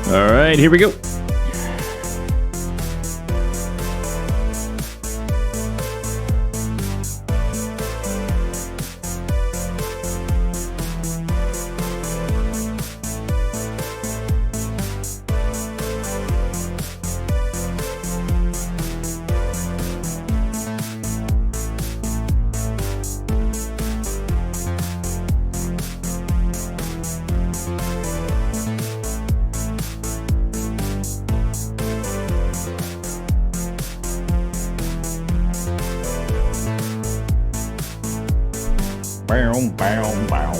All right, here we go. Bow, bow, bow.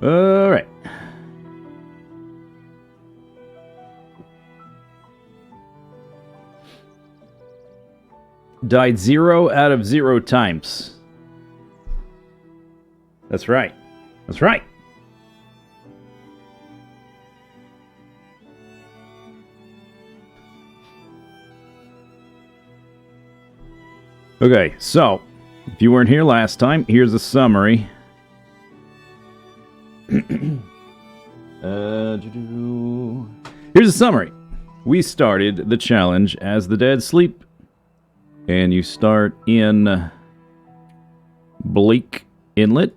All right. Died 0 out of 0 times. That's right. That's right. Okay, so if you weren't here last time, here's a summary. Here's a summary. We started the challenge as the dead sleep, and you start in Bleak Inlet.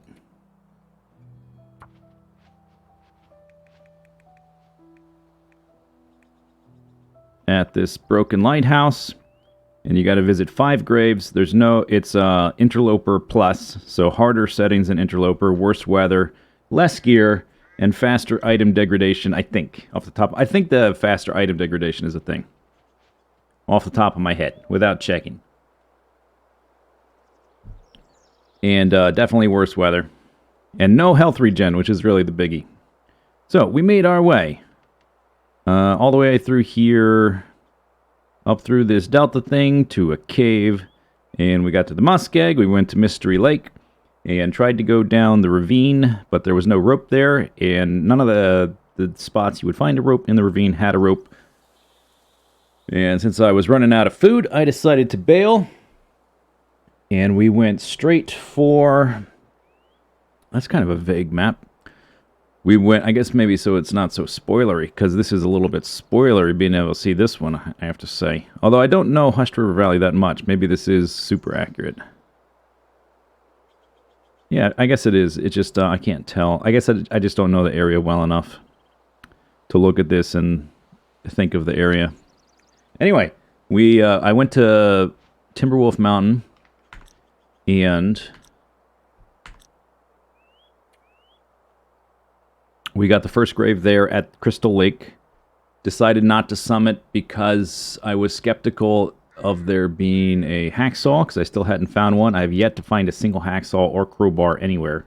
At this broken lighthouse, and you got to visit 5 graves. It's Interloper Plus, so harder settings in Interloper, worse weather, less gear, and faster item degradation, I think. Off the top, I think the faster item degradation is a thing. Off the top of my head, without checking. And definitely worse weather. And no health regen, which is really the biggie. So, we made our way. All the way through here, up through this delta thing, to a cave. And we got to the Muskeg, we went to Mystery Lake. And tried to go down the ravine, but there was no rope there, and none of the spots you would find a rope in the ravine had a rope. And since I was running out of food, I decided to bail. And we went straight for... That's kind of a vague map. We went, I guess maybe so it's not so spoilery, because this is a little bit spoilery being able to see this one, I have to say. Although I don't know Hushed River Valley that much. Maybe this is super accurate. Yeah, I guess it is. It's just, I can't tell. I guess I just don't know the area well enough to look at this and think of the area. Anyway, I went to Timberwolf Mountain, and we got the first grave there at Crystal Lake. Decided not to summit because I was skeptical of there being a hacksaw, because I still hadn't found one. I've yet to find a single hacksaw or crowbar anywhere.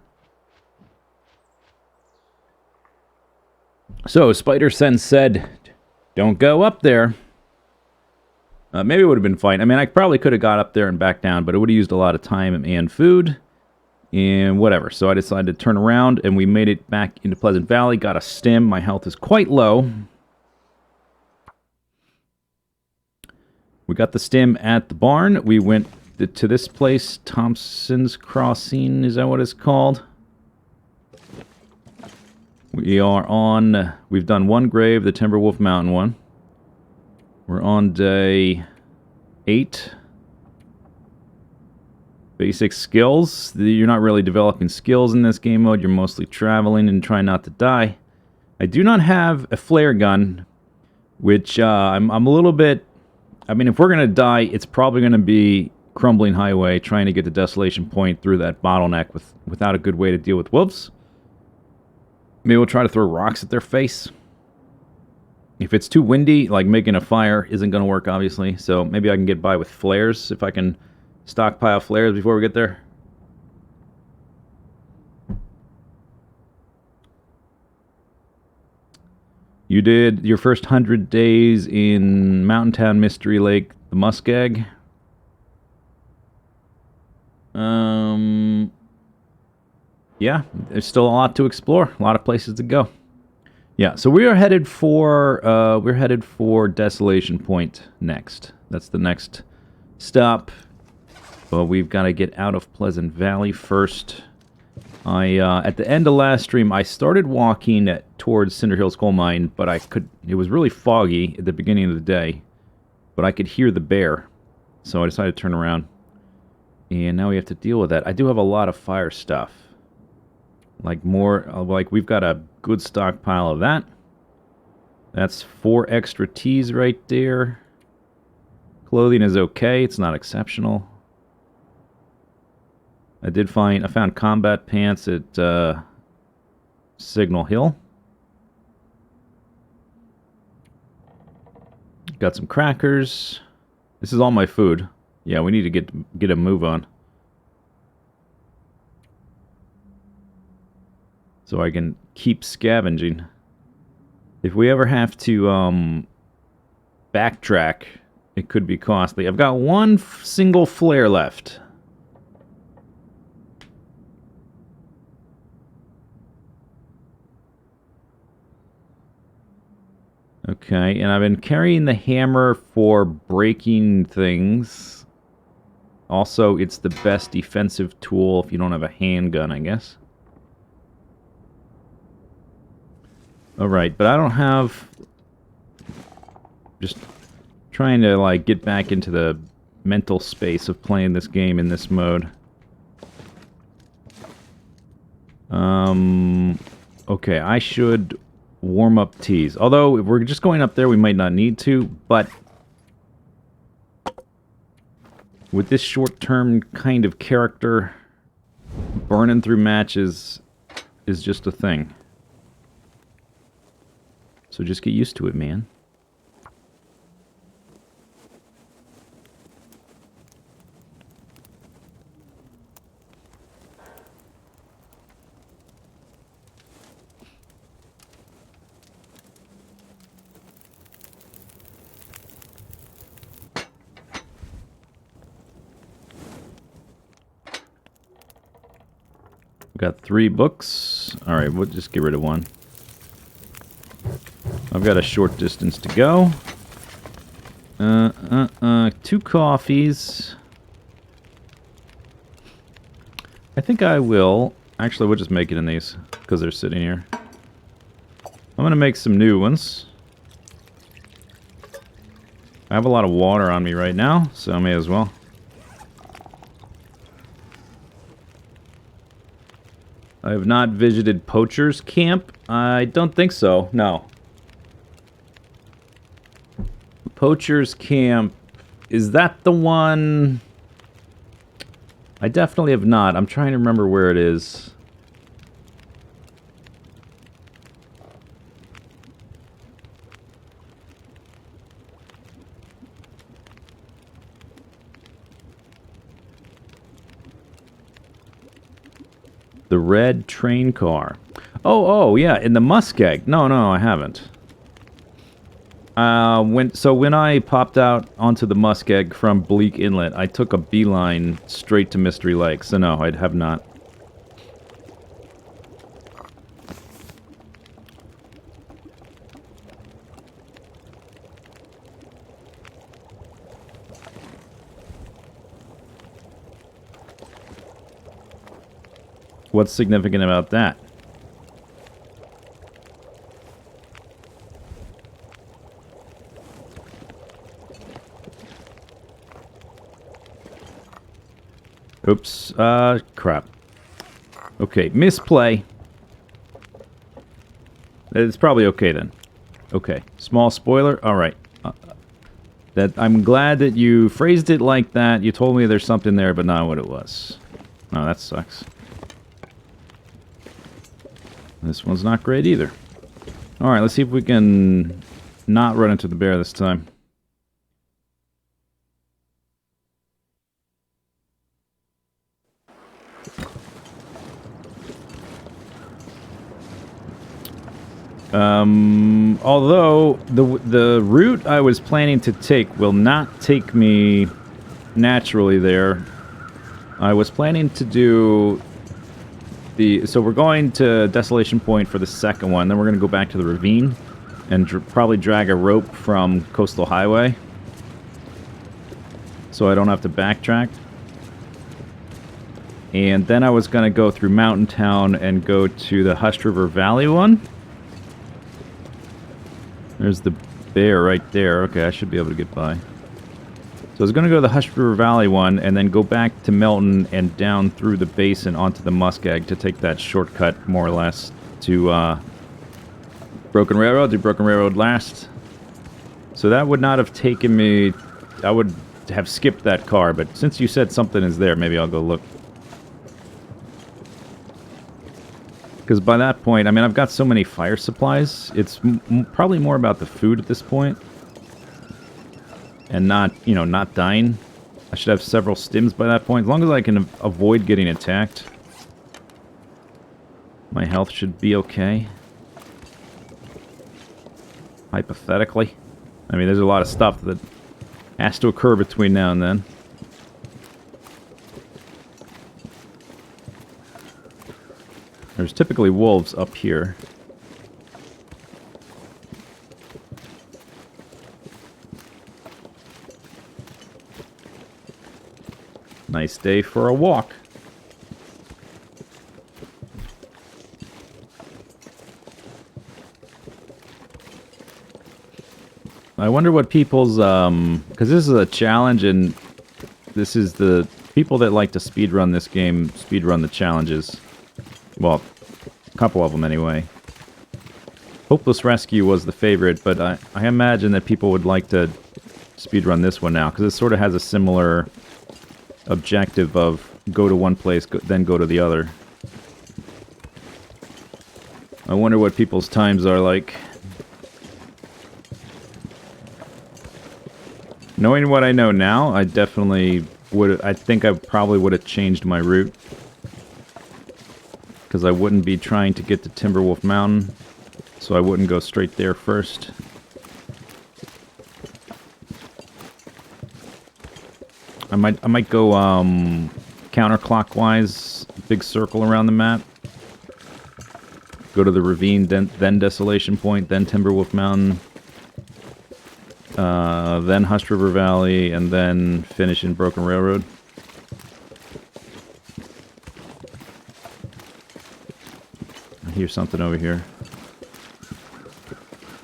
So, Spider Sense said, don't go up there. Maybe it would have been fine. I mean, I probably could have got up there and back down, but it would have used a lot of time and food, and whatever. So I decided to turn around, and we made it back into Pleasant Valley, got a stim. My health is quite low. We got the stim at the barn. We went to this place, Thompson's Crossing. Is that what it's called? We are on... We've done one grave, the Timberwolf Mountain one. We're on day 8. Basic skills. You're not really developing skills in this game mode. You're mostly traveling and trying not to die. I do not have a flare gun, which I'm a little bit... I mean, if we're going to die, it's probably going to be Crumbling Highway, trying to get to Desolation Point through that bottleneck without a good way to deal with wolves. Maybe we'll try to throw rocks at their face. If it's too windy, like making a fire isn't going to work, obviously. So maybe I can get by with flares, if I can stockpile flares before we get there. You did your first 100 days in Mountain Town, Mystery Lake, the Muskeg. Yeah, there's still a lot to explore, a lot of places to go. Yeah, so we are headed for Desolation Point next. That's the next stop. But we've got to get out of Pleasant Valley first. At the end of last stream, I started walking towards Cinder Hills Coal Mine, but it was really foggy at the beginning of the day, but I could hear the bear, so I decided to turn around. And now we have to deal with that. I do have a lot of fire stuff. Like we've got a good stockpile of that. That's 4 extra teas right there. Clothing is okay, it's not exceptional. I found combat pants at Signal Hill. Got some crackers. This is all my food. Yeah, we need to get a move on. So I can keep scavenging. If we ever have to backtrack, it could be costly. I've got one single flare left. Okay, and I've been carrying the hammer for breaking things. Also, it's the best defensive tool if you don't have a handgun, I guess. Alright, but I don't have... Just trying to, like, get back into the mental space of playing this game in this mode. Okay, I should warm up teas. Although, if we're just going up there, we might not need to, but... With this short-term kind of character, burning through matches is just a thing. So just get used to it, man. Got 3 books. Alright, we'll just get rid of one. I've got a short distance to go. 2 coffees. I think I will... Actually, we'll just make it in these, because they're sitting here. I'm going to make some new ones. I have a lot of water on me right now, so I may as well. I have not visited Poacher's Camp. I don't think so, no. Poacher's Camp, is that the one? I definitely have not. I'm trying to remember where it is. The red train car. Oh, yeah, in the Muskeg. No, I haven't. When I popped out onto the Muskeg from Bleak Inlet, I took a beeline straight to Mystery Lake, so no, I have not. What's significant about that? Oops. Crap. Okay, misplay. It's probably okay then. Okay, small spoiler. All right. That I'm glad that you phrased it like that. You told me there's something there, but not what it was. Oh, that sucks. This one's not great either. All right, let's see if we can not run into the bear this time. Although the route I was planning to take will not take me naturally there. I was planning to do so we're going to Desolation Point for the second one, then we're going to go back to the ravine and probably drag a rope from Coastal Highway so I don't have to backtrack. And then I was going to go through Mountain Town and go to the Hushed River Valley one. There's the bear right there. Okay, I should be able to get by. So I was going to go to the Hushed River Valley one and then go back to Melton and down through the basin onto the Muskeg to take that shortcut, more or less, to Broken Railroad. Do Broken Railroad last. So that would not have taken me... I would have skipped that car, but since you said something is there, maybe I'll go look. Because by that point, I mean, I've got so many fire supplies, it's probably more about the food at this point. And not, you know, not dying. I should have several stims by that point. As long as I can avoid getting attacked, my health should be okay. Hypothetically. I mean, there's a lot of stuff that has to occur between now and then. There's typically wolves up here. Nice day for a walk. I wonder what people's, because this is a challenge, and this is the people that like to speedrun this game, speedrun the challenges. Well, a couple of them anyway. Hopeless Rescue was the favorite, but I imagine that people would like to speedrun this one now, because it sort of has a similar objective of go to one place, then go to the other. I wonder what people's times are like. Knowing what I know now, I definitely would... I think I probably would have changed my route. Because I wouldn't be trying to get to Timberwolf Mountain. So I wouldn't go straight there first. I might go counterclockwise, big circle around the map. Go to the ravine, then Desolation Point, then Timberwolf Mountain. Then Hushed River Valley, and then finish in Broken Railroad. I hear something over here.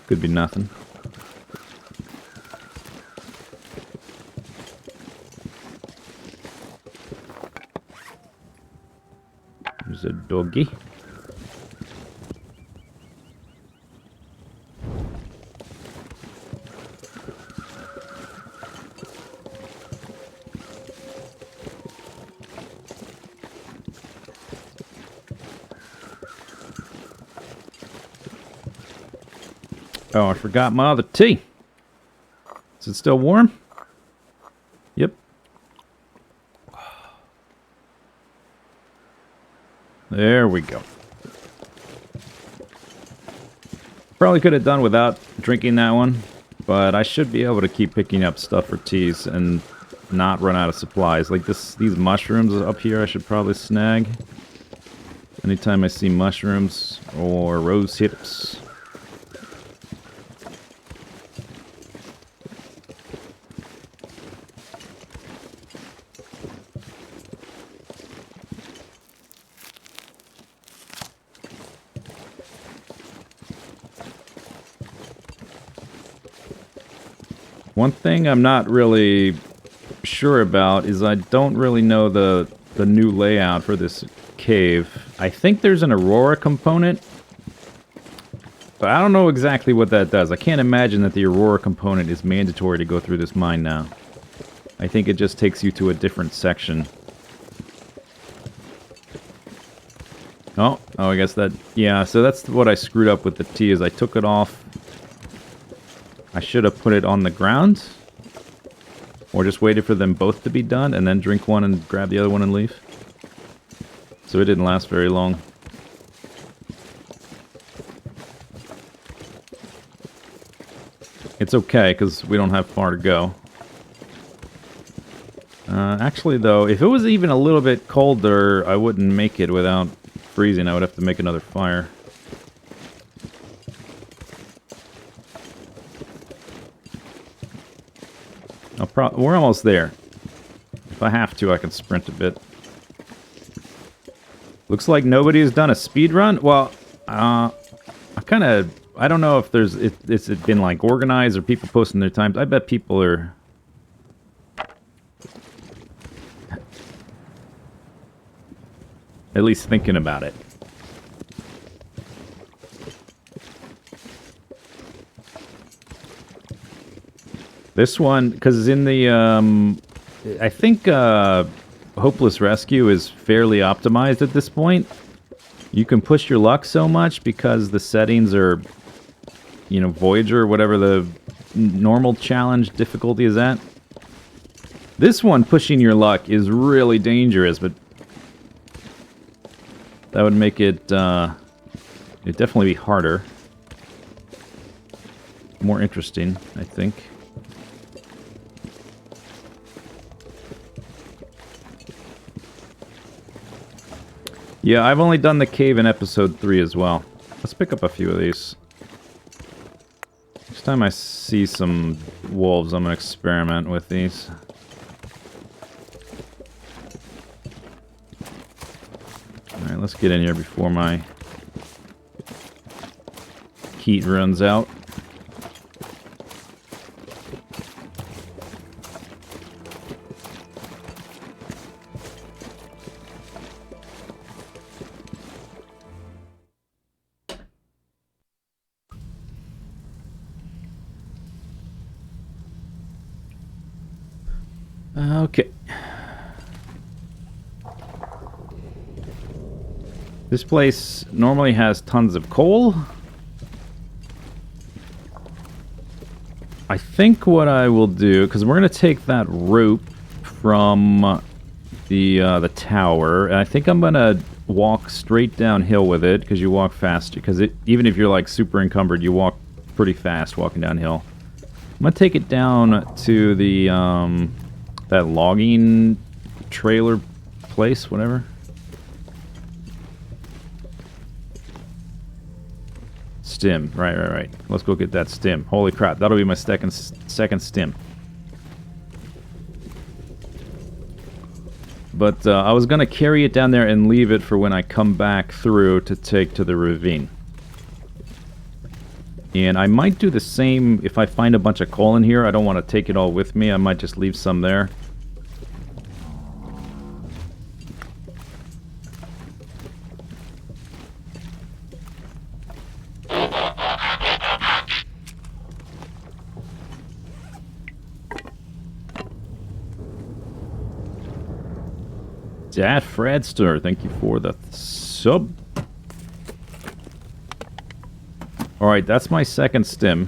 Could be nothing. There's a doggy. Oh, I forgot my other tea. Is it still warm? Yep. There we go. Probably could have done without drinking that one, but I should be able to keep picking up stuff for teas and not run out of supplies. Like these mushrooms up here I should probably snag. Anytime I see mushrooms or rose hips. One thing I'm not really sure about is I don't really know the new layout for this cave. I think there's an Aurora component, but I don't know exactly what that does. I can't imagine that the Aurora component is mandatory to go through this mine now. I think it just takes you to a different section. Oh, I guess that... Yeah, so that's what I screwed up with the T, is I took it off. I should have put it on the ground. Or just waited for them both to be done, and then drink one and grab the other one and leave. So it didn't last very long. It's okay, because we don't have far to go. Actually, though, if it was even a little bit colder, I wouldn't make it without freezing. I would have to make another fire. We're almost there. If I have to, I can sprint a bit. Looks like nobody has done a speed run. Well, I don't know if it's been like organized or people posting their times. I bet people are at least thinking about it. This one, because in the, I think Hopeless Rescue is fairly optimized at this point. You can push your luck so much because the settings are, you know, Voyager, whatever the normal challenge difficulty is at. This one, pushing your luck, is really dangerous, but that would make it, it'd definitely be harder. More interesting, I think. Yeah, I've only done the cave in episode 3 as well. Let's pick up a few of these. Next time I see some wolves, I'm gonna experiment with these. Alright, let's get in here before my heat runs out. Okay. This place normally has tons of coal. I think what I will do, because we're going to take that rope from the tower, and I think I'm going to walk straight downhill with it, because you walk faster, because even if you're like super encumbered, you walk pretty fast walking downhill. I'm going to take it down to the that logging trailer place, whatever. Stim, right. Let's go get that stim. Holy crap, that'll be my second stim. But I was gonna carry it down there and leave it for when I come back through to take to the ravine. And I might do the same if I find a bunch of coal in here. I don't want to take it all with me. I might just leave some there. Dad Fredster, thank you for the sub. Alright, that's my second stim.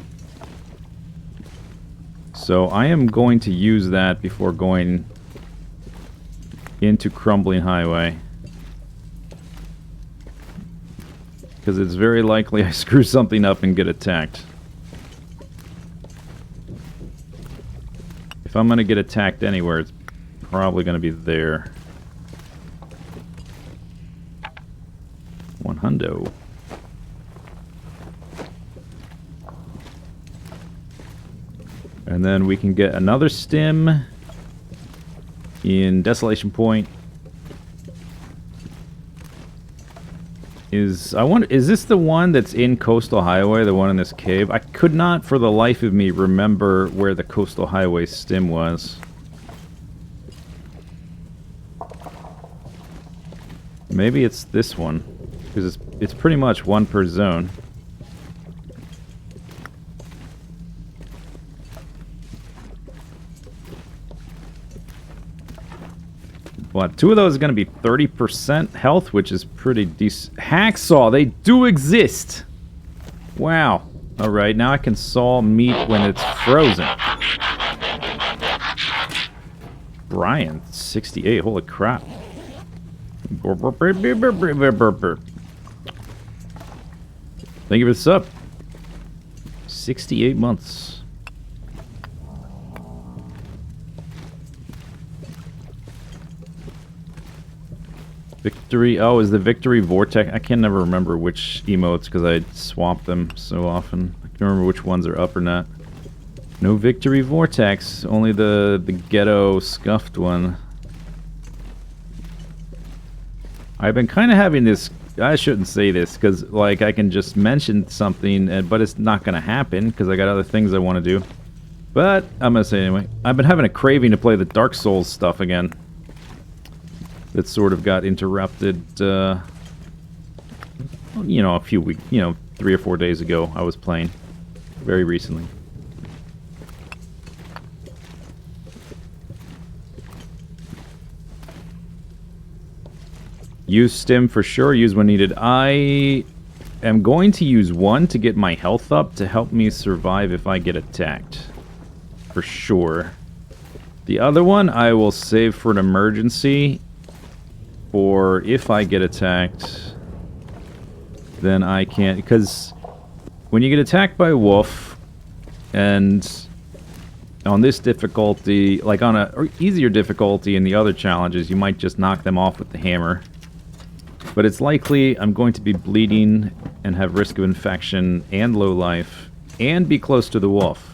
So I am going to use that before going into Crumbling Highway. Because it's very likely I screw something up and get attacked. If I'm going to get attacked anywhere, it's probably going to be there. 100. And then we can get another stim in Desolation Point. Is this the one that's in Coastal Highway, the one in this cave? I could not for the life of me remember where the Coastal Highway stim was. Maybe it's this one, because it's pretty much one per zone. But 2 of those are going to be 30% health, which is pretty decent. Hacksaw, they do exist! Wow. Alright, now I can saw meat when it's frozen. Brian, 68, holy crap. Thank you for the sub. 68 months. Victory. Oh, is the Victory Vortex? I can never remember which emotes because I swap them so often. I can remember which ones are up or not. No Victory Vortex. Only the ghetto scuffed one. I've been kind of having this. I shouldn't say this because, like, I can just mention something, but it's not going to happen because I got other things I want to do. But I'm going to say it anyway. I've been having a craving to play the Dark Souls stuff again. That sort of got interrupted, you know, a few weeks, 3 or 4 days ago. I was playing very recently. Use stim for sure. Use when needed. I am going to use one to get my health up to help me survive if I get attacked. For sure. The other one I will save for an emergency. Or if I get attacked, then I can't. Because when you get attacked by a wolf, and on this difficulty, like on a easier difficulty in the other challenges, you might just knock them off with the hammer. But it's likely I'm going to be bleeding and have risk of infection and low life and be close to the wolf.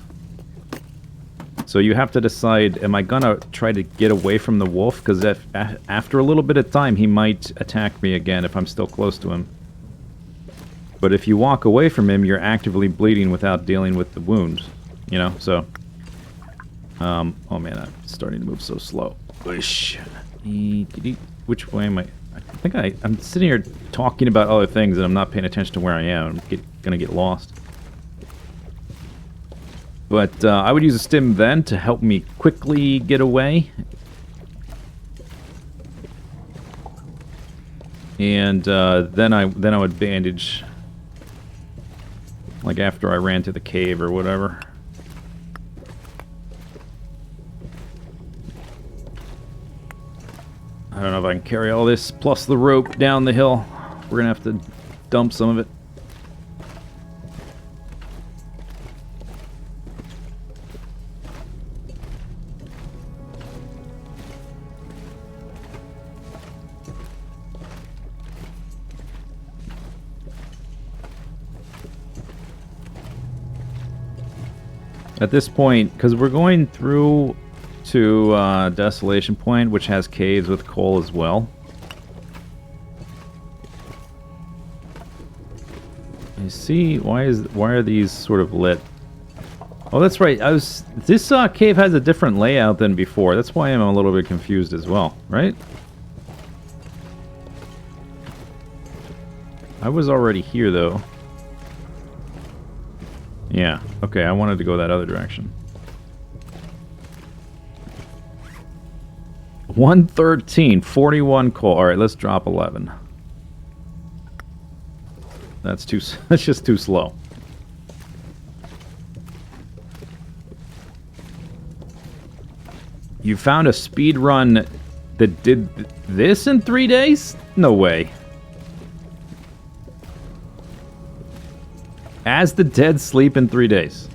So you have to decide, am I gonna try to get away from the wolf? Because after a little bit of time, he might attack me again if I'm still close to him. But if you walk away from him, you're actively bleeding without dealing with the wounds. You know, so... oh man, I'm starting to move so slow. Which way am I? I think I'm sitting here talking about other things and I'm not paying attention to where I am. I'm gonna get lost. But I would use a stim then to help me quickly get away. And then I would bandage, like after I ran to the cave or whatever. I don't know if I can carry all this plus the rope down the hill. We're gonna have to dump some of it. At this point, because we're going through to Desolation Point, which has caves with coal as well. I see. Why are these sort of lit? Oh, that's right. This cave has a different layout than before. That's why I'm a little bit confused as well, right? I was already here though. Yeah, okay, I wanted to go that other direction. 113, 41 coal. Alright, let's drop 11. That's just too slow. You found a speed run that did this in 3 days? No way. As the dead sleep in 3 days.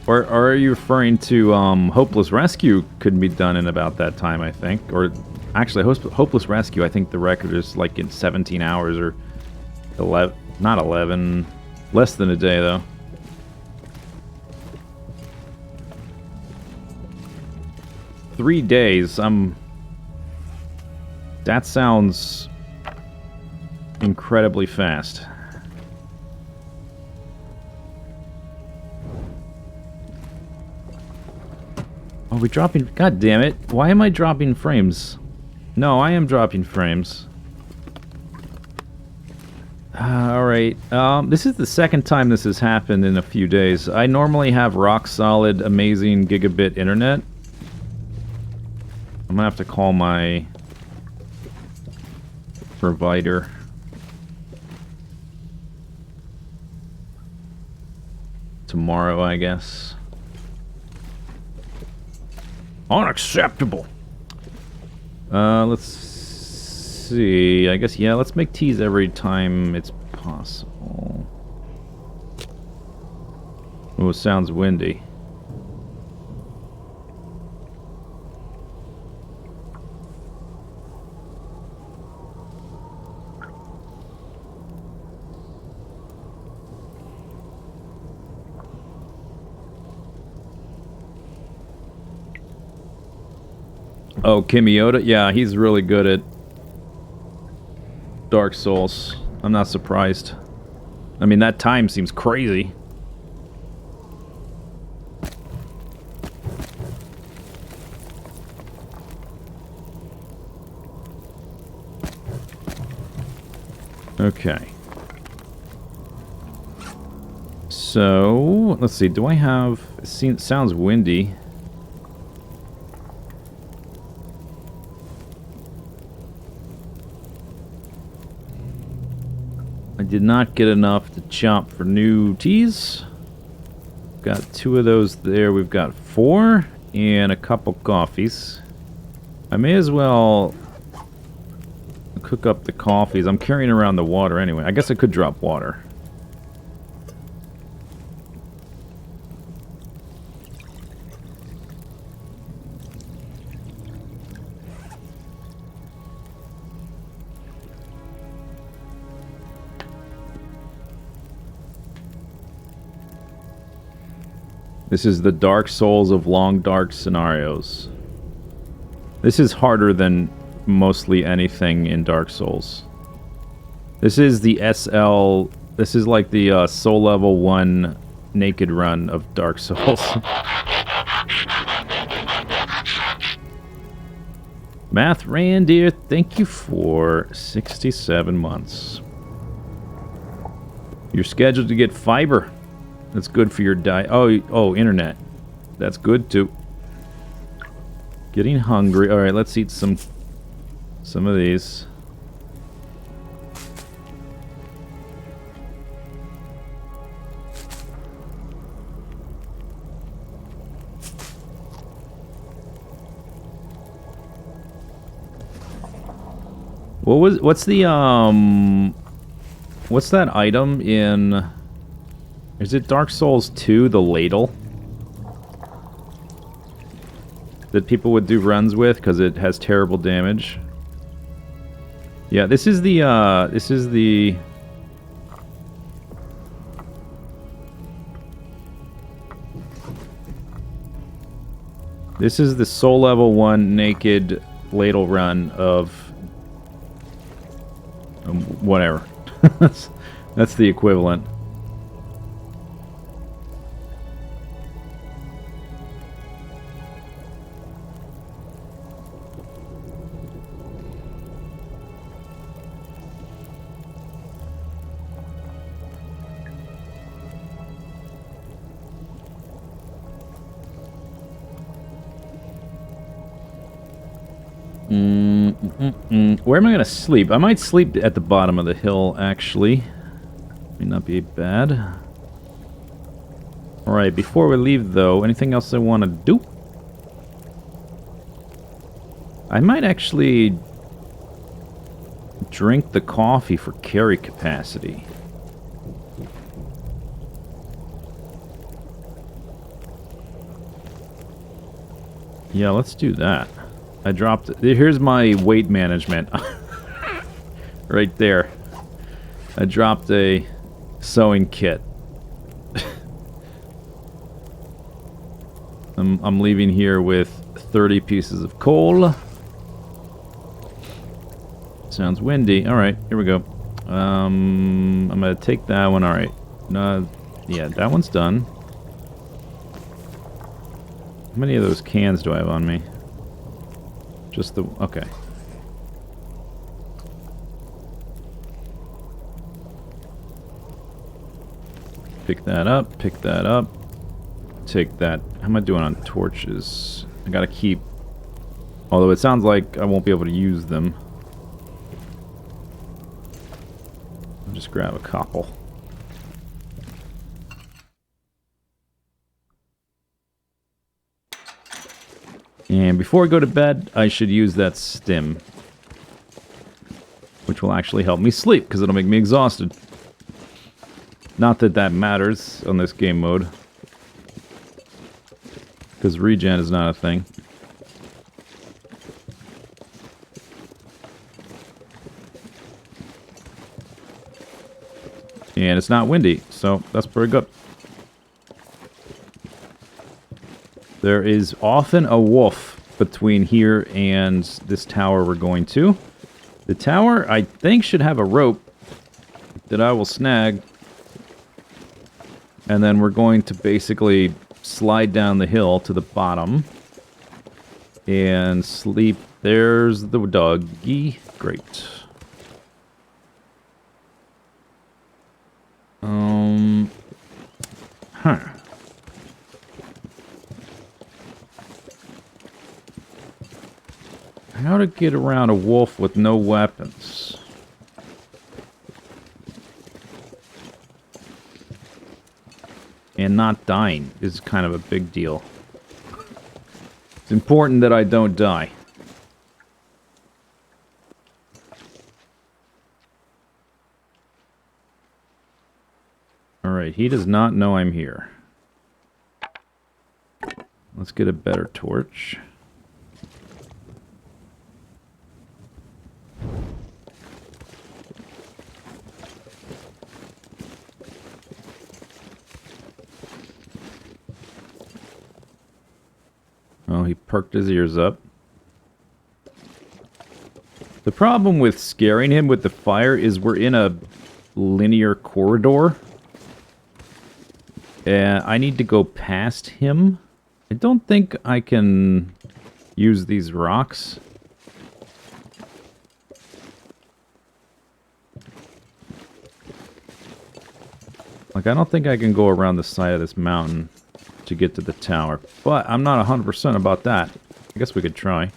Or are you referring to Hopeless Rescue could be done in about that time, I think. Or actually, Hopeless Rescue, I think the record is like in 17 hours or 11, not 11, less than a day though. That sounds incredibly fast. Are we dropping? God damn it. Why am I dropping frames? No, I am dropping frames. Alright. This is the second time this has happened in a few days. I normally have rock solid, amazing gigabit internet. I'm gonna have to call my provider. Tomorrow, I guess. Unacceptable. Let's see. I guess, yeah, let's make teas every time it's possible. Oh, it sounds windy. Oh, Kimiota? Yeah, he's really good at Dark Souls. I'm not surprised. I mean, that time seems crazy. Okay. So, let's see. Do I have... It sounds windy. I did not get enough to chop for new teas. Got 2 of those there. We've got 4 and a couple coffees. I may as well cook up the coffees. I'm carrying around the water anyway. I guess I could drop water. This is the Dark Souls of long dark scenarios. This is harder than mostly anything in Dark Souls. This is the SL... This is like the Soul Level 1 naked run of Dark Souls. Math Reindeer, thank you for 67 months. You're scheduled to get fiber. That's good for your diet. Oh, internet. That's good too. Getting hungry. All right, let's eat some of these. What's that item in... Is it Dark Souls 2, the ladle? That people would do runs with because it has terrible damage. Yeah, this is the Soul Level 1 naked ladle run of whatever. That's the equivalent. Where am I going to sleep? I might sleep at the bottom of the hill, actually. May not be bad. Alright, before we leave, though, anything else I want to do? I might actually drink the coffee for carry capacity. Yeah, let's do that. I dropped... Here's my weight management. Right there. I dropped a sewing kit. I'm leaving here with 30 pieces of coal. Sounds windy. Alright, here we go. I'm gonna take that one. Alright. Yeah, that one's done. How many of those cans do I have on me? Just the... okay. Pick that up, pick that up. Take that. How am I doing on torches? I gotta keep... although it sounds like I won't be able to use them. I'll just grab a couple. And before I go to bed, I should use that stim. Which will actually help me sleep, because it'll make me exhausted. Not that that matters on this game mode. Because regen is not a thing. And it's not windy, so that's pretty good. There is often a wolf between here and this tower we're going to. The tower, I think, should have a rope that I will snag. And then we're going to basically slide down the hill to the bottom. And sleep. There's the doggy. Great. Huh. How to get around a wolf with no weapons? And not dying is kind of a big deal. It's important that I don't die. Alright, he does not know I'm here. Let's get a better torch. Oh, he perked his ears up. The problem with scaring him with the fire is we're in a linear corridor. And I need to go past him. I don't think I can use these rocks. Like, I don't think I can go around the side of this mountain to get to the tower. But I'm not 100% about that. I guess we could try.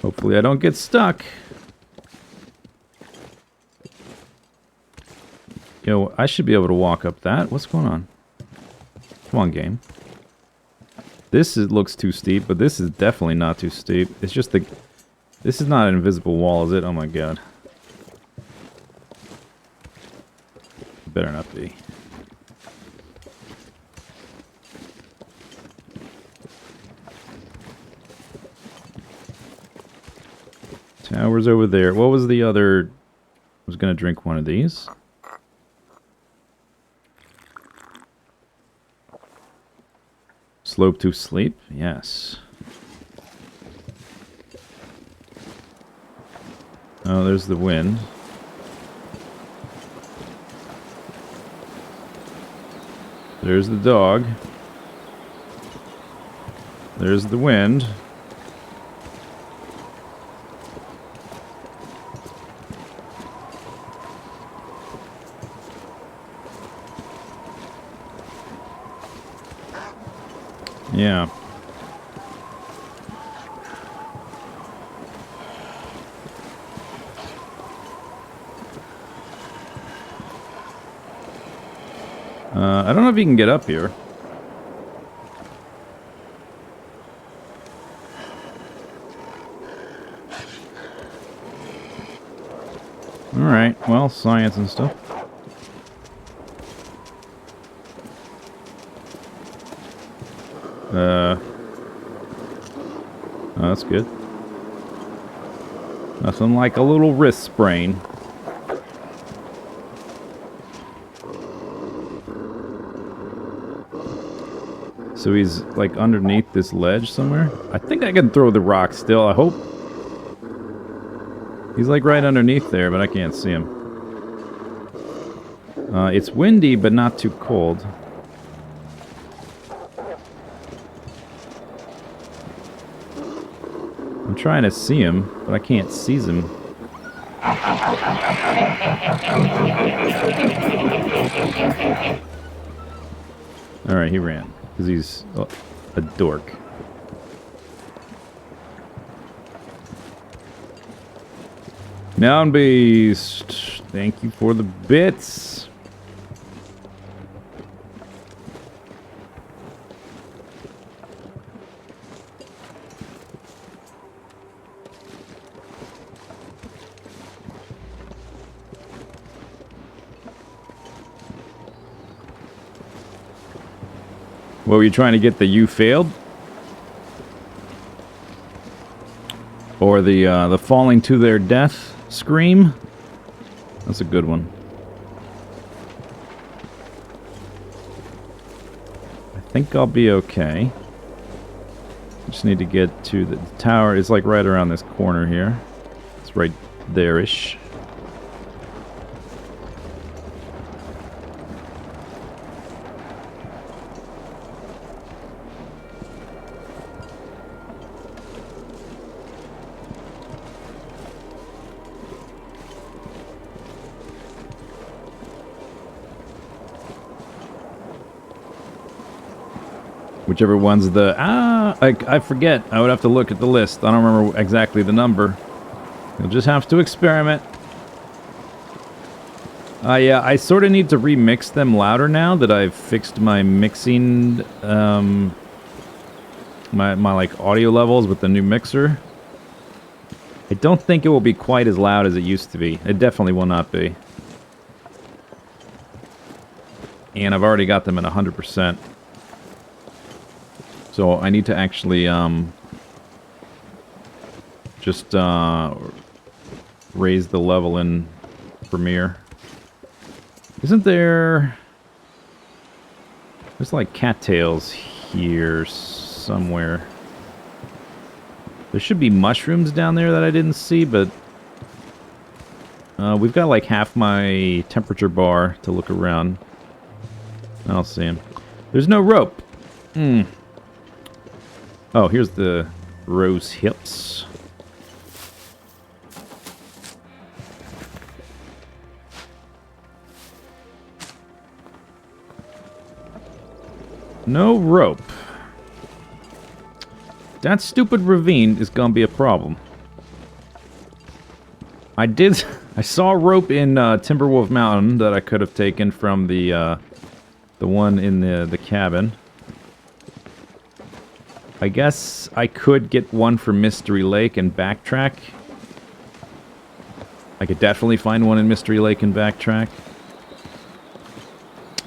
Hopefully I don't get stuck. Yo, I should be able to walk up that. What's going on? Come on, game. This looks too steep, but this is definitely not too steep. It's just the... this is not an invisible wall, is it? Oh my god. Better not be. Tower's over there. What was the other... I was gonna drink one of these. Slope to sleep? Yes. Oh, there's the wind. There's the dog. There's the wind. Yeah. I don't know if you can get up here. Alright, well, science and stuff. Oh, that's good. Nothing like a little wrist sprain. So he's, like, underneath this ledge somewhere? I think I can throw the rock still, I hope. He's, like, right underneath there, but I can't see him. It's windy, but not too cold. I'm trying to see him, but I can't seize him. Alright, he ran. Because he's a dork. Noun Beast! Thank you for the bits! What were you trying to get? The you failed? Or the falling to their death scream? That's a good one. I think I'll be okay. Just need to get to the tower. It's like right around this corner here. It's right there-ish. Whichever one's the... I forget. I would have to look at the list. I don't remember exactly the number. You'll just have to experiment. Yeah, I sort of need to remix them louder now that I've fixed my mixing... my like, audio levels with the new mixer. I don't think it will be quite as loud as it used to be. It definitely will not be. And I've already got them at 100%. So I need to actually just raise the level in Premiere. Isn't there... There's like cattails here somewhere. There should be mushrooms down there that I didn't see, but... we've got like half my temperature bar to look around. I don't see him. There's no rope. Oh, here's the rose hips. No rope. That stupid ravine is gonna be a problem. I saw a rope in Timberwolf Mountain that I could have taken from the one in the cabin. I guess I could get one from Mystery Lake and backtrack. I could definitely find one in Mystery Lake and backtrack.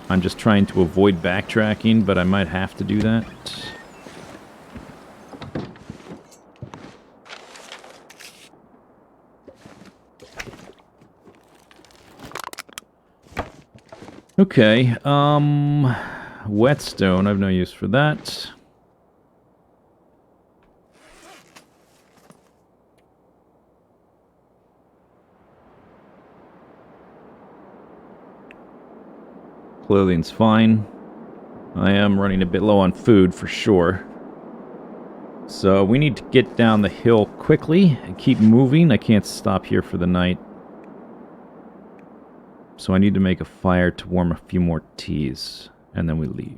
I'm just trying to avoid backtracking, but I might have to do that. Okay, whetstone, I've no use for that. Clothing's fine. I am running a bit low on food for sure. So we need to get down the hill quickly and keep moving. I can't stop here for the night. So I need to make a fire to warm a few more teas, and then we leave.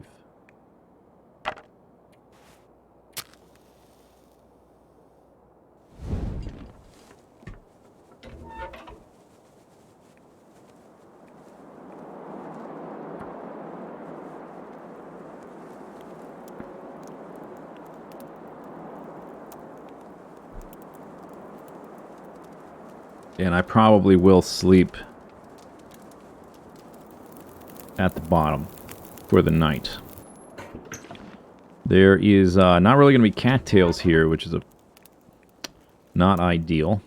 And I probably will sleep at the bottom for the night. There is not really going to be cattails here, which is not ideal.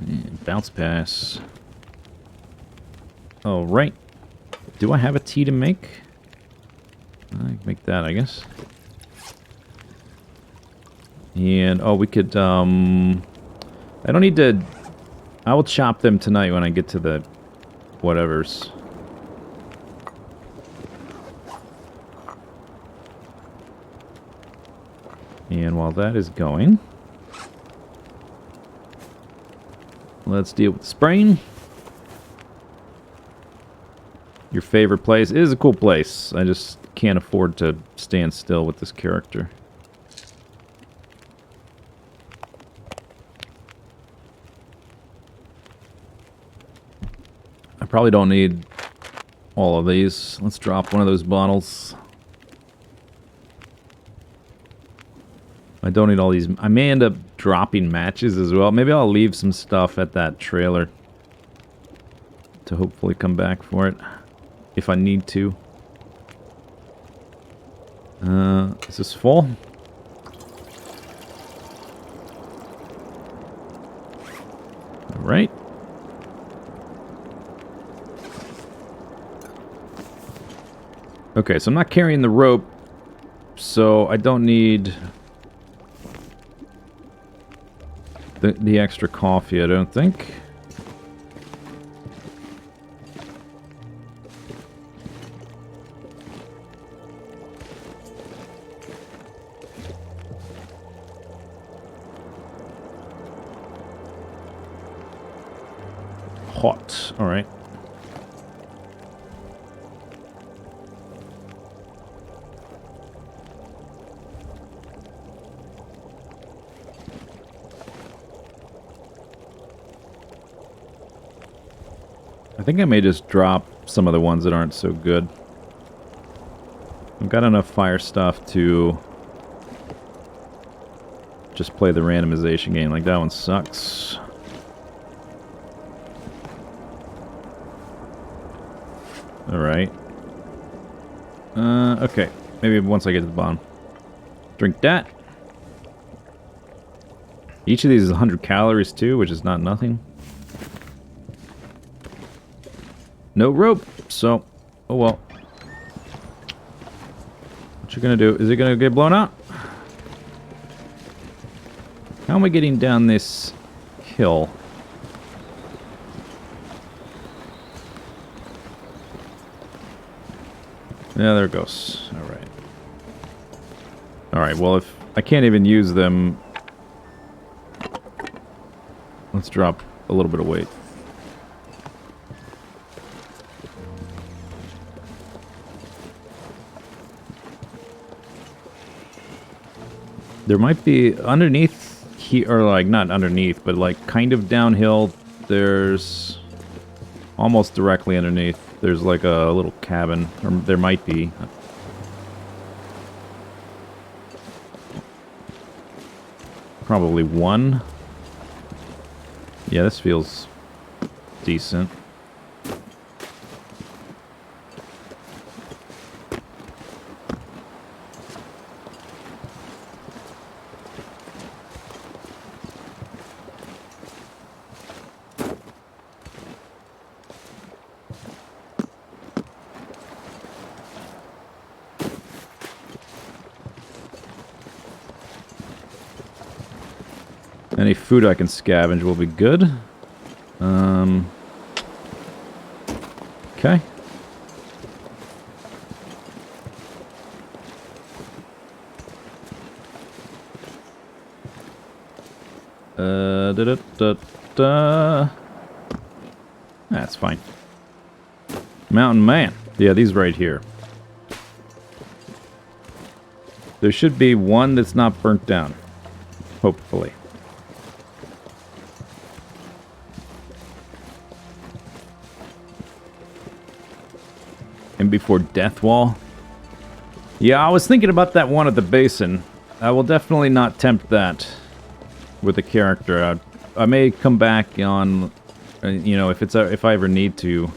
And bounce pass. Alright, Do I have a tea to make? I can make that, I guess. And, oh, we could, I don't need to... I will chop them tonight when I get to the whatevers. And while that is going, let's deal with the spraying. Your favorite place? It is a cool place. I just can't afford to stand still with this character. I probably don't need all of these. Let's drop one of those bottles. I don't need all these. I may end up dropping matches as well. Maybe I'll leave some stuff at that trailer to hopefully come back for it if I need to. Is this full? All right. Okay, so I'm not carrying the rope, so I don't need the extra coffee, I don't think. Hot, all right. I think I may just drop some of the ones that aren't so good. I've got enough fire stuff to just play the randomization game. Like, that one sucks. Alright. Okay. Maybe once I get to the bottom. Drink that. Each of these is 100 calories too, which is not nothing. No rope, so, oh well. What you gonna do? Is it gonna get blown out? How am I getting down this hill? Yeah, there it goes. Alright. Alright, well, if I can't even use them, let's drop a little bit of weight. There might be underneath here, or like not underneath, but like kind of downhill. There's almost directly underneath. There's like a little cabin, or there might be. Probably one. Yeah, this feels decent. Any food I can scavenge will be good. Okay. That's fine. Mountain Man. Yeah, these right here. There should be one that's not burnt down. Hopefully. And before Death Wall. Yeah, I was thinking about that one at the basin. I will definitely not tempt that with a character. I may come back on, you know, if I ever need to,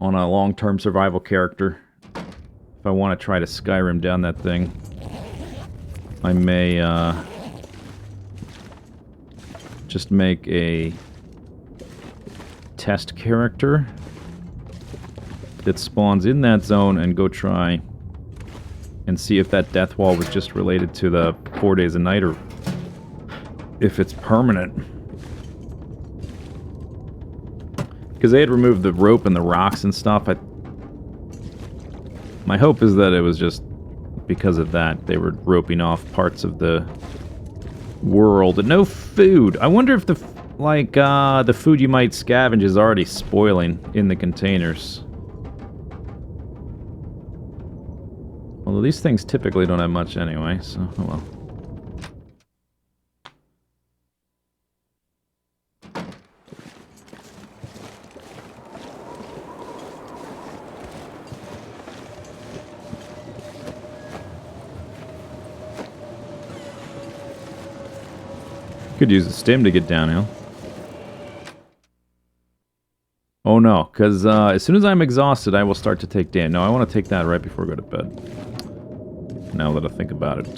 on a long-term survival character. If I want to try to Skyrim down that thing, I may just make a test character. that spawns in that zone and go try and see if that death wall was just related to the 4 days a night or if it's permanent. Because they had removed the rope and the rocks and stuff. My hope is that it was just because of that. They were roping off parts of the world. No food. I wonder if the food you might scavenge is already spoiling in the containers. Although these things typically don't have much anyway, so oh well. Could use a stim to get downhill. Oh no, because as soon as I'm exhausted, I will start to take damage. No, I want to take that right before I go to bed. Now that I think about it.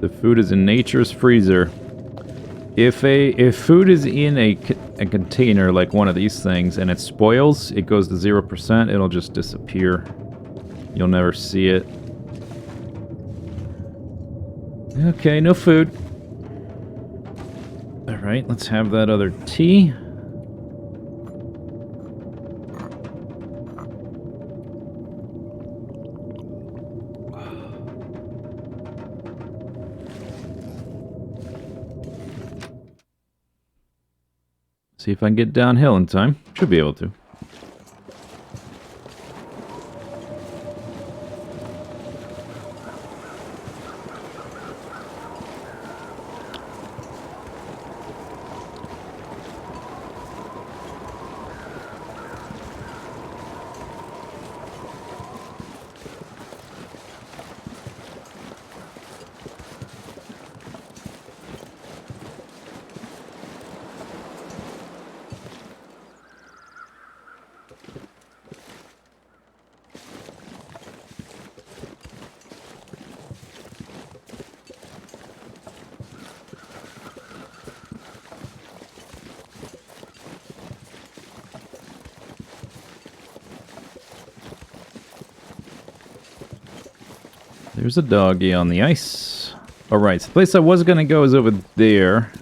The food is in nature's freezer. If food is in a container like one of these things and it spoils, it goes to 0%, it'll just disappear. You'll never see it. Okay, no food. Alright, let's have that other tea. See if I can get downhill in time. Should be able to. There's a doggy on the ice. Alright, so the place I was going to go is over there.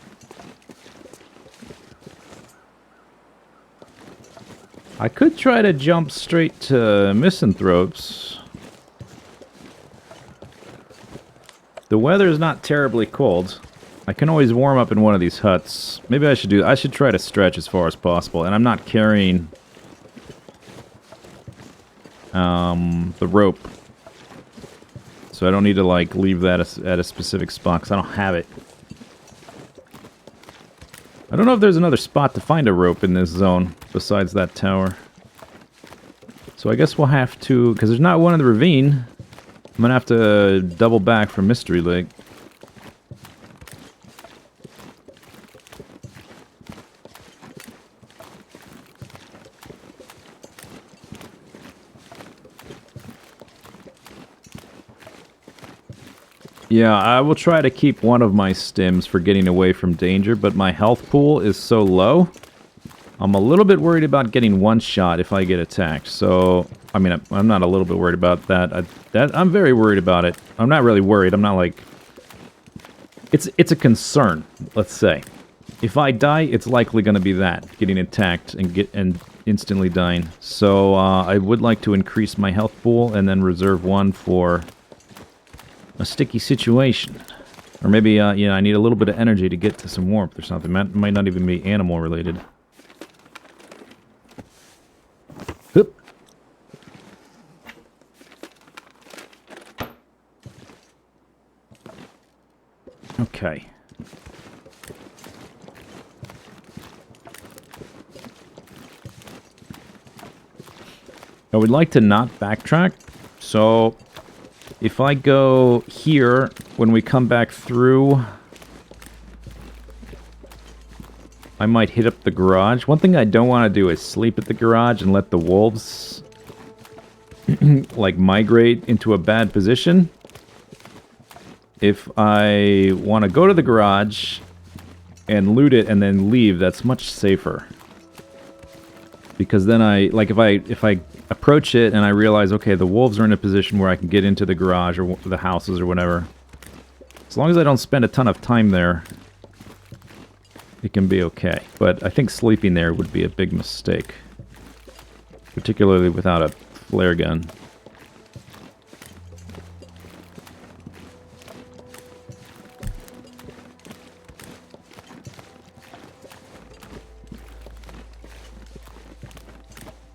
I could try to jump straight to Misanthropes. The weather is not terribly cold. I can always warm up in one of these huts. Maybe I should try to stretch as far as possible. And I'm not carrying the rope. So I don't need to, like, leave that at a specific spot, because I don't have it. I don't know if there's another spot to find a rope in this zone, besides that tower. So I guess we'll have to, because there's not one in the ravine, I'm going to have to double back from Mystery Lake. Yeah, I will try to keep one of my stims for getting away from danger, but my health pool is so low, I'm a little bit worried about getting one shot if I get attacked. So, I mean, I'm not a little bit worried about that. I'm very worried about it. I'm not really worried. I'm not like... It's a concern, let's say. If I die, it's likely going to be that, getting attacked and instantly dying. So, I would like to increase my health pool and then reserve one for a sticky situation. Or maybe, you know, I need a little bit of energy to get to some warmth or something. It might not even be animal related. Oop. Okay. I would like to not backtrack, so if I go here, when we come back through, I might hit up the garage. One thing I don't want to do is sleep at the garage and let the wolves like migrate into a bad position, if I want to go to the garage and loot it and then leave, that's much safer. Because then if I approach it and I realize, okay, the wolves are in a position where I can get into the garage or the houses or whatever, as long as I don't spend a ton of time there, it can be okay. But I think sleeping there would be a big mistake. Particularly without a flare gun.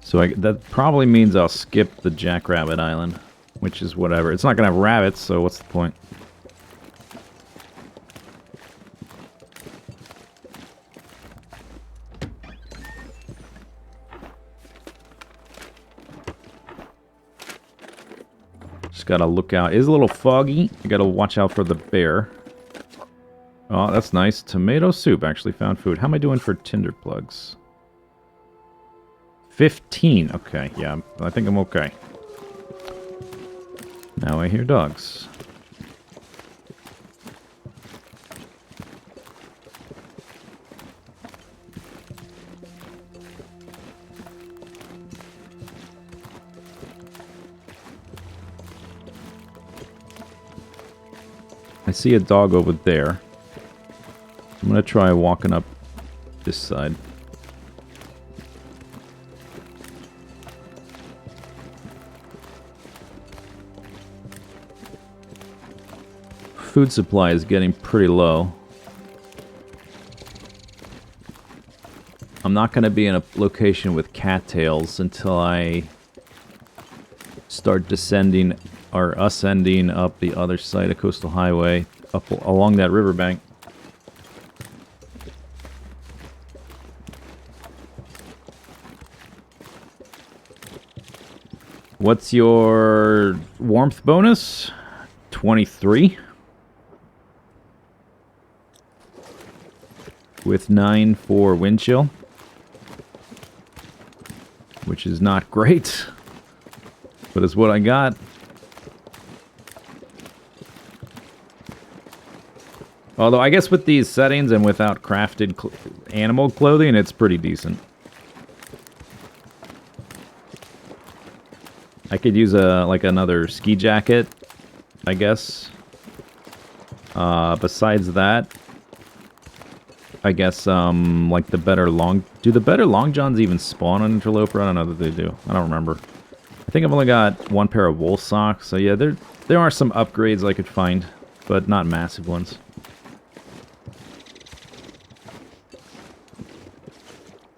So that probably means I'll skip the Jackrabbit Island, which is whatever. It's not going to have rabbits, so what's the point? Just got to look out. It is a little foggy. You got to watch out for the bear. Oh, that's nice. Tomato soup. Actually found food. How am I doing for tinder plugs? 15. Okay, yeah, I think I'm okay. Now I hear dogs. I see a dog over there. I'm gonna try walking up this side. Food supply is getting pretty low. I'm not going to be in a location with cattails until I start descending or ascending up the other side of Coastal Highway, up along that riverbank. What's your warmth bonus? 23. With 9 for wind chill. Which is not great. But it's what I got. Although I guess with these settings and without crafted animal clothing, it's pretty decent. I could use like another ski jacket, I guess. Besides that, I guess like the better long... Do the better long johns even spawn on Interloper? I don't know that they do. I don't remember. I think I've only got one pair of wool socks, so yeah, there are some upgrades I could find, but not massive ones.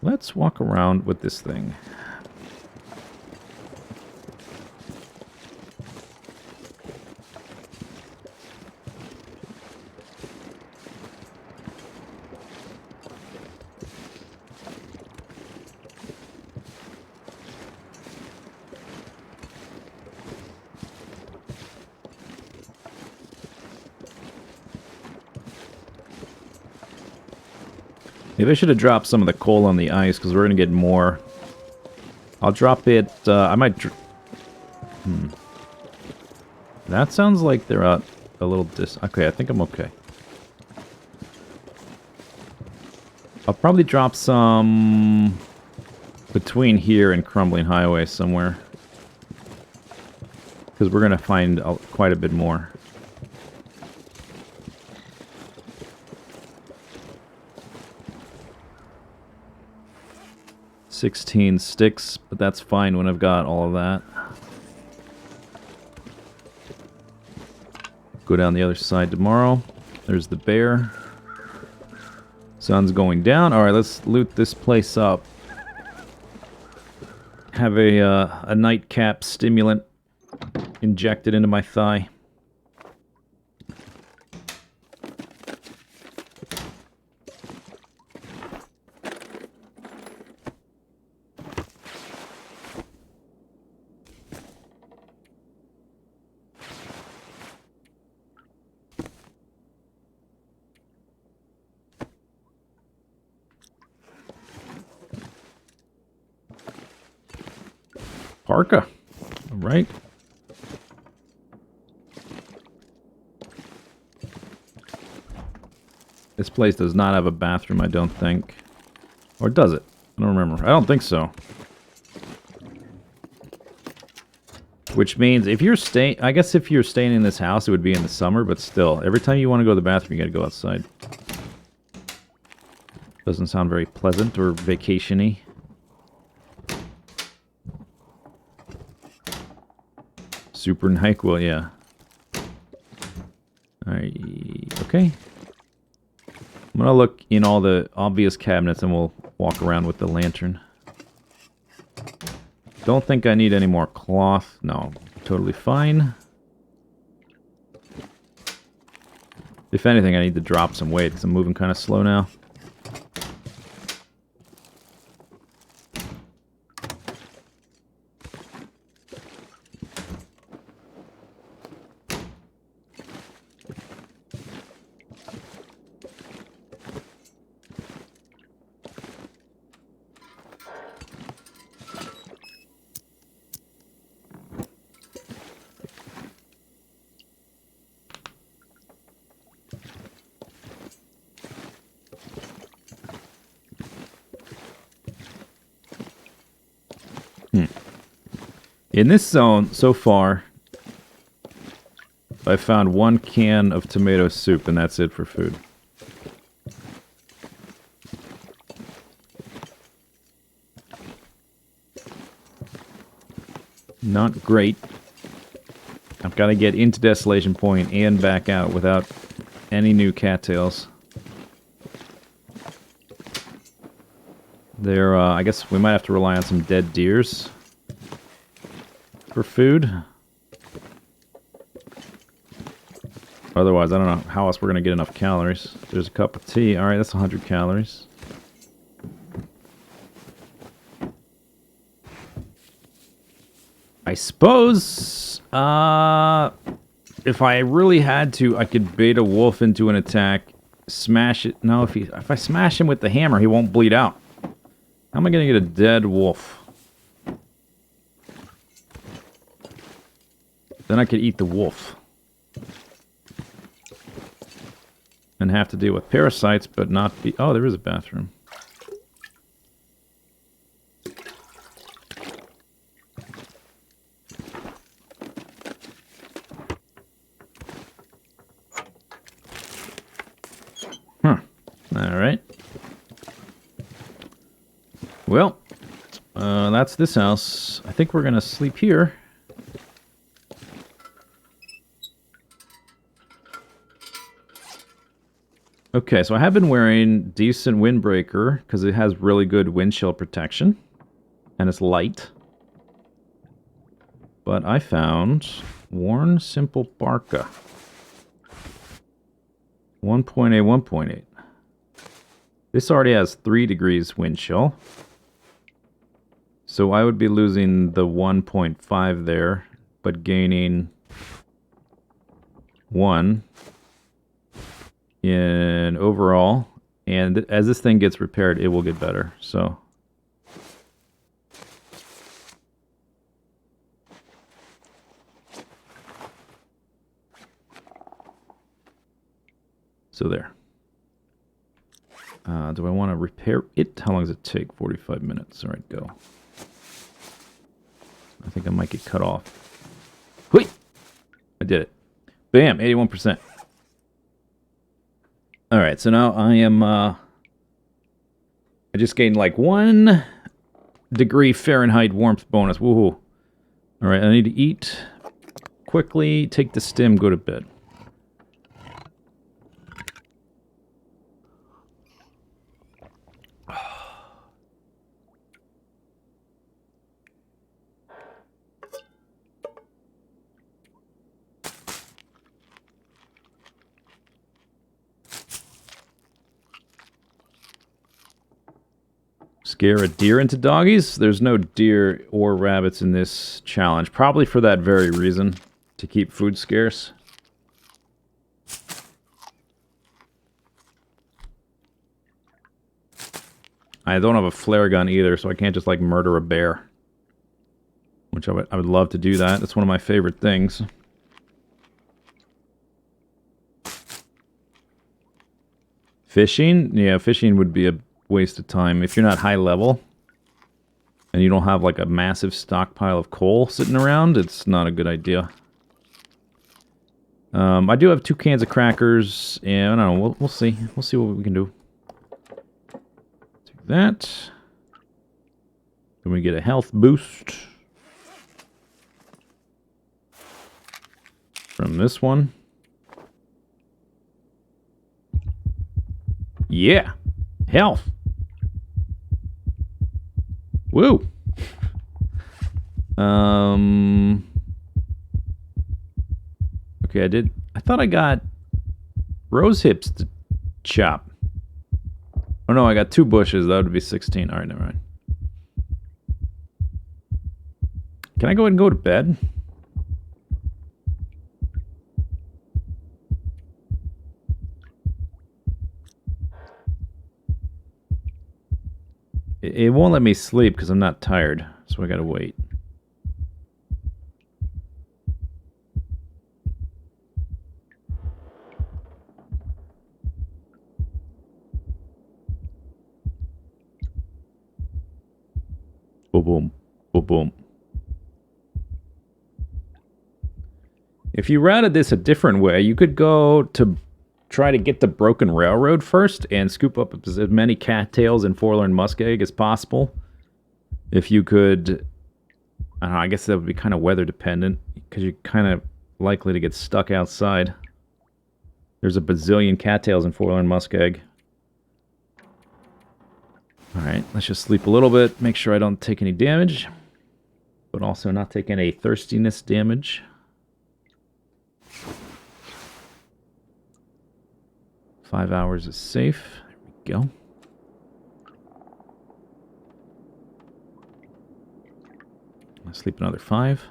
Let's walk around with this thing. Maybe I should have dropped some of the coal on the ice, because we're going to get more. I'll drop it, I might... That sounds like they're out a little Okay, I think I'm okay. I'll probably drop some between here and Crumbling Highway somewhere. Because we're going to find quite a bit more. 16 sticks, but that's fine when I've got all of that. Go down the other side tomorrow. There's the bear. Sun's going down. Alright, let's loot this place up. Have a nightcap stimulant injected into my thigh. Parka. All right. This place does not have a bathroom, I don't think. Or does it? I don't remember. I don't think so. Which means if you're staying... I guess if you're staying in this house, it would be in the summer, but still. Every time you want to go to the bathroom, you gotta go outside. Doesn't sound very pleasant or vacation-y. Super NyQuil, yeah. Alright, okay. I'm gonna look in all the obvious cabinets and we'll walk around with the lantern. Don't think I need any more cloth. No, totally fine. If anything, I need to drop some weight because I'm moving kind of slow now. In this zone, so far, I found 1 can of tomato soup, and that's it for food. Not great. I've got to get into Desolation Point and back out without any new cattails. There, I guess we might have to rely on some dead deers for food. Otherwise, I don't know how else we're going to get enough calories. There's a cup of tea. Alright, that's 100 calories. I suppose, if I really had to, I could bait a wolf into an attack, smash it. No, if I smash him with the hammer, he won't bleed out. How am I going to get a dead wolf? Then I could eat the wolf. And have to deal with parasites, but not be... Oh, there is a bathroom. Alright. Well, that's this house. I think we're going to sleep here. Okay, so I have been wearing decent windbreaker because it has really good wind chill protection. And it's light. But I found worn simple parka. 1.8, 1.8. This already has 3 degrees wind chill. So I would be losing the 1.5 there, but gaining 1 in overall. And as this thing gets repaired, it will get better. So there. Do I want to repair it? How long does it take? 45 minutes. All right, go. I think I might get cut off. Whee! I did it. Bam, 81%. All right, so now I am, I just gained like 1 degree Fahrenheit warmth bonus. Woohoo. All right, I need to eat quickly, take the stim, go to bed. Scare a deer into doggies? There's no deer or rabbits in this challenge. Probably for that very reason. To keep food scarce. I don't have a flare gun either, so I can't just, like, murder a bear. which I would love to do that. It's one of my favorite things. Fishing? Yeah, fishing would be a waste of time. If you're not high level and you don't have like a massive stockpile of coal sitting around, it's not a good idea. I do have 2 cans of crackers, and I don't know, we'll see. We'll see what we can do. Do that. Then we get a health boost from this one. Yeah! Health! Woo! Okay, I thought I got rose hips to chop. Oh no, I got 2 bushes. That would be 16. Alright, never mind. Can I go ahead and go to bed? It won't let me sleep because I'm not tired, so I gotta wait. Boom, boom, boom, boom. If you routed this a different way, you could go to try to get the broken railroad first and scoop up as many cattails and forlorn muskeg as possible. If you could, I don't know, I guess that would be kind of weather dependent because you're kind of likely to get stuck outside. There's a bazillion cattails and forlorn muskeg. Alright, let's just sleep a little bit, make sure I don't take any damage, but also not take any thirstiness damage. Five hours is safe. There we go. I'll sleep another 5.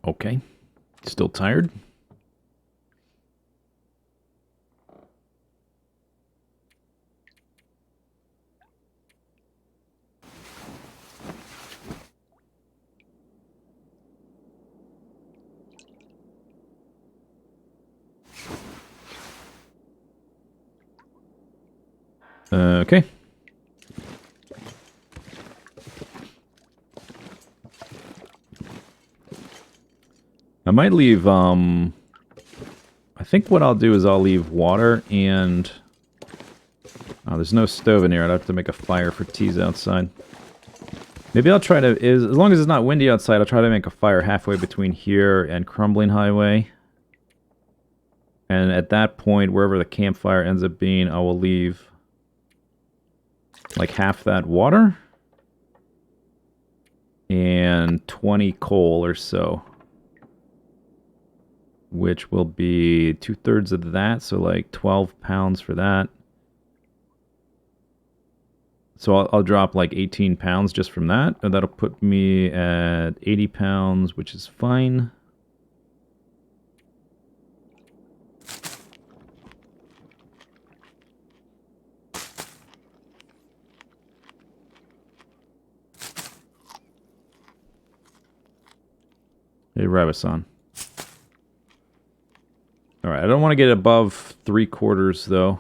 Okay. Still tired? Okay. I might leave, I think what I'll do is I'll leave water and... Oh, there's no stove in here. I'd have to make a fire for teas outside. Maybe I'll try to... As long as it's not windy outside, I'll try to make a fire halfway between here and Crumbling Highway. And at that point, wherever the campfire ends up being, I will leave... like half that water. And 20 coal or so. Which will be 2/3 of that, so like 12 pounds for that. So I'll drop like 18 pounds just from that, and that'll put me at 80 pounds, which is fine. Hey, Rabasan. Alright, I don't want to get above 3/4 though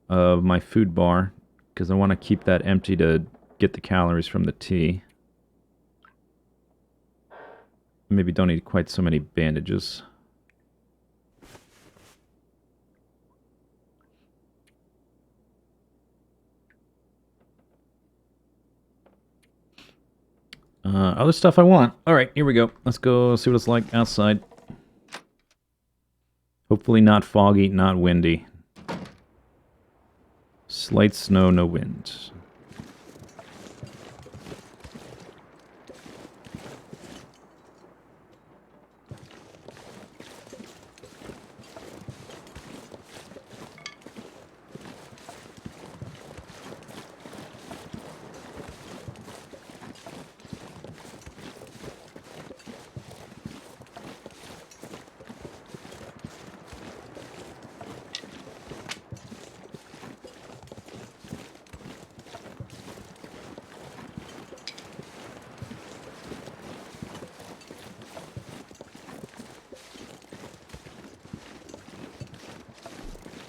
of my food bar because I want to keep that empty to get the calories from the tea. Maybe don't need quite so many bandages. Other stuff I want. Alright, here we go. Let's go see what it's like outside. Hopefully not foggy, not windy. Slight snow, no wind.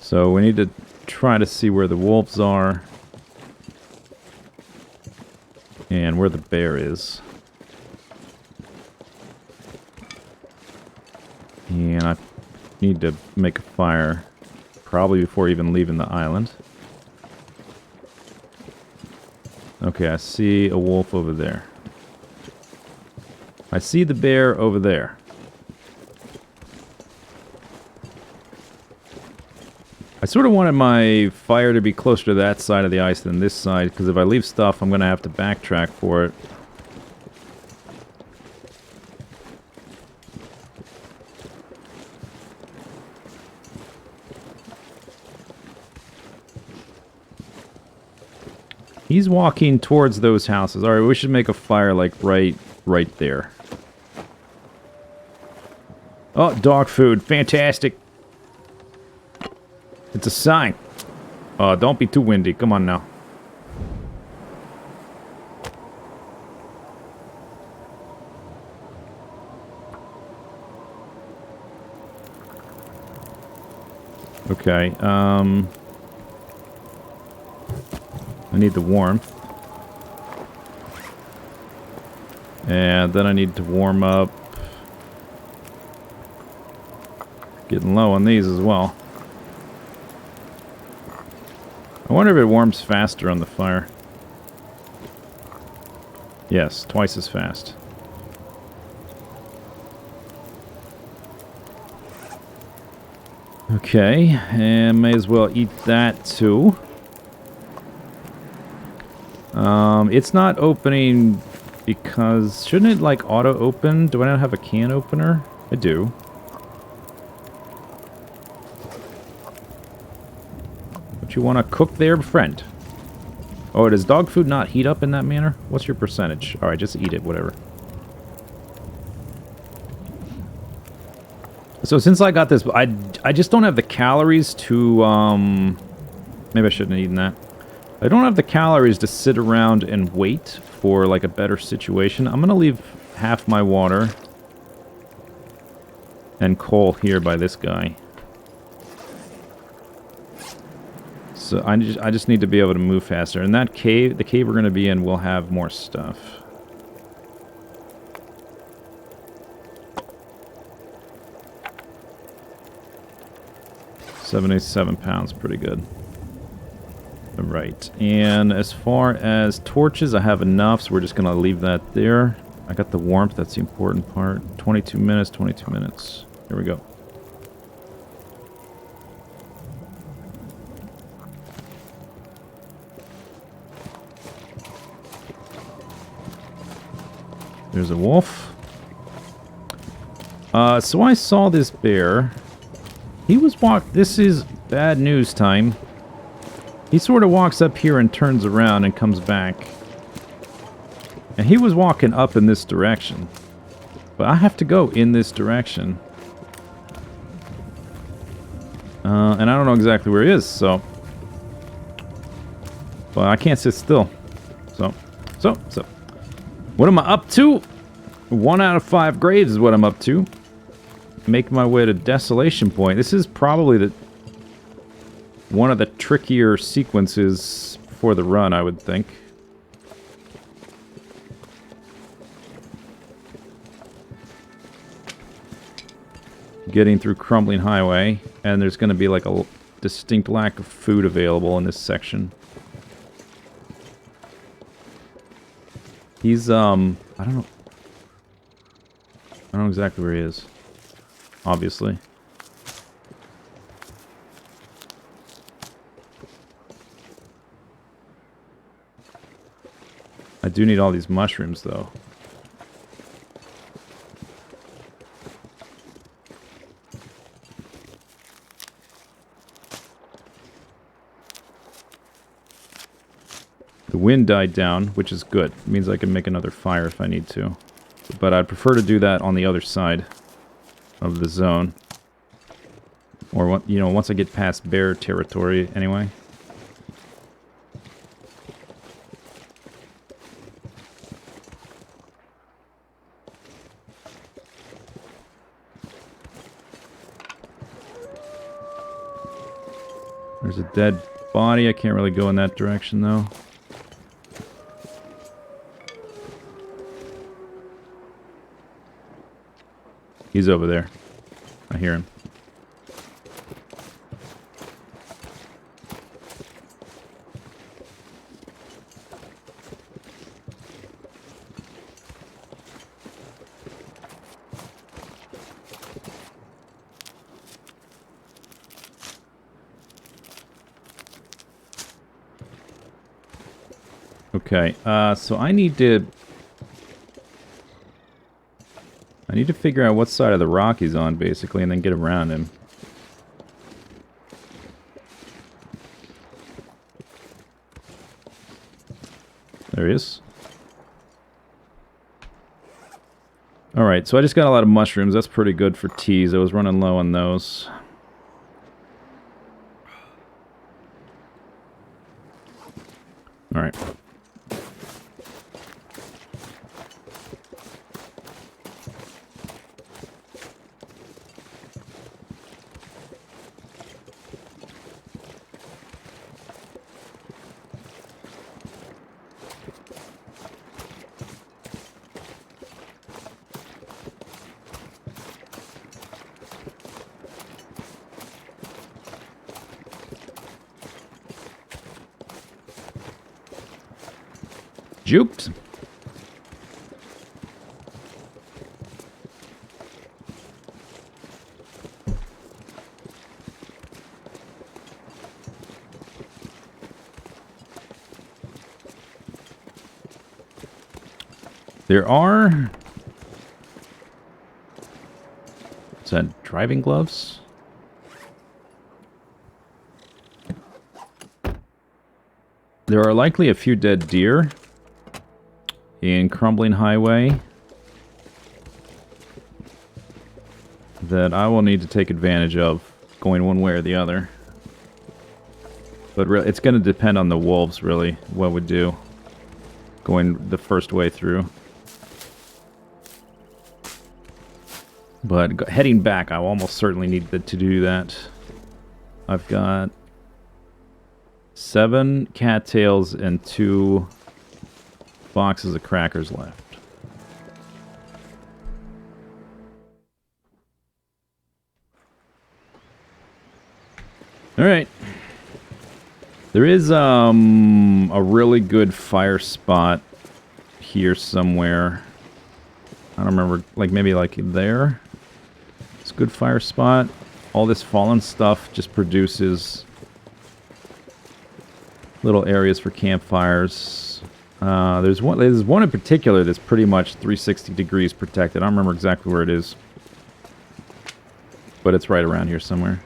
So we need to try to see where the wolves are. And where the bear is. And I need to make a fire. Probably before even leaving the island. Okay, I see a wolf over there. I see the bear over there. I sort of wanted my fire to be closer to that side of the ice than this side, because if I leave stuff, I'm going to have to backtrack for it. He's walking towards those houses. Alright, we should make a fire, like, right there. Oh, dog food. Fantastic. It's a sign. Don't be too windy. Come on now. Okay, I need the warmth. And then I need to warm up. Getting low on these as well. I wonder if it warms faster on the fire. Yes, twice as fast. Okay, and may as well eat that too. It's not opening because... Shouldn't it, like, auto-open? Do I not have a can opener? I do. What you want to cook there, friend? Oh, does dog food not heat up in that manner? What's your percentage? Alright, just eat it, whatever. So since I got this, I just don't have the calories to, maybe I shouldn't have eaten that. I don't have the calories to sit around and wait for, like, a better situation. I'm gonna leave half my water and coal here by this guy. So I just need to be able to move faster. And that cave, the cave we're gonna be in, will have more stuff. £77, pretty good. Right, and as far as torches, I have enough, so we're just gonna leave that there. I got the warmth, that's the important part. 22 minutes, 22 minutes. Here we go. There's a wolf. So I saw this bear. He was this is bad news time. He sort of walks up here and turns around and comes back. And he was walking up in this direction. But I have to go in this direction. And I don't know exactly where he is, so... But I can't sit still. So. What am I up to? 1 out of 5 graves is what I'm up to. Make my way to Desolation Point. This is probably one of the trickier sequences for the run, I would think. Getting through Crumbling Highway, and there's going to be like a distinct lack of food available in this section. He's, I don't know exactly where he is. Obviously. I do need all these mushrooms, though. The wind died down, which is good. It means I can make another fire if I need to. But I'd prefer to do that on the other side of the zone. Or, you know, once I get past bear territory, anyway. There's a dead body. I can't really go in that direction, though. He's over there. I hear him. Okay, so I need to figure out what side of the rock he's on, basically, and then get around him. There he is. Alright, so I just got a lot of mushrooms. That's pretty good for teas. I was running low on those. Alright. Juked. There are... Is that driving gloves? There are likely a few dead deer in Crumbling Highway that I will need to take advantage of, going one way or the other. But it's going to depend on the wolves, really, what we do going the first way through. But heading back, I will almost certainly need to do that. I've got 7 cattails and 2 boxes of crackers left. Alright. There is a really good fire spot here somewhere. I don't remember, like maybe like there. It's a good fire spot. All this fallen stuff just produces little areas for campfires. There's one in particular that's pretty much 360 degrees protected. I don't remember exactly where it is, but it's right around here somewhere.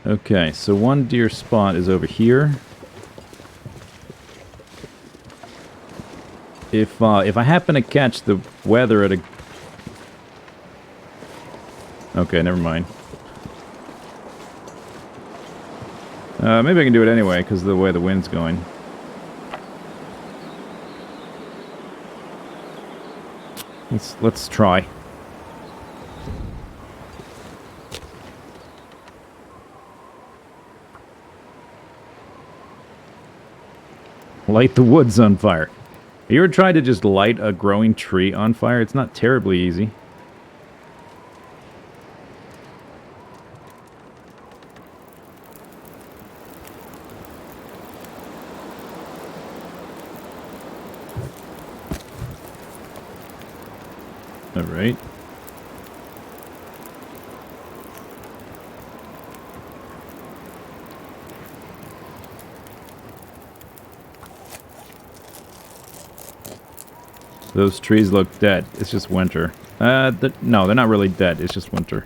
Okay, so one deer spot is over here. If I happen to catch the weather at a... Okay, never mind. Maybe I can do it anyway, because of the way the wind's going. Let's try. Light the woods on fire. Have you ever tried to just light a growing tree on fire? It's not terribly easy. All right. Those trees look dead. It's just winter. No, they're not really dead. It's just winter.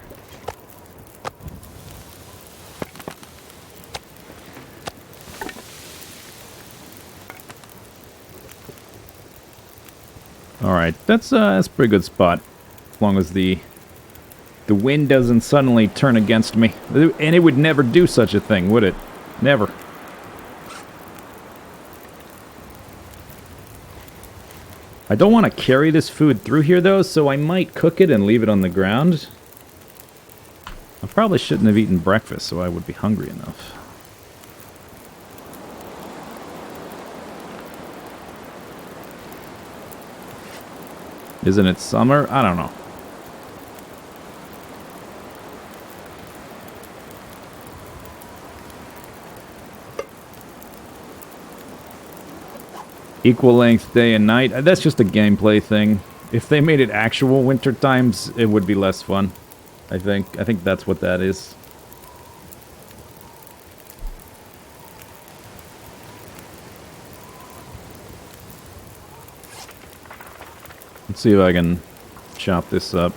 Alright, that's a pretty good spot. As long as the wind doesn't suddenly turn against me. And it would never do such a thing, would it? Never. I don't want to carry this food through here, though, so I might cook it and leave it on the ground. I probably shouldn't have eaten breakfast, so I would be hungry enough. Isn't it summer? I don't know. Equal length day and night. That's just a gameplay thing. If they made it actual winter times, it would be less fun. I think that's what that is. Let's see if I can chop this up.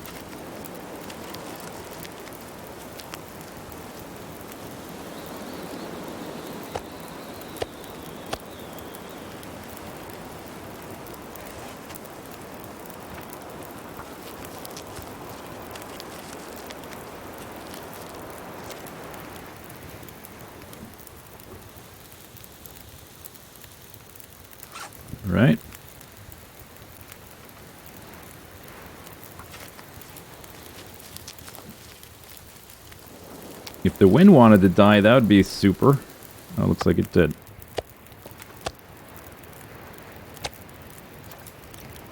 Right. If the wind wanted to die, that would be super. Oh, looks like it did.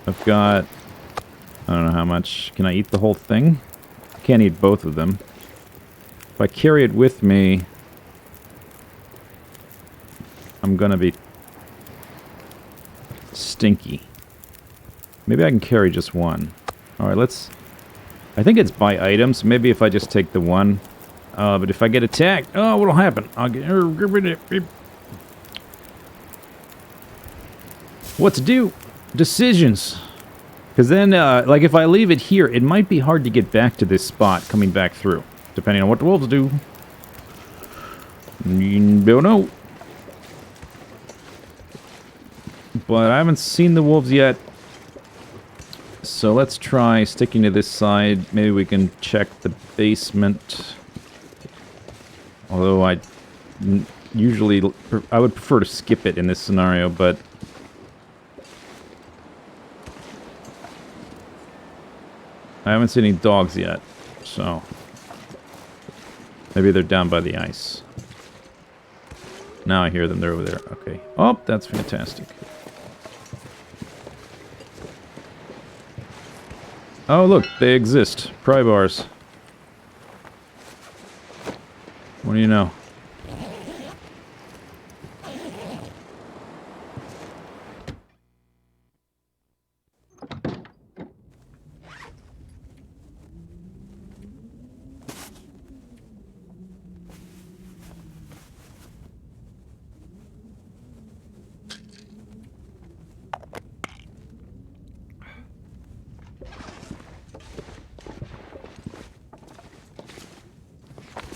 I've got... I don't know how much. Can I eat the whole thing? I can't eat both of them. If I carry it with me, I'm gonna be stinky. Maybe I can carry just one. Alright, let's... I think it's by items. Maybe if I just take the one. But if I get attacked... Oh, what'll happen? I'll get... What to do? Decisions. Because then, like, if I leave it here, it might be hard to get back to this spot coming back through. Depending on what the wolves do. Don't know. But I haven't seen the wolves yet. So let's try sticking to this side. Maybe we can check the basement. Although I would prefer to skip it in this scenario, but... I haven't seen any dogs yet, so... Maybe they're down by the ice. Now I hear them, they're over there. Okay. Oh, that's fantastic. Oh, look, they exist. Pry bars. What do you know?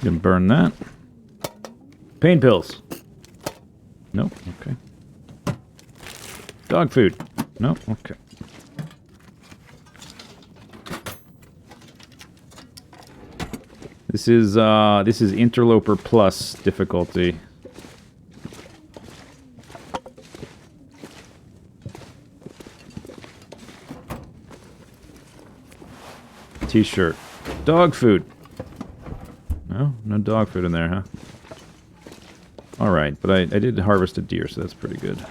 You can burn that. Pain pills. Nope, okay. Dog food. Nope, okay. This is Interloper Plus difficulty. T-shirt. Dog food. No? No dog food in there, huh? Alright, but I did harvest a deer, so that's pretty good.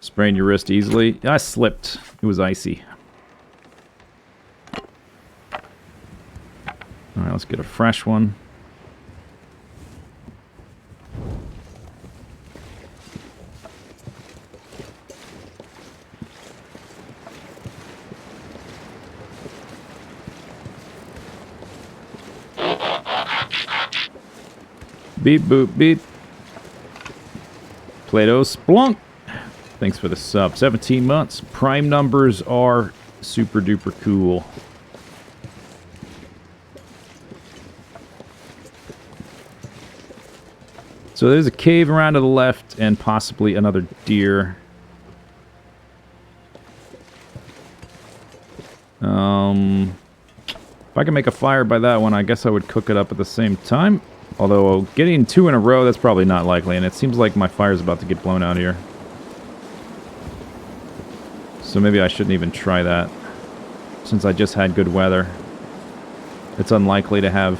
Sprained your wrist easily? I slipped. It was icy. Alright, let's get a fresh one. Beep, boop, beep. Plato Splunk. Thanks for the sub. 17 months. Prime numbers are super duper cool. So there's a cave around to the left and possibly another deer. If I can make a fire by that one, I guess I would cook it up at the same time. Although getting 2 in a row, that's probably not likely, and it seems like my fire's about to get blown out here. So maybe I shouldn't even try that, since I just had good weather. It's unlikely to have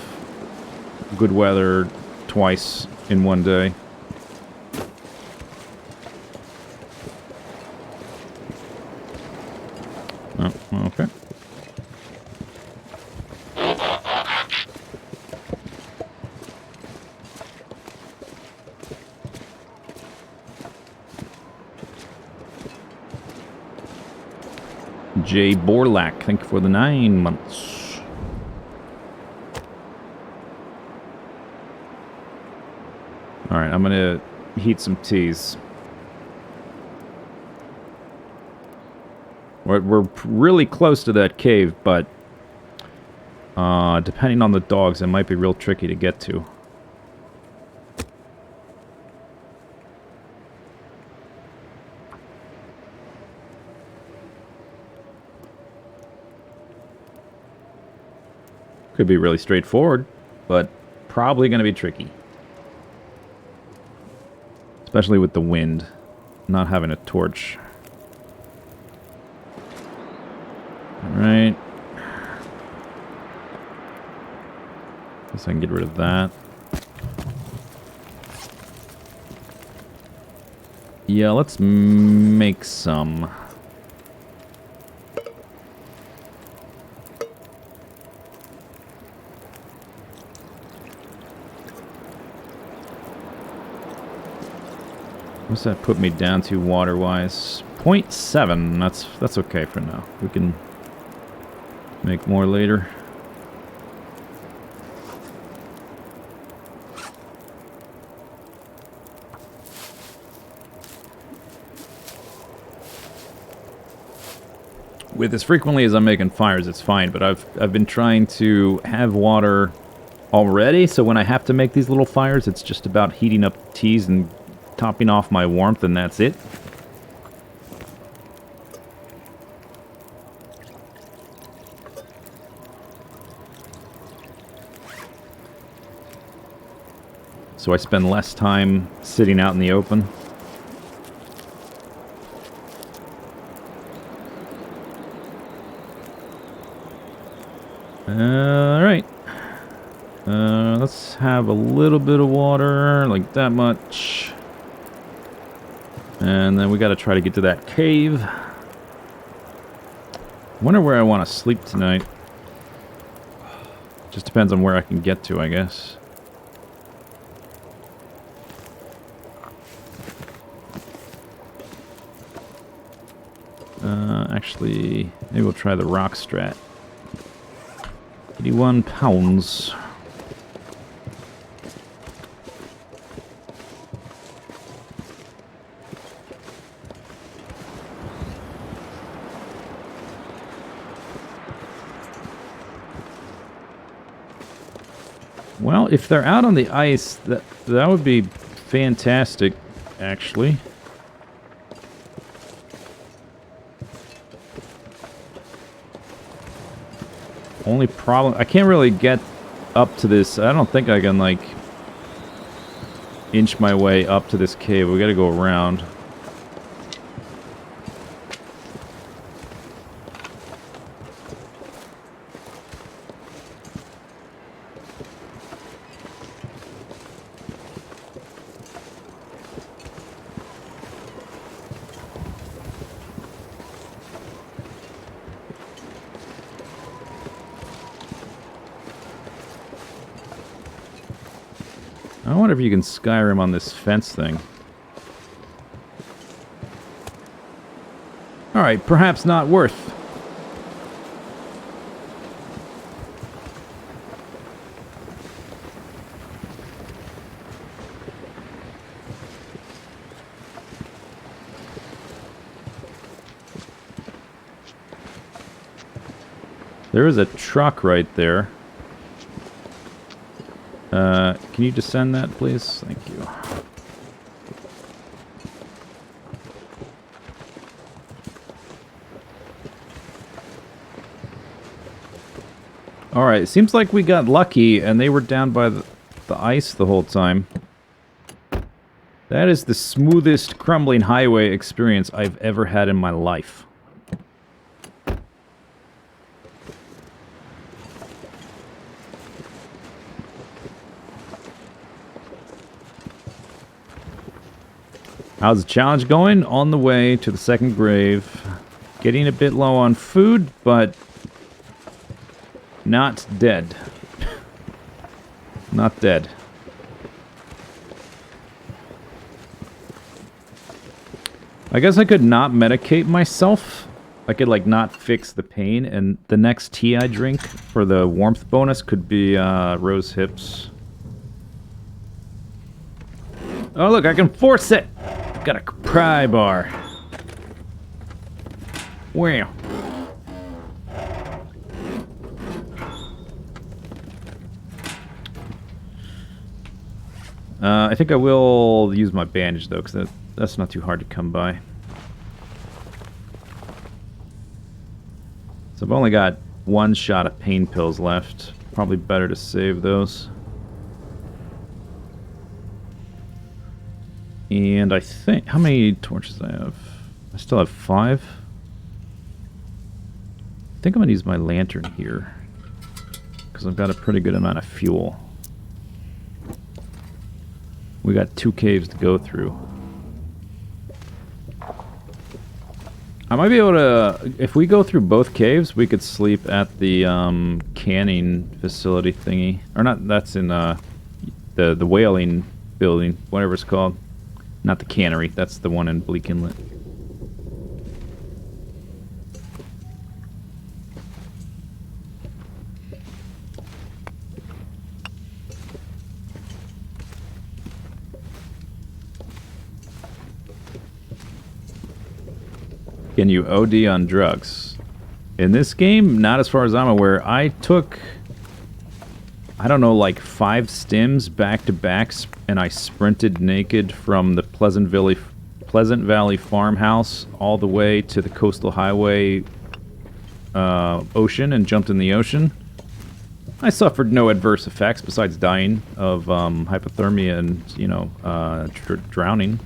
good weather twice in one day. Oh, okay. Jay Borlak, thank you for the 9 months. Alright, I'm gonna heat some teas. We're really close to that cave, but depending on the dogs, it might be real tricky to get to. Could be really straightforward, but probably going to be tricky. Especially with the wind, not having a torch. Alright. Guess I can get rid of that. Yeah, let's make some. What's that put me down to water-wise? 0.7. That's okay for now. We can make more later. With as frequently as I'm making fires, it's fine, but I've been trying to have water already, so when I have to make these little fires, it's just about heating up teas and topping off my warmth, and that's it. So I spend less time sitting out in the open. Alright. Let's have a little bit of water, like that much. And then we gotta try to get to that cave. Wonder where I want to sleep tonight. Just depends on where I can get to, I guess. Actually, maybe we'll try the rock strat. 81 pounds. Well, if they're out on the ice, that would be fantastic, actually. Only problem, I can't really get up to this. I don't think I can, like, inch my way up to this cave. We gotta go around. I wonder if you can Skyrim on this fence thing. Alright, perhaps not worth. There is a truck right there. Can you descend that, please? Thank you. Alright, it seems like we got lucky and they were down by the ice the whole time. That is the smoothest crumbling highway experience I've ever had in my life. How's the challenge going? On the way to the second grave. Getting a bit low on food, but not dead. Not dead. I guess I could not medicate myself. I could, like, not fix the pain, and the next tea I drink for the warmth bonus could be rose hips. Oh, look, I can force it! Got a pry bar. Wow. I think I will use my bandage, though, because that's not too hard to come by. So I've only got one shot of pain pills left. Probably better to save those. And I think... How many torches do I have? I still have 5. I think I'm going to use my lantern here. Because I've got a pretty good amount of fuel. We got 2 caves to go through. I might be able to... If we go through both caves, we could sleep at the canning facility thingy. Or not, that's in the whaling building, whatever it's called. Not the cannery, that's the one in Bleak Inlet. Can you OD on drugs? In this game, not as far as I'm aware. I took, I don't know, like 5 stims back to back, and I sprinted naked from the Pleasant Valley farmhouse all the way to the coastal highway ocean and jumped in the ocean. I suffered no adverse effects besides dying of hypothermia and, you know, drowning.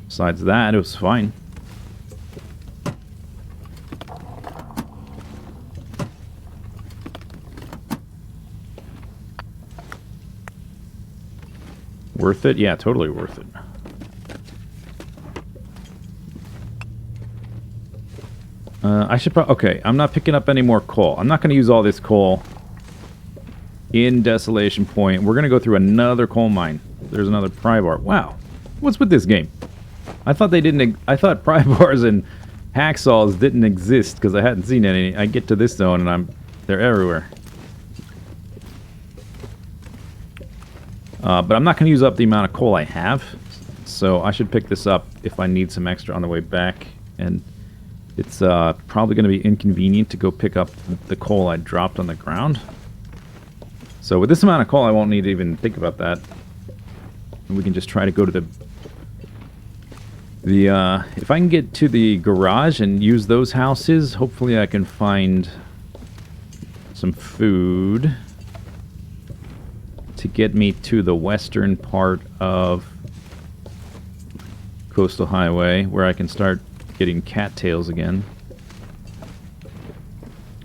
Besides that, it was fine. Worth it? Yeah, totally worth it. I should probably... Okay, I'm not picking up any more coal. I'm not going to use all this coal in Desolation Point. We're going to go through another coal mine. There's another pry bar. Wow. What's with this game? I thought they didn't... I thought pry bars and hacksaws didn't exist because I hadn't seen any. I get to this zone and they're everywhere. But I'm not going to use up the amount of coal I have. So I should pick this up if I need some extra on the way back. And it's probably going to be inconvenient to go pick up the coal I dropped on the ground. So with this amount of coal, I won't need to even think about that. And we can just try to go to the if I can get to the garage and use those houses, hopefully I can find some food to get me to the western part of Coastal Highway, where I can start getting cattails again.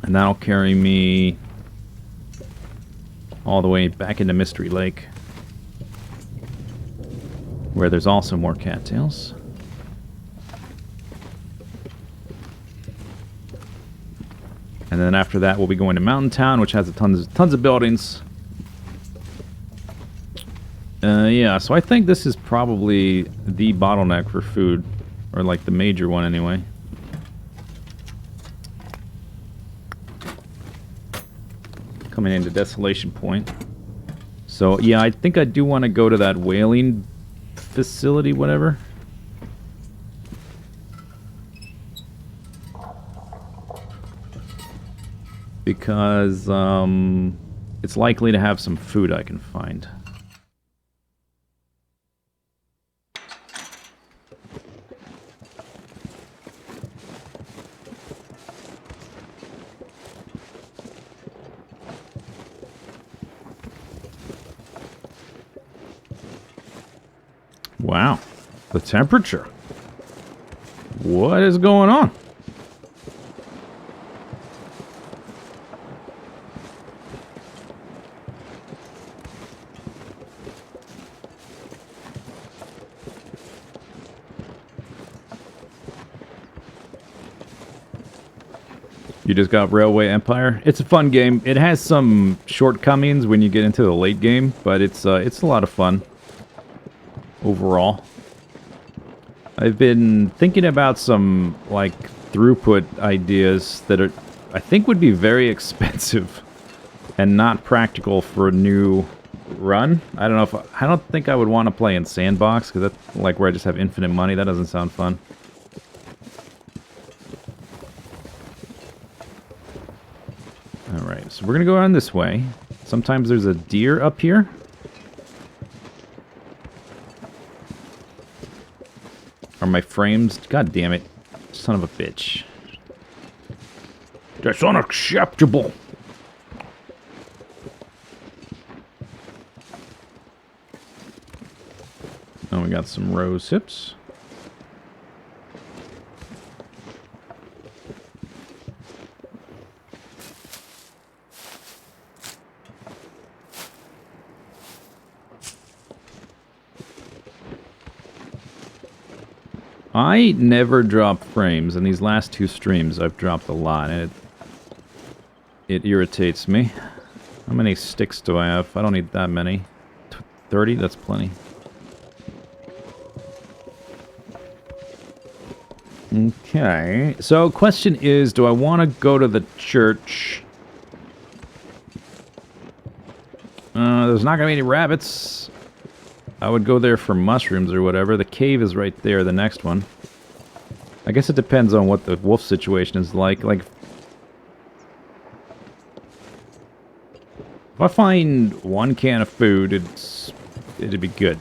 And that'll carry me all the way back into Mystery Lake, where there's also more cattails. And then after that, we'll be going to Mountain Town, which has tons of buildings. Yeah, so I think this is probably the bottleneck for food, or like the major one anyway. Coming into Desolation Point. So yeah, I think I do want to go to that whaling facility, whatever. Because it's likely to have some food I can find. Wow, the temperature. What is going on? You just got Railway Empire. It's a fun game. It has some shortcomings when you get into the late game, but it's a lot of fun overall. I've been thinking about some like throughput ideas that are, I think, would be very expensive and not practical for a new run. I don't know if I don't think I would want to play in Sandbox, because that's like where I just have infinite money. That doesn't sound fun. Alright, so we're gonna go on this way. Sometimes there's a deer up here. Are my frames? God damn it. Son of a bitch. That's unacceptable. Oh, we got some rose hips. I never drop frames. In these last two streams, I've dropped a lot, and it irritates me. How many sticks do I have? I don't need that many. 30? That's plenty. Okay. So, question is, do I want to go to the church? There's not going to be any rabbits. I would go there for mushrooms or whatever. The cave is right there, the next one. I guess it depends on what the wolf situation is like. Like, if I find one can of food, it'd be good.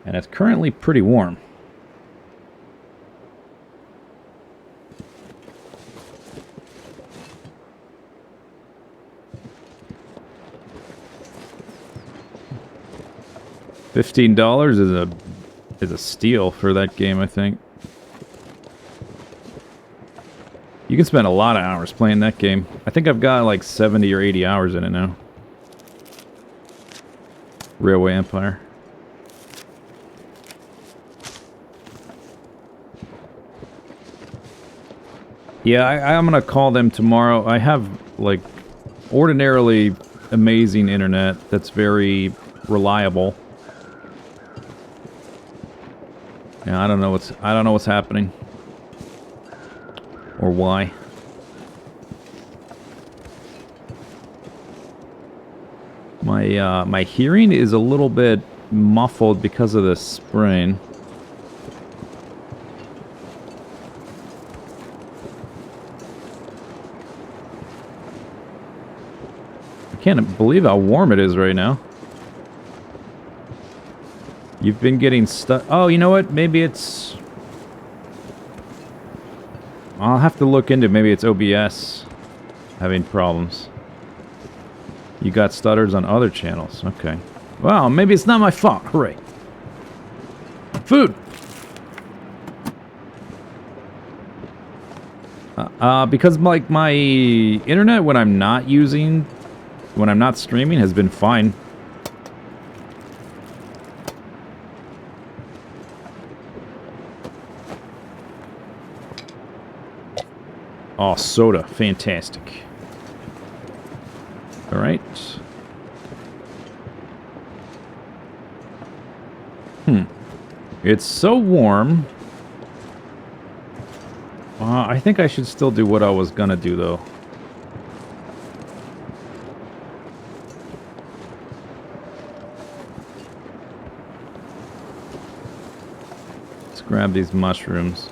And it's currently pretty warm. $15 is a steal for that game, I think. You can spend a lot of hours playing that game. I think I've got like 70 or 80 hours in it now. Railway Empire. Yeah, I'm gonna call them tomorrow. I have, like, ordinarily amazing internet that's very reliable. Yeah, I don't know what's happening. Or why. My hearing is a little bit muffled because of the sprain. I can't believe how warm it is right now. You've been getting stuck. Oh, you know what? Maybe it's... I'll have to look into it. Maybe it's OBS having problems. You got stutters on other channels. Okay. Well, maybe it's not my fault. Hooray. Food! Because like my internet when I'm not streaming has been fine. Oh, soda. Fantastic. Alright. It's so warm. I think I should still do what I was gonna do, though. Let's grab these mushrooms.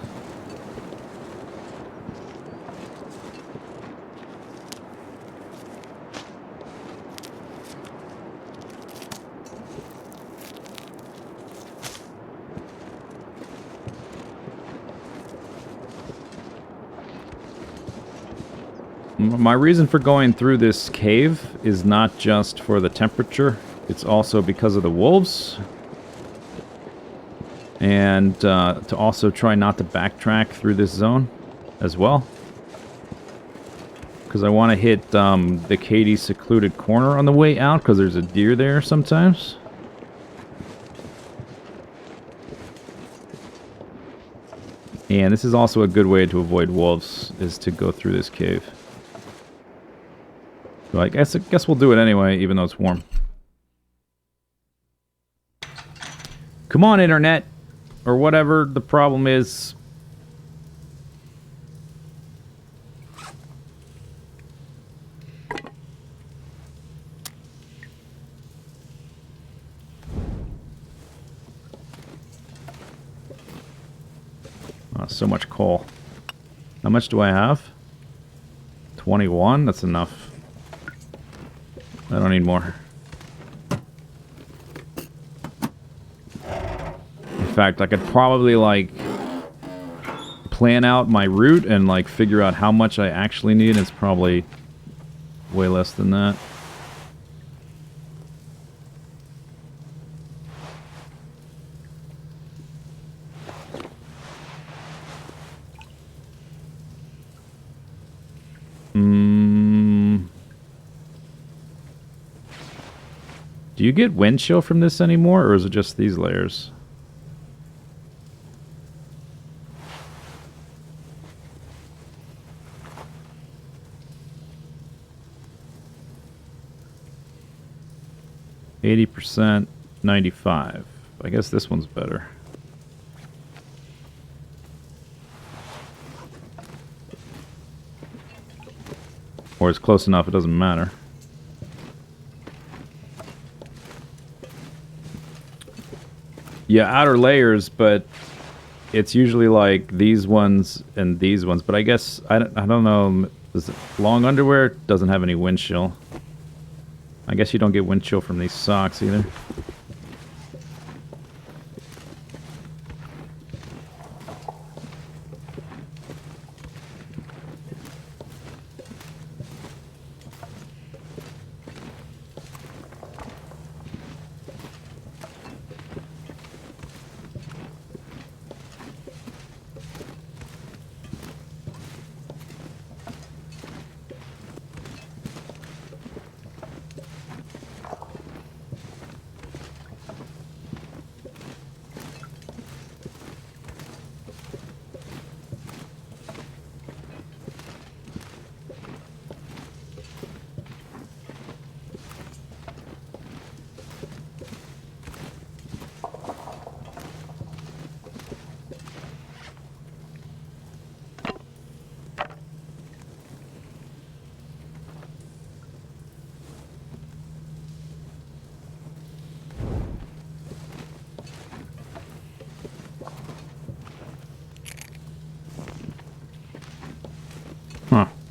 My reason for going through this cave is not just for the temperature, it's also because of the wolves. And to also try not to backtrack through this zone as well. Because I want to hit the Katy secluded corner on the way out, because there's a deer there sometimes. And this is also a good way to avoid wolves, is to go through this cave. So I guess we'll do it anyway, even though it's warm. Come on, internet! Or whatever the problem is. Oh, so much coal. How much do I have? 21? That's enough. I don't need more. In fact, I could probably, like, plan out my route and, like, figure out how much I actually need. It's probably way less than that. Do you get wind chill from this anymore, or is it just these layers? %, 95. I guess this one's better. Or it's close enough, it doesn't matter. Yeah, outer layers, but it's usually like these ones and these ones. But I guess, I don't know, long underwear doesn't have any wind chill. I guess you don't get wind chill from these socks either.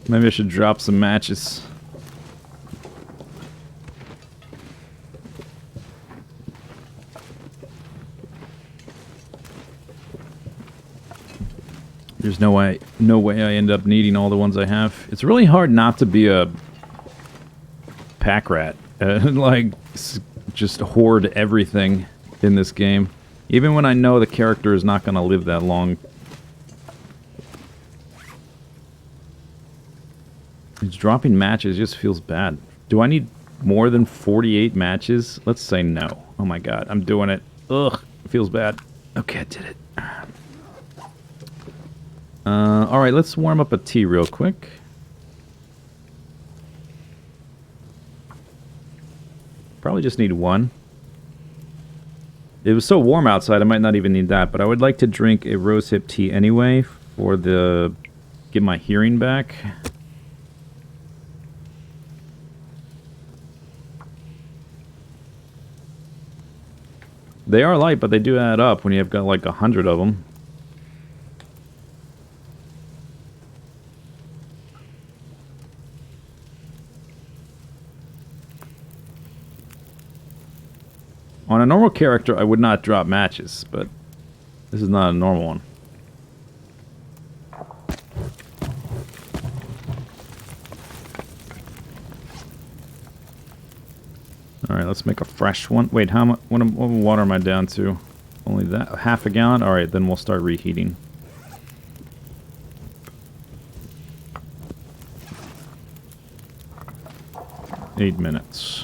Maybe I should drop some matches. There's no way I end up needing all the ones I have. It's really hard not to be a pack rat. Like, just hoard everything in this game. Even when I know the character is not going to live that long. Dropping matches just feels bad. Do I need more than 48 matches? Let's say no. Oh my god, I'm doing it. Ugh, it feels bad. Okay, I did it. Alright, let's warm up a tea real quick. Probably just need one. It was so warm outside, I might not even need that, but I would like to drink a rosehip tea anyway for the... get my hearing back. They are light, but they do add up when you have got like 100 of them. On a normal character, I would not drop matches, but this is not a normal one. Alright, let's make a fresh one. Wait, how much? What water am I down to? Only that? Half a gallon? Alright, then we'll start reheating. Eight minutes.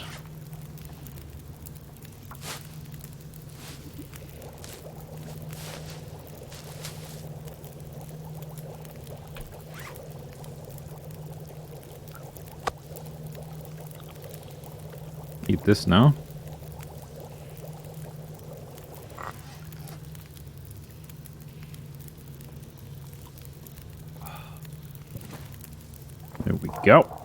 Eat this now. There we go.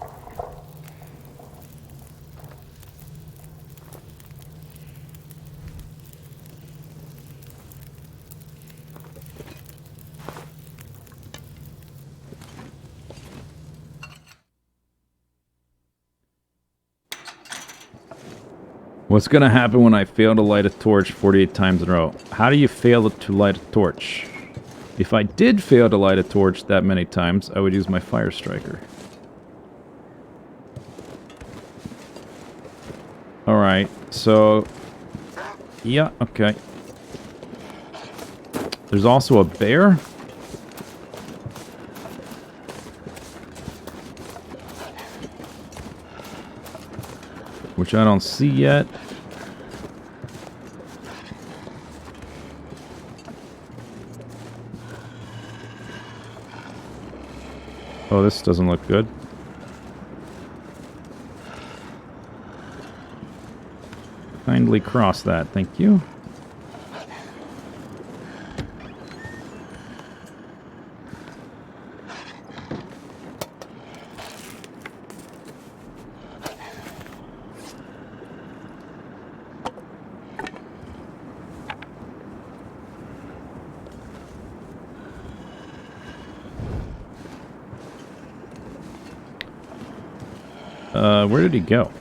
What's going to happen when I fail to light a torch 48 times in a row? How do you fail to light a torch? If I did fail to light a torch that many times, I would use my fire striker. Alright, so... yeah, okay. There's also a bear? Which I don't see yet. Oh, this doesn't look good. Kindly cross that, thank you. Where did he go?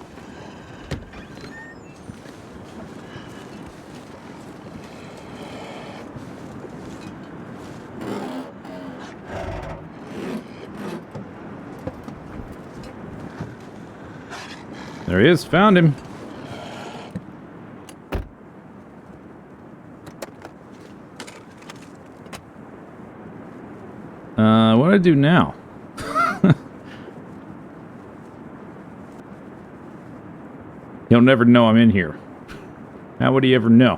There he is, found him. What do I do now? He'll never know I'm in here. How would he ever know?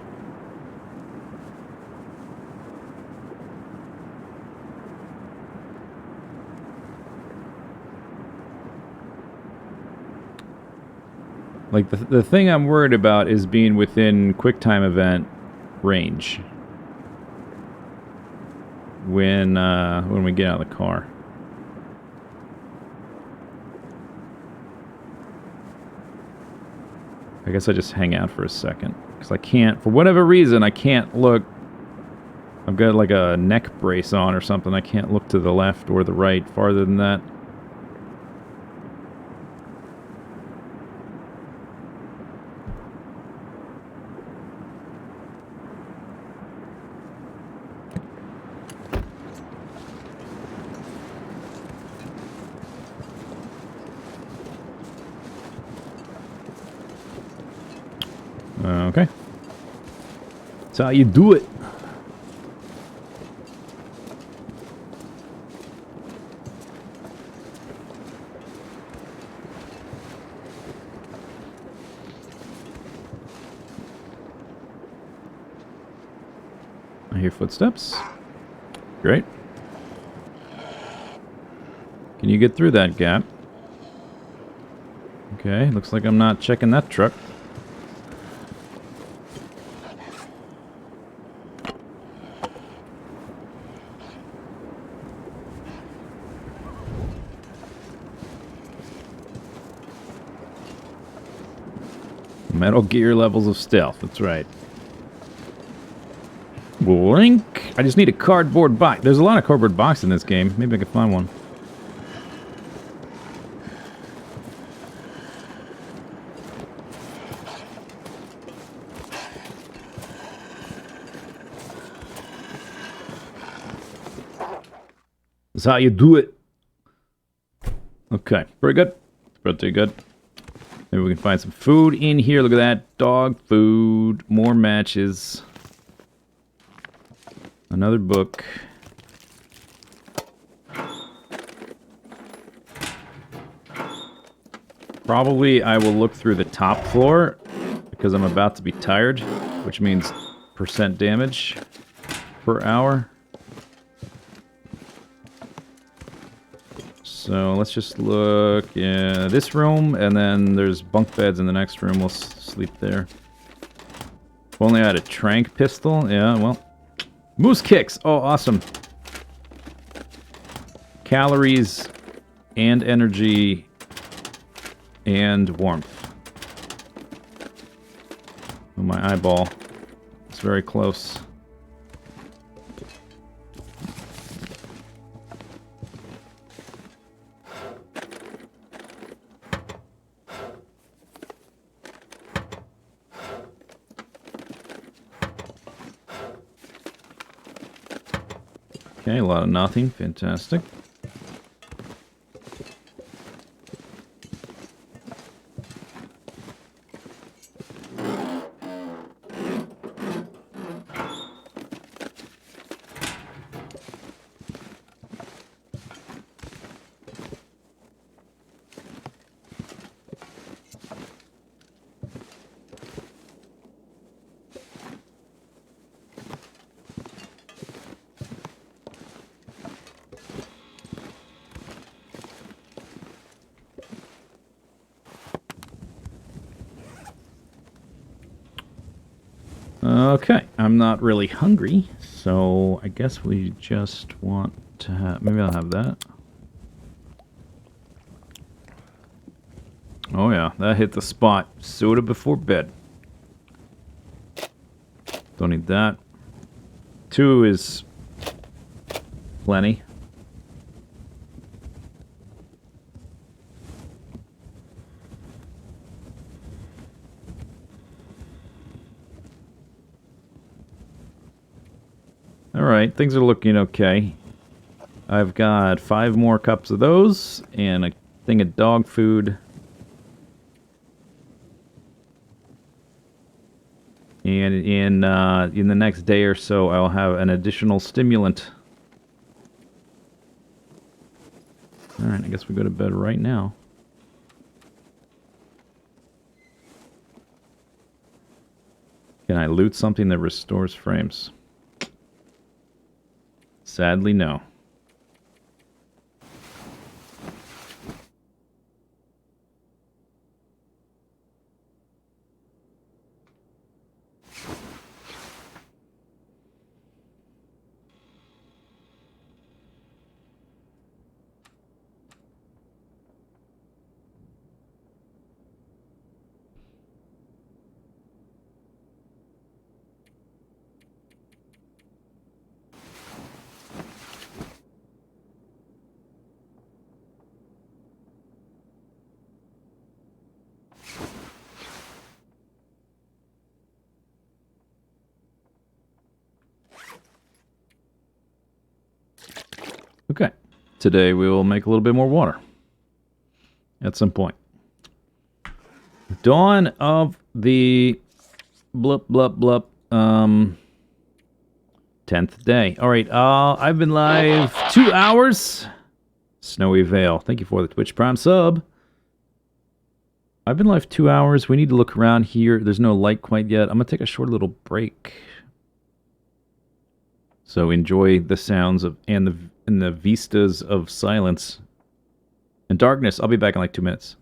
Like, the thing I'm worried about is being within QuickTime event range. When we get out of the car. I guess I just hang out for a second. Because I can't, for whatever reason, I can't look. I've got like a neck brace on or something. I can't look to the left or the right farther than that. Okay. That's how you do it. I hear footsteps. Great. Can you get through that gap? Okay, looks like I'm not checking that truck. Metal Gear levels of stealth, that's right. Blink! I just need a cardboard box. There's a lot of cardboard boxes in this game. Maybe I can find one. That's how you do it. Okay, pretty good. Pretty good. Maybe we can find some food in here. Look at that. Dog food. More matches. Another book. Probably I will look through the top floor because I'm about to be tired, which means % damage per hour. So let's just look in this room, and then there's bunk beds in the next room. We'll sleep there. If only I had a tranq pistol. Yeah, well. Moose kicks! Oh, awesome. Calories and energy and warmth. Oh, my eyeball. It's very close. Okay, a lot of nothing. Fantastic. Okay, I'm not really hungry, so I guess we just want to have... Maybe I'll have that. Oh yeah, that hit the spot. Soda before bed. Don't need that. 2 is plenty. Alright, things are looking okay. I've got 5 more cups of those, and a thing of dog food. And in the next day or so, I'll have an additional stimulant. Alright, I guess we go to bed right now. Can I loot something that restores frames? Sadly, no. Okay. Today we will make a little bit more water. At some point. Dawn of the... Blup, blup, blup. 10th day. Alright, I've been live 2 hours. Snowy Vale. Thank you for the Twitch Prime sub. I've been live 2 hours. We need to look around here. There's no light quite yet. I'm going to take a short little break. So enjoy the sounds of and the vistas of silence and darkness. I'll be back in like 2 minutes.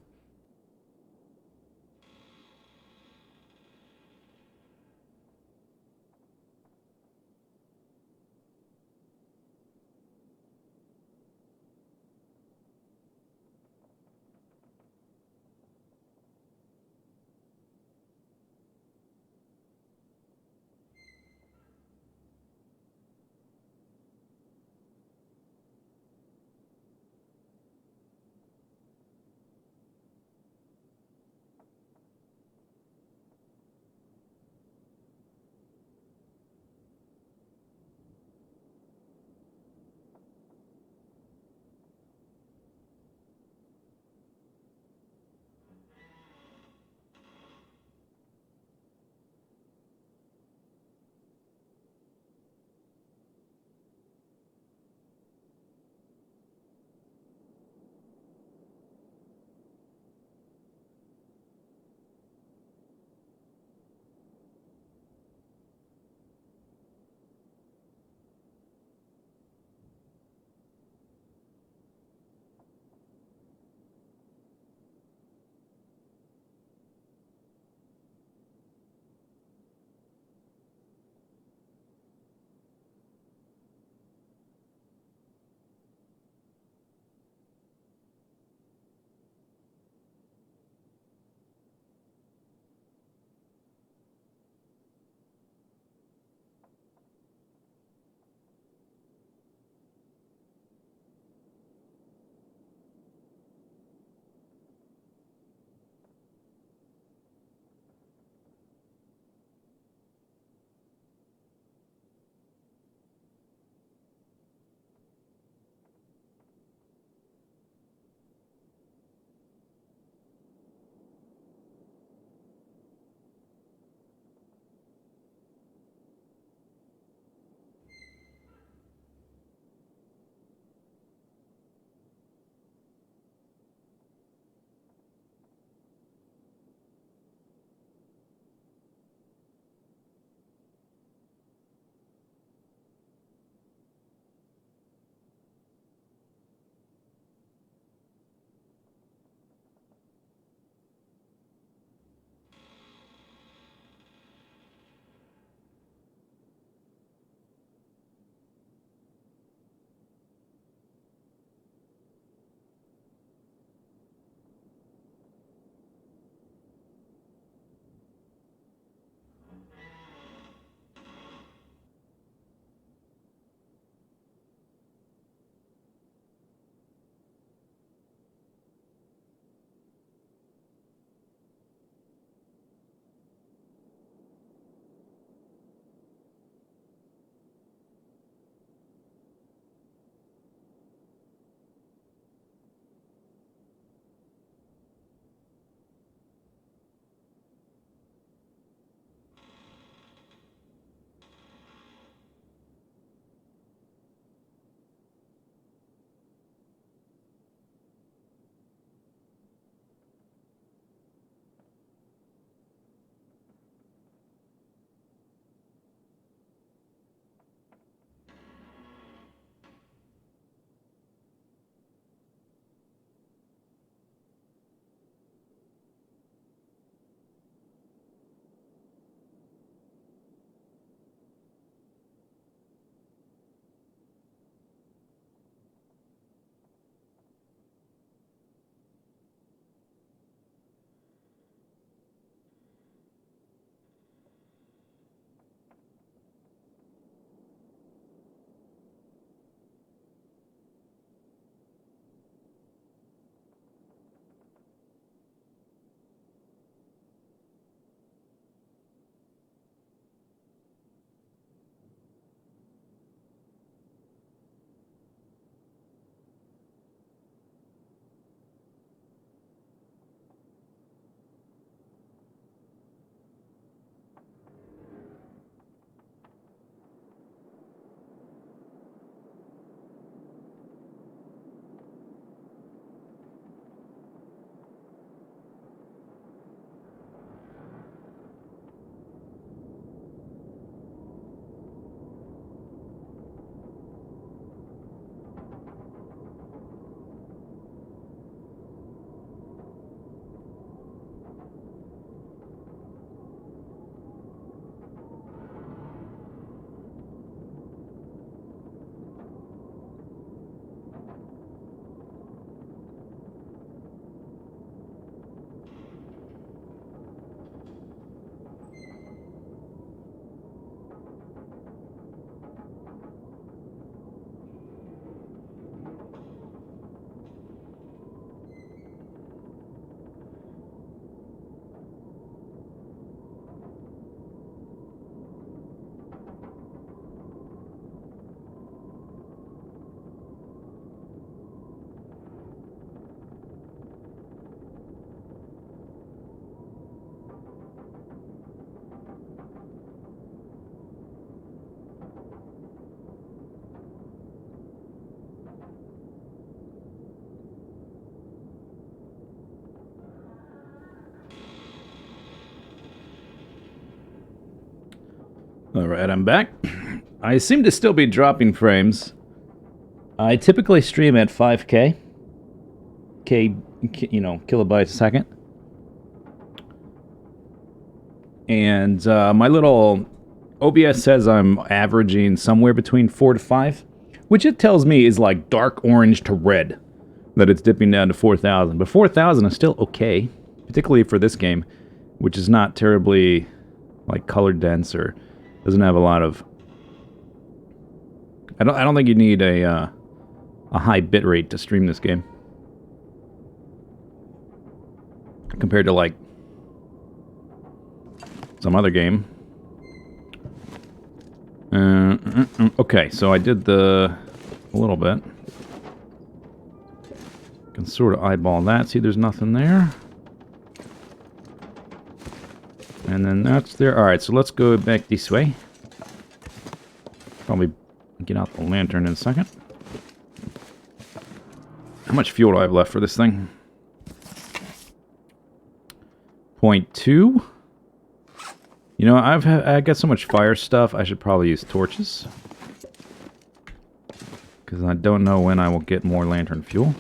Alright, I'm back. I seem to still be dropping frames. I typically stream at 5K. Kilobytes a second. And my little OBS says I'm averaging somewhere between 4 to 5, which it tells me is like dark orange to red, that it's dipping down to 4,000. But 4,000 is still okay, particularly for this game, which is not terribly like color dense or doesn't have a lot of. I don't think you need a high bit rate to stream this game compared to like some other game. Okay, so I did a little bit. Can sort of eyeball that. See, there's nothing there. And then that's there. Alright, so let's go back this way. Probably get out the lantern in a second. How much fuel do I have left for this thing? 0.2. You know, I got so much fire stuff, I should probably use torches. Because I don't know when I will get more lantern fuel.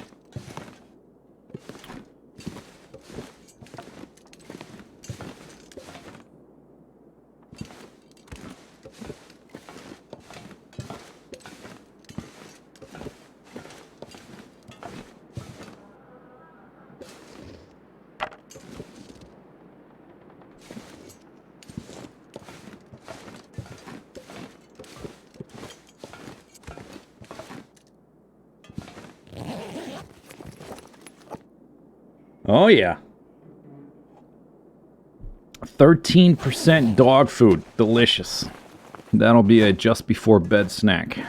Oh, yeah. 13% dog food. Delicious. That'll be a just before bed snack.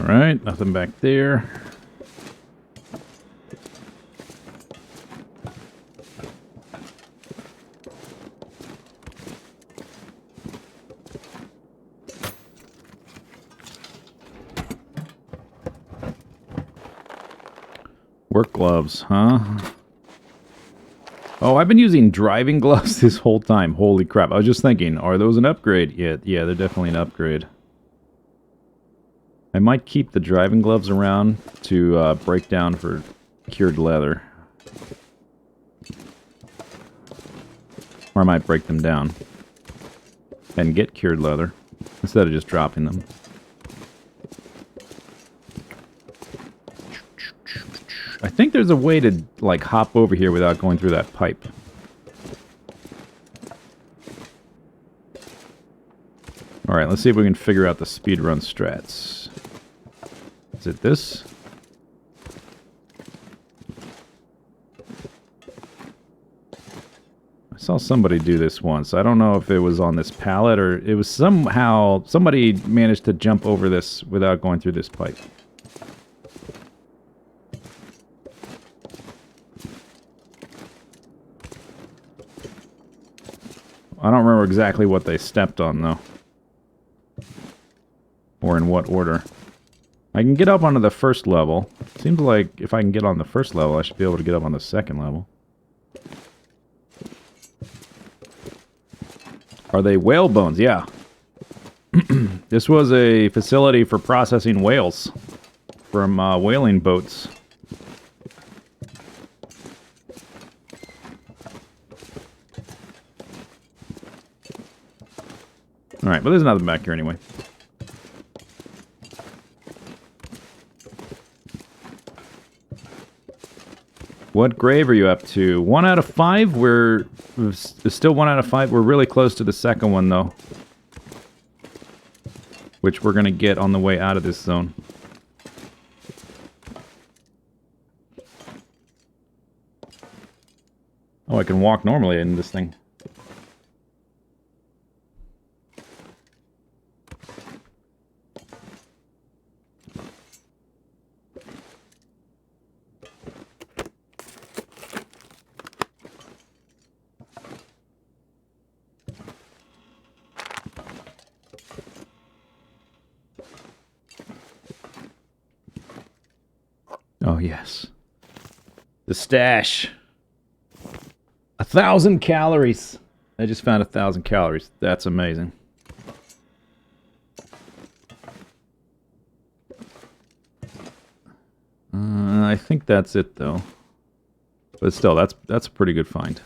Alright, nothing back there. Work gloves, huh? Oh, I've been using driving gloves this whole time. Holy crap. I was just thinking, are those an upgrade? Yeah, they're definitely an upgrade. I might keep the driving gloves around to break down for cured leather. Or I might break them down and get cured leather instead of just dropping them. I think there's a way to, like, hop over here without going through that pipe. Alright, let's see if we can figure out the speedrun strats. Is it this? I saw somebody do this once. I don't know if it was on this pallet or it was somehow... Somebody managed to jump over this without going through this pipe. I don't remember exactly what they stepped on, though. Or in what order. I can get up onto the first level. Seems like if I can get on the first level, I should be able to get up on the second level. Are they whale bones? Yeah. This was a facility for processing whales from whaling boats. Alright, but there's nothing back here anyway. What grave are you up to? 1 out of 5? We're still 1 out of 5. We're really close to the second one, though. Which we're going to get on the way out of this zone. Oh, I can walk normally in this thing. yes. The stash. 1,000 calories. I just found 1,000 calories. That's amazing. I think that's it, though. But still, that's a pretty good find.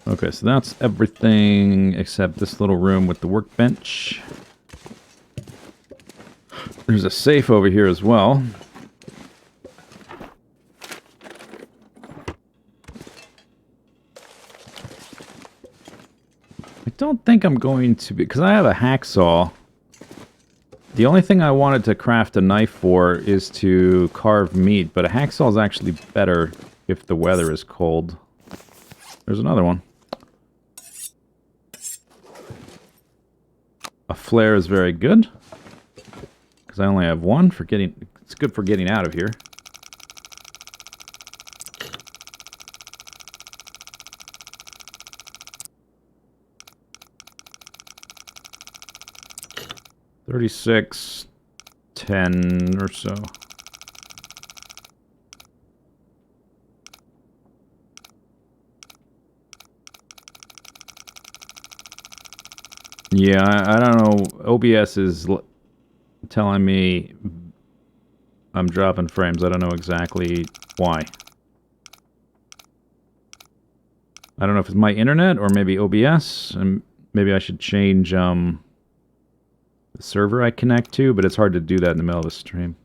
Okay, so that's everything except this little room with the workbench. There's a safe over here as well. I don't think I'm going to be... because I have a hacksaw. The only thing I wanted to craft a knife for is to carve meat, but a hacksaw is actually better if the weather is cold. There's another one. A flare is very good. Because I only have one for getting... it's good for getting out of here. $36, $10 or so. Yeah, I don't know. OBS is telling me I'm dropping frames. I don't know exactly why. I don't know if it's my internet or maybe OBS. And maybe I should change the server I connect to, but it's hard to do that in the middle of a stream.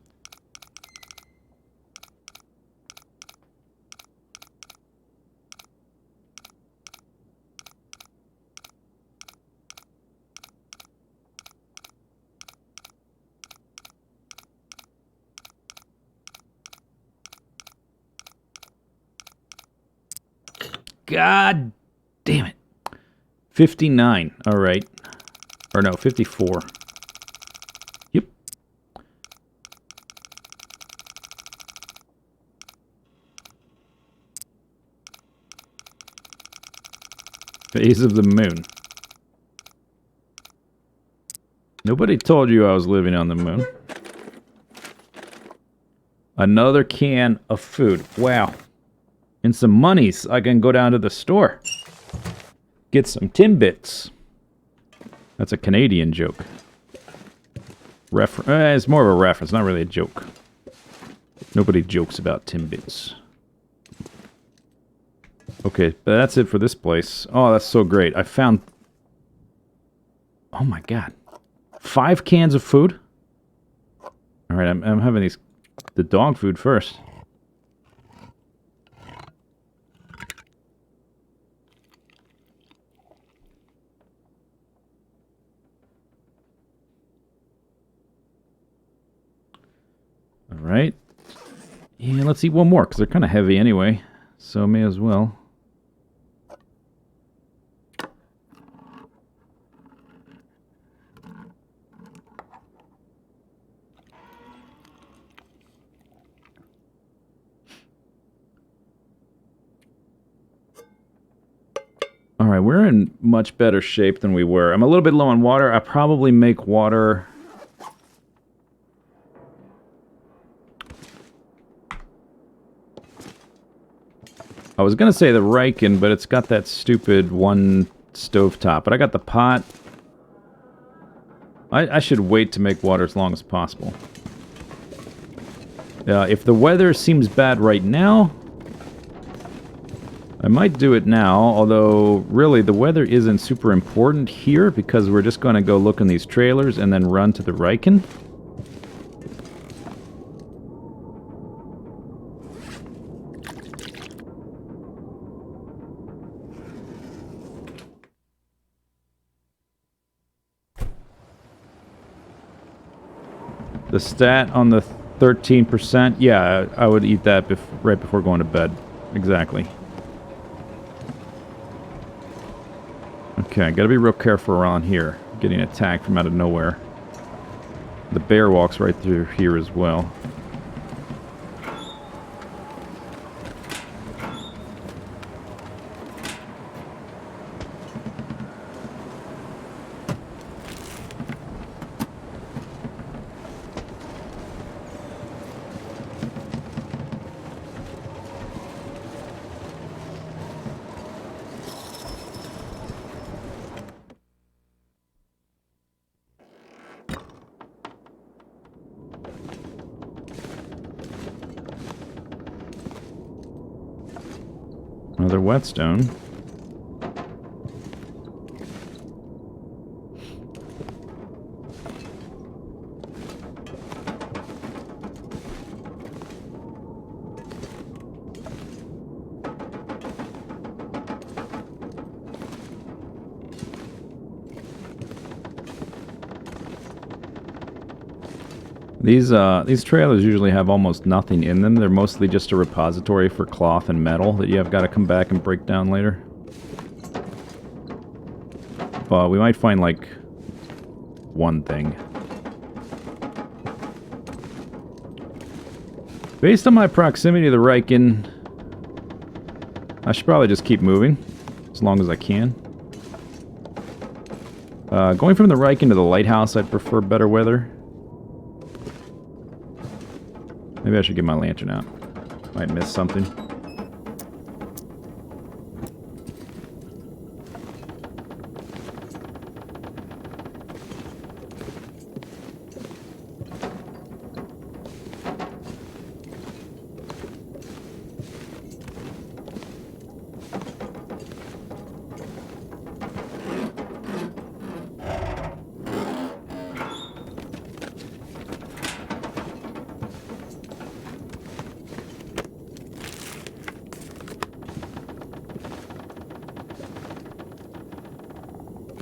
God damn it. 59. All right. Or no, 54. Yep. Phase of the moon. Nobody told you I was living on the moon. Another can of food. Wow. And some monies. I can go down to the store. Get some Timbits. That's a Canadian joke. It's more of a reference, not really a joke. Nobody jokes about Timbits. Okay, but that's it for this place. Oh, that's so great. I found... oh my god. 5 cans of food? Alright, I'm having these... the dog food first. Alright. Yeah, let's eat one more, because they're kind of heavy anyway. So may as well. Alright, we're in much better shape than we were. I'm a little bit low on water. I probably make water... I was going to say the Riken, but it's got that stupid one stovetop. But I got the pot. I should wait to make water as long as possible. If the weather seems bad right now, I might do it now. Although, really, the weather isn't super important here because we're just going to go look in these trailers and then run to the Riken. The stat on the 13%, yeah, I would eat that right before going to bed. Exactly. Okay, gotta be real careful around here. Getting attacked from out of nowhere. The bear walks right through here as well. Another whetstone. These trailers usually have almost nothing in them. They're mostly just a repository for cloth and metal that you have got to come back and break down later. But we might find, like, one thing. Based on my proximity to the Riken, I should probably just keep moving as long as I can. Going from the Riken to the lighthouse, I'd prefer better weather. Maybe I should get my lantern out. Might miss something.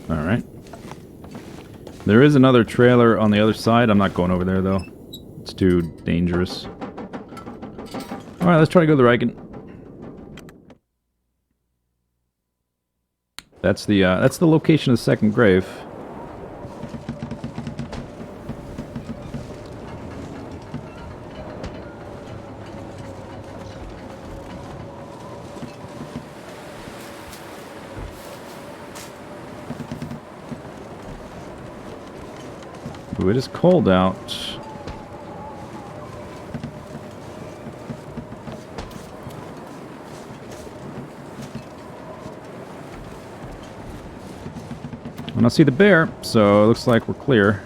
Alright. There is another trailer on the other side. I'm not going over there, though. It's too dangerous. Alright, let's try to go to the Riken. That's the location of the second grave. Ooh, it is cold out. I don't see the bear, so it looks like we're clear.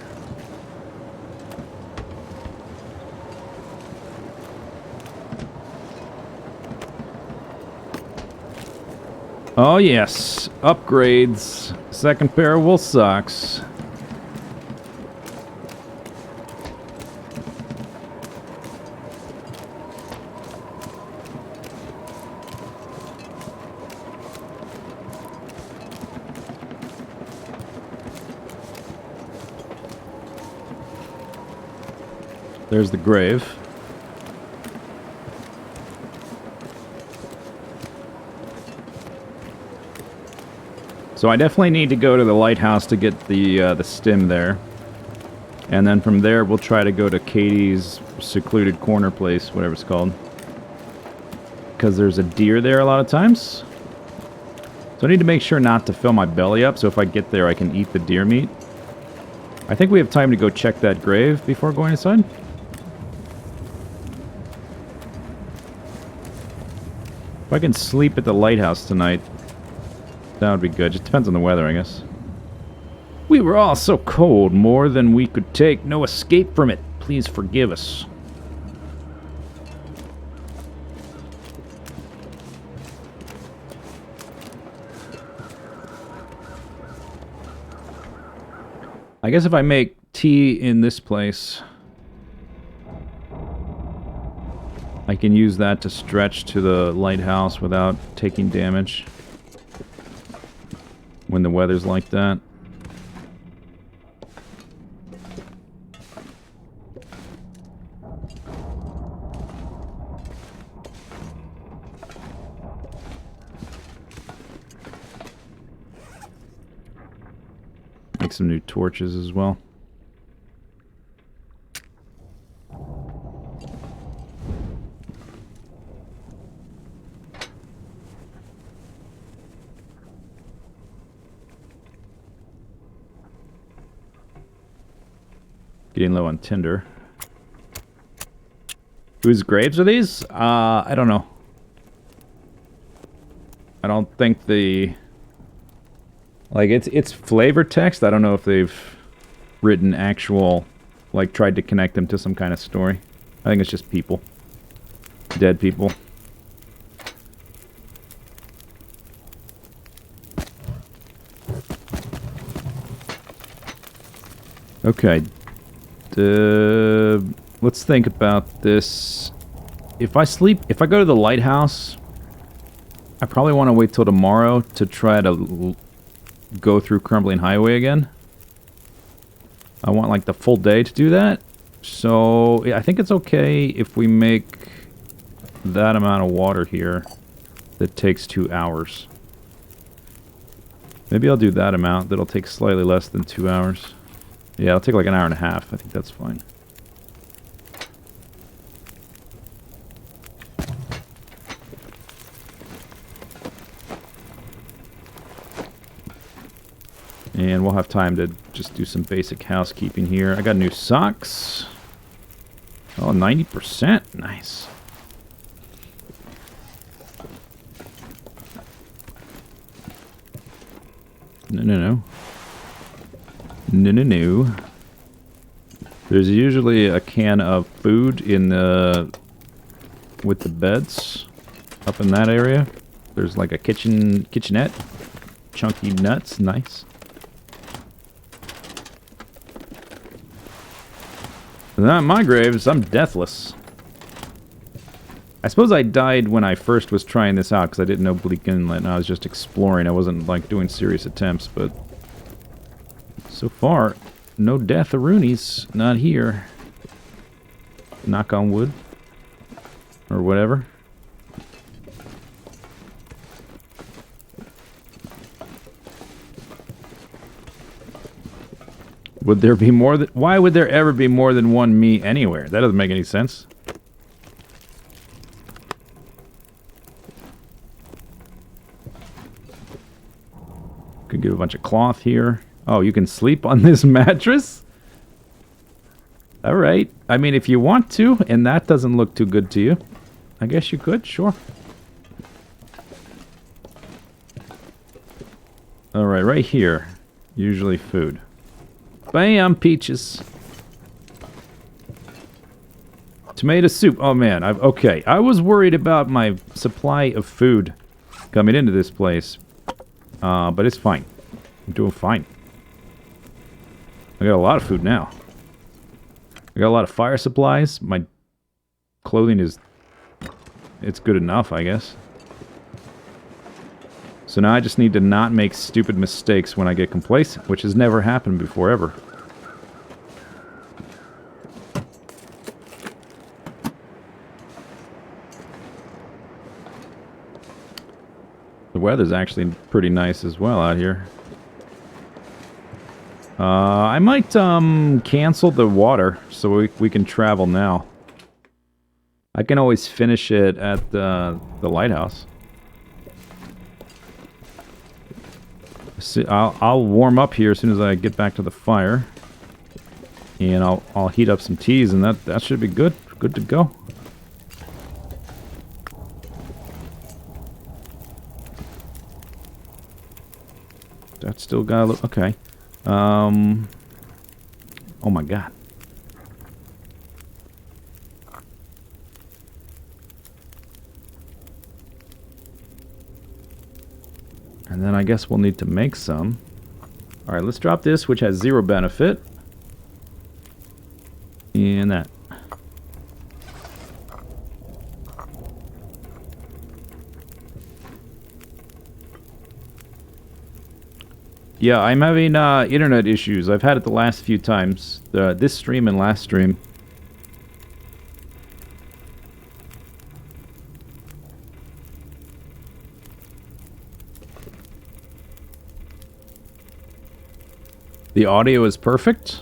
Oh yes, upgrades. Second pair of wool socks. There's the grave. So I definitely need to go to the lighthouse to get the stim there. And then from there we'll try to go to Katie's secluded corner place, whatever it's called. Because there's a deer there a lot of times. So I need to make sure not to fill my belly up, so if I get there I can eat the deer meat. I think we have time to go check that grave before going inside. If I can sleep at the lighthouse tonight, that would be good. Just depends on the weather, I guess. We were all so cold, more than we could take. No escape from it. Please forgive us. I guess if I make tea in this place, I can use that to stretch to the lighthouse without taking damage when the weather's like that. Make some new torches as well. Getting low on tinder. Whose graves are these? I don't know. I don't think the... Like, it's flavor text. I don't know if they've written actual... Like, tried to connect them to some kind of story. I think it's just people. Dead people. Okay. Let's think about this. If I go to the lighthouse, I probably want to wait till tomorrow to try to go through Crumbling Highway again. I want like the full day to do that. So yeah, I think it's okay if we make that amount of water here that takes 2 hours. Maybe I'll do that amount. That'll take slightly less than 2 hours. Yeah, it'll take like an hour and a half. I think that's fine. And we'll have time to just do some basic housekeeping here. I got new socks. Oh, 90%. Nice. No. There's usually a can of food in the... with the beds. Up in that area. There's like a kitchenette. Chunky nuts. Nice. Not my graves, I'm deathless. I suppose I died when I first was trying this out because I didn't know Bleak Inlet and I was just exploring. I wasn't like doing serious attempts, but so far, no death-a-roonies. Not here. Knock on wood. Or whatever. Would there be more than... Why would there ever be more than one me anywhere? That doesn't make any sense. Could get a bunch of cloth here. Oh, you can sleep on this mattress? Alright. I mean, if you want to, and that doesn't look too good to you, I guess you could, sure. Alright, right here. Usually food. Bam, peaches. Tomato soup. Oh man, okay. I was worried about my supply of food coming into this place. But it's fine. I'm doing fine. I got a lot of food now. I got a lot of fire supplies. My clothing is... it's good enough, I guess. So now I just need to not make stupid mistakes when I get complacent, which has never happened before, ever. The weather's actually pretty nice as well out here. I might cancel the water so we can travel now. I can always finish it at the lighthouse. I'll warm up here as soon as I get back to the fire, and I'll heat up some teas, and that should be good to go. That's still got a little... okay. Oh my god. And then I guess we'll need to make some. Alright, let's drop this, which has 0 benefit. And that. Yeah, I'm having internet issues. I've had it the last few times. This stream and last stream. The audio is perfect?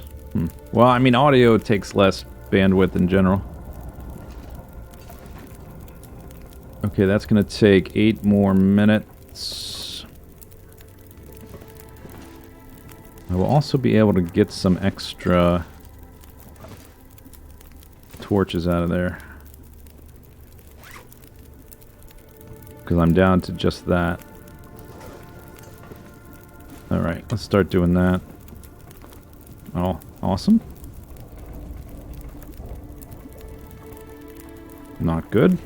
Well, I mean, audio takes less bandwidth in general. Okay, that's going to take 8 more minutes. I will also be able to get some extra torches out of there. Because I'm down to just that. Alright, let's start doing that. Oh, awesome. Not good.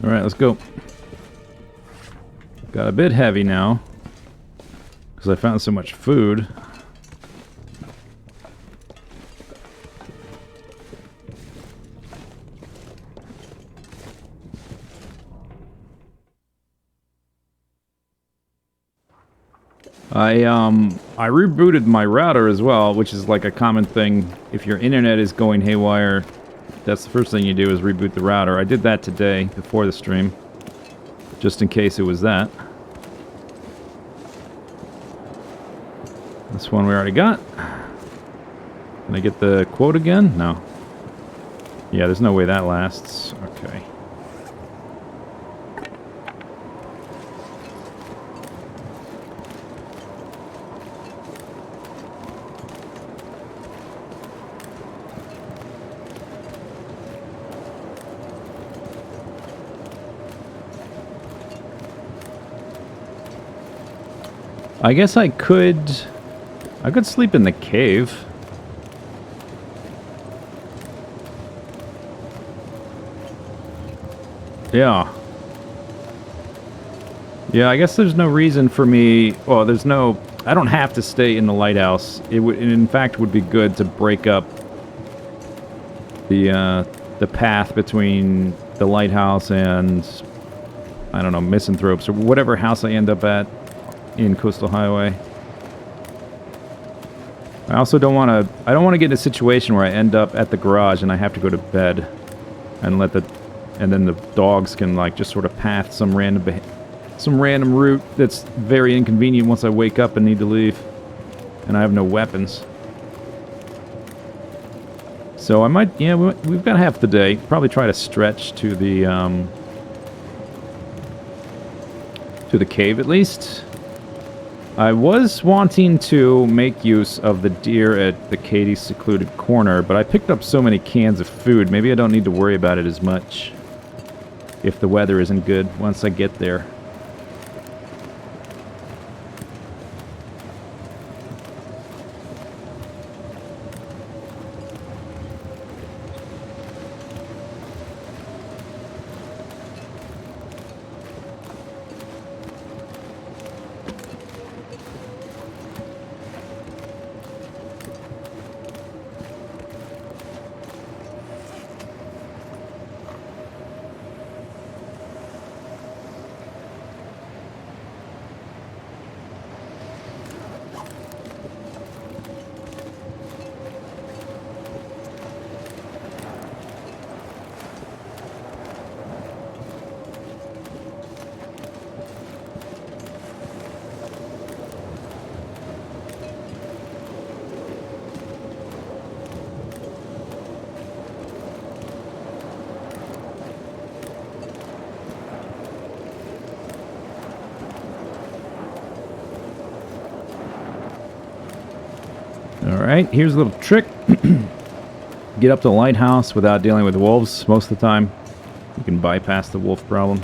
Alright, let's go. Got a bit heavy now. Because I found so much food. I rebooted my router as well, which is like a common thing. If your internet is going haywire, that's the first thing you do is reboot the router. I did that today, before the stream. Just in case it was that. This one we already got. Can I get the quote again? No. Yeah, there's no way that lasts. Okay. I guess I could sleep in the cave. Yeah. Yeah, I guess there's no reason for me, well, I don't have to stay in the lighthouse. It in fact would be good to break up the path between the lighthouse and, I don't know, Misanthropes, or whatever house I end up at in Coastal Highway. I also don't want to get in a situation where I end up at the garage and I have to go to bed and then the dogs can like just sort of path some random route that's very inconvenient once I wake up and need to leave and I have no weapons. So I might, yeah, we've got half the day. Probably try to stretch to the cave at least. I was wanting to make use of the deer at the Katie's secluded corner, but I picked up so many cans of food, maybe I don't need to worry about it as much if the weather isn't good once I get there. Alright, here's a little trick. Get up to the lighthouse without dealing with wolves most of the time. You can bypass the wolf problem.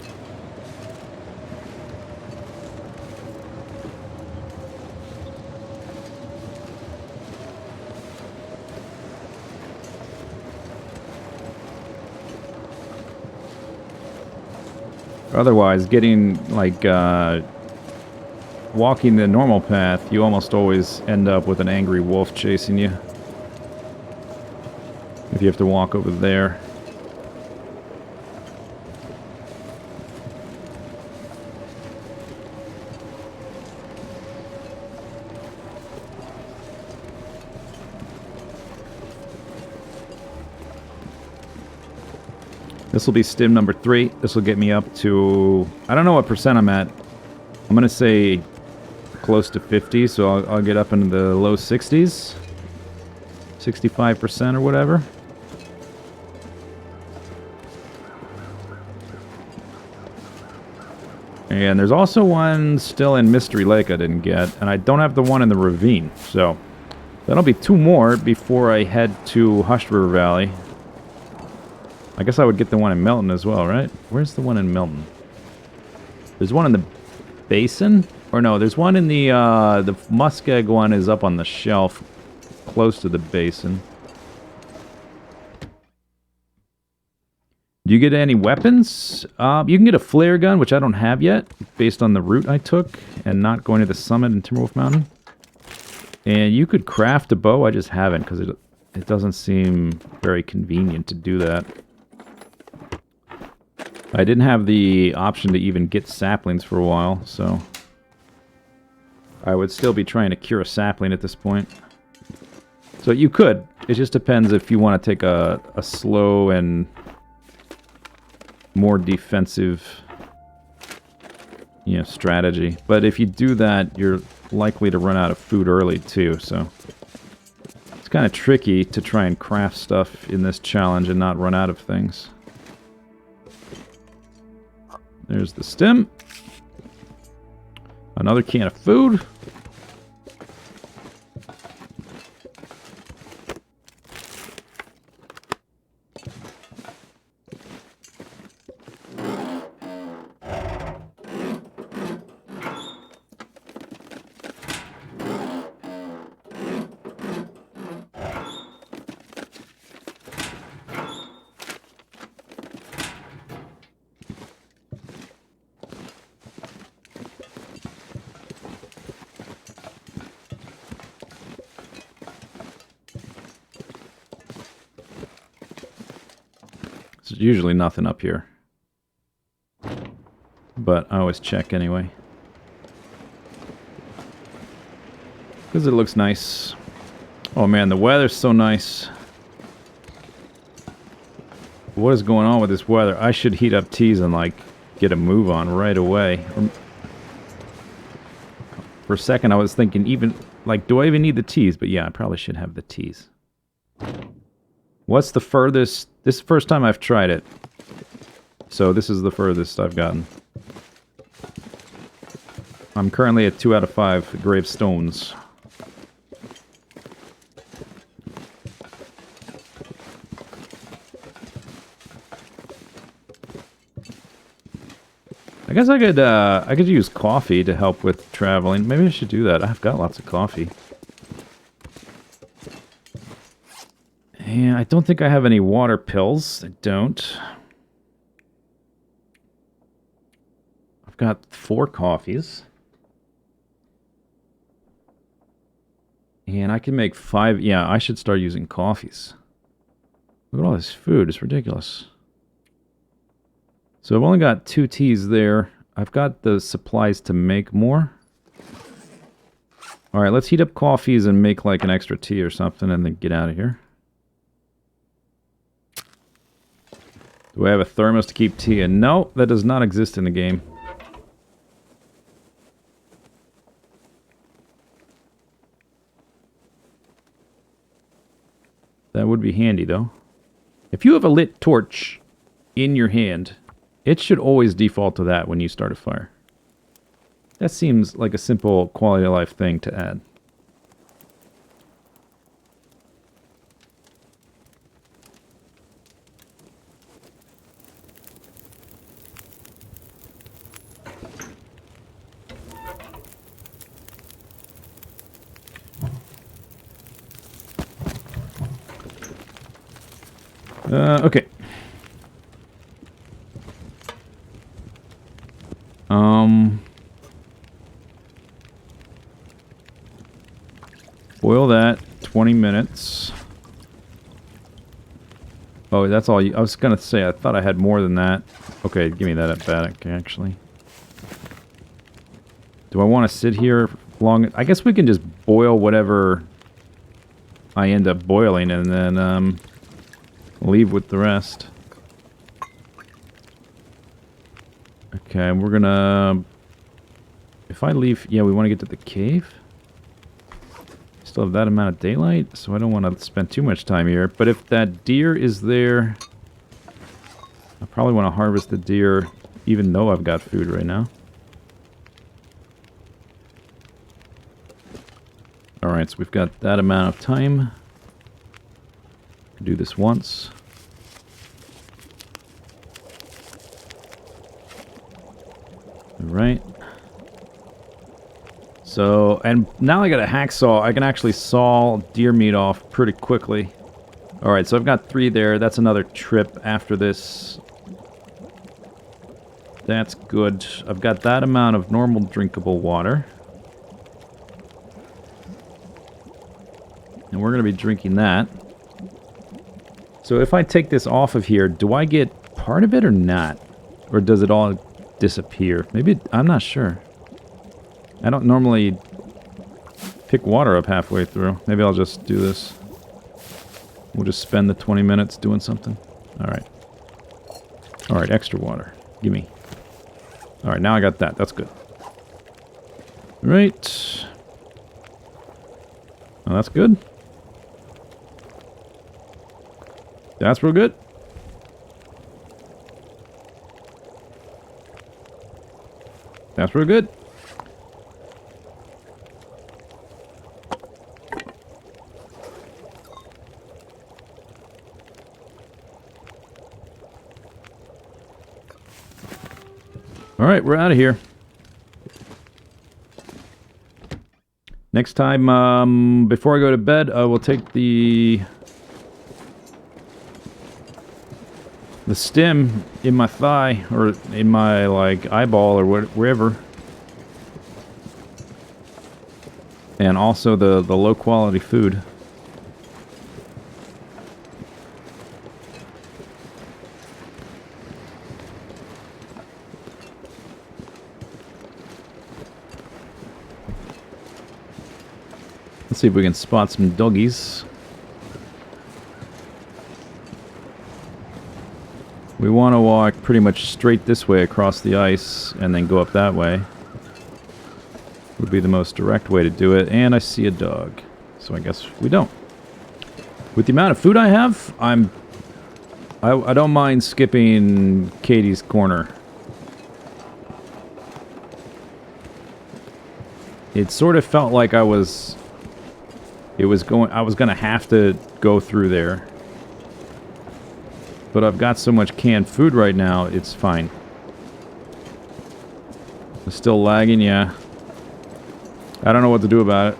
Otherwise, getting, like, walking the normal path, you almost always end up with an angry wolf chasing you. If you have to walk over there. This will be stim number 3. This will get me up to, I don't know what percent I'm at. I'm going to say close to 50, so I'll get up into the low 60s. 65% or whatever. And there's also one still in Mystery Lake I didn't get, and I don't have the one in the ravine, so that'll be 2 more before I head to Hushed River Valley. I guess I would get the one in Melton as well, right? Where's the one in Melton? There's one in the basin? Or no, there's one in the muskeg one is up on the shelf close to the basin. Do you get any weapons? You can get a flare gun, which I don't have yet, based on the route I took, and not going to the summit in Timberwolf Mountain. And you could craft a bow, I just haven't, because it doesn't seem very convenient to do that. I didn't have the option to even get saplings for a while, so... I would still be trying to cure a sapling at this point. So you could. It just depends if you want to take a slow and more defensive, strategy. But if you do that, you're likely to run out of food early too, so... It's kind of tricky to try and craft stuff in this challenge and not run out of things. There's the stem. Another can of food. There's usually nothing up here. But I always check anyway. Because it looks nice. Oh man, the weather's so nice. What is going on with this weather? I should heat up teas and like get a move on right away. For a second I was thinking even, like, do I even need the teas? But yeah, I probably should have the teas. What's the furthest? This is the first time I've tried it. So this is the furthest I've gotten. I'm currently at 2 out of 5 gravestones. I guess I could use coffee to help with traveling. Maybe I should do that. I've got lots of coffee. And I don't think I have any water pills. I don't. I've got 4 coffees. And I can make 5... Yeah, I should start using coffees. Look at all this food. It's ridiculous. So I've only got 2 teas there. I've got the supplies to make more. Alright, let's heat up coffees and make like an extra tea or something and then get out of here. Do I have a thermos to keep tea in? No, that does not exist in the game. That would be handy, though. If you have a lit torch in your hand, it should always default to that when you start a fire. That seems like a simple quality of life thing to add. Okay. Boil that 20 minutes. Oh, that's all you... I was gonna say, I thought I had more than that. Okay, give me that back, actually. Do I want to sit here long? I guess we can just boil whatever I end up boiling and then, leave with the rest. Okay, we're gonna... If I leave... Yeah, we want to get to the cave. Still have that amount of daylight, so I don't want to spend too much time here. But if that deer is there... I probably want to harvest the deer, even though I've got food right now. Alright, so we've got that amount of time. Do this once. Alright. So, and now I got a hacksaw. I can actually saw deer meat off pretty quickly. Alright, so I've got 3 there. That's another trip after this. That's good. I've got that amount of normal drinkable water. And we're going to be drinking that. So if I take this off of here, do I get part of it or not? Or does it all disappear? Maybe, I'm not sure. I don't normally pick water up halfway through. Maybe I'll just do this. We'll just spend the 20 minutes doing something. Alright. Alright, extra water. Gimme. Alright, now I got that. That's good. Right. Oh, that's good. That's real good. That's real good. Alright, we're out of here. Next time, before I go to bed, I will take the stem in my thigh, or in my, like, eyeball, or wherever. And also the low-quality food. Let's see if we can spot some doggies. We want to walk pretty much straight this way across the ice and then go up that way. Would be the most direct way to do it. And I see a dog. So I guess we don't. With the amount of food I have, I don't mind skipping Katie's corner. It sort of felt like I was gonna have to go through there. But I've got so much canned food right now, it's fine. It's still lagging, yeah. I don't know what to do about it.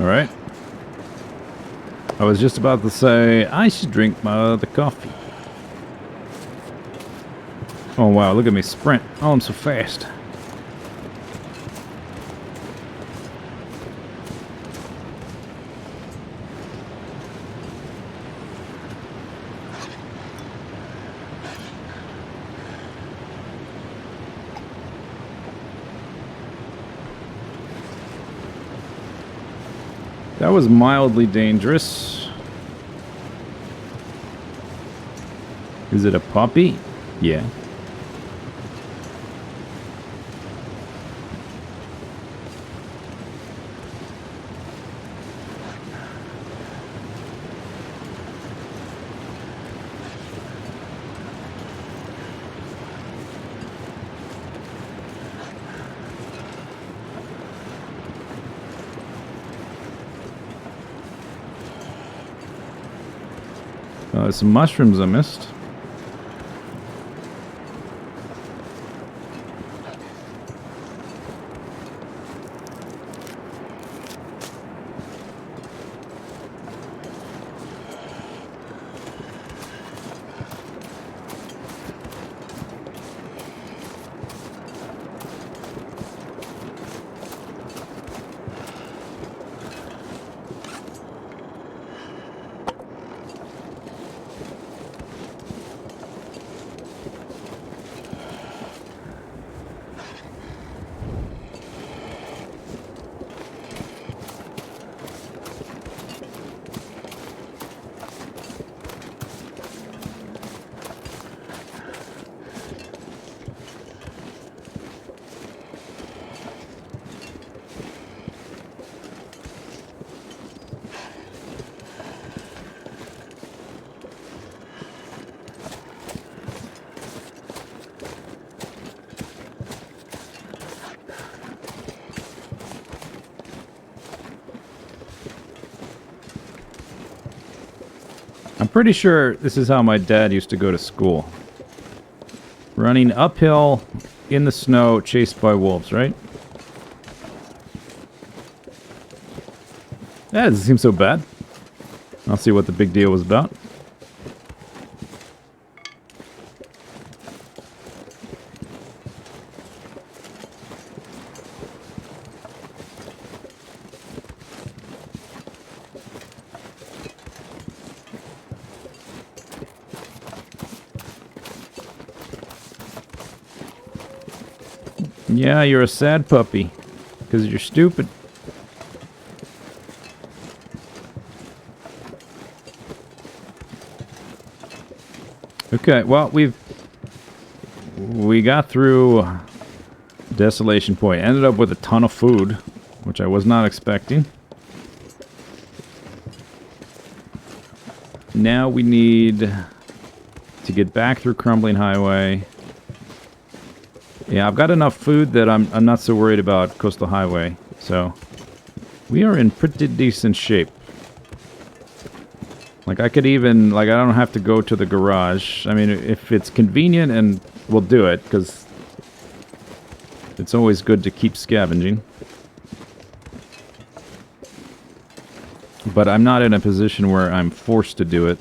Alright. I was just about to say, I should drink my other coffee. Oh wow, look at me sprint. Oh, I'm so fast. That was mildly dangerous. Is it a puppy? Yeah. Some mushrooms I missed. pretty sure this is how my dad used to go to school. Running uphill in the snow, chased by wolves, right? That doesn't seem so bad. I'll see what the big deal was about. Yeah, you're a sad puppy. Because you're stupid. Okay, well, we got through Desolation Point. Ended up with a ton of food, which I was not expecting. Now we need to get back through Crumbling Highway. Yeah, I've got enough food that I'm not so worried about Coastal Highway. So, we are in pretty decent shape. Like, I could even, like, I don't have to go to the garage. I mean, if it's convenient, and we'll do it, because it's always good to keep scavenging. But I'm not in a position where I'm forced to do it.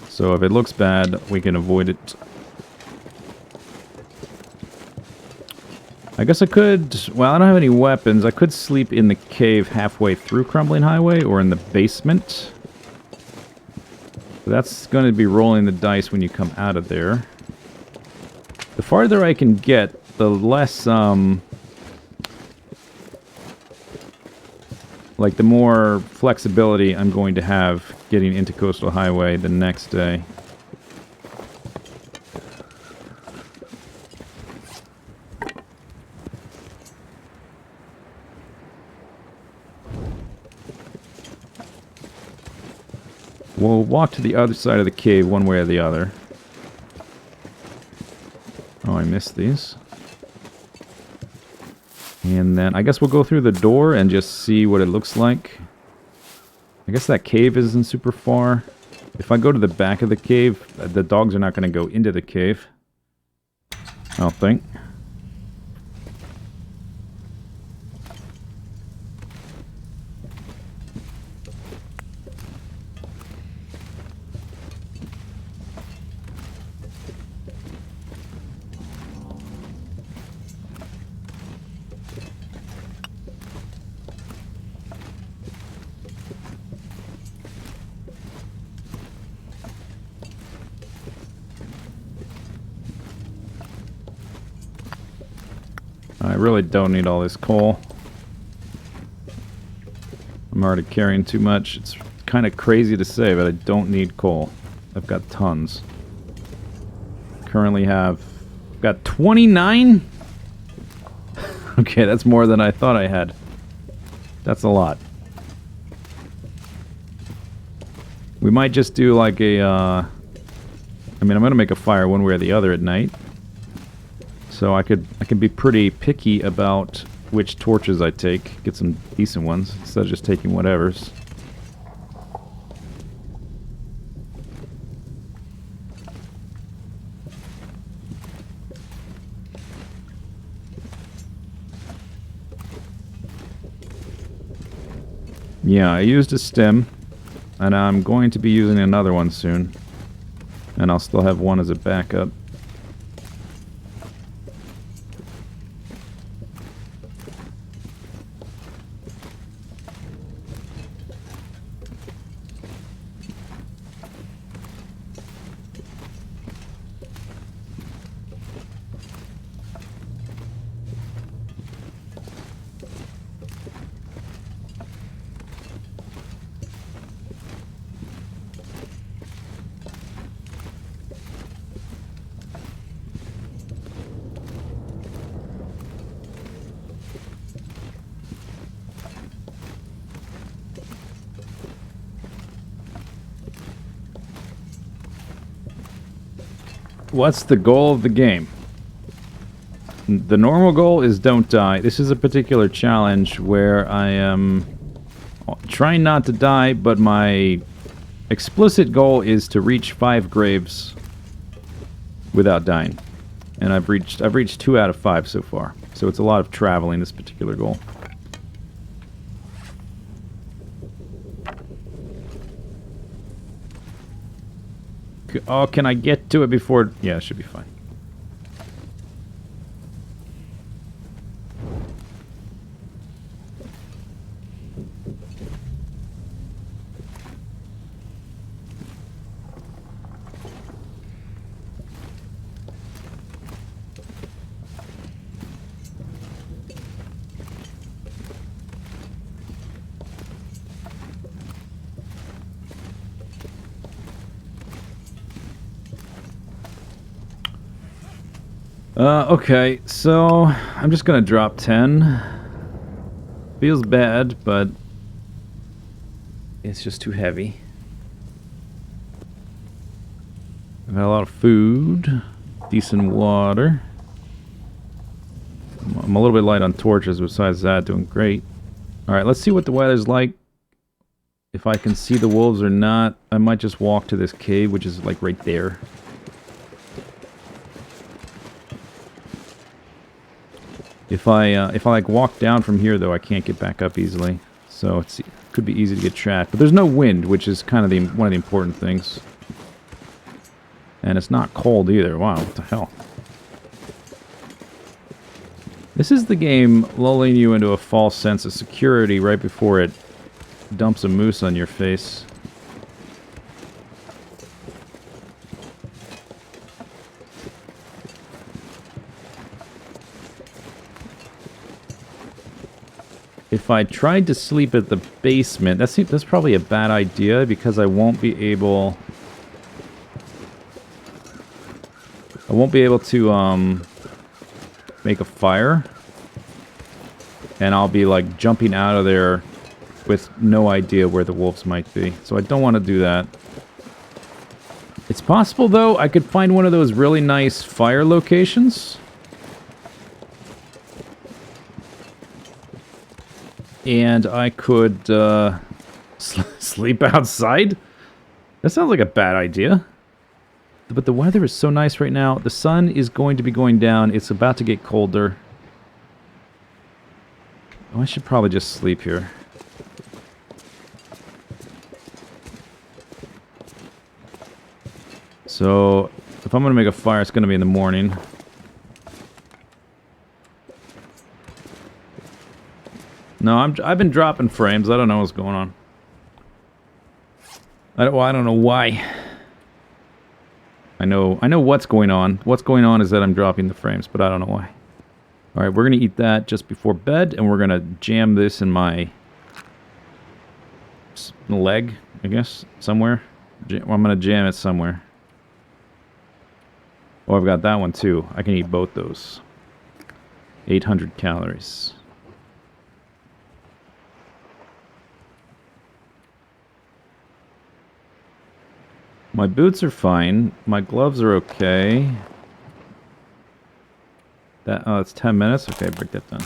So if it looks bad, we can avoid it. I guess I could, well, I don't have any weapons. I could sleep in the cave halfway through Crumbling Highway, or in the basement. That's going to be rolling the dice when you come out of there. The farther I can get, the less, like, the more flexibility I'm going to have getting into Coastal Highway the next day. We'll walk to the other side of the cave one way or the other. Oh, I missed these. And then I guess we'll go through the door and just see what it looks like. I guess that cave isn't super far. If I go to the back of the cave, the dogs are not going to go into the cave. I don't think. I really don't need all this coal. I'm already carrying too much. It's kind of crazy to say, but I don't need coal. I've got tons. Currently got 29? Okay, that's more than I thought I had. That's a lot. We might just do like a, I mean, I'm going to make a fire one way or the other at night. So I can be pretty picky about which torches I take. Get some decent ones instead of just taking whatever's. Yeah, I used a stem, and I'm going to be using another one soon. And I'll still have one as a backup. What's the goal of the game? The normal goal is don't die. This is a particular challenge where I am trying not to die, but my Explicit goal is to reach 5 graves without dying. And I've reached 2 out of 5 so far. So it's a lot of traveling, this particular goal. Oh, can I get to it before... Yeah, it should be fine. Okay, so I'm just gonna drop 10. Feels bad, but it's just too heavy. I've got a lot of food, decent water. I'm a little bit light on torches, besides that, doing great. Alright, let's see what the weather's like. If I can see the wolves or not. I might just walk to this cave, which is like right there. If I like walk down from here, though, I can't get back up easily. So it could be easy to get trapped. But there's no wind, which is kind of one of the important things. And it's not cold either. Wow, what the hell? This is the game lulling you into a false sense of security right before it dumps a moose on your face. If I tried to sleep at the basement, that's probably a bad idea because I won't be able to make a fire, and I'll be like jumping out of there with no idea where the wolves might be. So I don't want to do that. It's possible though I could find one of those really nice fire locations. And I could sleep outside? That sounds like a bad idea. But the weather is so nice right now. The sun is going to be going down. It's about to get colder. Oh, I should probably just sleep here. So, if I'm going to make a fire, it's going to be in the morning. No, I've been dropping frames. I don't know what's going on. I don't know why. I know what's going on. What's going on is that I'm dropping the frames, but I don't know why. All right, we're gonna eat that just before bed, and we're gonna jam this in my leg, I guess, somewhere. I'm gonna jam it somewhere. Oh, I've got that one too. I can eat both those. 800 calories. My boots are fine. My gloves are okay. It's 10 minutes? Okay, break that down.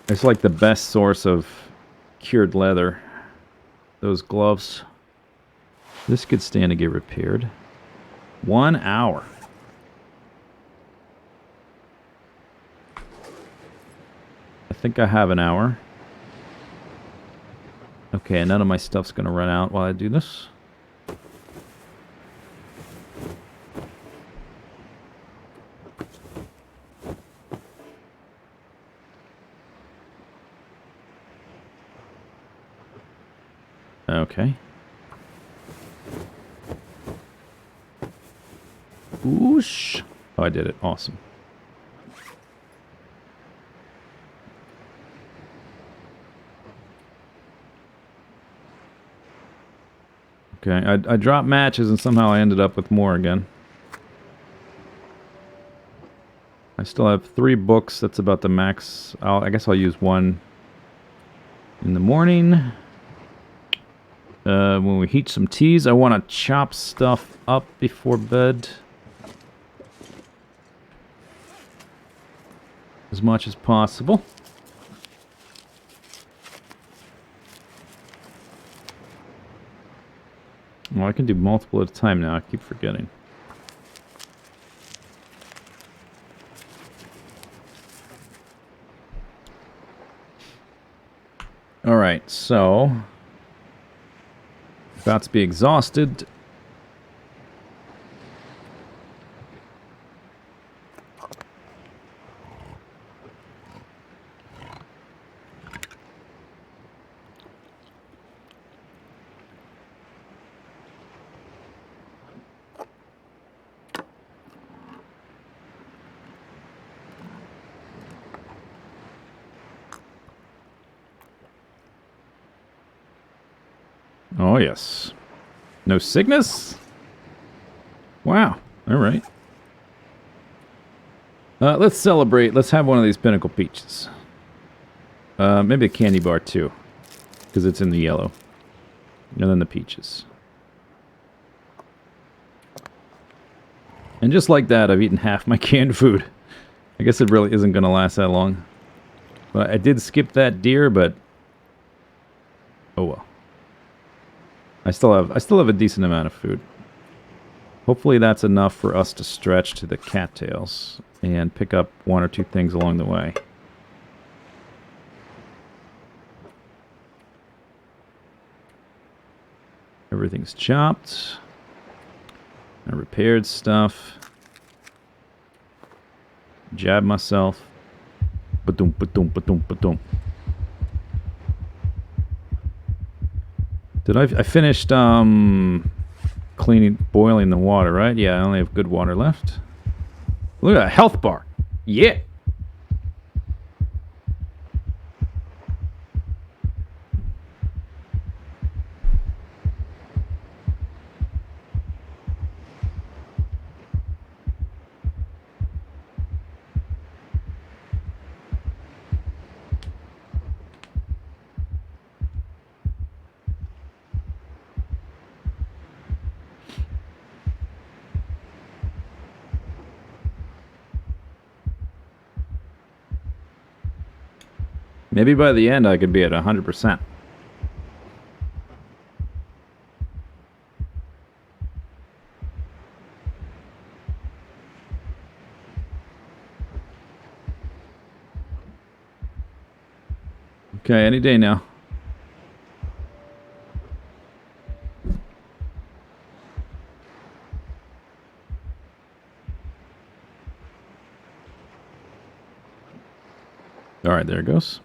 It's like the best source of cured leather. Those gloves. This could stand to get repaired. 1 hour. I think I have an hour. Okay, none of my stuff's gonna run out while I do this. Okay. Whoosh. Oh, I did it. Awesome. Okay, I dropped matches and somehow I ended up with more again. I still have 3 books. That's about the max. I guess I'll use 1 in the morning. When we heat some teas, I want to chop stuff up before bed. As much as possible. Well, I can do multiple at a time now. I keep forgetting. Alright, so... about to be exhausted. Oh, yes. No sickness? Wow. All right. Let's celebrate. Let's have one of these pinnacle peaches. Maybe a candy bar, too. Because it's in the yellow. And then the peaches. And just like that, I've eaten half my canned food. I guess it really isn't going to last that long. But I did skip that deer, but... oh well. I still have a decent amount of food. Hopefully that's enough for us to stretch to the cattails and pick up one or two things along the way. Everything's chopped. I repaired stuff. Jab myself. Ba-dum, ba-dum, ba-dum, ba-dum. Did I finished boiling the water, right? Yeah, I only have good water left. Look at that health bar. Yeah. Maybe by the end I could be at 100%. Okay, any day now. All right, there it goes.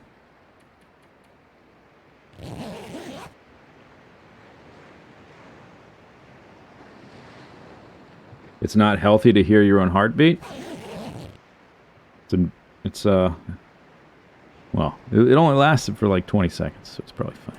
It's not healthy to hear your own heartbeat. Well, it only lasted for like 20 seconds, so it's probably fine.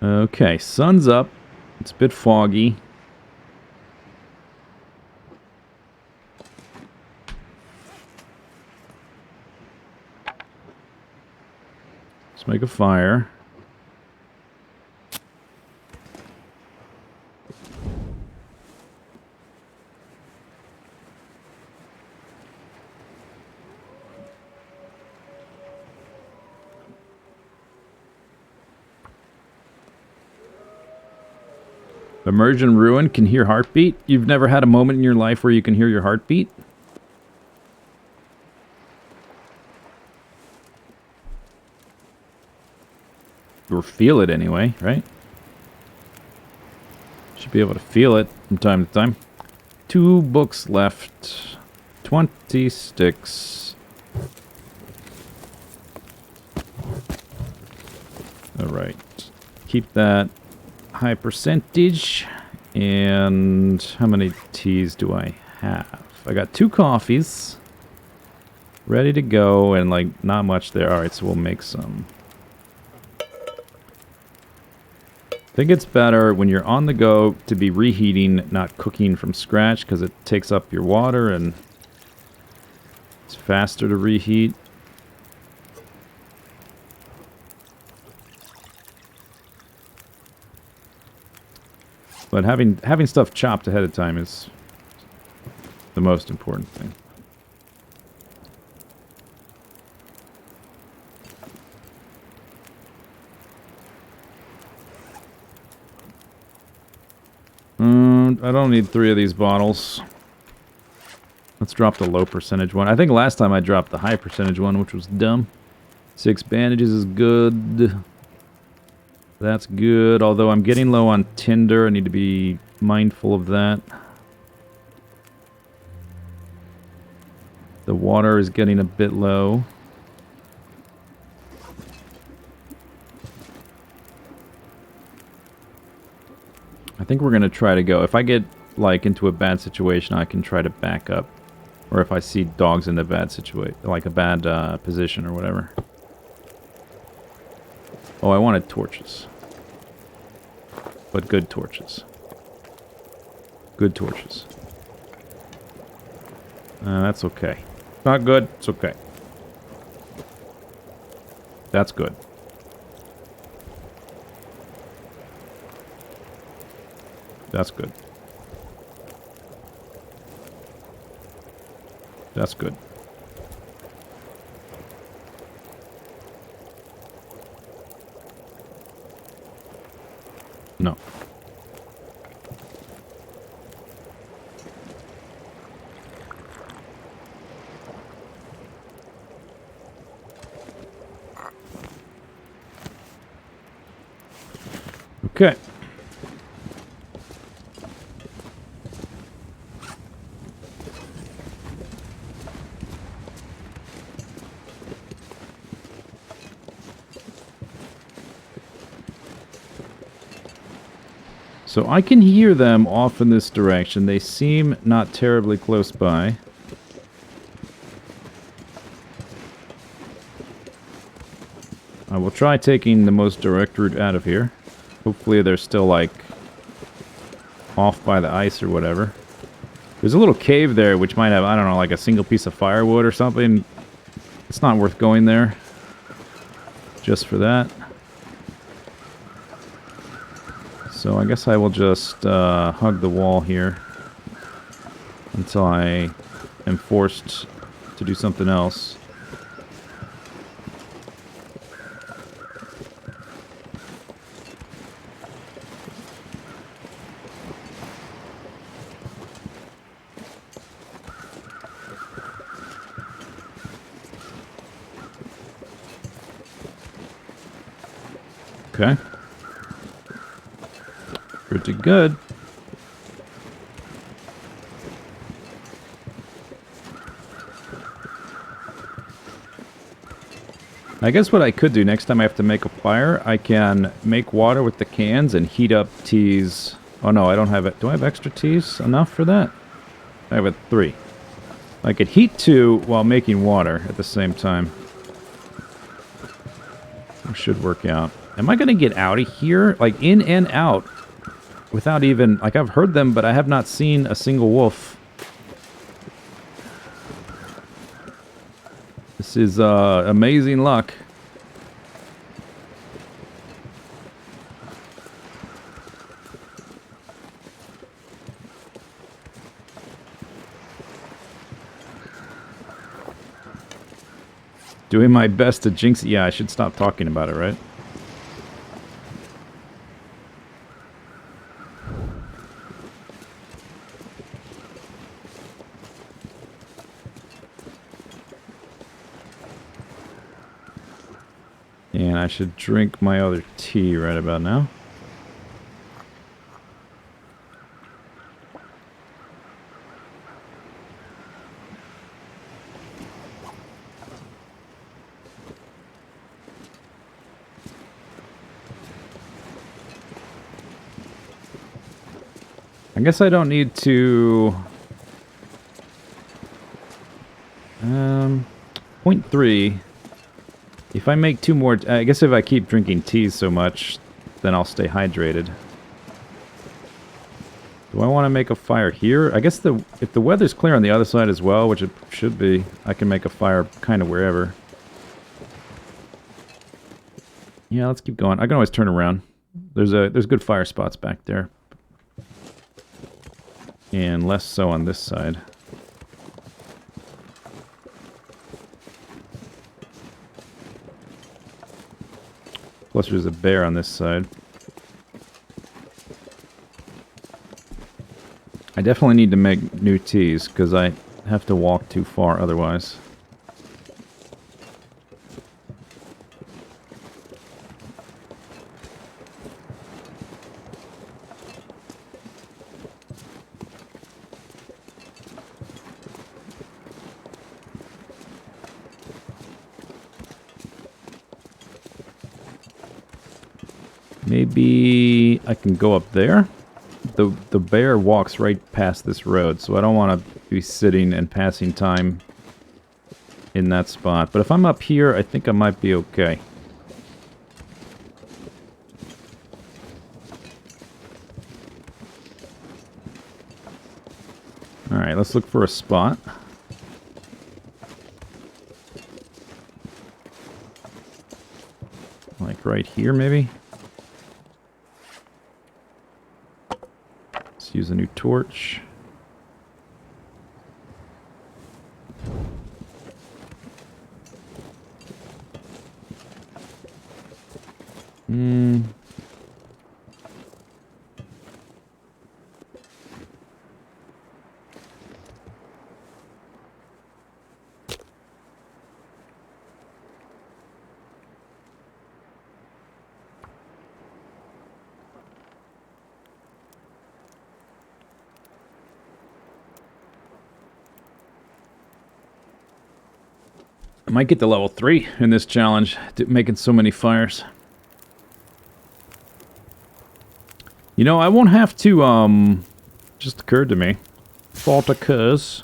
Okay, sun's up. It's a bit foggy. Let's make a fire. Immersion Ruin can hear heartbeat. You've never had a moment in your life where you can hear your heartbeat? Or feel it anyway, right? Should be able to feel it from time to time. 2 books left. 20 sticks. Alright. Keep that high percentage. And how many teas do I have? I got 2 coffees. Ready to go, and like not much there. Alright, so we'll make some. I think it's better when you're on the go to be reheating, not cooking from scratch, because it takes up your water and It's faster to reheat. But having stuff chopped ahead of time is the most important thing. I don't need 3 of these bottles. Let's drop the low percentage one. I think last time I dropped the high percentage one, which was dumb. 6 bandages is good. That's good, although I'm getting low on tinder. I need to be mindful of that. The water is getting a bit low. I think we're going to try to go. If I get, like, into a bad situation, I can try to back up. Or if I see dogs in a bad situation, like a bad position or whatever. Oh, I wanted torches. But good torches. Good torches. That's okay. Not good, it's okay. That's good. That's good. That's good. No. Okay. So I can hear them off in this direction. They seem not terribly close by. I will try taking the most direct route out of here. Hopefully they're still, like, off by the ice or whatever. There's a little cave there which might have, I don't know, like a single piece of firewood or something. It's not worth going there. Just for that. So I guess I will just hug the wall here until I am forced to do something else. Okay. Pretty good. I guess what I could do next time I have to make a fire, I can make water with the cans and heat up teas. Oh no, I don't have it. Do I have extra teas enough for that? I have 3. I could heat 2 while making water at the same time. It should work out. Am I going to get out of here? Like, in and out. Without even... Like, I've heard them, but I have not seen a single wolf. This is, amazing luck. Doing my best to jinx it. Yeah, I should stop talking about it, right? And I should drink my other tea right about now. I guess I don't need to... 0.3. If I make 2 more... I guess if I keep drinking teas so much, then I'll stay hydrated. Do I want to make a fire here? I guess if the weather's clear on the other side as well, which it should be, I can make a fire kind of wherever. Yeah, let's keep going. I can always turn around. There's good fire spots back there. And less so on this side. Plus there's a bear on this side. I definitely need to make new tees, because I have to walk too far otherwise. Maybe I can go up there. The bear walks right past this road, so I don't want to be sitting and passing time in that spot. But if I'm up here, I think I might be okay. Alright, let's look for a spot. Like right here, maybe? Use a new torch. I might get to level 3 in this challenge, making so many fires. You know, I won't have to, just occurred to me, thought occurs,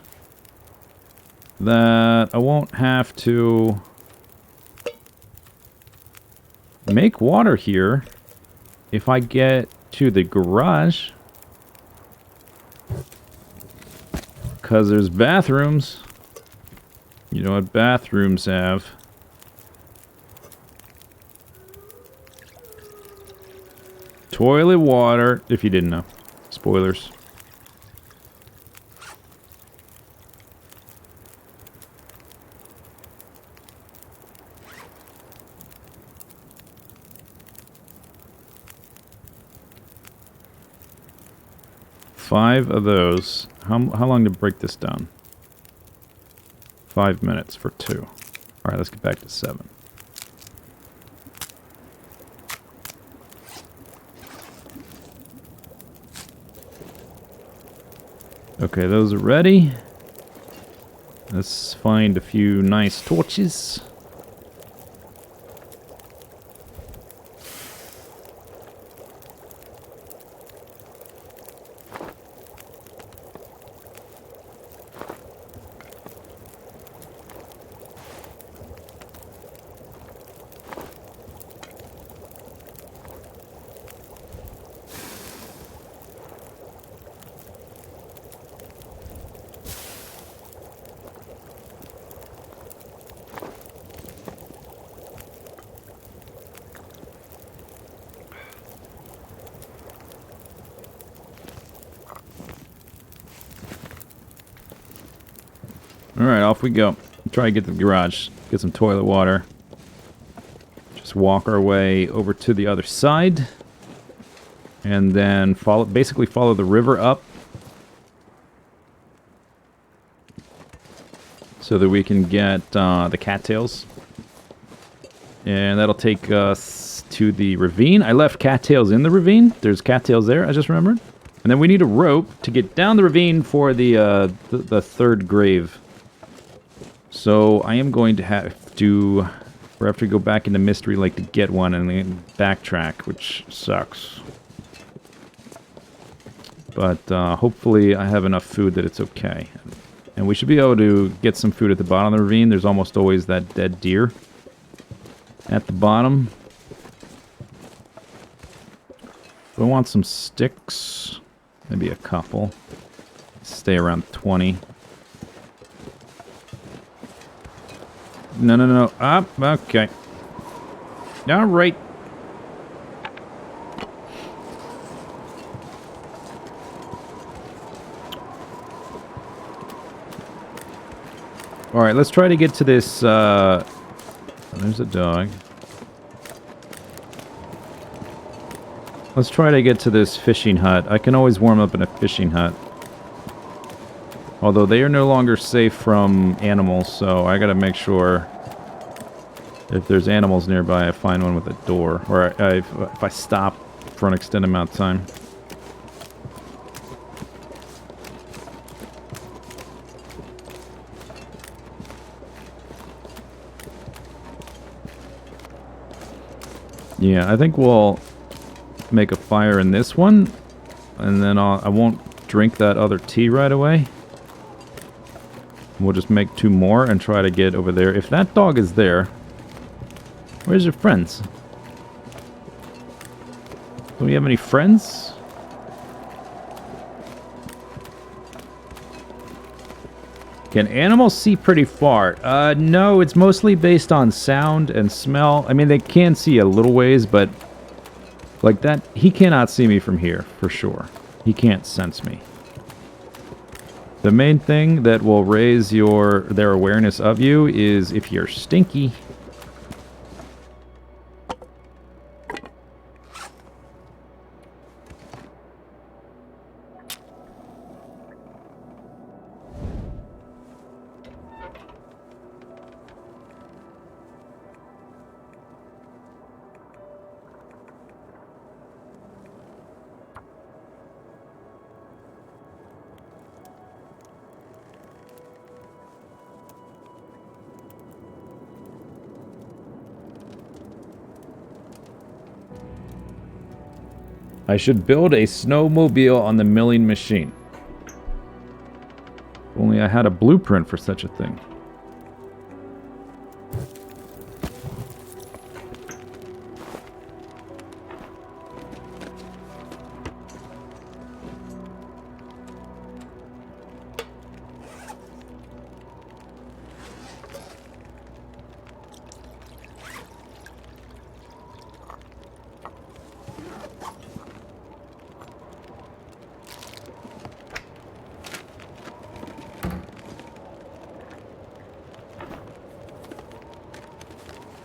that I won't have to make water here if I get to the garage. Because there's bathrooms. You know what bathrooms have? Toilet water, if you didn't know. Spoilers. Five of those. How long to break this down? 5 minutes for 2. Alright, let's get back to 7. Okay, those are ready. Let's find a few nice torches. Alright, off we go. Try to get to the garage. Get some toilet water. Just walk our way over to the other side. And then basically follow the river up. So that we can get the cattails. And that'll take us to the ravine. I left cattails in the ravine. There's cattails there, I just remembered. And then we need a rope to get down the ravine for the third grave. So I am going to have to go back into Mystery Lake to get one and then backtrack, which sucks. But hopefully I have enough food that it's okay. And we should be able to get some food at the bottom of the ravine. There's almost always that dead deer at the bottom. So I want some sticks. Maybe a couple. Stay around 20. No. Up. Okay. All right. All right, let's try to get to this, there's a dog. Let's try to get to this fishing hut. I can always warm up in a fishing hut. Although they are no longer safe from animals, so I gotta make sure if there's animals nearby, I find one with a door. Or if I stop for an extended amount of time. Yeah, I think we'll make a fire in this one, and then I won't drink that other tea right away. We'll just make 2 more and try to get over there. If that dog is there, where's your friends? Do we have any friends? Can animals see pretty far? No, it's mostly based on sound and smell. I mean, they can see a little ways, but like that, he cannot see me from here, for sure. He can't sense me. The main thing that will raise their awareness of you is if you're stinky. I should build a snowmobile on the milling machine. If only I had a blueprint for such a thing.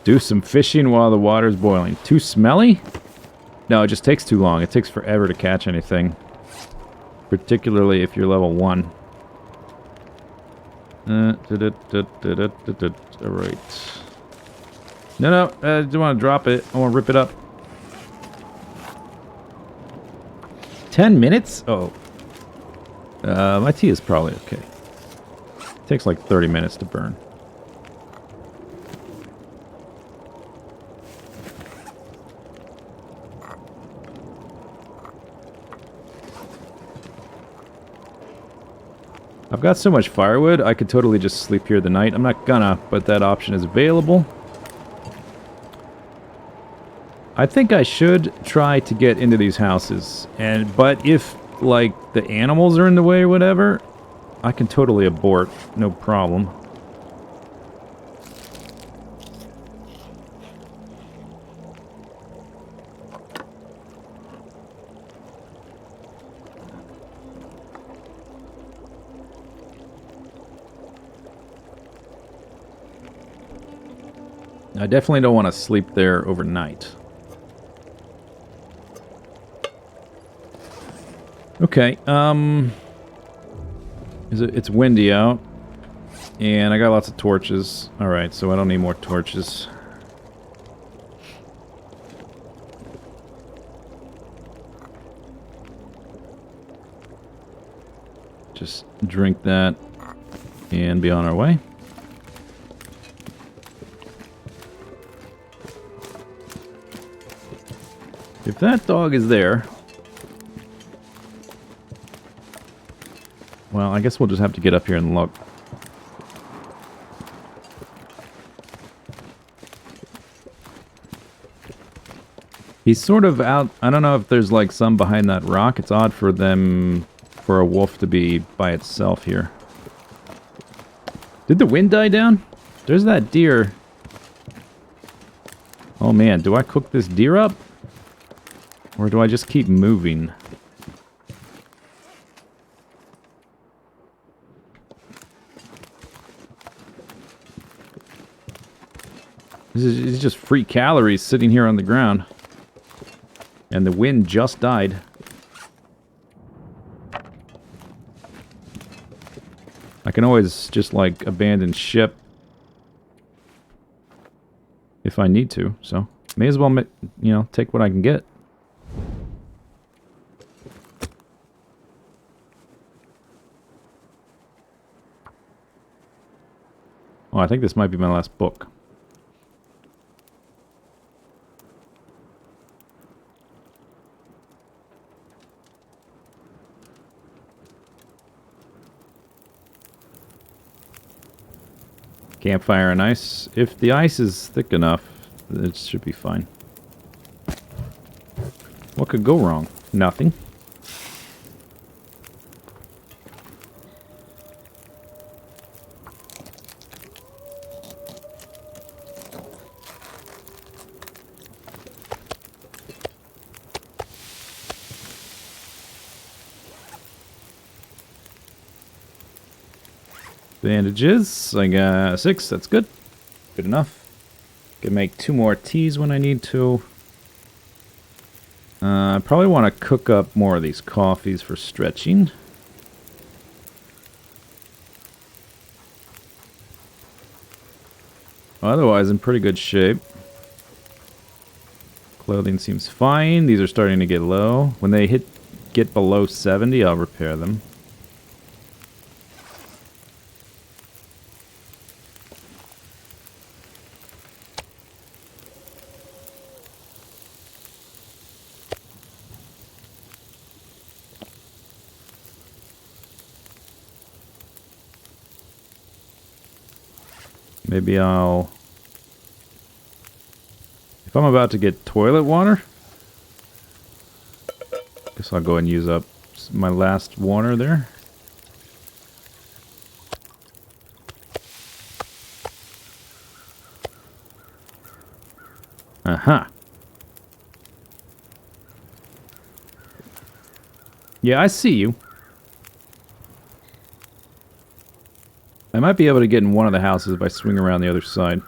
Do some fishing while the water's boiling. Too smelly? No, it just takes too long. It takes forever to catch anything. Particularly if you're level 1. Alright. No, I don't want to drop it. I want to rip it up. 10 minutes? Oh. My tea is probably okay. It takes like 30 minutes to burn. I've got so much firewood, I could totally just sleep here the night. I'm not gonna, but that option is available. I think I should try to get into these houses, but if, like, the animals are in the way or whatever, I can totally abort, no problem. I definitely don't want to sleep there overnight. Okay, it's windy out, and I got lots of torches. Alright, so I don't need more torches. Just drink that and be on our way. If that dog is there... Well, I guess we'll just have to get up here and look. He's sort of out. I don't know if there's like some behind that rock. It's odd for them, for a wolf to be by itself here. Did the wind die down? There's that deer. Oh man, do I cook this deer up? Or do I just keep moving? This is just free calories sitting here on the ground. And the wind just died. I can always just, like, abandon ship if I need to, so may as well, you know, take what I can get. Oh, I think this might be my last book. Campfire and ice. If the ice is thick enough, it should be fine. What could go wrong? Nothing. Bandages. I got 6. That's good. Good enough. Can make 2 more teas when I need to. I probably want to cook up more of these coffees for stretching. Otherwise, in pretty good shape. Clothing seems fine. These are starting to get low. When they get below 70, I'll repair them. Maybe I'll... If I'm about to get toilet water, guess I'll go and use up my last water there. Uh-huh. Yeah, I see you. I might be able to get in one of the houses by swinging around the other side.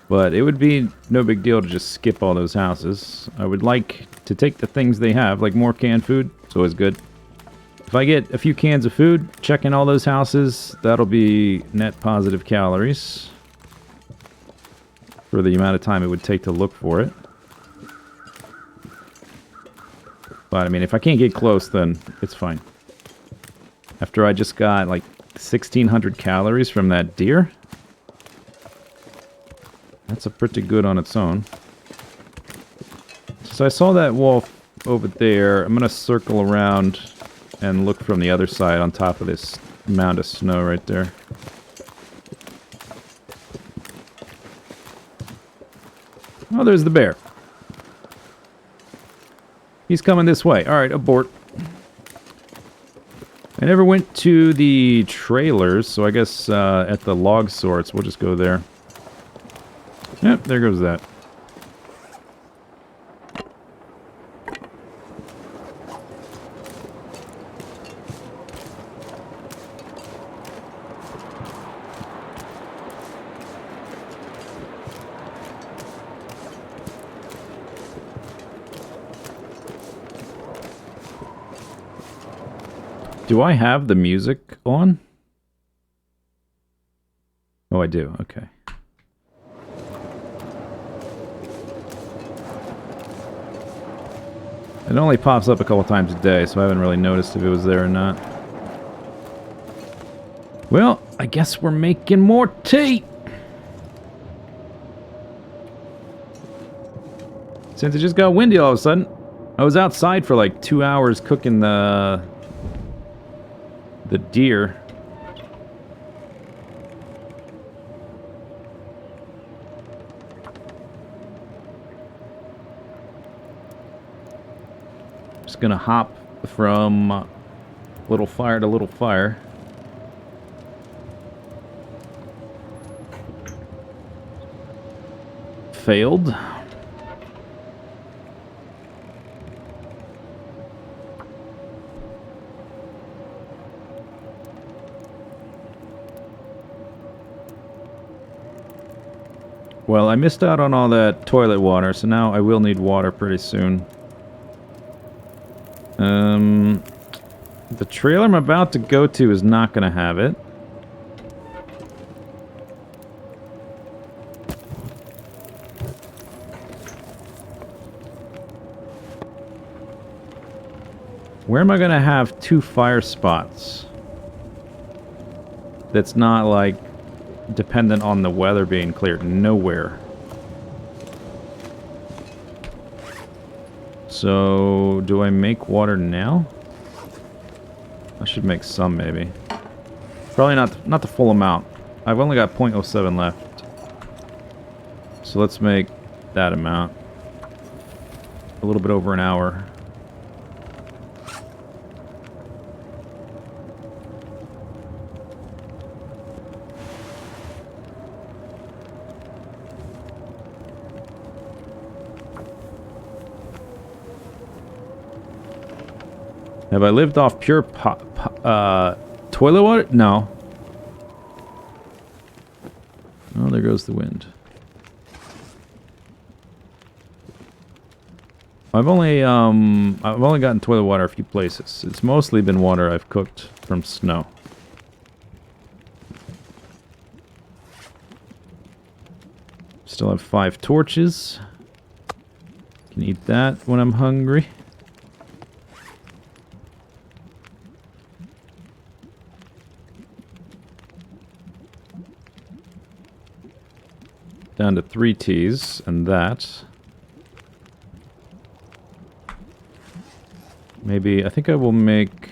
But it would be no big deal to just skip all those houses. I would like to take the things they have, like more canned food. It's always good. If I get a few cans of food, checking all those houses, that'll be net positive calories for the amount of time it would take to look for it. But, I mean, if I can't get close, then it's fine. After I just got, like, 1,600 calories from that deer... That's a pretty good on its own. So I saw that wolf over there. I'm going to circle around and look from the other side on top of this mound of snow right there. Oh, there's the bear. He's coming this way. Alright, abort. I never went to the trailers, so I guess at the log sorts, we'll just go there. Yep, there goes that. Do I have the music on? Oh, I do. Okay. It only pops up a couple times a day, so I haven't really noticed if it was there or not. Well, I guess we're making more tea! Since it just got windy all of a sudden. I was outside for like 2 hours cooking the deer. Just gonna hop from little fire to little fire. Failed. Well, I missed out on all that toilet water, so now I will need water pretty soon. The trailer I'm about to go to is not going to have it. Where am I going to have 2 fire spots? That's not, like, dependent on the weather being clear. Nowhere. So, do I make water now? I should make some, maybe. Probably not the full amount. I've only got 0.07 left. So let's make that amount. A little bit over an hour. Have I lived off pure toilet water? No. Oh, there goes the wind. I've only gotten toilet water a few places. It's mostly been water I've cooked from snow. Still have 5 torches. Can eat that when I'm hungry. Down to 3 teas, and that. Maybe, I think I will make...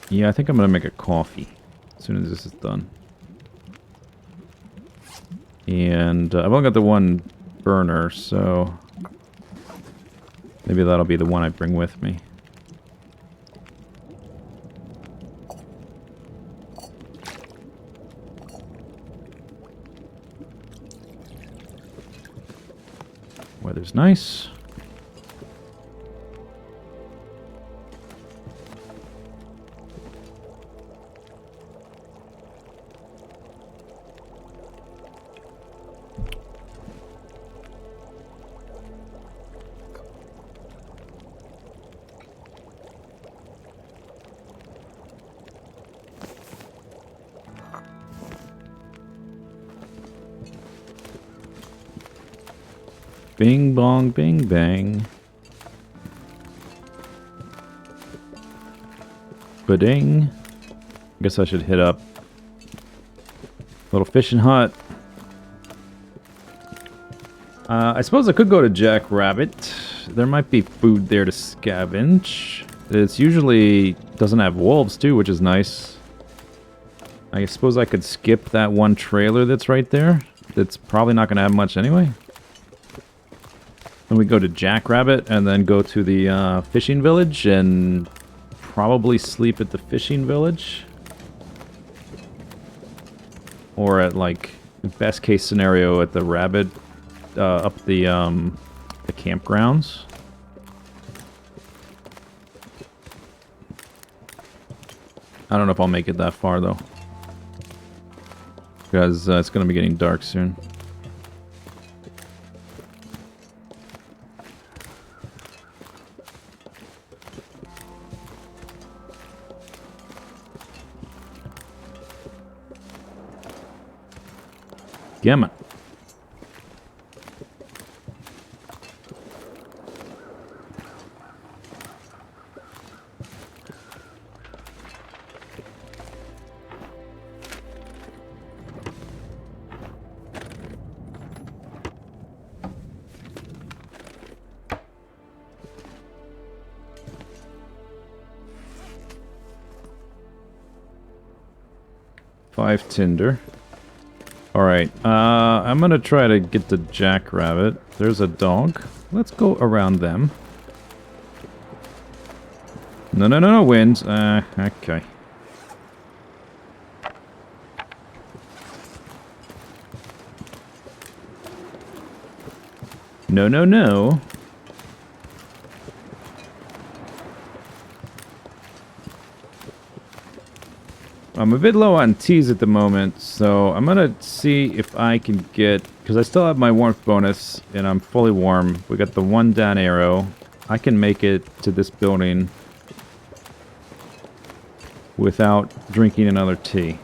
Yeah, I think I'm gonna make a coffee as soon as this is done. And I've only got the one burner, so... maybe that'll be the one I bring with me. Weather's nice. Bing bong, bing bang. Ba-ding. I guess I should hit up little fishing hut. I suppose I could go to Jack Rabbit. There might be food there to scavenge. It's usually doesn't have wolves too, which is nice. I suppose I could skip that one trailer that's right there. It's probably not going to have much anyway. Then we go to Jackrabbit and then go to the fishing village and probably sleep at the fishing village. Or at, like, best case scenario at the rabbit, up the campgrounds. I don't know if I'll make it that far though. Because it's going to be getting dark soon. Gammon. Five tinder. Alright, I'm gonna try to get the jackrabbit. There's a dog. Let's go around them. No, wind. Okay. No. I'm a bit low on teas at the moment, so I'm gonna see if I can get... Because I still have my warmth bonus, and I'm fully warm. We got the one down arrow. I can make it to this building without drinking another tea.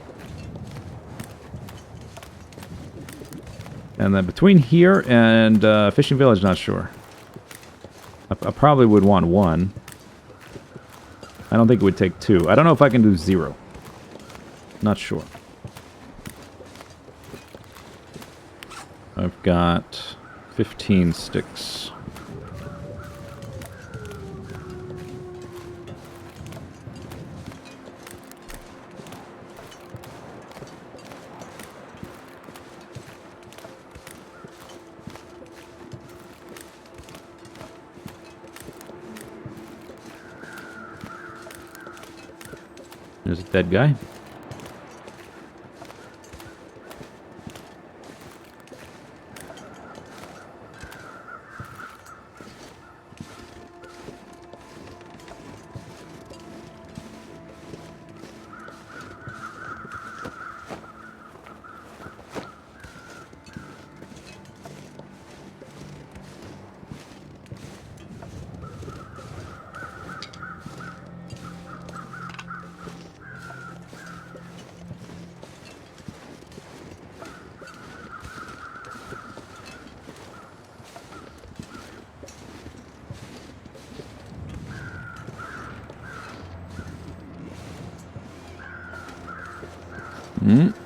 And then between here and Fishing Village, not sure. I probably would want one. I don't think it would take two. I don't know if I can do 0. Not sure. I've got 15 sticks. There's a dead guy.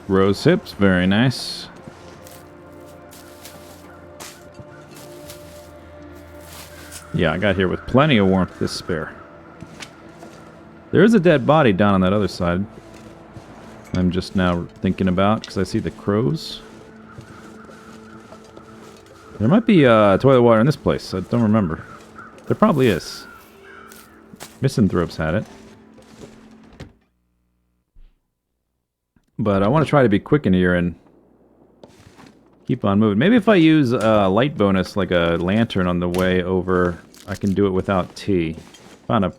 Rose hips, very nice. Yeah, I got here with plenty of warmth to spare. There is a dead body down on that other side. I'm just now thinking about, because I see the crows. There might be toilet water in this place, I don't remember. There probably is. Misanthropes had it. But I want to try to be quick in here and keep on moving. Maybe if I use a light bonus, like a lantern on the way over, I can do it without tea. Found a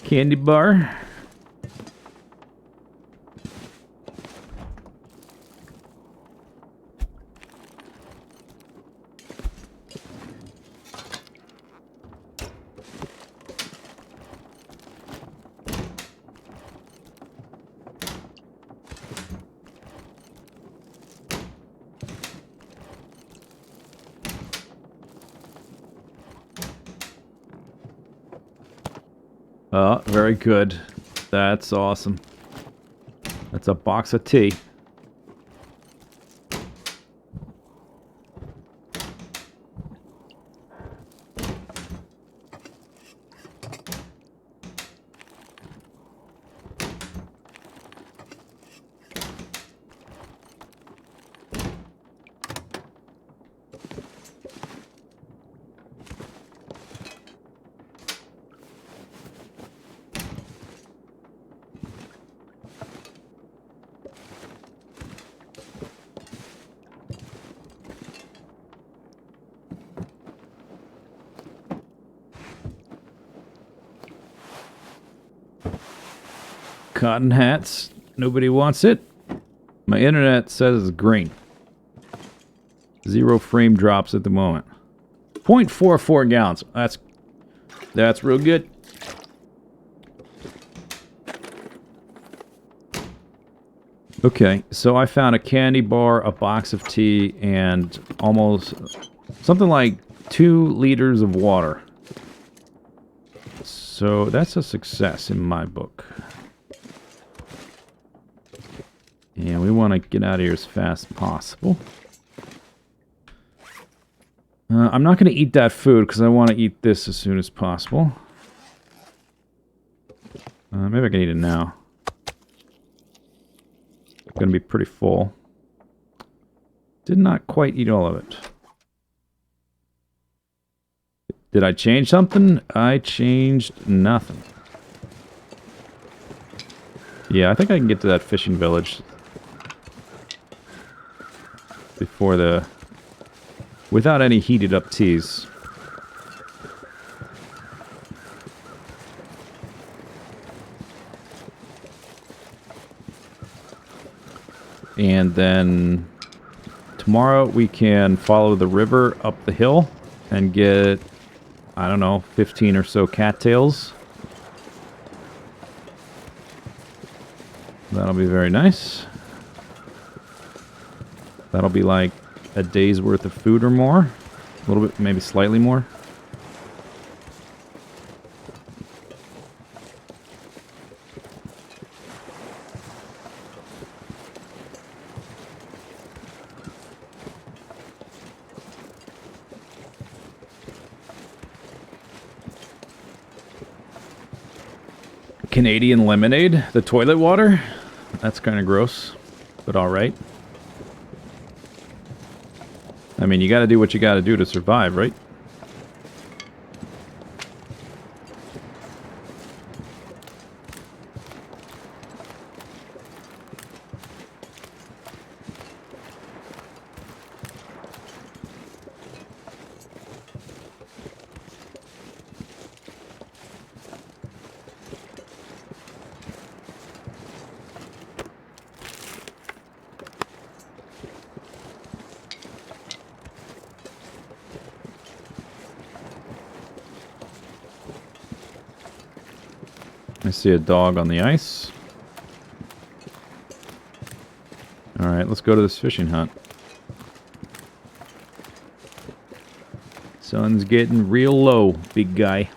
candy bar. Oh, very good. That's awesome. That's a box of tea. Cotton hats. Nobody wants it. My internet says it's green. 0 frame drops at the moment. 0.44 gallons. That's real good. Okay, so I found a candy bar, a box of tea, and almost something like 2 liters of water. So that's a success in my book. And we want to get out of here as fast as possible. I'm not going to eat that food because I want to eat this as soon as possible. Maybe I can eat it now. Going to be pretty full. Did not quite eat all of it. Did I change something? I changed nothing. Yeah, I think I can get to that fishing village before the... without any heated up teas. And then tomorrow we can follow the river up the hill and get, I don't know, 15 or so cattails. That'll be very nice. That'll be like a day's worth of food or more. A little bit, maybe slightly more. Canadian lemonade, the toilet water. That's kind of gross, but all right. I mean, you got to do what you got to do to survive, right? I see a dog on the ice. Alright, let's go to this fishing hunt. Sun's getting real low, big guy.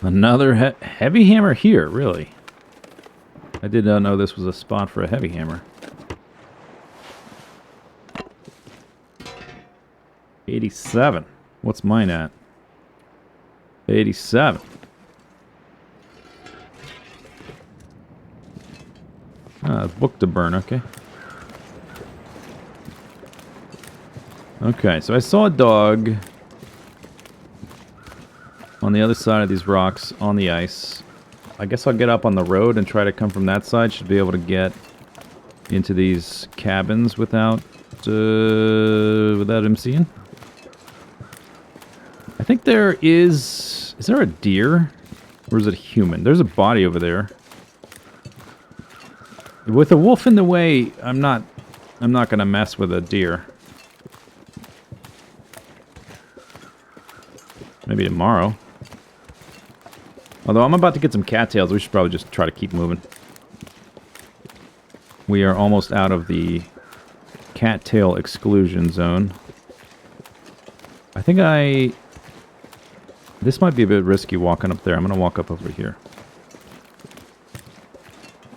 Another heavy hammer here, really? I did not know this was a spot for a heavy hammer. 87. What's mine at? 87. Ah, book to burn, okay. Okay, so I saw a dog on the other side of these rocks on the ice. I guess I'll get up on the road and try to come from that side. Should be able to get into these cabins without him seeing. I think there is... Is there a deer? Or is it a human? There's a body over there. With a wolf in the way, I'm not gonna mess with a deer. Maybe tomorrow. Although I'm about to get some cattails, we should probably just try to keep moving. We are almost out of the cattail exclusion zone. I think this might be a bit risky walking up there. I'm going to walk up over here.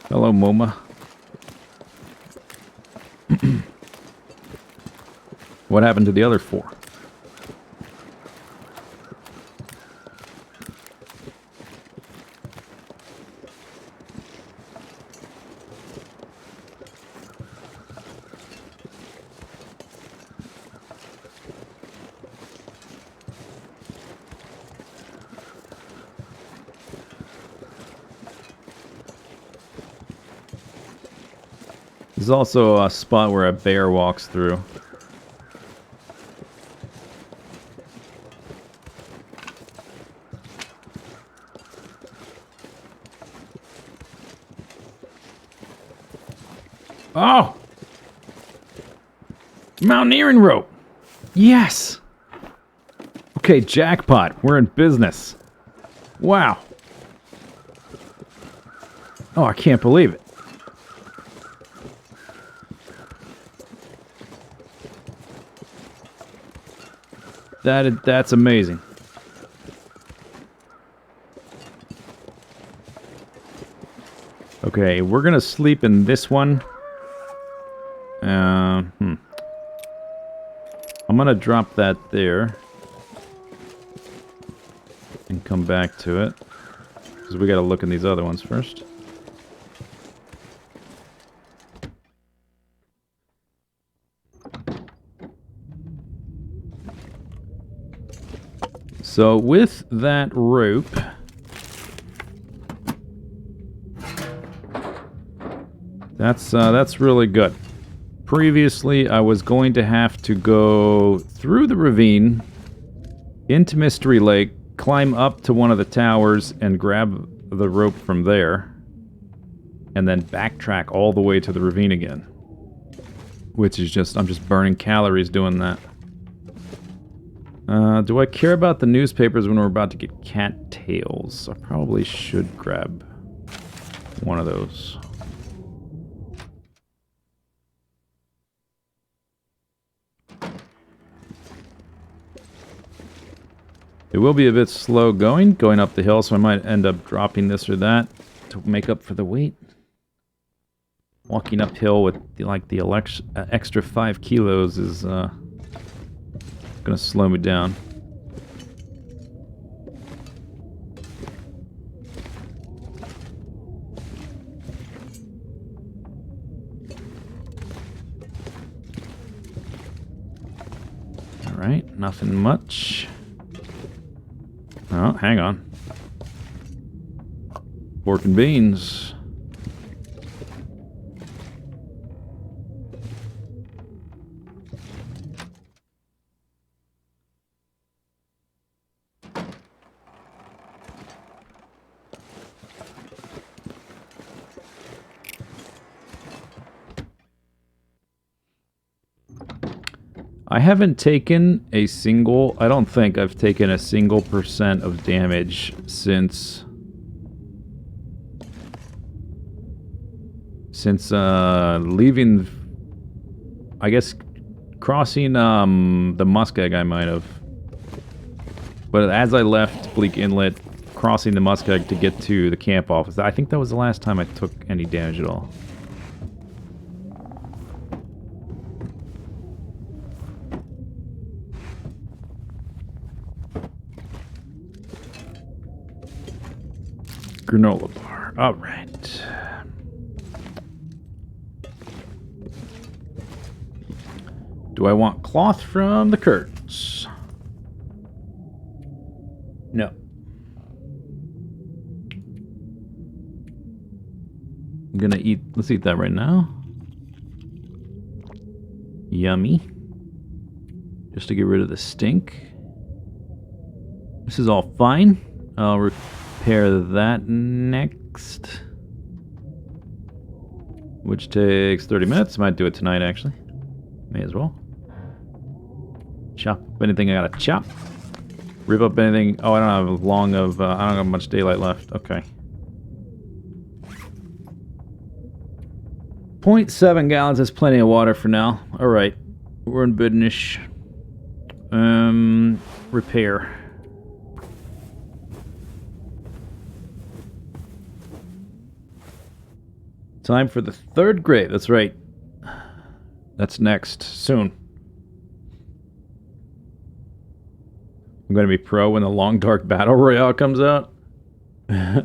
Hello, MoMA. What happened to the other 4? There's also a spot where a bear walks through. Oh! Mountaineering rope! Yes! Okay, jackpot. We're in business. Wow. Oh, I can't believe it. That's amazing. Okay, we're gonna sleep in this one. I'm gonna drop that there. And come back to it. Because we gotta look in these other ones first. So with that rope... That's really good. Previously, I was going to have to go through the ravine, into Mystery Lake, climb up to one of the towers, and grab the rope from there, and then backtrack all the way to the ravine again. Which is just, I'm just burning calories doing that. Do I care about the newspapers when we're about to get cattails? I probably should grab one of those. It will be a bit slow going up the hill, so I might end up dropping this or that to make up for the weight. Walking uphill with the extra 5 kilos is gonna slow me down. Alright, nothing much. Oh, hang on. Pork and beans. I haven't taken a single... I don't think I've taken a single % of damage since leaving... I guess crossing the Muskeg I might have. But as I left Bleak Inlet, crossing the Muskeg to get to the camp office, I think that was the last time I took any damage at all. Granola bar. All right. Do I want cloth from the curtains? No. I'm gonna eat... Let's eat that right now. Yummy. Just to get rid of the stink. This is all fine. I'll repair that next. Which takes 30 minutes. Might do it tonight, actually. May as well. Chop up anything I gotta chop. Rip up anything. Oh, I don't have long of... I don't have much daylight left. Okay. 0.7 gallons is plenty of water for now. Alright. We're in business. Repair. Time for the third grade. That's right. That's next. Soon. I'm going to be pro when the Long Dark Battle Royale comes out. I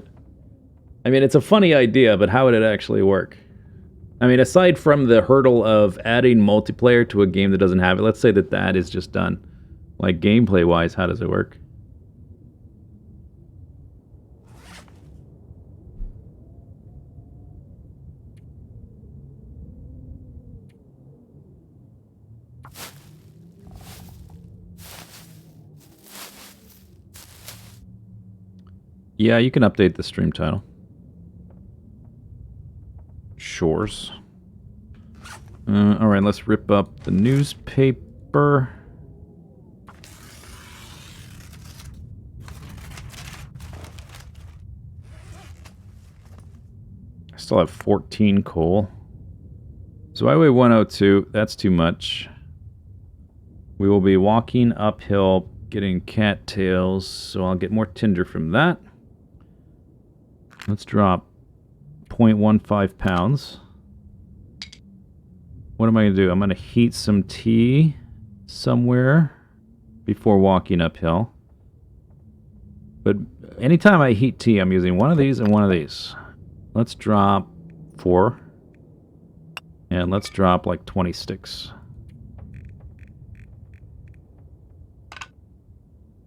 mean, it's a funny idea, but how would it actually work? I mean, aside from the hurdle of adding multiplayer to a game that doesn't have it, let's say that that is just done. Like, gameplay-wise, how does it work? Yeah, you can update the stream title. Shores. Alright, let's rip up the newspaper. I still have 14 coal. So I weigh 102. That's too much. We will be walking uphill, getting cattails, so I'll get more tinder from that. Let's drop 0.15 pounds. What am I going to do? I'm going to heat some tea somewhere before walking uphill. But anytime I heat tea, I'm using one of these and one of these. Let's drop 4. And let's drop like 20 sticks.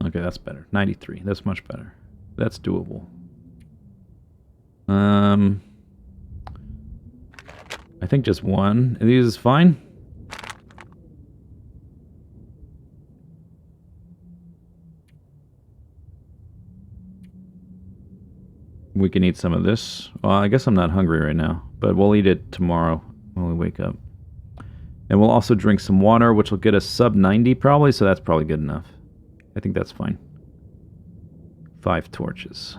Okay, that's better. 93. That's much better. That's doable. I think just one of these is fine. We can eat some of this. Well, I guess I'm not hungry right now, but we'll eat it tomorrow when we wake up. And we'll also drink some water, which will get us sub 90 probably, so that's probably good enough. I think that's fine. 5 torches.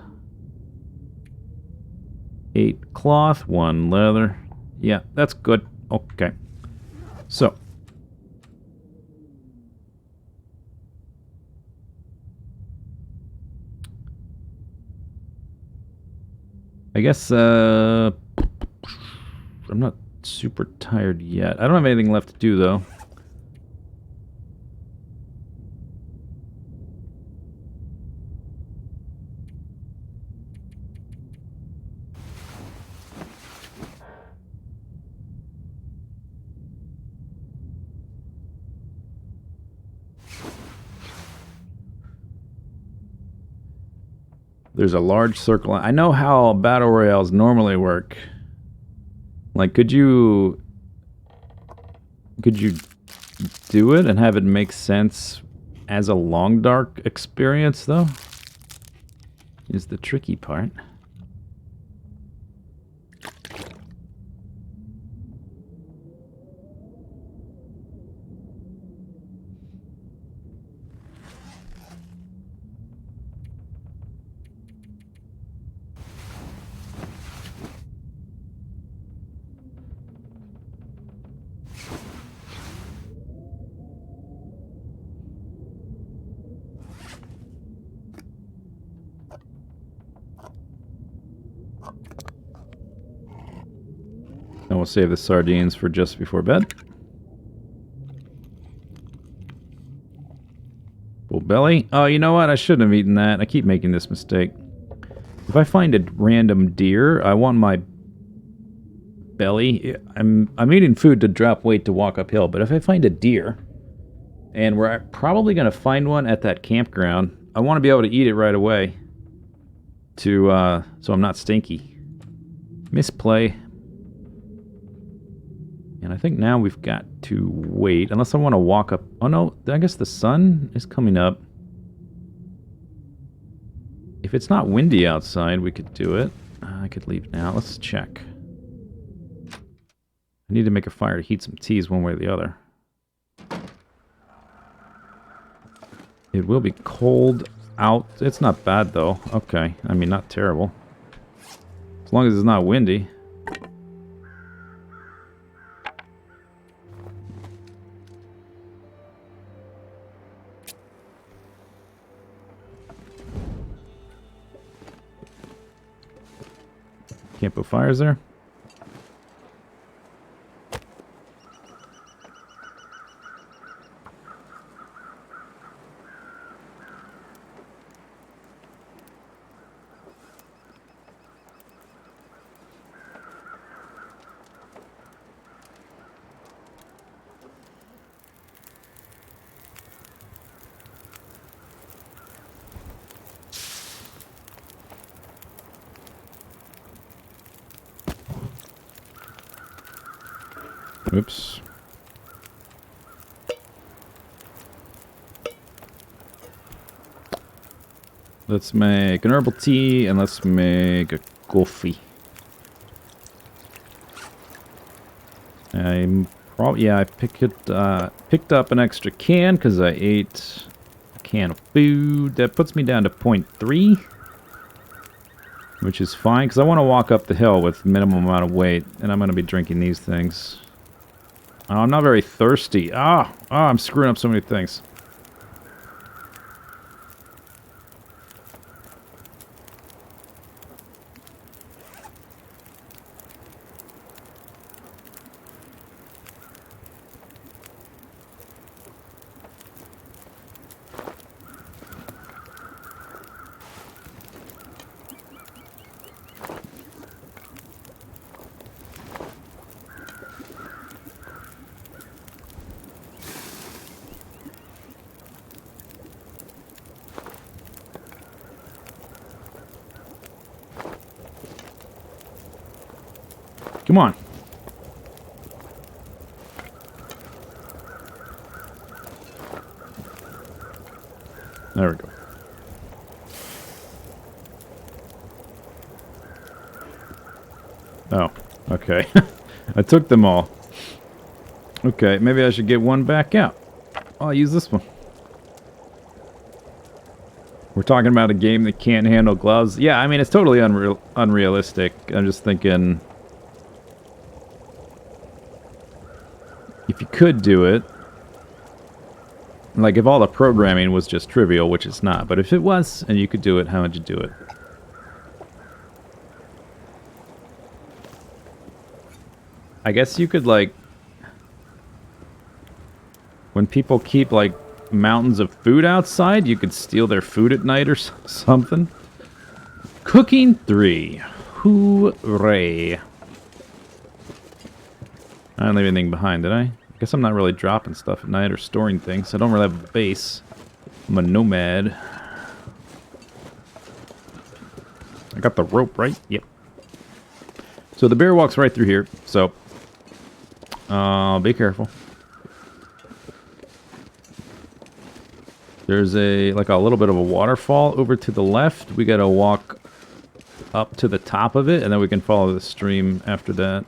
8 cloth, 1 leather. Yeah, that's good. Okay. So. I guess, I'm not super tired yet. I don't have anything left to do, though. There's a large circle. I know how battle royales normally work. Like, could you do it and have it make sense as a long dark experience, though? Is the tricky part. And we'll save the sardines for just before bed. Full belly. Oh, you know what? I shouldn't have eaten that. I keep making this mistake. If I find a random deer, I want my belly. I'm eating food to drop weight to walk uphill, but if I find a deer, and we're probably going to find one at that campground, I want to be able to eat it right away to so I'm not stinky. Misplay. And I think now we've got to wait, unless I want to walk up. Oh no, I guess the sun is coming up. If it's not windy outside, we could do it. I could leave now. Let's check. I need to make a fire to heat some teas one way or the other. It will be cold out. It's not bad though. Okay. I mean, not terrible. As long as it's not windy. Can't put fires there. Oops. Let's make an herbal tea, and let's make a coffee. I'm probably... Yeah, I picked up an extra can, because I ate a can of food. That puts me down to 0.3. Which is fine, because I want to walk up the hill with minimum amount of weight, and I'm going to be drinking these things. Oh, I'm not very thirsty. I'm screwing up so many things. Come on. There we go. Oh, okay. I took them all. Okay, maybe I should get one back out. I'll use this one. We're talking about a game that can't handle gloves. Yeah, I mean, it's totally unrealistic. I'm just thinking... If you could do it... Like, if all the programming was just trivial, which it's not. But if it was, and you could do it, how would you do it? I guess you could, like... When people keep, like, mountains of food outside, you could steal their food at night or something. Cooking 3. Hooray. I didn't leave anything behind, did I? I guess I'm not really dropping stuff at night or storing things. I don't really have a base. I'm a nomad. I got the rope, right? Yep. So the bear walks right through here, so... be careful. There's a little bit of a waterfall over to the left. We gotta walk up to the top of it, and then we can follow the stream after that.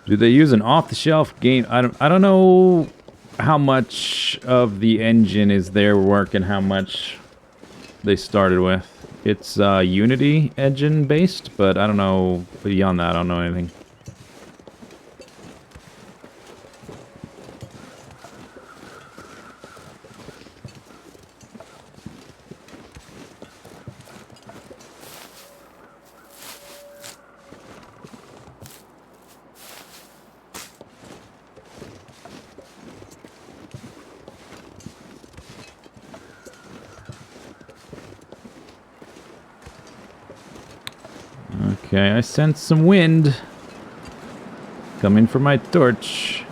Do they use an off-the-shelf game? I don't know how much of the engine is their work and how much they started with. It's Unity engine based, but I don't know beyond that. I don't know anything. Okay, I sense some wind coming from my torch.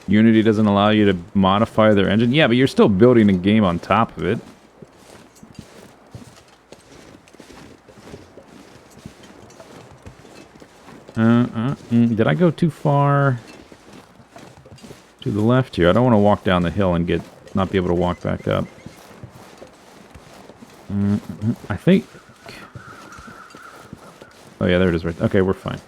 Unity doesn't allow you to modify their engine? Yeah, but you're still building a game on top of it. Did I go too far to the left here? I don't want to walk down the hill and not be able to walk back up. I think... Oh yeah, there it is right there. Okay, we're fine.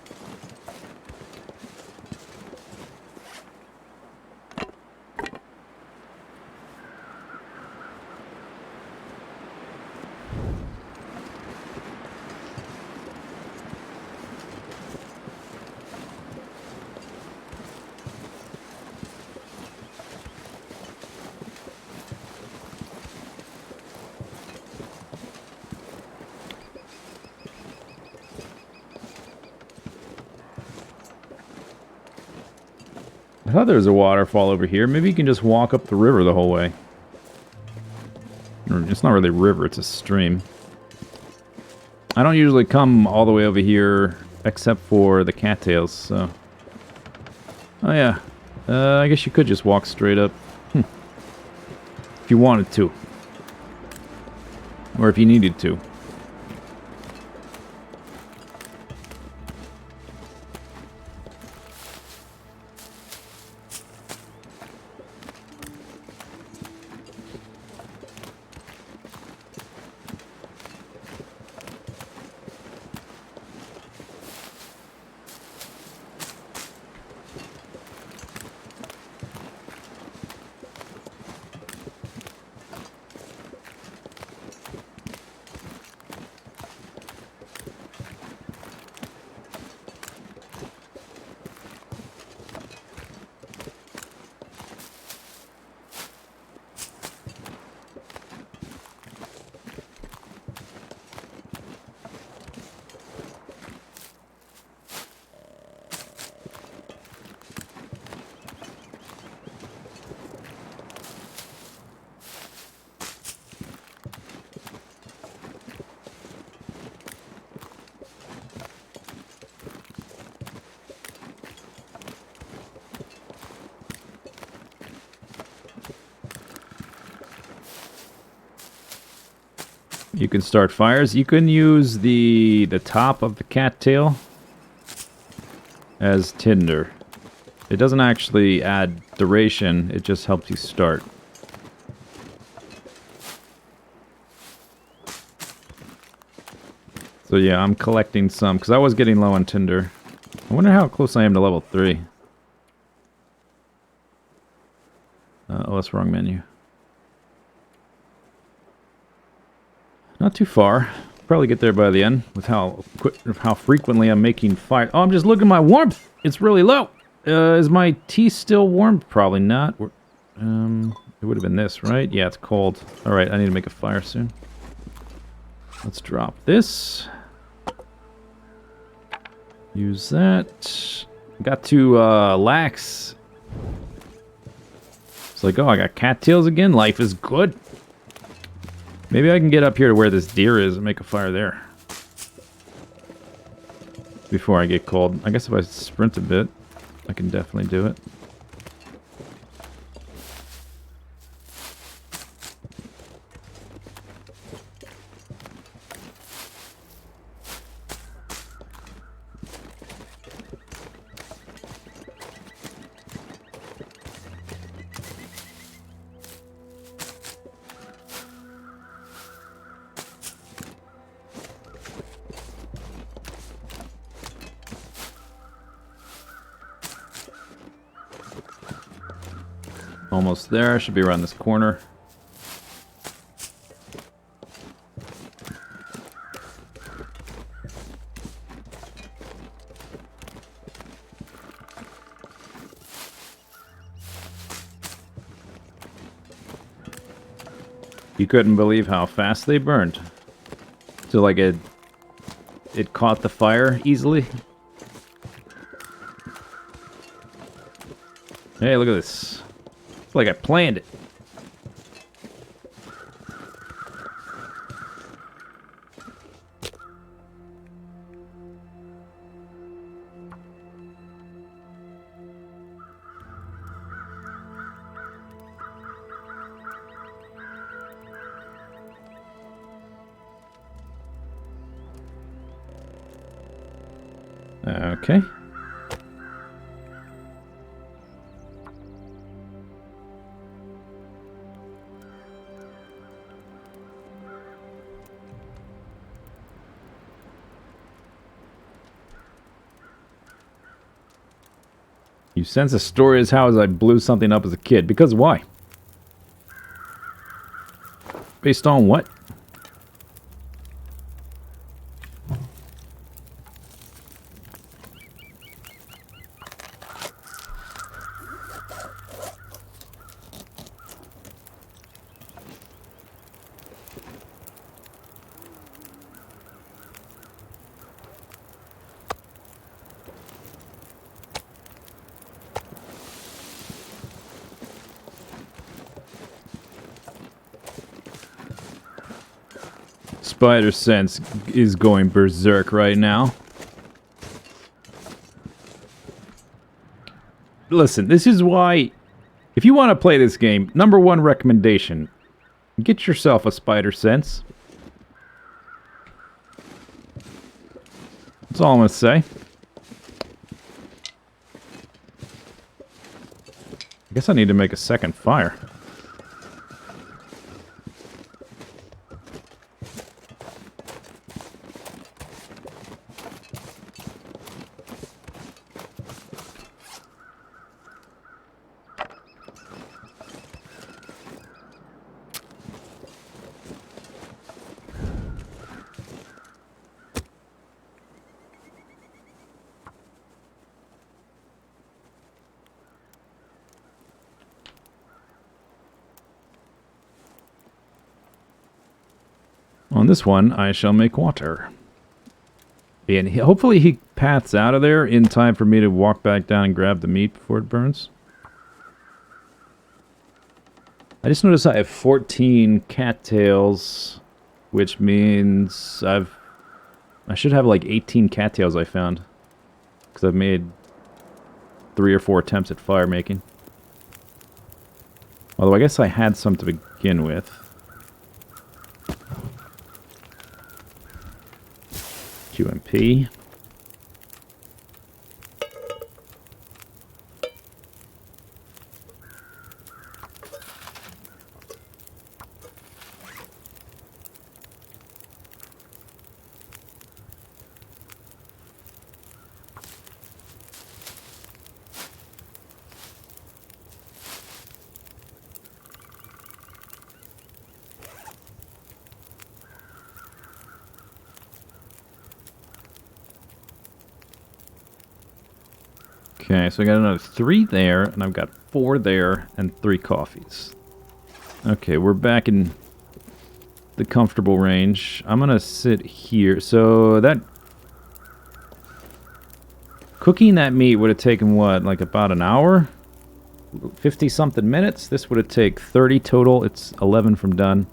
I thought there was a waterfall over here. Maybe you can just walk up the river the whole way. It's not really a river, it's a stream. I don't usually come all the way over here except for the cattails, so... Oh yeah. I guess you could just walk straight up. If you wanted to. Or if you needed to. You can start fires. You can use the top of the cattail as tinder. It doesn't actually add duration, it just helps you start. So yeah, I'm collecting some, because I was getting low on tinder. I wonder how close I am to level 3. Oh, that's wrong menu. Not too far. Probably get there by the end with how frequently I'm making fire. Oh, I'm just looking at my warmth. It's really low. Is my tea still warm? Probably not. It would have been this, right? Yeah, it's cold. All right, I need to make a fire soon. Let's drop this. Use that. Got to lax. It's like, oh, I got cattails again. Life is good. Maybe I can get up here to where this deer is and make a fire there. Before I get cold. I guess if I sprint a bit, I can definitely do it. Almost there. Should be around this corner. You couldn't believe how fast they burned. So like it caught the fire easily. Hey, look at this. It's like I planned it. Okay. You sense a story as how as I blew something up as a kid. Because why? Based on what? Spider sense is going berserk right now. listen, this is why, if you want to play this game, number one recommendation, get yourself a spider sense. That's all I'm going to say. I guess I need to make a second fire. On this one, I shall make water. And hopefully he paths out of there in time for me to walk back down and grab the meat before it burns. I just noticed I have 14 cattails, which means I should have like 18 cattails I found. Because I've made 3 or 4 attempts at fire making. Although I guess I had some to begin with. QMP. Okay, so I got another 3 there, and I've got 4 there, and 3 coffees. Okay, we're back in the comfortable range. I'm gonna sit here. So that... cooking that meat would have taken, what, like about an hour? 50-something minutes? This would have taken 30 total. It's 11 from done.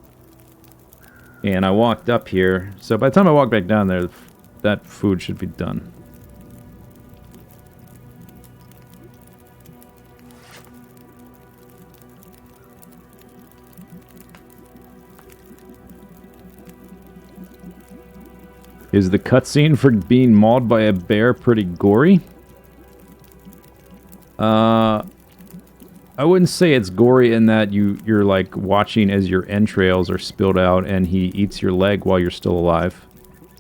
And I walked up here. So by the time I walk back down there, that food should be done. Is the cutscene for being mauled by a bear pretty gory? I wouldn't say it's gory in that you're like watching as your entrails are spilled out and he eats your leg while you're still alive.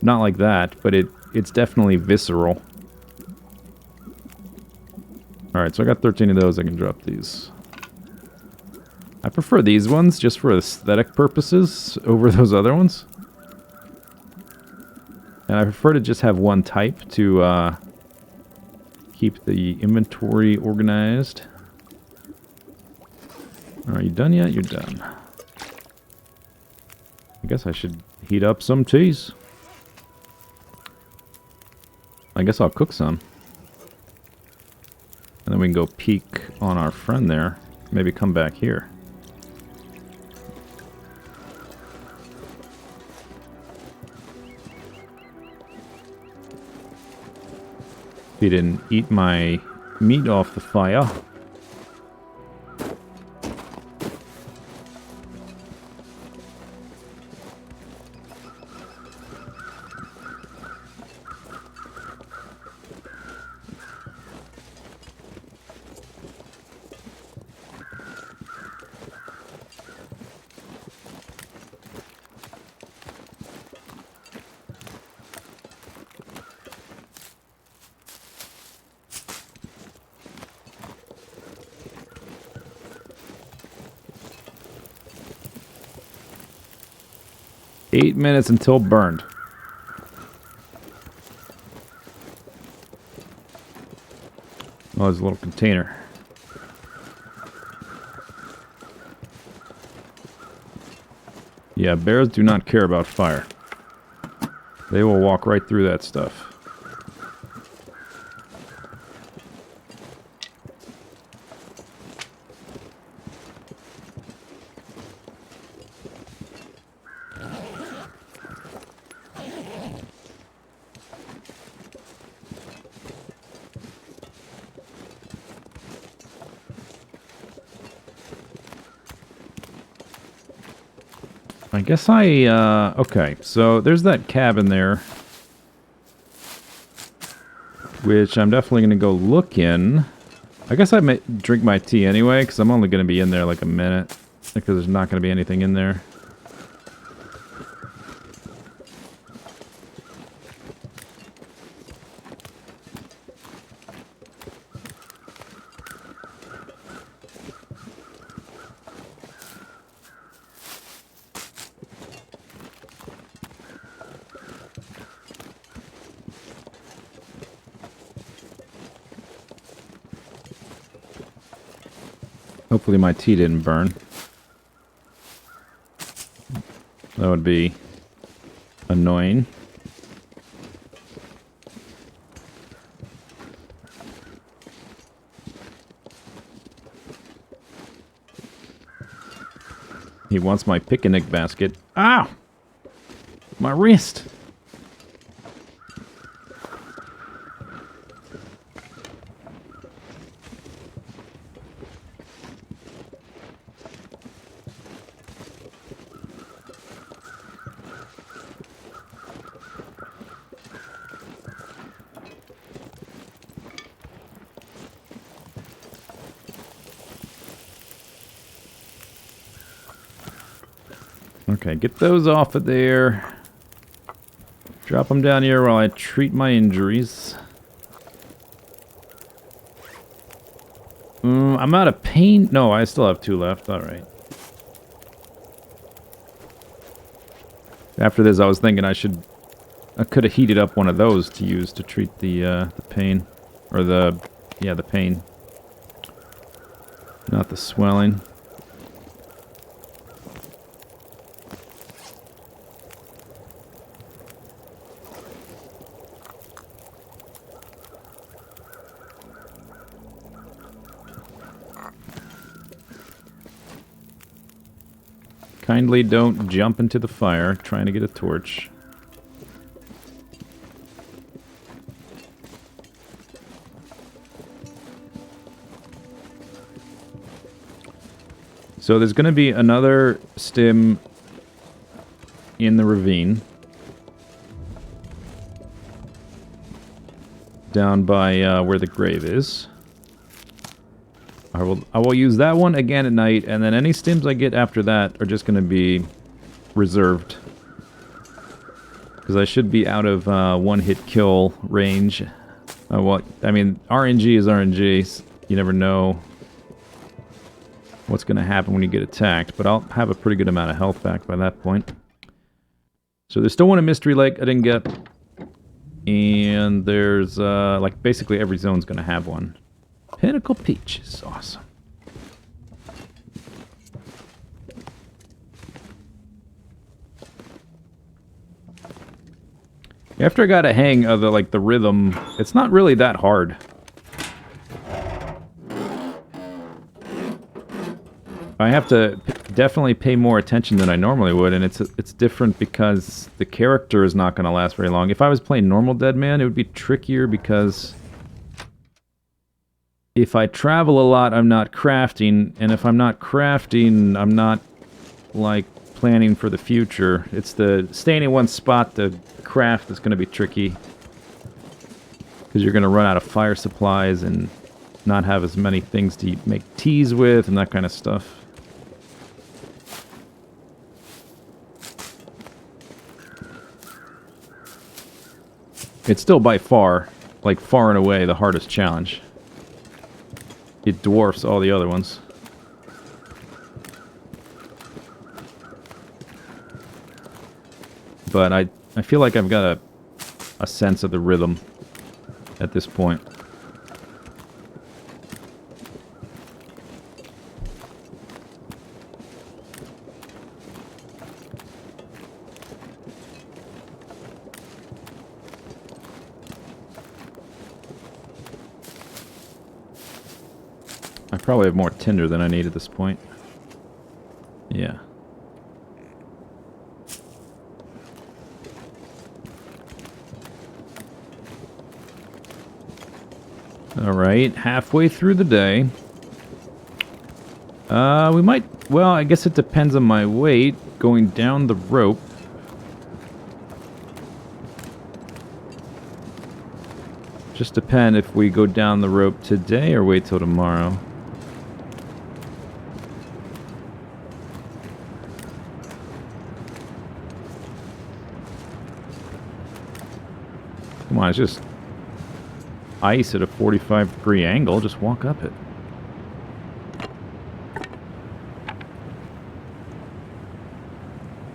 Not like that, but it's definitely visceral. Alright, so I got 13 of those. I can drop these. I prefer these ones just for aesthetic purposes over those other ones. And I prefer to just have one type to keep the inventory organized. Are you done yet? You're done. I guess I should heat up some teas. I guess I'll cook some. And then we can go peek on our friend there. Maybe come back here. He didn't eat my meat off the fire. Eight minutes until burned. Oh, there's a little container. Yeah, bears do not care about fire. They will walk right through that stuff. I guess okay, so there's that cabin there, which I'm definitely going to go look in. I guess I may drink my tea anyway, because I'm only going to be in there like a minute, because there's not going to be anything in there. Hopefully my tea didn't burn. That would be annoying. He wants my picnic basket. Ow! My wrist! Okay, get those off of there. Drop them down here while I treat my injuries. I'm out of pain. No, I still have 2 left. Alright. After this, I was thinking I could have heated up one of those to use to treat the pain. Or the pain. Not the swelling. Kindly don't jump into the fire trying to get a torch. So there's going to be another stim in the ravine. Down by where the grave is. I will use that one again at night, and then any stims I get after that are just going to be reserved. Because I should be out of one-hit kill range. Well, I mean, RNG is RNG. You never know what's going to happen when you get attacked, but I'll have a pretty good amount of health back by that point. So there's still one in Mystery Lake I didn't get. And there's, like, basically every zone's going to have one. Pinnacle Peaches, awesome. After I got a hang of the rhythm, it's not really that hard. I have to definitely pay more attention than I normally would, and it's different because the character is not going to last very long. If I was playing normal Dead Man, it would be trickier because if I travel a lot, I'm not crafting, and if I'm not crafting, I'm not, like, planning for the future. It's the staying in one spot to craft that's going to be tricky. Because you're going to run out of fire supplies and not have as many things to make teas with and that kind of stuff. It's still by far, like far and away, the hardest challenge. It dwarfs all the other ones. But I feel like I've got a sense of the rhythm at this point. I probably have more tinder than I need at this point. Yeah. Alright, halfway through the day. We might... Well, I guess it depends on my weight. Going down the rope. Just depend if we go down the rope today or wait till tomorrow. Come on, it's just ice at a 45-degree angle. Just walk up it.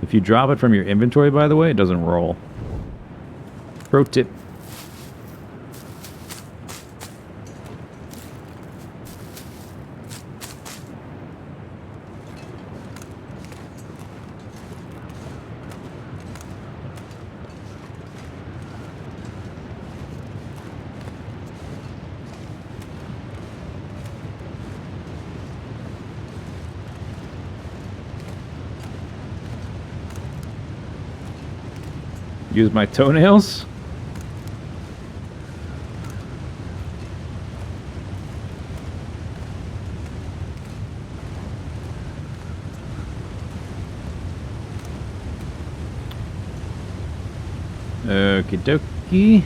If you drop it from your inventory, by the way, it doesn't roll. Pro tip. Use my toenails? Okie dokie.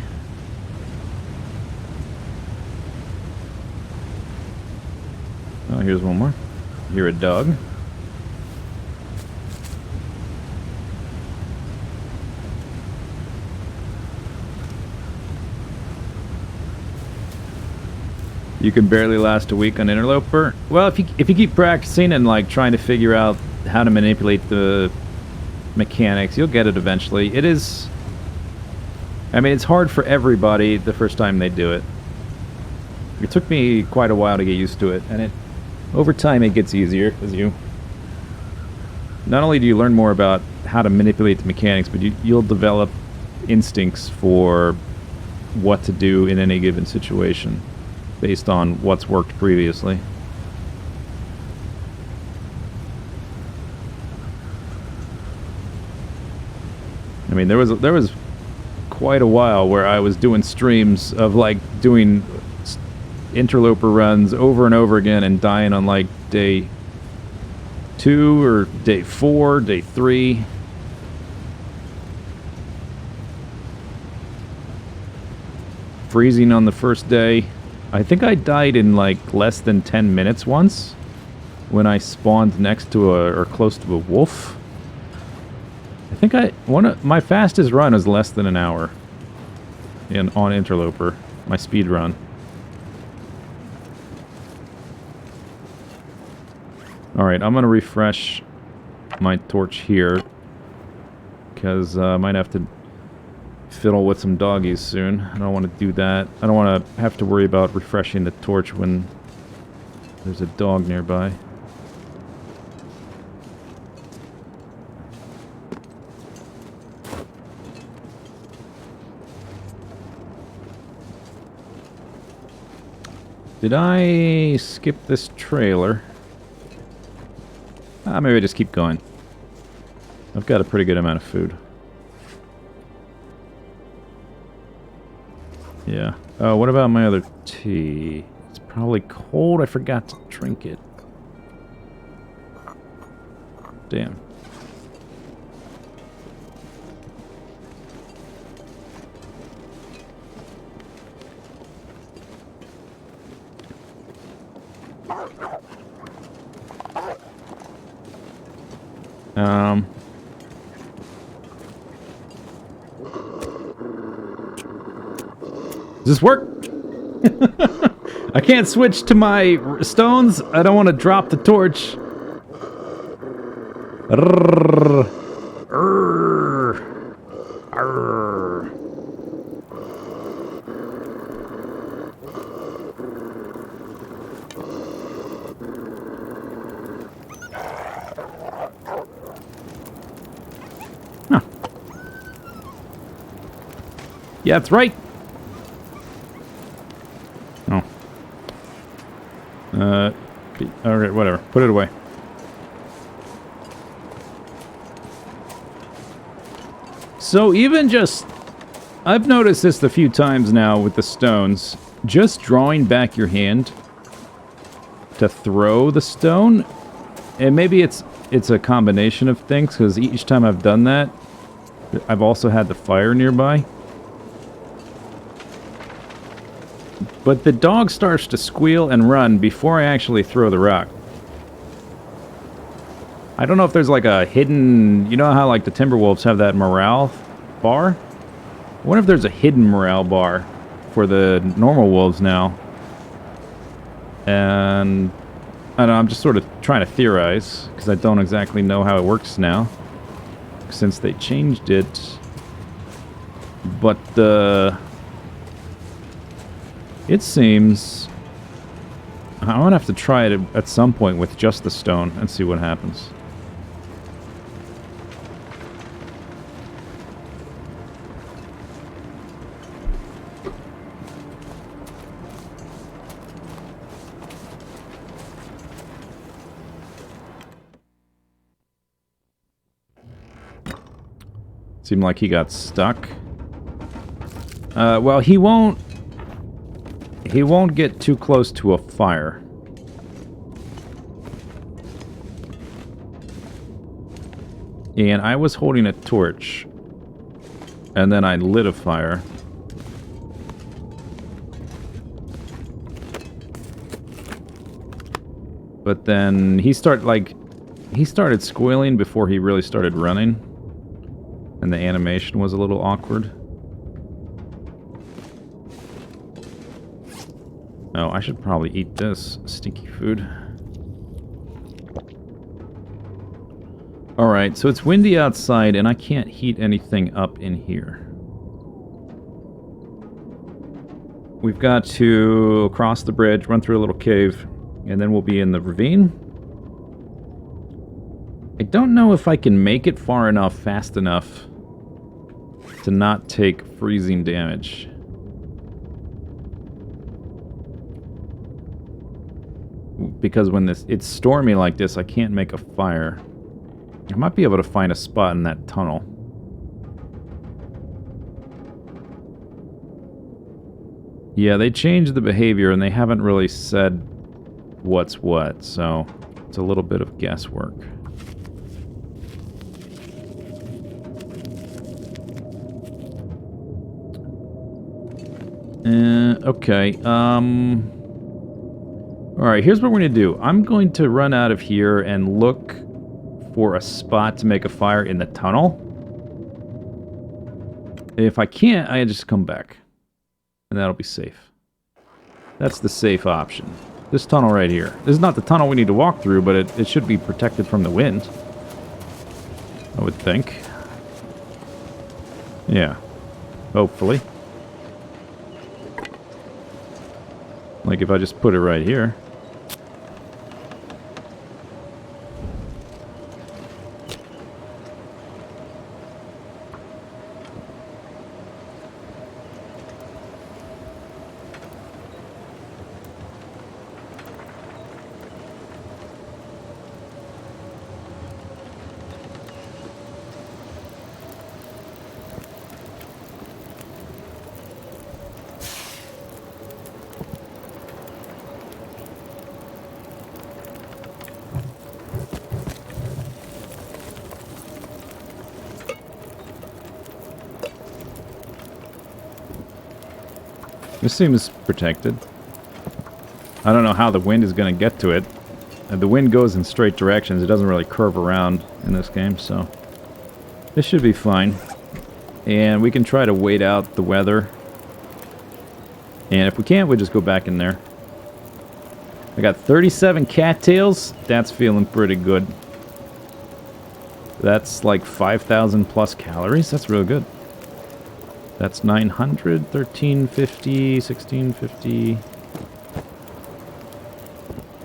Oh, here's one more. You're a dog. You can barely last a week on Interloper. Well, if you keep practicing and like trying to figure out how to manipulate the mechanics, you'll get it eventually. It is... I mean, it's hard for everybody the first time they do it. It took me quite a while to get used to it, and over time it gets easier as you... Not only do you learn more about how to manipulate the mechanics, but you'll develop instincts for what to do in any given situation, based on what's worked previously. I mean, there was quite a while where I was doing streams of like doing interloper runs over and over again and dying on like day 2 or day 4, day 3. Freezing on the first day. I think I died in like less than 10 minutes once when I spawned next to or close to a wolf. I think my fastest run was less than an hour on Interloper, my speed run. All right, I'm gonna refresh my torch here because I might have to fiddle with some doggies soon. I don't want to do that. I don't want to have to worry about refreshing the torch when there's a dog nearby. Did I skip this trailer? Maybe I just keep going. I've got a pretty good amount of food. Yeah. Oh, what about my other tea? It's probably cold. I forgot to drink it. Damn. Does this work? I can't switch to my stones. I don't want to drop the torch. Arrgh. Arrgh. Arrgh. Huh. Yeah, that's right. Oh. Alright, whatever. Put it away. So even just... I've noticed this a few times now with the stones. Just drawing back your hand to throw the stone. And maybe it's a combination of things, because each time I've done that, I've also had the fire nearby. But the dog starts to squeal and run before I actually throw the rock. I don't know if there's like a hidden... You know how like the Timberwolves have that morale bar? I wonder if there's a hidden morale bar for the normal wolves now. And... I don't know, I'm just sort of trying to theorize, because I don't exactly know how it works now, since they changed it. But, it seems... I'm going to have to try it at some point with just the stone and see what happens. Seemed like he got stuck. Well, he won't get too close to a fire. And I was holding a torch, and then I lit a fire. But then he started squealing before he really started running. And the animation was a little awkward. Oh, I should probably eat this stinky food. Alright, so it's windy outside and I can't heat anything up in here. We've got to cross the bridge, run through a little cave, and then we'll be in the ravine. I don't know if I can make it far enough, fast enough, to not take freezing damage. Because when it's stormy like this, I can't make a fire. I might be able to find a spot in that tunnel. Yeah, they changed the behavior and they haven't really said what's what, so it's a little bit of guesswork. Okay, alright, here's what we're gonna do. I'm going to run out of here and look for a spot to make a fire in the tunnel. If I can't, I just come back. And that'll be safe. That's the safe option. This tunnel right here. This is not the tunnel we need to walk through, but it should be protected from the wind. I would think. Yeah. Hopefully. Like if I just put it right here. This seems protected. I don't know how the wind is going to get to it. The wind goes in straight directions. It doesn't really curve around in this game, so this should be fine. And we can try to wait out the weather. And if we can't, we'll just go back in there. I got 37 cattails. That's feeling pretty good. That's like 5,000 plus calories. That's real good. That's 900, 1350, 1650,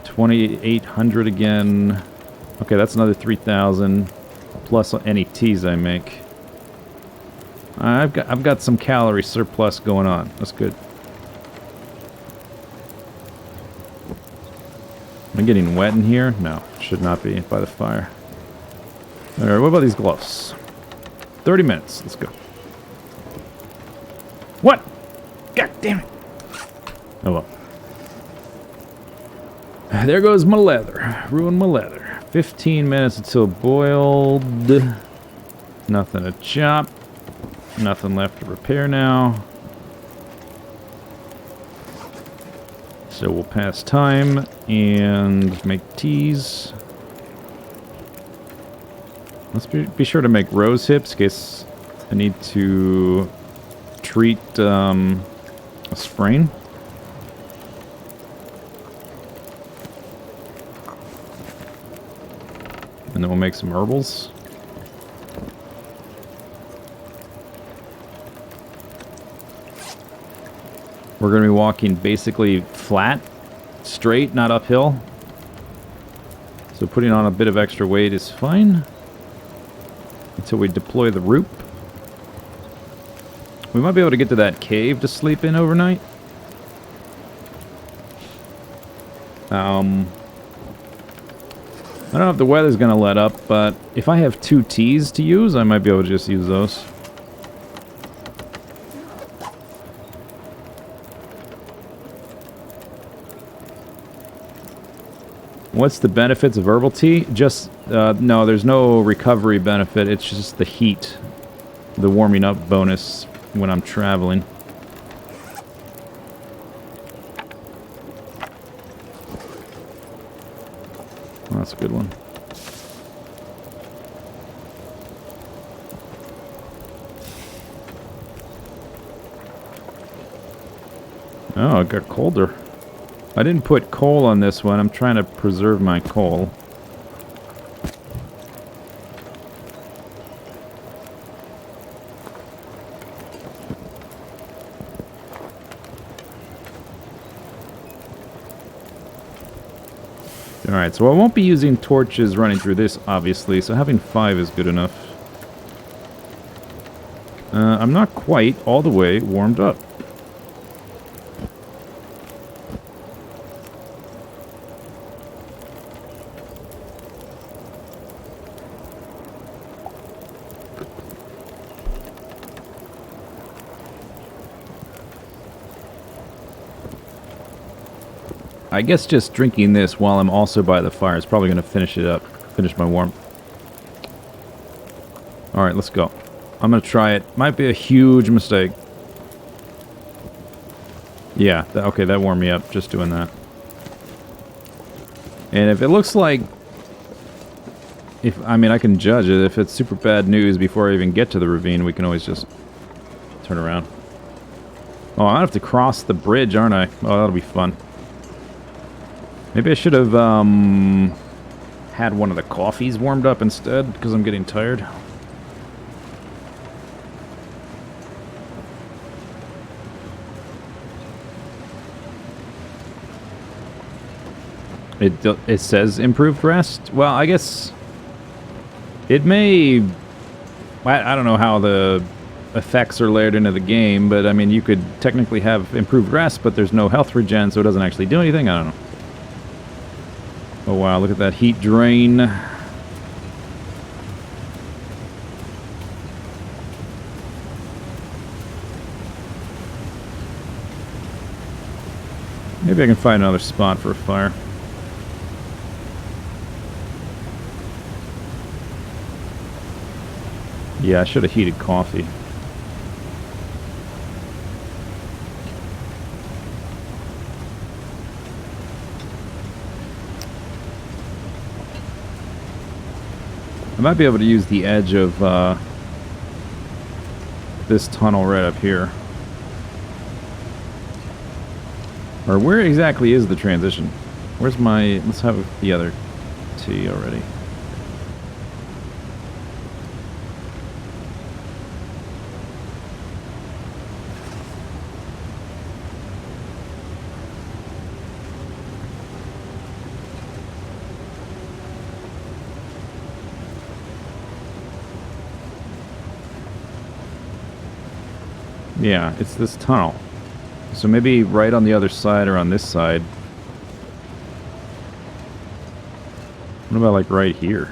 2800 again. Okay, that's another 3,000 plus any teas I make. I've got some calorie surplus going on. That's good. Am I getting wet in here? No, should not be by the fire. All right, what about these gloves? 30 minutes. Let's go. What? God damn it. Oh well. There goes my leather. Ruined my leather. 15 minutes until boiled. Nothing to chop. Nothing left to repair now. So we'll pass time and make teas. Let's be sure to make rose hips in case I need to treat a sprain. And then we'll make some herbals. We're going to be walking basically flat, straight, not uphill. So putting on a bit of extra weight is fine. Until we deploy the rope. We might be able to get to that cave to sleep in overnight. I don't know if the weather's going to let up, but if I have 2 teas to use, I might be able to just use those. What's the benefits of herbal tea? Just, no, there's no recovery benefit. It's just the heat. The warming up bonus when I'm traveling. Oh, that's a good one. Oh, it got colder. I didn't put coal on this one. I'm trying to preserve my coal. Alright, so I won't be using torches running through this, obviously, so having 5 is good enough. I'm not quite all the way warmed up. I guess just drinking this while I'm also by the fire is probably going to finish it up. Finish my warmth. Alright, let's go. I'm going to try it. Might be a huge mistake. Yeah, okay, that warmed me up just doing that. And if it looks like... I mean, I can judge it. If it's super bad news before I even get to the ravine, we can always just turn around. Oh, I have to cross the bridge, aren't I? Oh, that'll be fun. Maybe I should have had one of the coffees warmed up instead, because I'm getting tired. It says improved rest? Well, I guess it may... I don't know how the effects are layered into the game, but I mean, you could technically have improved rest, but there's no health regen, so it doesn't actually do anything? I don't know. Oh wow, look at that heat drain. Maybe I can find another spot for a fire. Yeah, I should have heated coffee. I might be able to use the edge of this tunnel right up here. Or where exactly is the transition? Where's my... Let's have the other tea already. Yeah, it's this tunnel. So maybe right on the other side or on this side. What about like right here?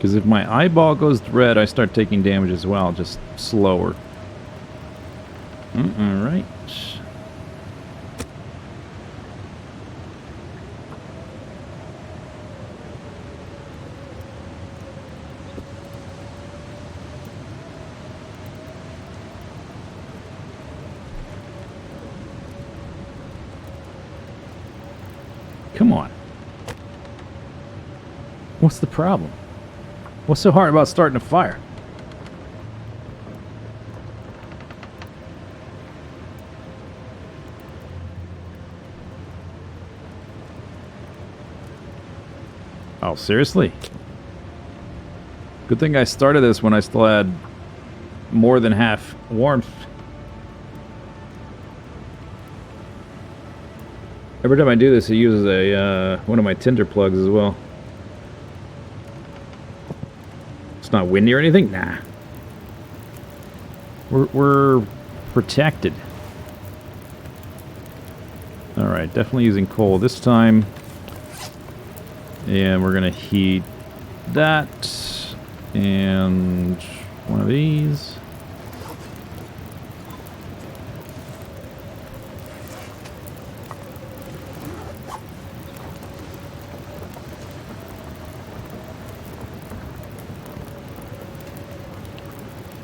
Because if my eyeball goes red, I start taking damage as well, just slower. Alright. Come on. What's the problem? What's so hard about starting a fire? Oh, seriously? Good thing I started this when I still had more than half warmth. Every time I do this, it uses a one of my tinder plugs as well. It's not windy or anything? Nah. We're protected. Alright, definitely using coal this time. And we're gonna heat that. And one of these.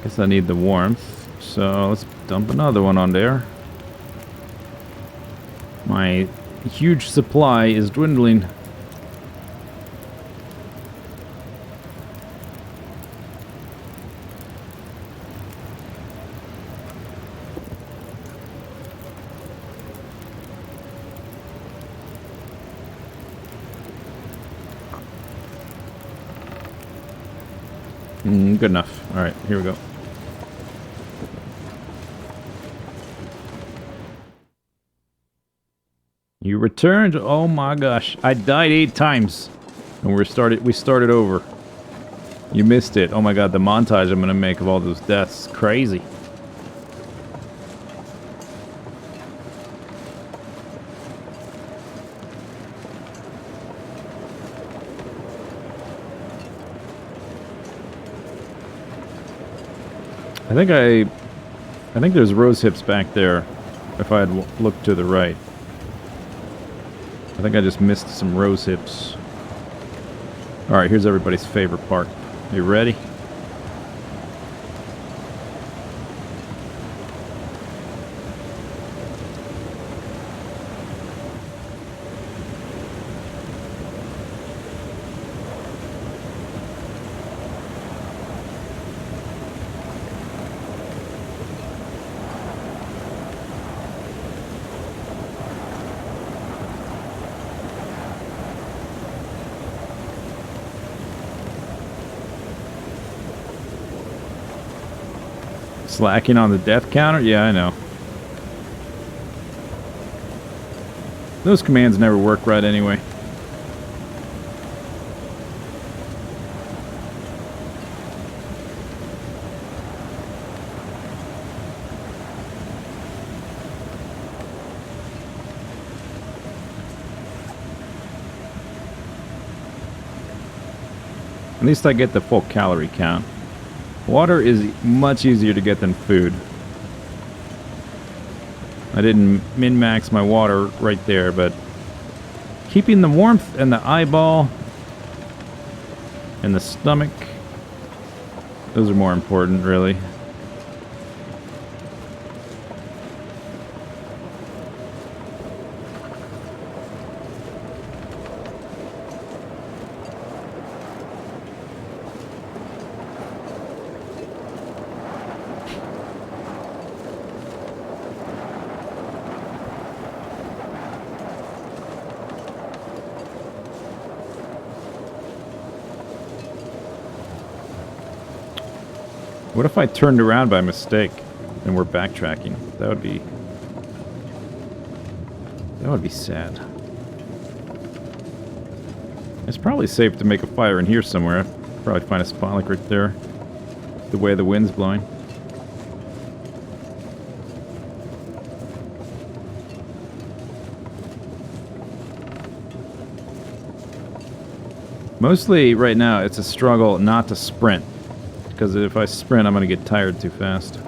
Guess I need the warmth, so let's dump another one on there. My huge supply is dwindling. Good enough. Alright, here we go. You returned? Oh my gosh. I died 8 times. And we started over. You missed it. Oh my god, the montage I'm gonna make of all those deaths. Crazy. I think there's rose hips back there if I had looked to the right. I think I just missed some rose hips. Alright, here's everybody's favorite part. You ready? Slacking on the death counter? Yeah, I know. Those commands never work right anyway. At least I get the full calorie count. Water is much easier to get than food. I didn't min-max my water right there, but keeping the warmth and the eyeball and the stomach, those are more important, really. What if I turned around by mistake and we're backtracking? That would be sad. It's probably safe to make a fire in here somewhere. I'd probably find a spot like right there. The way the wind's blowing. Mostly right now it's a struggle not to sprint, because if I sprint I'm going to get tired too fast.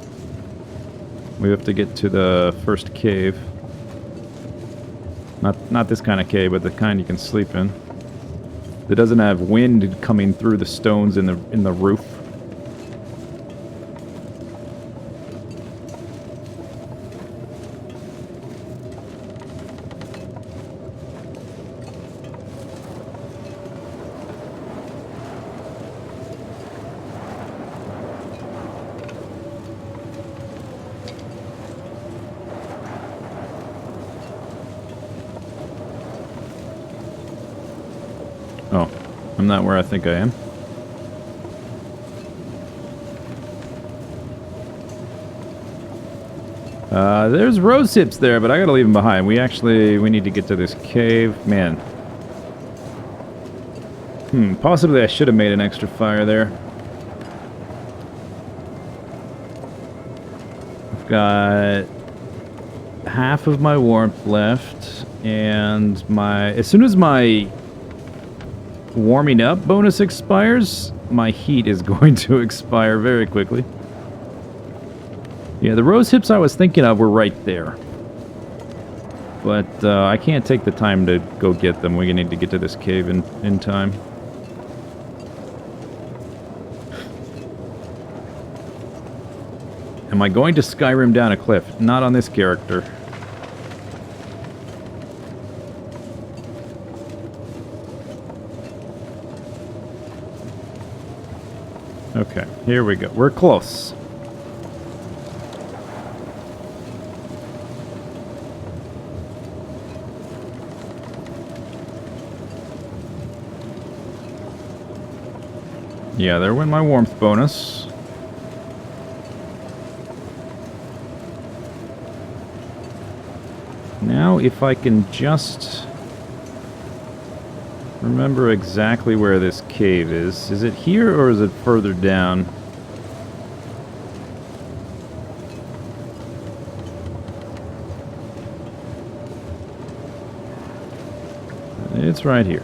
We have to get to the first cave. Not this kind of cave, but the kind you can sleep in. That doesn't have wind coming through the stones in the roof. Oh, I'm not where I think I am. There's rose hips there, but I gotta leave them behind. We need to get to this cave. Man. Possibly I should have made an extra fire there. I've got half of my warmth left, and as soon as my warming up bonus expires, my heat is going to expire very quickly. Yeah, the rose hips I was thinking of were right there. But I can't take the time to go get them. We need to get to this cave in time. Am I going to Skyrim down a cliff? Not on this character. Okay, here we go. We're close. Yeah, there went my warmth bonus. Now, if I can just remember exactly where this cave is. Is it here or is it further down? It's right here.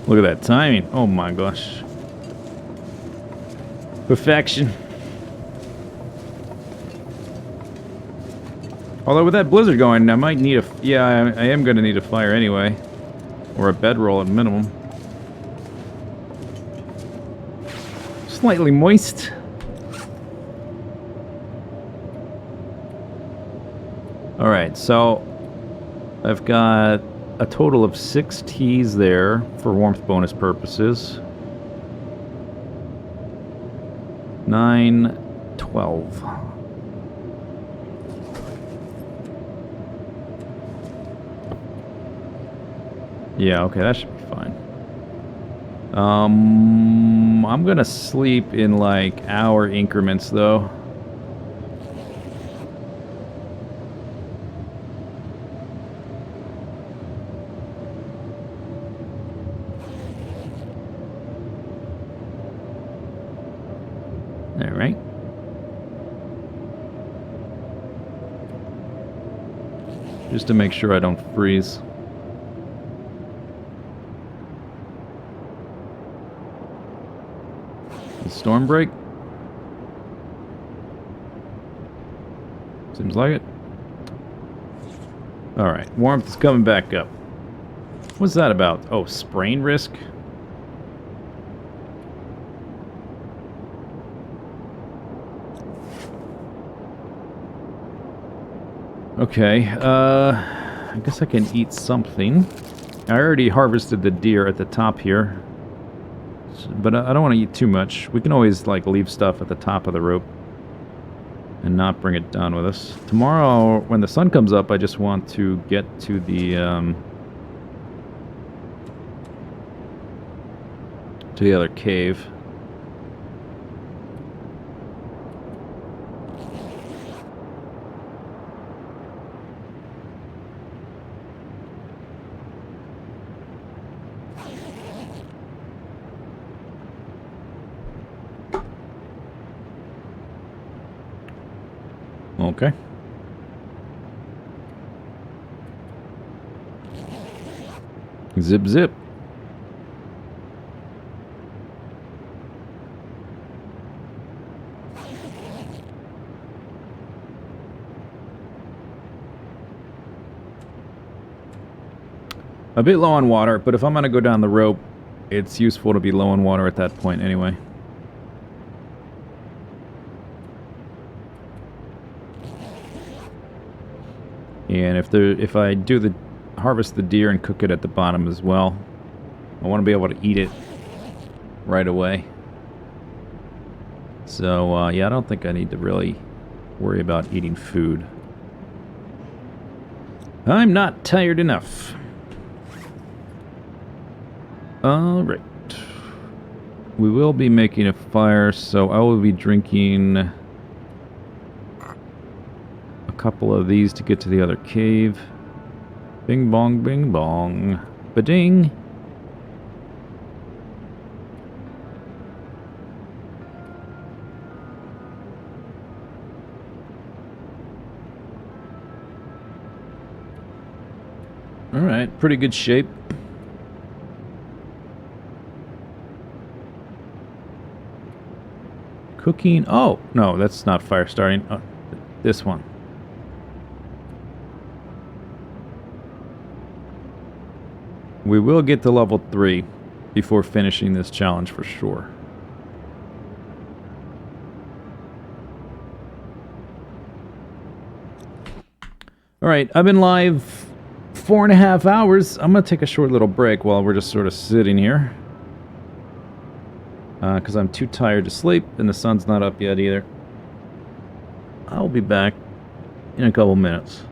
Look at that timing. Oh my gosh. Perfection. Although with that blizzard going, I might need yeah, I am going to need a fire anyway. Or a bedroll at minimum. Slightly moist. Alright, so I've got a total of 6 teas there for warmth bonus purposes. 9, 12. Yeah, okay, that should be fine. I'm gonna sleep in like hour increments though. Alright. Just to make sure I don't freeze. Storm break? Seems like it. Alright, warmth is coming back up. What's that about? Oh, sprain risk? Okay, I guess I can eat something. I already harvested the deer at the top here. But I don't want to eat too much. We can always, like, leave stuff at the top of the rope and not bring it down with us. Tomorrow, when the sun comes up, I just want to get to the other cave. Okay. Zip, zip. A bit low on water, but if I'm going to go down the rope, it's useful to be low on water at that point anyway. And if I do the harvest the deer and cook it at the bottom as well, I want to be able to eat it right away. So yeah, I don't think I need to really worry about eating food. I'm not tired enough. Alright. We will be making a fire, so I will be drinking a couple of these to get to the other cave. Bing bong, bing bong. Ba-ding! Alright, pretty good shape. Cooking. Oh, no, that's not fire starting. Oh, this one. We will get to level 3 before finishing this challenge for sure. Alright, I've been live 4.5 hours. I'm going to take a short little break while we're just sort of sitting here. Because I'm too tired to sleep, and the sun's not up yet either. I'll be back in a couple minutes.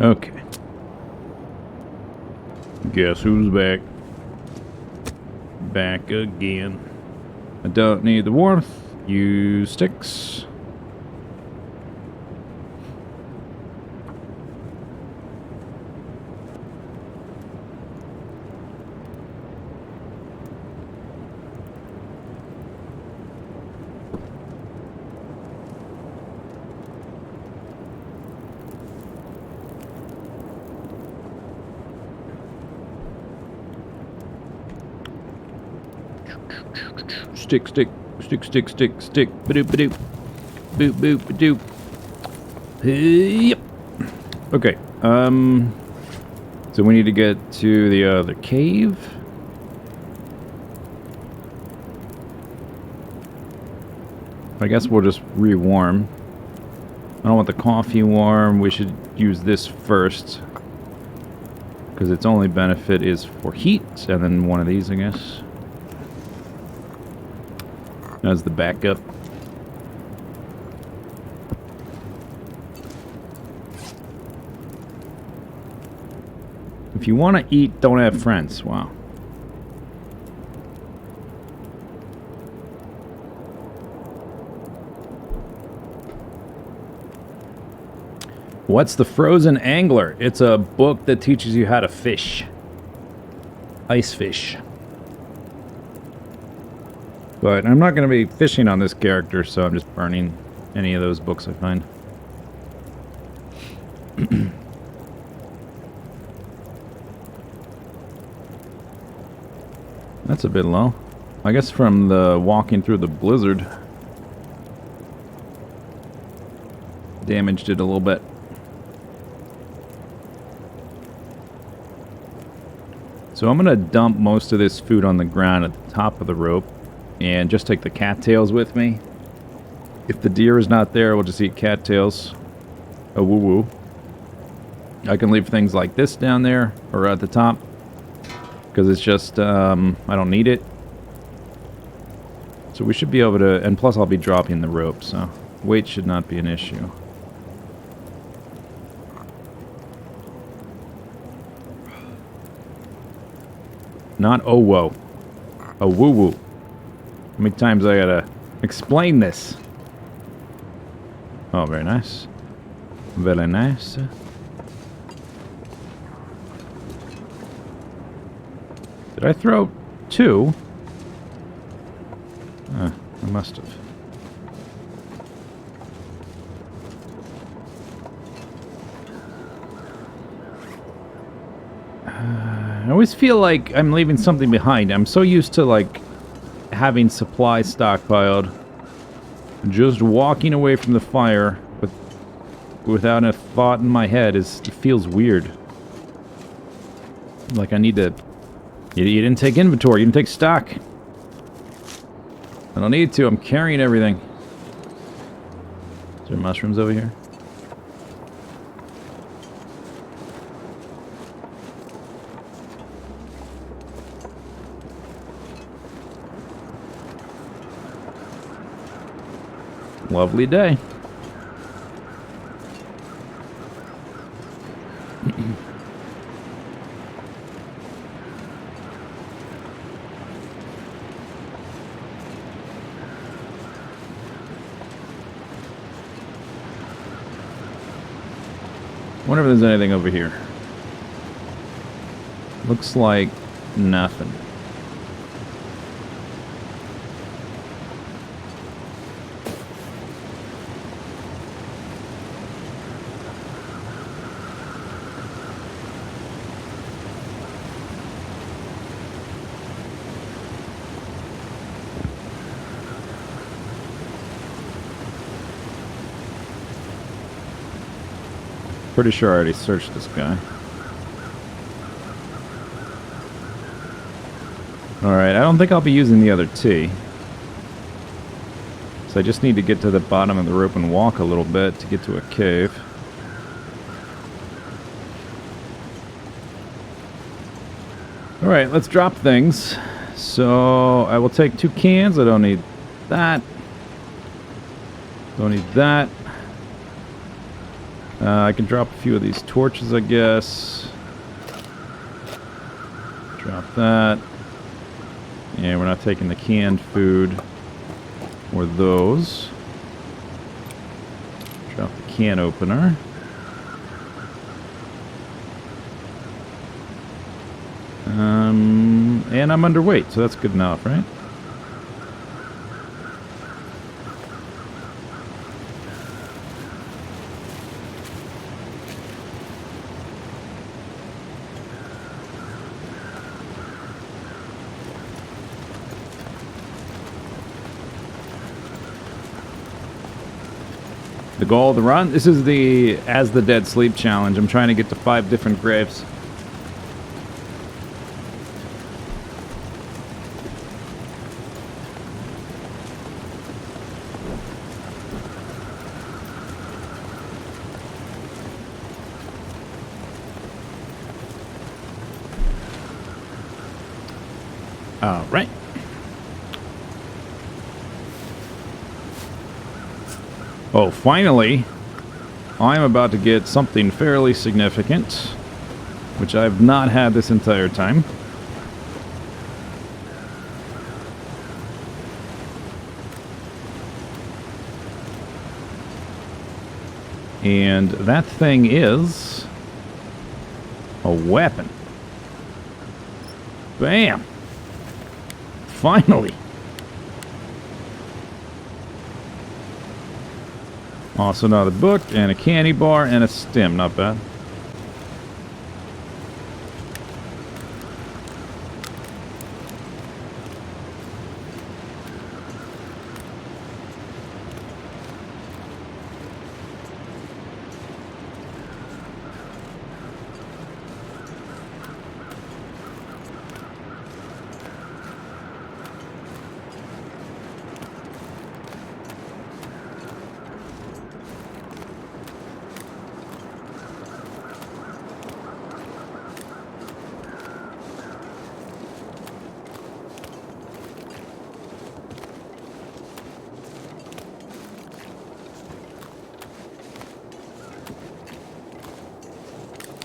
Okay. Guess who's back? Back again. I don't need the warmth. Use sticks. Stick, stick, stick, stick, stick, stick. Ba-doop, ba-doop. Boop, boop, ba-doop. Yep. Okay. So we need to get to the other cave. I guess we'll just rewarm. I don't want the coffee warm. We should use this first, because its only benefit is for heat, and then one of these, I guess. As the backup. If you want to eat, don't have friends. Wow. What's the Frozen Angler? It's a book that teaches you how to fish. Ice fish. But I'm not going to be fishing on this character, so I'm just burning any of those books I find. That's a bit low. I guess from the walking through the blizzard. Damaged it a little bit. So I'm going to dump most of this food on the ground at the top of the rope. And just take the cattails with me. If the deer is not there, we'll just eat cattails. Oh, woo-woo. I can leave things like this down there, or at the top. Because it's just, I don't need it. So we should be able to, and plus I'll be dropping the rope, so weight should not be an issue. Not oh whoa. A woo-woo. How many times I gotta explain this? Oh, very nice. Very nice. Did I throw two? I must have. I always feel like I'm leaving something behind. I'm so used to, like, having supplies stockpiled. Just walking away from the fire without a thought in my head it feels weird. Like I need to... You didn't take inventory, you didn't take stock. I don't need to, I'm carrying everything. Is there mushrooms over here? Lovely day. Wonder if there's anything over here. Looks like nothing. Pretty sure I already searched this guy. Alright, I don't think I'll be using the other T. So I just need to get to the bottom of the rope and walk a little bit to get to a cave. Alright, let's drop things. So I will take 2 cans. I don't need that. Don't need that. I can drop a few of these torches, I guess. Drop that. Yeah, we're not taking the canned food or those. Drop the can opener. And I'm underweight, so that's good enough, right? The goal of the run? This is the As the Dead Sleep challenge. I'm trying to get to 5 different graves. All right. Oh, finally, I'm about to get something fairly significant, which I've not had this entire time. And that thing is a weapon. Bam! Finally! Also another book, and a candy bar, and a stem. Not bad.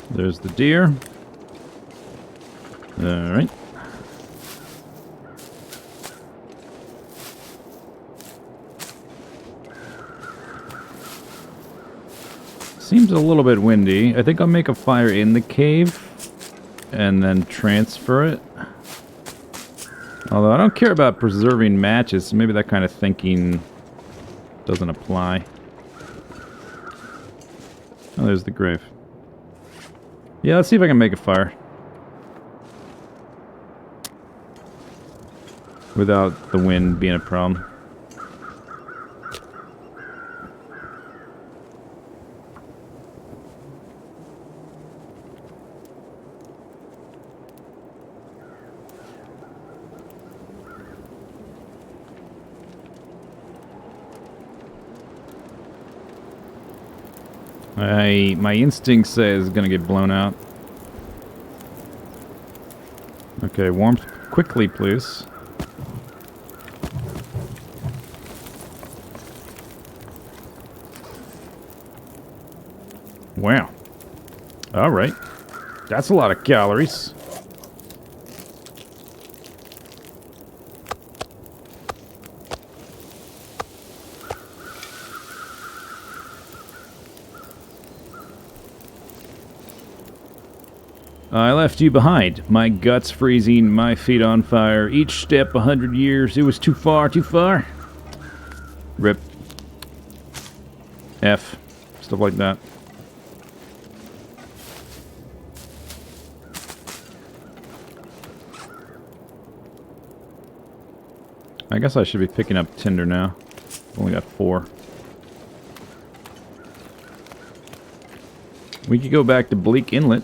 There's the deer. Alright. Seems a little bit windy. I think I'll make a fire in the cave and then transfer it. Although I don't care about preserving matches, so maybe that kind of thinking doesn't apply. Oh, there's the grave. Yeah, let's see if I can make a fire without the wind being a problem. My instinct says it's gonna get blown out. Okay, warmth quickly, please. Wow. Alright. That's a lot of calories. I left you behind. My guts freezing, my feet on fire. Each step 100 years. It was too far, too far. Rip. F. Stuff like that. I guess I should be picking up tinder now. Only got 4. We could go back to Bleak Inlet.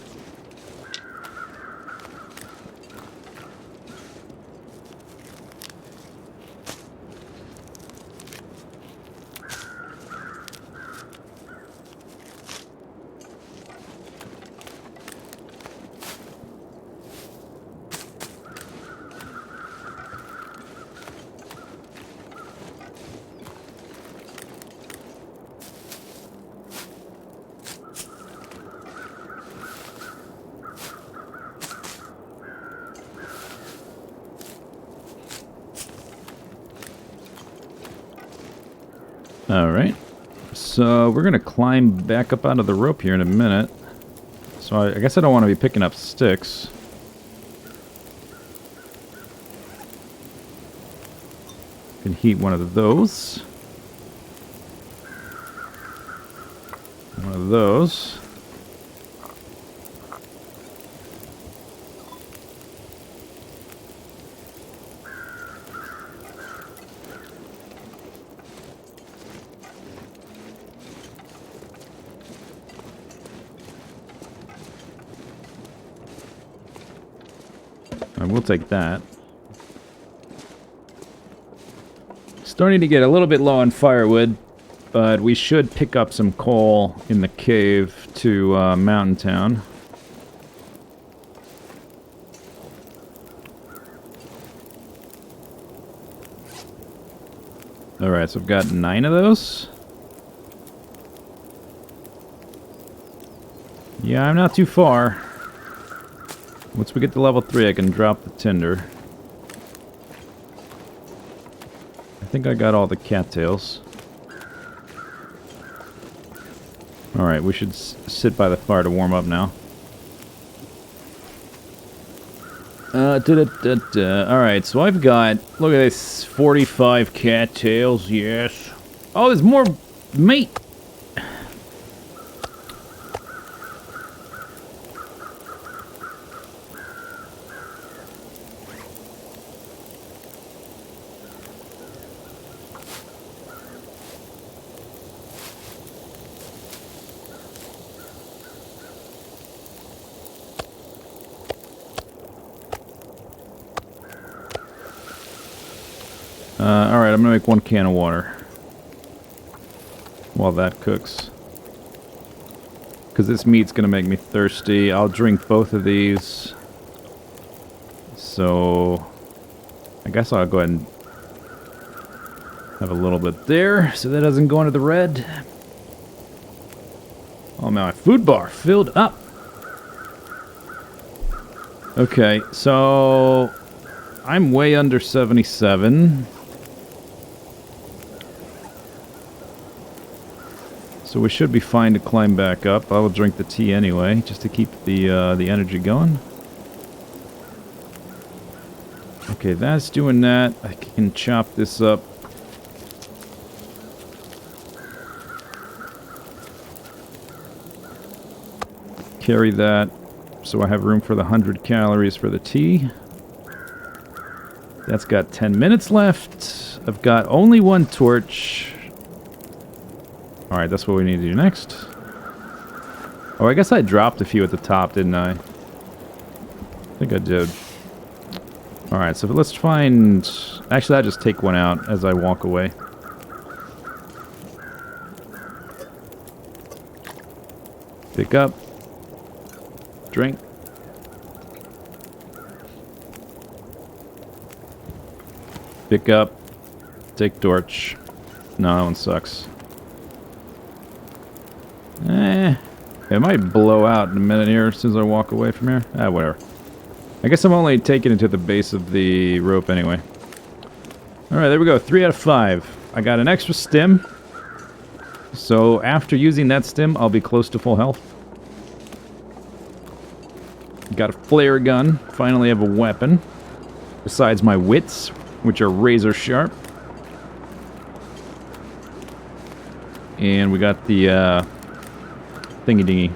Alright. So we're going to climb back up onto the rope here in a minute. So I guess I don't want to be picking up sticks. Can heat one of those. One of those. I will take that. Starting to get a little bit low on firewood, but we should pick up some coal in the cave to Mountain Town. Alright, so I've got 9 of those. Yeah, I'm not too far. Once we get to level 3, I can drop the tinder. I think I got all the cattails. Alright, we should sit by the fire to warm up now. Alright, so I've got, look at this, 45 cattails, yes. Oh, there's more meat! Alright, I'm gonna make 1 can of water while that cooks. Because this meat's gonna make me thirsty. I'll drink both of these. So I guess I'll go ahead and have a little bit there so that doesn't go into the red. Oh, my food bar filled up. Okay, so I'm way under 77. So we should be fine to climb back up. I will drink the tea anyway, just to keep the energy going. Okay, that's doing that. I can chop this up. Carry that, so I have room for the 100 calories for the tea. That's got 10 minutes left. I've got only 1 torch. Alright, that's what we need to do next. Oh, I guess I dropped a few at the top, didn't I? I think I did. Alright, so let's find... Actually, I'll just take one out as I walk away. Pick up. Drink. Pick up. Take torch. No, that one sucks. It might blow out in a minute here as soon as I walk away from here. Ah, whatever. I guess I'm only taking it to the base of the rope anyway. Alright, there we go. 3 out of 5. I got an extra stim. So after using that stim, I'll be close to full health. Got a flare gun. Finally have a weapon. Besides my wits, which are razor sharp. And we got the thingy-dingy.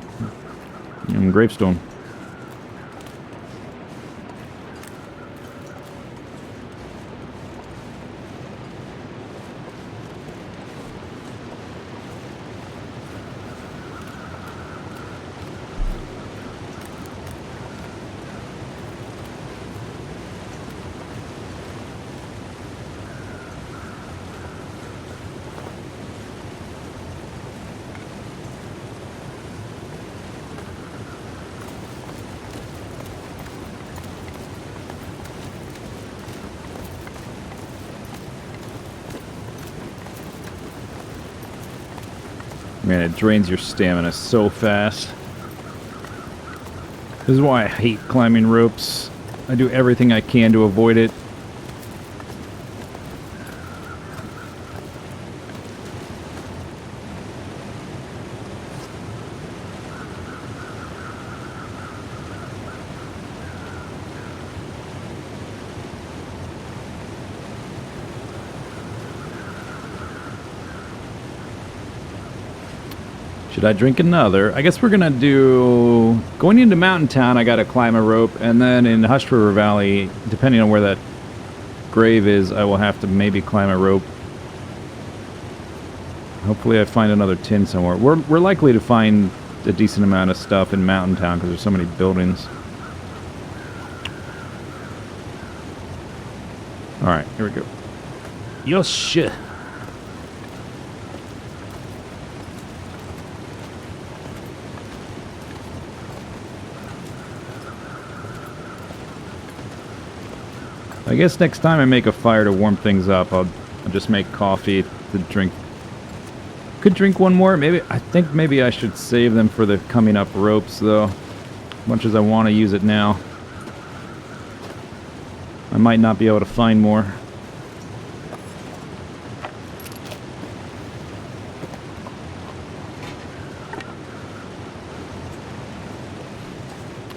Gravestone. Man, it drains your stamina so fast. This is why I hate climbing ropes. I do everything I can to avoid it. Should I drink another? I guess we're gonna do... Going into Mountain Town, I gotta climb a rope, and then in Hushed River Valley, depending on where that grave is, I will have to maybe climb a rope. Hopefully I find another tin somewhere. We're likely to find a decent amount of stuff in Mountain Town because there's so many buildings. Alright, here we go. Yo, shit. I guess next time I make a fire to warm things up, I'll just make coffee to drink. Could drink one more. Maybe I think maybe I should save them for the coming up ropes, though. As much as I want to use it now, I might not be able to find more.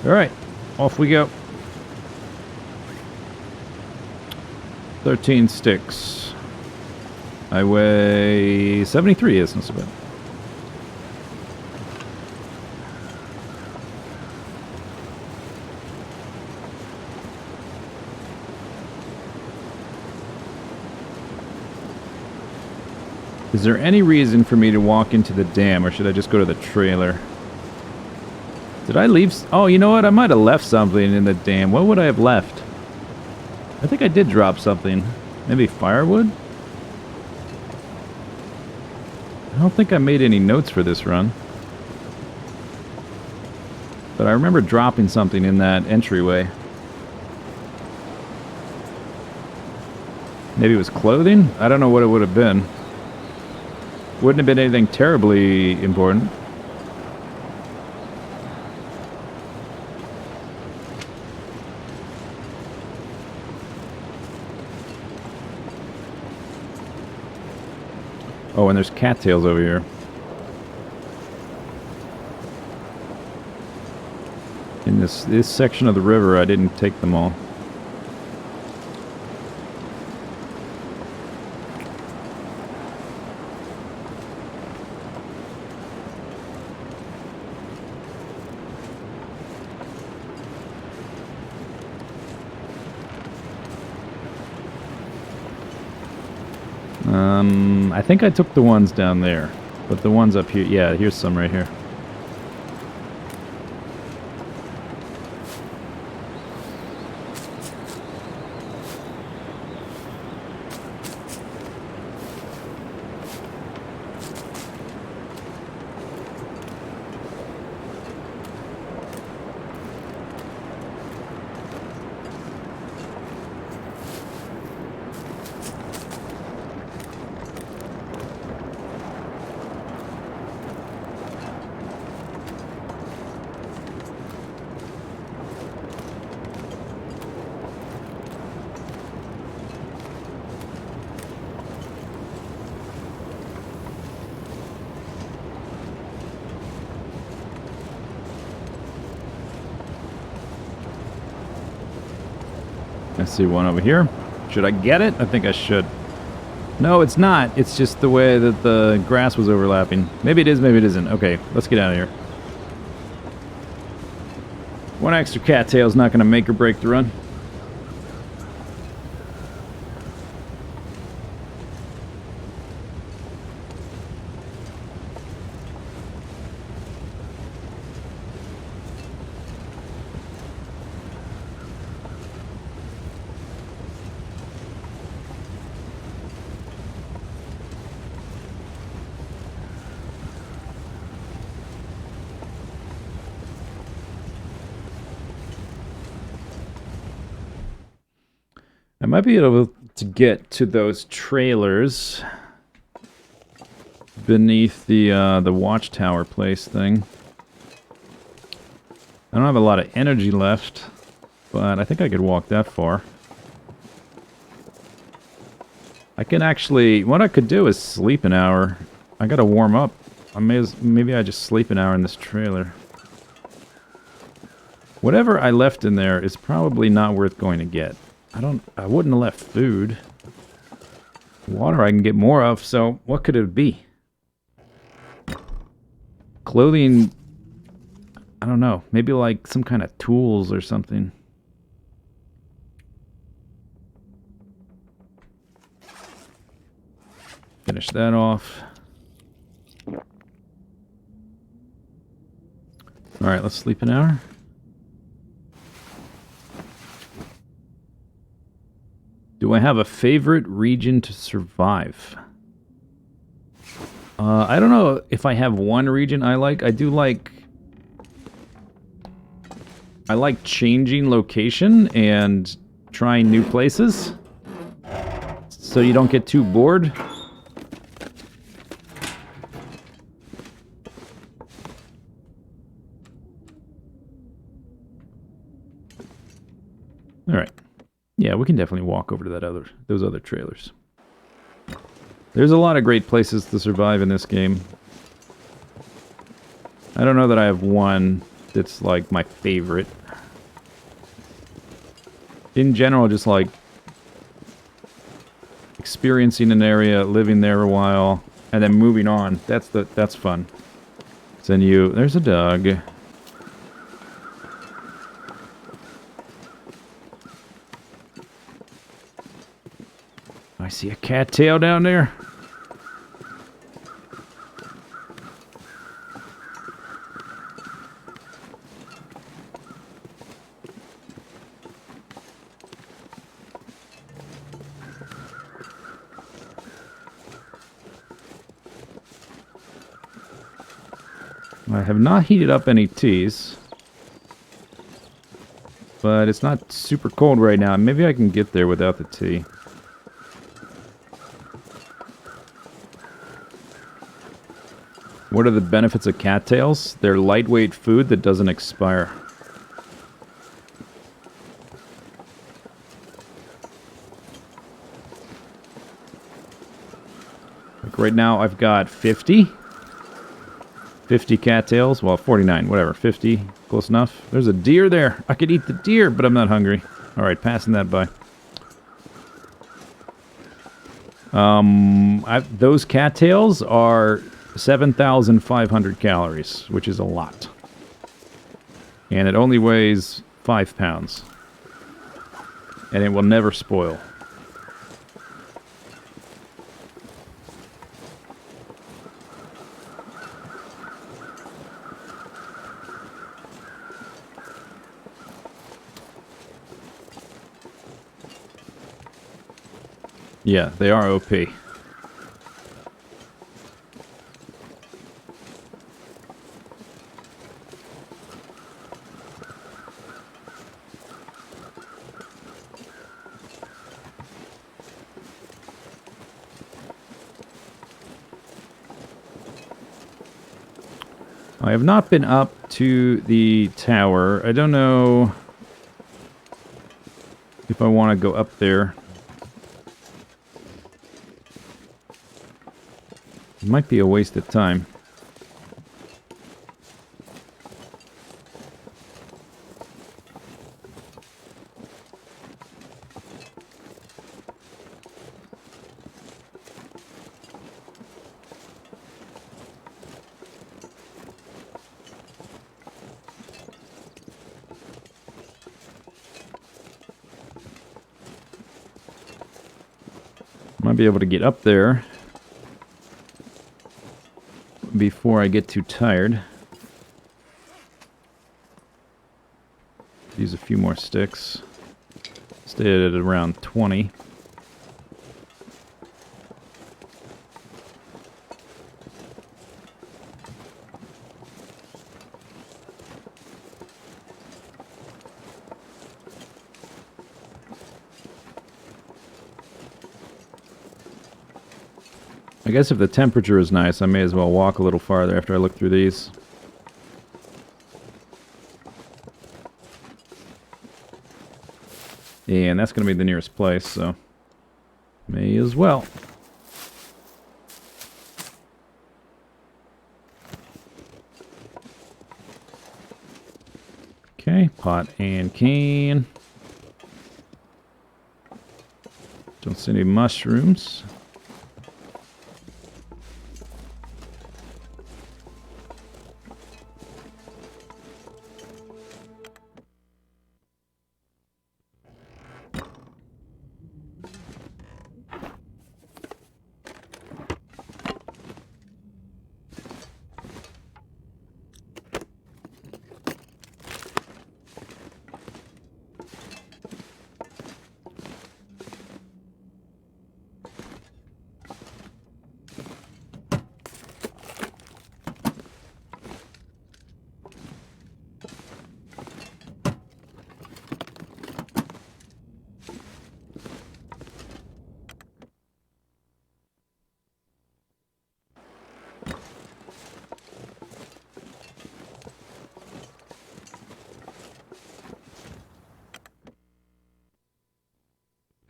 All right, off we go. 13 sticks. I weigh 73, isn't so bad. Is there any reason for me to walk into the dam, or should I just go to the trailer? Did I leave... Oh, you know what? I might have left something in the dam. What would I have left? I think I did drop something. Maybe firewood? I don't think I made any notes for this run. But I remember dropping something in that entryway. Maybe it was clothing? I don't know what it would have been. Wouldn't have been anything terribly important. Oh, and there's cattails over here. In this section of the river, I didn't take them all. I think I took the ones down there, but the ones up here, yeah, here's some right here. I see one over here. Should I get it? I think I should. No, it's not. It's just the way that the grass was overlapping. Maybe it is, maybe it isn't. Okay, let's get out of here. One extra cattail is not going to make or break the run. I might be able to get to those trailers beneath the watchtower place thing. I don't have a lot of energy left, but I think I could walk that far. I can actually... What I could do is sleep an hour. I gotta warm up. Maybe I just sleep an hour in this trailer. Whatever I left in there is probably not worth going to get. I wouldn't have left food. Water I can get more of, so what could it be? Clothing, I don't know. Maybe like some kind of tools or something. Finish that off. Alright, let's sleep an hour. Do I have a favorite region to survive? I don't know if I have one region I like. I like changing location and trying new places, so you don't get too bored. Alright. Yeah, we can definitely walk over to those other trailers. There's a lot of great places to survive in this game. I don't know that I have one that's like my favorite. In general, just like experiencing an area, living there a while, and then moving on. That's fun. Then there's a dog. I see a cattail down there. I have not heated up any teas, but it's not super cold right now. Maybe I can get there without the tea. What are the benefits of cattails? They're lightweight food that doesn't expire. Like right now I've got 50 cattails. Well, 49, whatever. 50, close enough. There's a deer there. I could eat the deer, but I'm not hungry. Alright, passing that by. Those cattails are 7,500 calories, which is a lot. And it only weighs 5 pounds. And it will never spoil. Yeah, they are OP. I have not been up to the tower. I don't know if I want to go up there. It might be a waste of time. Might be able to get up there before I get too tired. Use a few more sticks. Stay at around 20. I guess if the temperature is nice, I may as well walk a little farther after I look through these. And that's going to be the nearest place, so may as well. Okay, pot and cane. Don't see any mushrooms.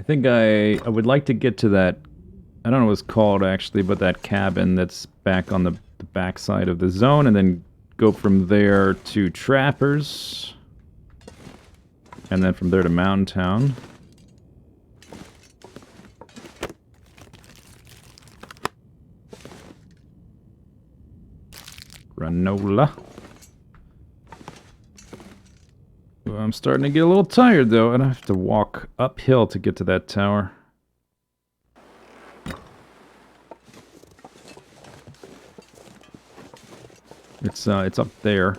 think I would like to get to that, I don't know what it's called actually, but that cabin that's back on the back side of the zone, and then go from there to Trappers. And then from there to Mountain Town. Granola. Well, I'm starting to get a little tired though, and I have to walk uphill to get to that tower. It's up there.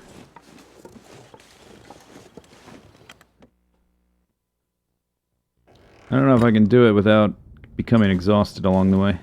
I don't know if I can do it without becoming exhausted along the way.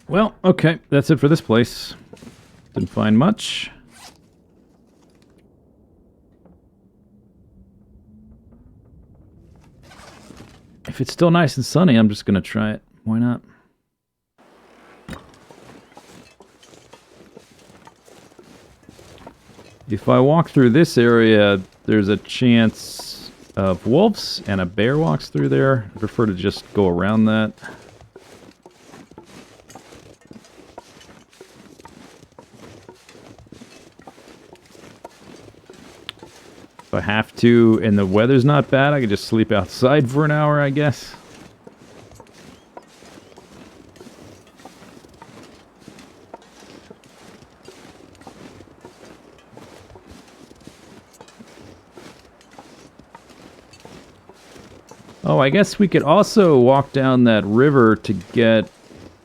Well, okay, that's it for this place. Didn't find much. If it's still nice and sunny, I'm just gonna try it. Why not? If I walk through this area, there's a chance of wolves, and a bear walks through there. I prefer to just go around that. If I have to, and the weather's not bad, I could just sleep outside for an hour, I guess. Oh, I guess we could also walk down that river to get...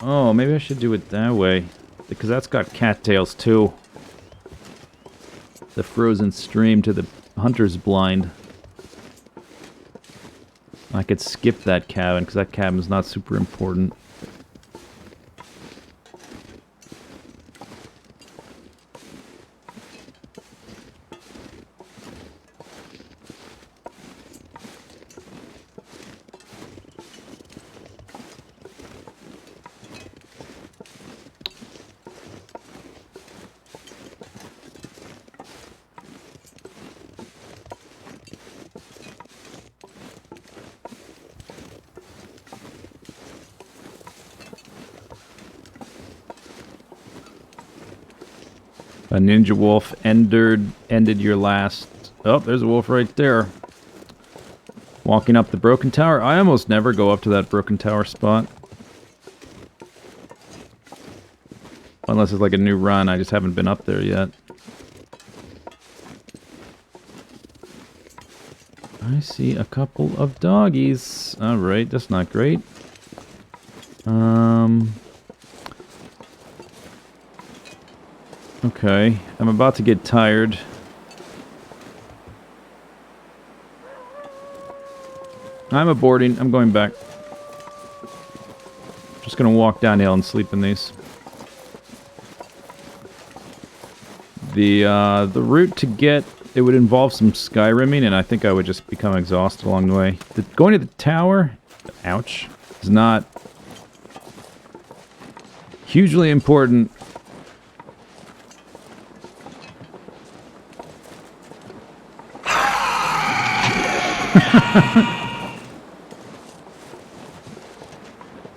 Oh, maybe I should do it that way. Because that's got cattails, too. The frozen stream to the hunter's blind. I could skip that cabin, because that cabin's not super important. A ninja wolf ended your last... Oh, there's a wolf right there. Walking up the broken tower. I almost never go up to that broken tower spot. Unless it's like a new run, I just haven't been up there yet. I see a couple of doggies. Alright, that's not great. Okay, I'm about to get tired. I'm aborting. I'm going back. Just gonna walk downhill and sleep in these. The route to get... It would involve some skyrimming, and I think I would just become exhausted along the way. Going to the tower... Ouch. Is not... hugely important.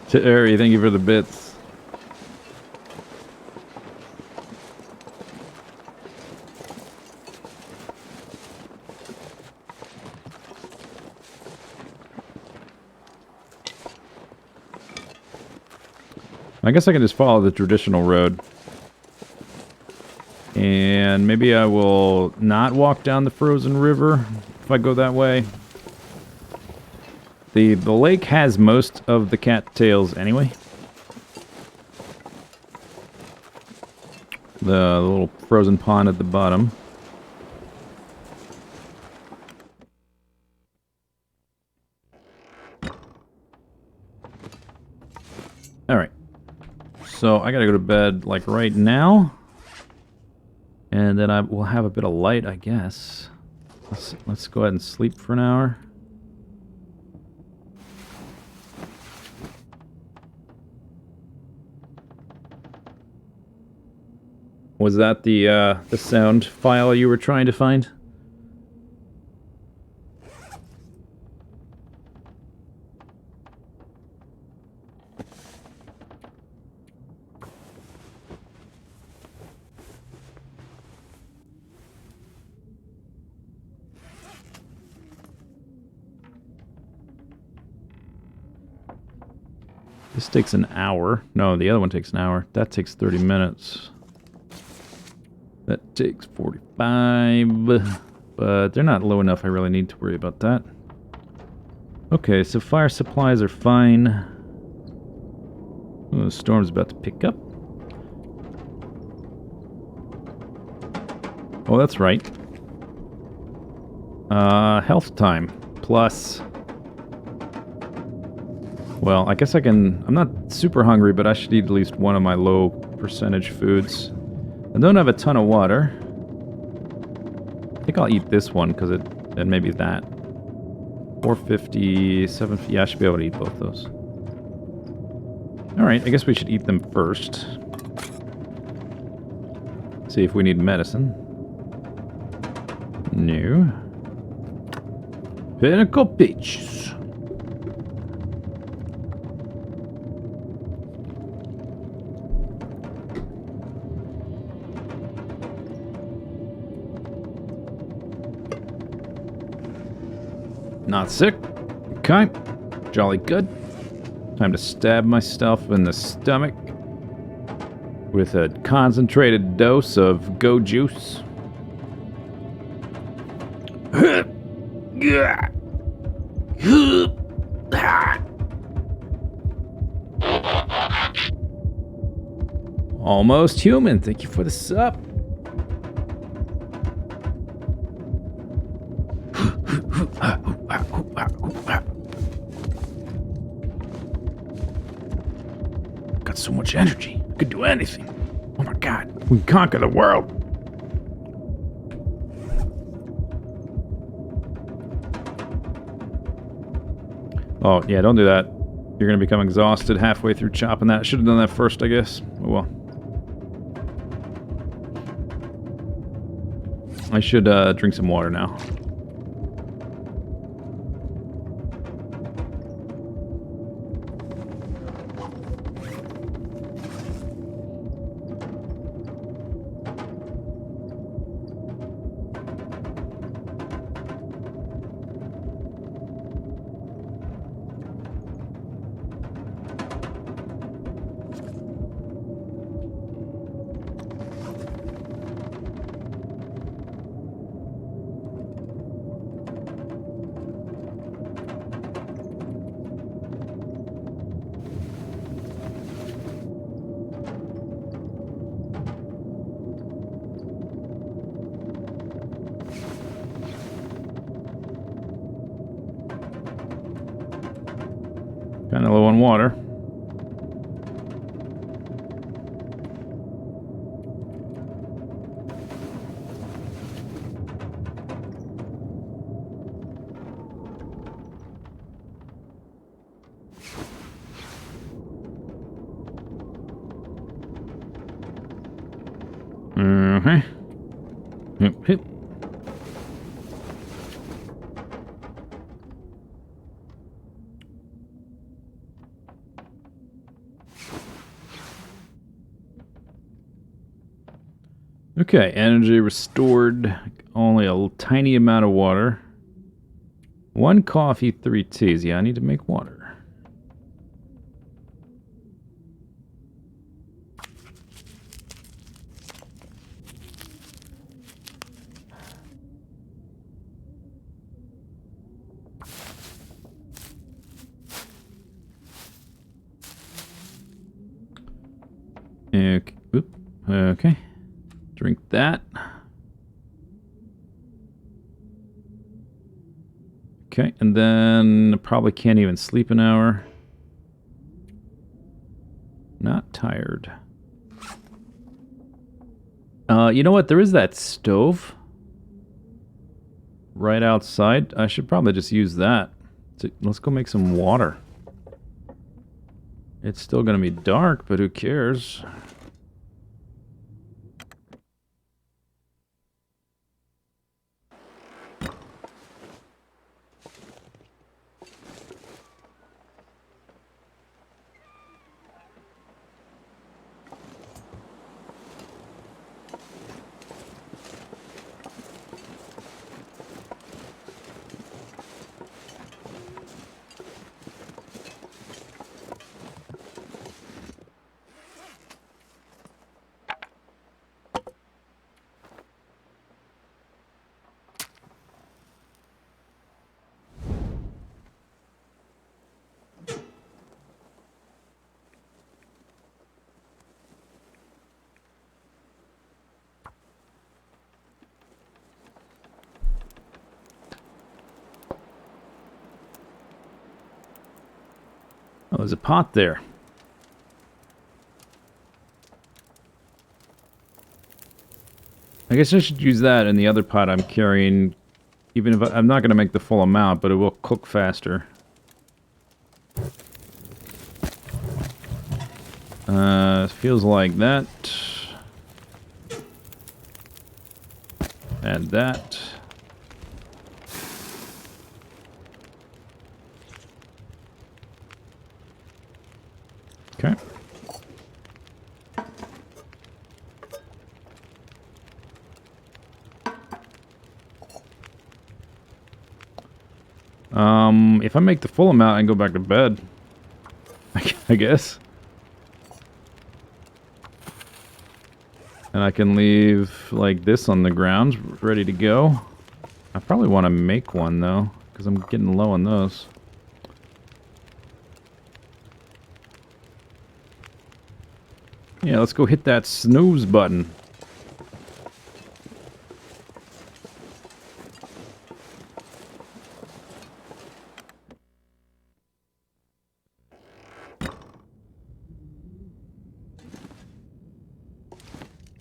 Terry, thank you for the bits. I guess I can just follow the traditional road. And maybe I will not walk down the frozen river if I go that way. The lake has most of the cattails anyway. The little frozen pond at the bottom. Alright. So I gotta go to bed like right now. And then I will have a bit of light, I guess. Let's go ahead and sleep for an hour. Was that the sound file you were trying to find? This takes an hour. No, the other one takes an hour. That takes 30 minutes. That takes 45. But they're not low enough I really need to worry about that. Okay, so fire supplies are fine. Oh, the storm's about to pick up. Oh, that's right. Health time. Plus... Well, I guess I can... I'm not super hungry, but I should eat at least one of my low percentage foods. I don't have a ton of water. I think I'll eat this one, because and maybe that. 450, 750... Yeah, I should be able to eat both those. Alright, I guess we should eat them first. See if we need medicine. No. Pinnacle Peaches. Not sick. Okay. Jolly good. Time to stab myself in the stomach with a concentrated dose of Go Juice. Almost human. Thank you for the sub. Got so much energy. I could do anything. Oh my god. We can conquer the world. Oh, yeah, don't do that. You're going to become exhausted halfway through chopping that. I should have done that first, I guess. Oh well. I should drink some water now. Kind of low on water. Hip, hip. Okay, energy restored. Only a tiny amount of water. 1 coffee, 3 teas. Yeah, I need to make water. Okay. Oop. Okay. Drink that. Okay, and then probably can't even sleep an hour. Not tired. You know what? There is that stove right outside. I should probably just use that. Let's go make some water. It's still going to be dark, but who cares? Oh, there's a pot there. I guess I should use that in the other pot I'm carrying. Even if I'm not going to make the full amount, but it will cook faster. Feels like that. Add that. Okay. If I make the full amount, I can go back to bed. I guess. And I can leave, like, this on the ground, ready to go. I probably want to make one, though, because I'm getting low on those. Yeah, let's go hit that snooze button.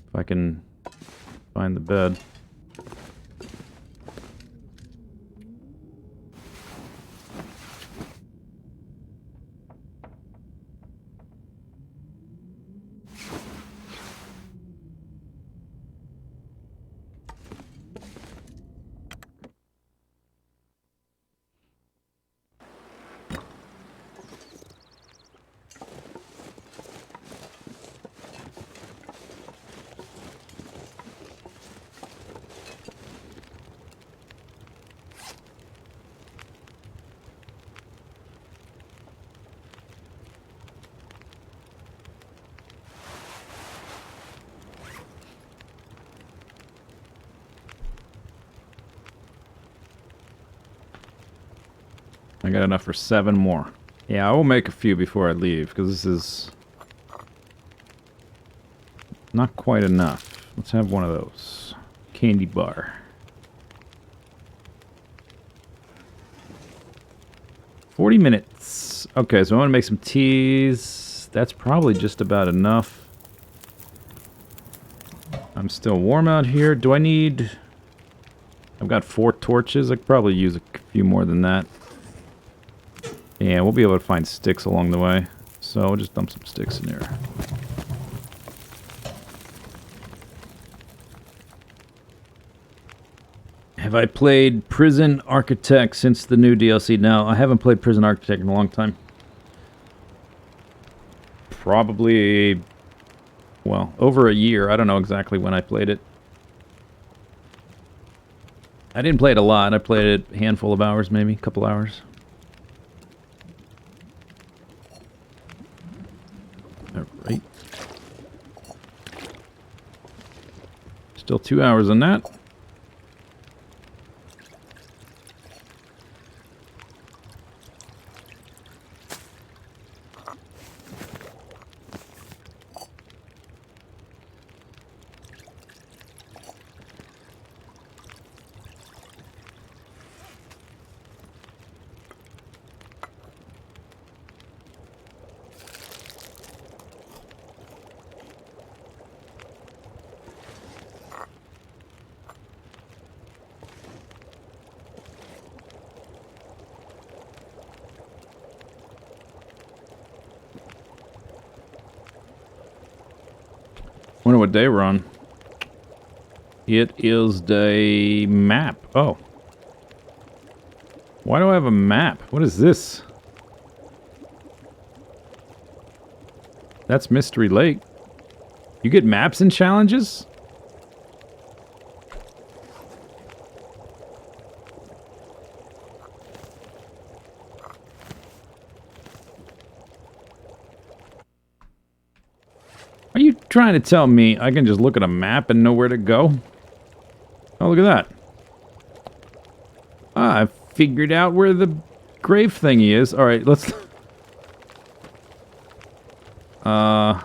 If I can find the bed. I got enough for 7 more. Yeah, I will make a few before I leave, because this is not quite enough. Let's have one of those. Candy bar. 40 minutes. Okay, so I want to make some teas. That's probably just about enough. I'm still warm out here. Do I need... I've got 4 torches. I could probably use a few more than that. Yeah, we'll be able to find sticks along the way. So we'll just dump some sticks in here. Have I played Prison Architect since the new DLC? No, I haven't played Prison Architect in a long time. Probably, well, over a year. I don't know exactly when I played it. I didn't play it a lot. I played it a handful of hours, maybe a couple hours. Alright. Still 2 hours on that. what day we're on. It is day map. Oh. Why do I have a map? What is this? That's Mystery Lake. You get maps and challenges? Are you trying to tell me I can just look at a map and know where to go? Oh, look at that. Ah, I figured out where the grave thingy is. Alright, let's... Uh-huh.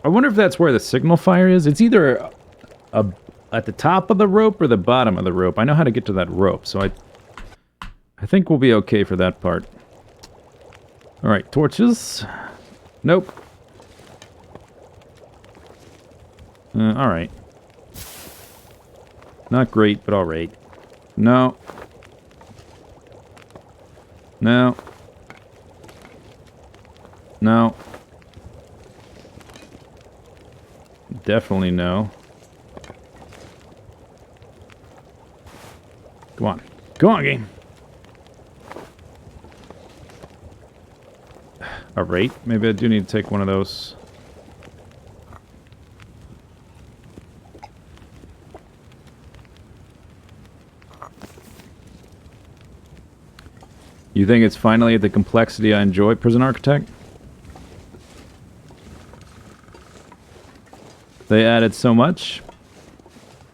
I wonder if that's where the signal fire is. It's either at the top of the rope or the bottom of the rope. I know how to get to that rope, so I think we'll be okay for that part. Alright, torches. Nope. Alright. Not great, but alright. No. No. No. Definitely no. Come on. Come on, game. Alright, maybe I do need to take one of those. You think it's finally the complexity I enjoy, Prison Architect? They added so much.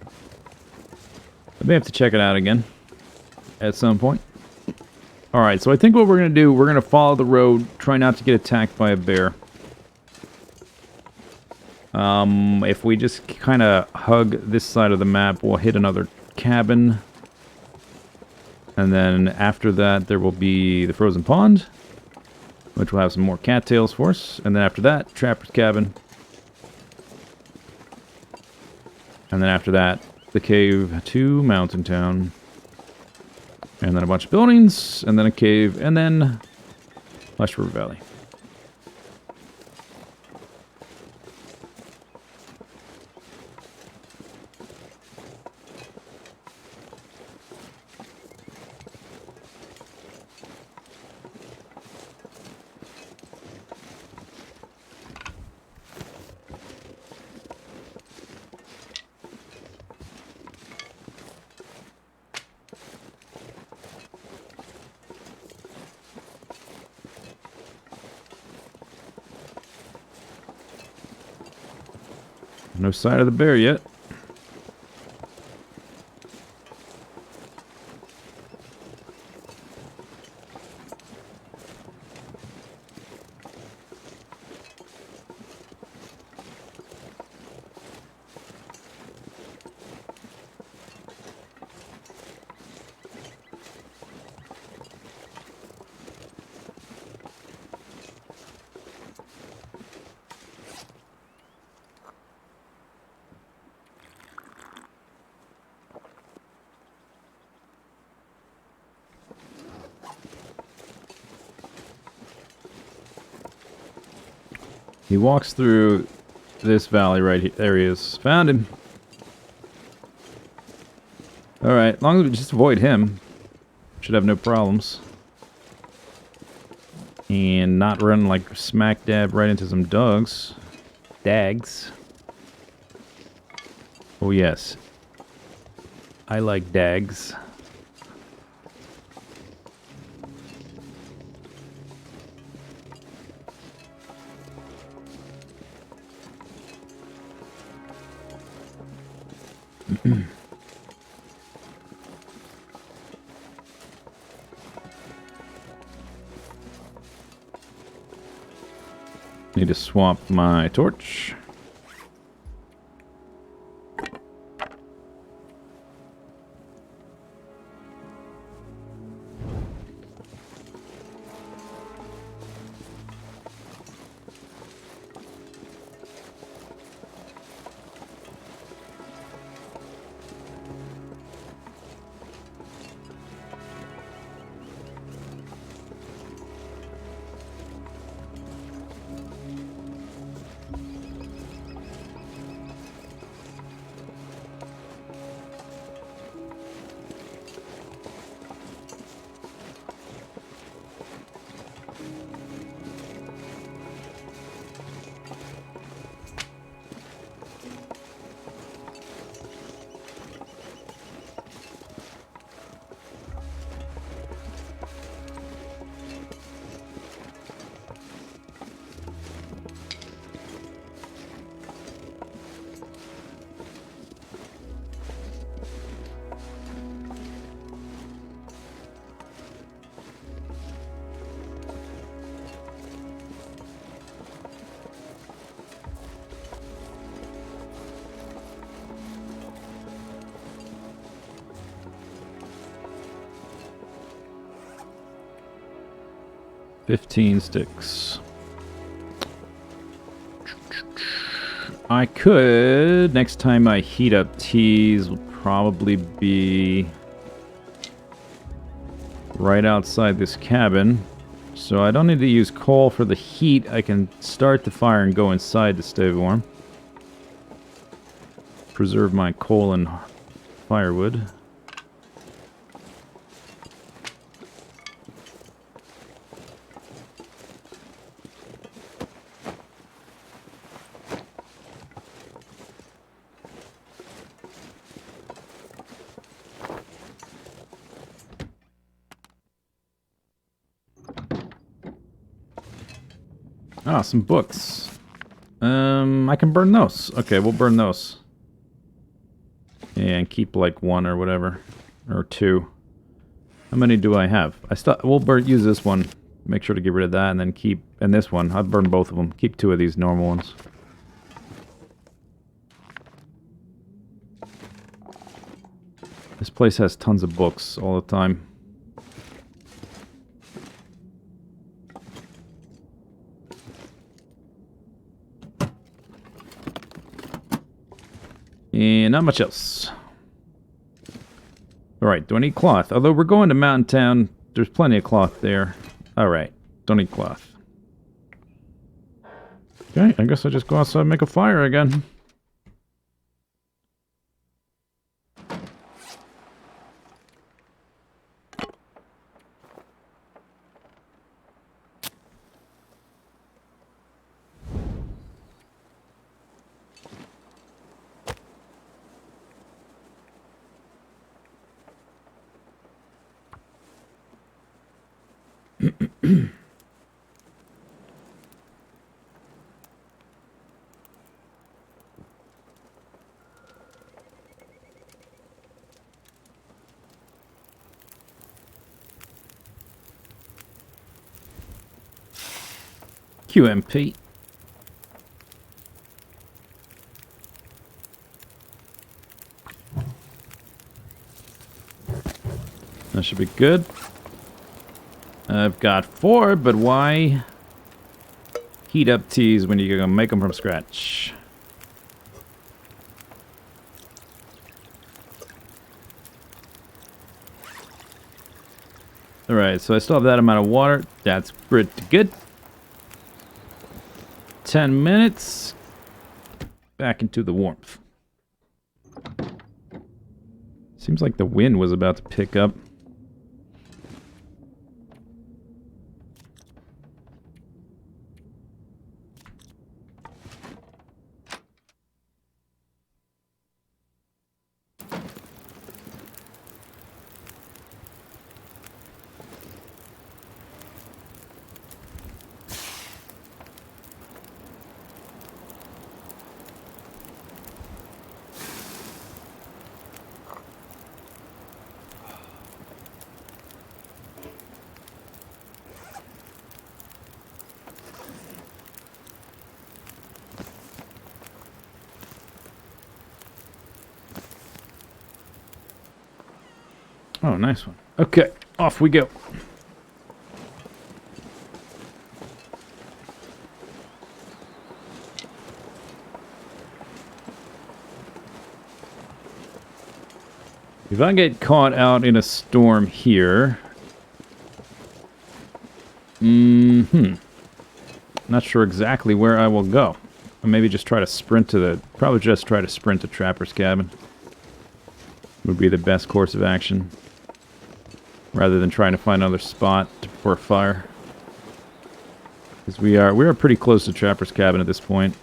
I may have to check it out again at some point. Alright, so I think what we're going to do, we're going to follow the road, try not to get attacked by a bear. If we just kind of hug this side of the map, we'll hit another cabin. And then after that, there will be the frozen pond, which will have some more cattails for us. And then after that, Trapper's Cabin. And then after that, the cave to Mountain Town. And then a bunch of buildings, and then a cave, and then Lush River Valley. No sight of the bear yet. He walks through this valley right here. There he is. Found him. Alright, as long as we just avoid him, should have no problems. And not run like smack dab right into some dogs. Dags. Oh yes. I like dags. Need to swap my torch. 15 sticks. I could, next time I heat up teas, will probably be right outside this cabin. So I don't need to use coal for the heat. I can start the fire and go inside to stay warm. Preserve my coal and firewood. Ah, some books. I can burn those. Okay, we'll burn those. And keep like one or whatever. Or two. How many do I have? We'll use this one. Make sure to get rid of that and then keep... And this one. I'll burn both of them. Keep two of these normal ones. This place has tons of books all the time. And not much else. Alright, do I need cloth? Although we're going to Mountain Town, there's plenty of cloth there. Alright, don't need cloth. Okay, I guess I just go outside and make a fire again. QMP. That should be good. I've got 4, but why heat up teas when you're gonna make them from scratch? Alright, so I still have that amount of water. That's pretty good. 10 minutes. Back into the warmth. Seems like the wind was about to pick up. Oh, nice one. Okay, off we go. If I get caught out in a storm here... Not sure exactly where I will go. Or maybe just try to sprint to the... Probably just try to sprint to Trapper's Cabin. Would be the best course of action. Rather than trying to find another spot for a fire. Because we are pretty close to Trapper's Cabin at this point.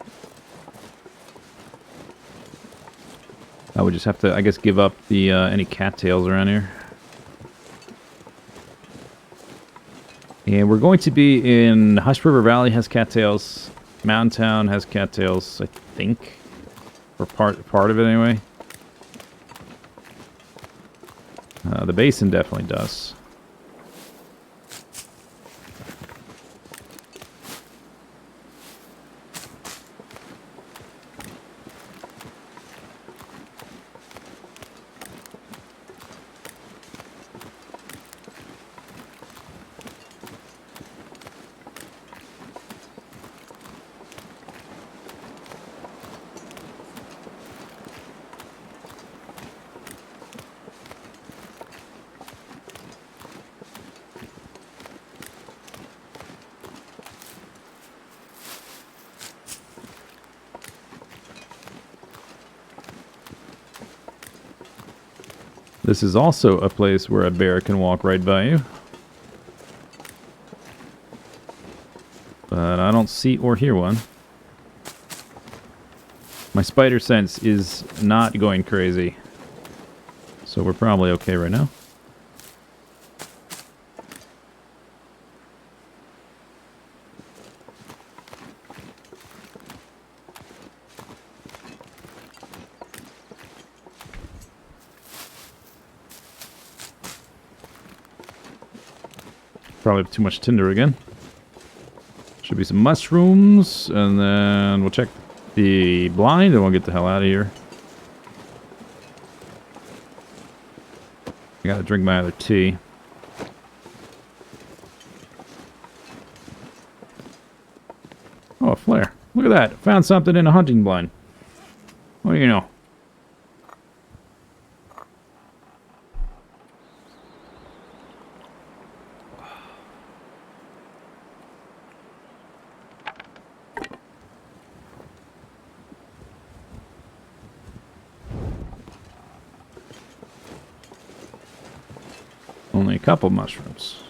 I would just have to, I guess, give up the any cattails around here. And we're going to be in Hush River Valley has cattails. Mountain Town has cattails, I think. Or part of it anyway. The basin definitely does. This is also a place where a bear can walk right by you. But I don't see or hear one. My spider sense is not going crazy. So we're probably okay right now. Probably have too much tinder again. Should be some mushrooms, and then we'll check the blind, and we'll get the hell out of here. I gotta drink my other tea. Oh, a flare. Look at that. Found something in a hunting blind. What do you know? Only a couple mushrooms.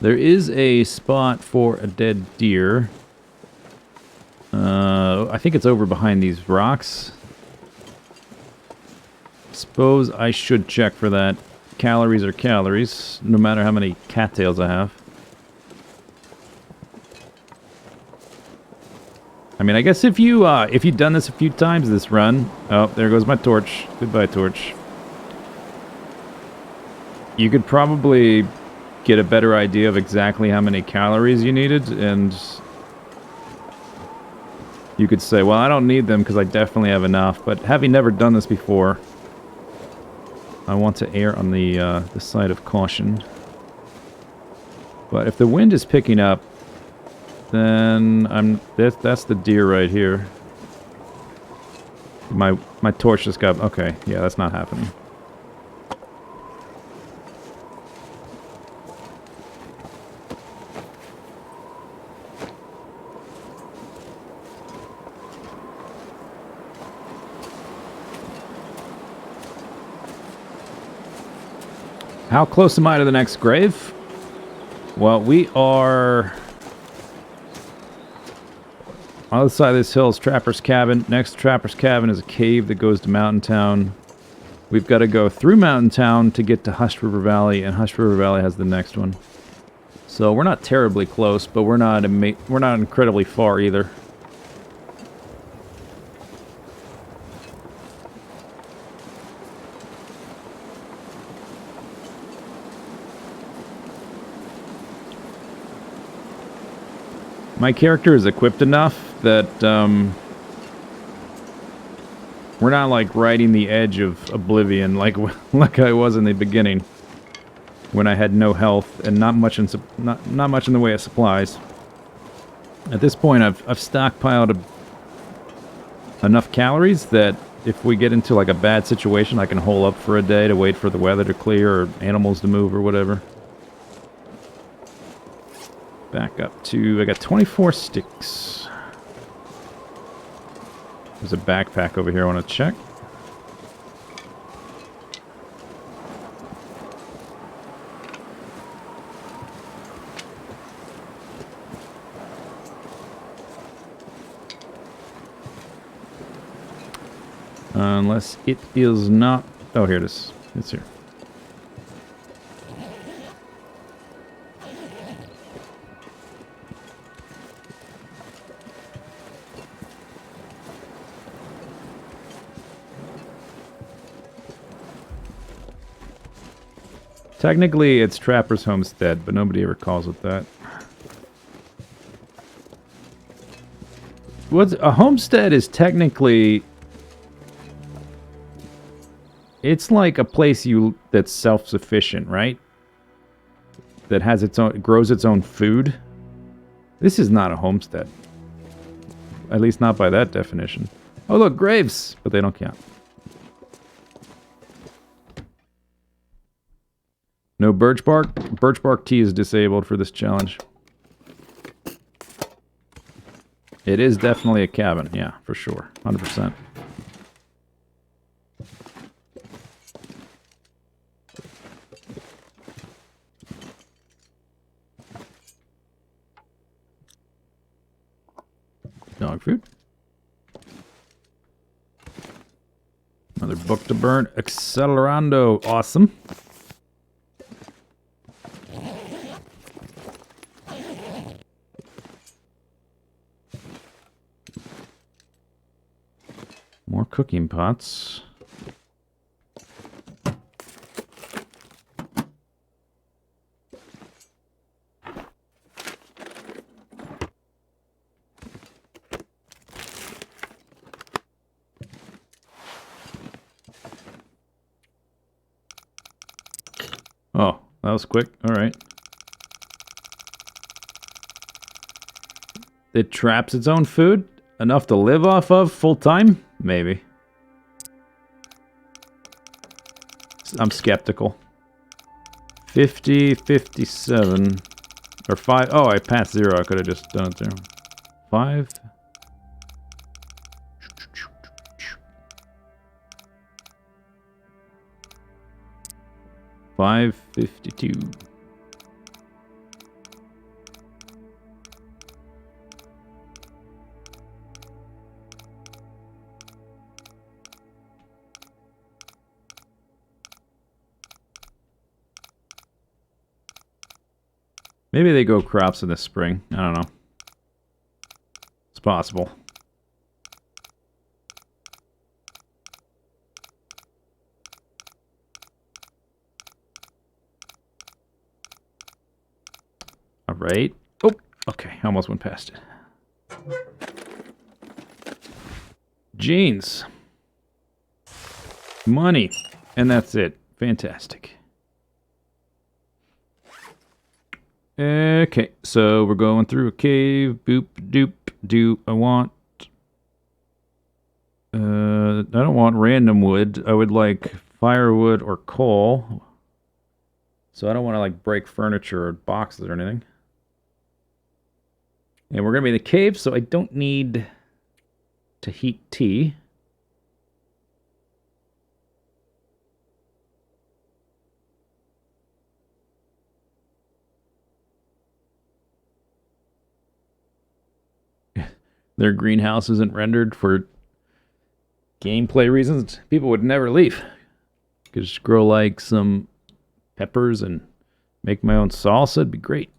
There is a spot for a dead deer. I think it's over behind these rocks. Suppose I should check for that. Calories are calories, no matter how many cattails I have. I mean, I guess if you've done this a few times this run... Oh, there goes my torch. Goodbye, torch. You could probably get a better idea of exactly how many calories you needed, and you could say, well, I don't need them because I definitely have enough, but having never done this before, I want to err on the side of caution. But if the wind is picking up, then that's the deer right here. My torch just got... Okay, yeah, that's not happening. How close am I to the next grave? Well, we are... On the other side of this hill is Trapper's Cabin. Next to Trapper's Cabin is a cave that goes to Mountain Town. We've got to go through Mountain Town to get to Hush River Valley, and Hush River Valley has the next one. So we're not terribly close, but we're not incredibly far either. My character is equipped enough that we're not like riding the edge of oblivion like I was in the beginning, when I had no health and not much in the way of supplies. At this point, I've stockpiled enough calories that if we get into like a bad situation, I can hole up for a day to wait for the weather to clear or animals to move or whatever. Back up to... I got 24 sticks. There's a backpack over here I want to check. Unless it is not... Oh, here it is. It's here. Technically, it's Trapper's Homestead, but nobody ever calls it that. What's a homestead is technically... It's like a place that's self-sufficient, right? That has its own... grows its own food. This is not a homestead. At least not by that definition. Oh, look, graves! But they don't count. No birch bark? Birch bark tea is disabled for this challenge. It is definitely a cabin, yeah, for sure. 100%. Dog food. Another book to burn. Accelerando. Awesome. More cooking pots. Oh, that was quick. All right. It traps its own food? Enough to live off of full time? Maybe. I'm skeptical. 50, 57, or 5. Oh, I passed 0. I could have just done it there. 5. $5.52. Maybe they grow crops in the spring. I don't know. It's possible. All right. Oh, okay. I almost went past it. Jeans. Money. And that's it. Fantastic. Okay, so we're going through a cave. Boop, doop, do. I don't want random wood. I would like firewood or coal. So I don't want to like break furniture or boxes or anything. And we're going to be in the cave, so I don't need to heat tea. Their greenhouse isn't rendered for gameplay reasons. People would never leave. Could just grow like some peppers and make my own salsa. It'd be great.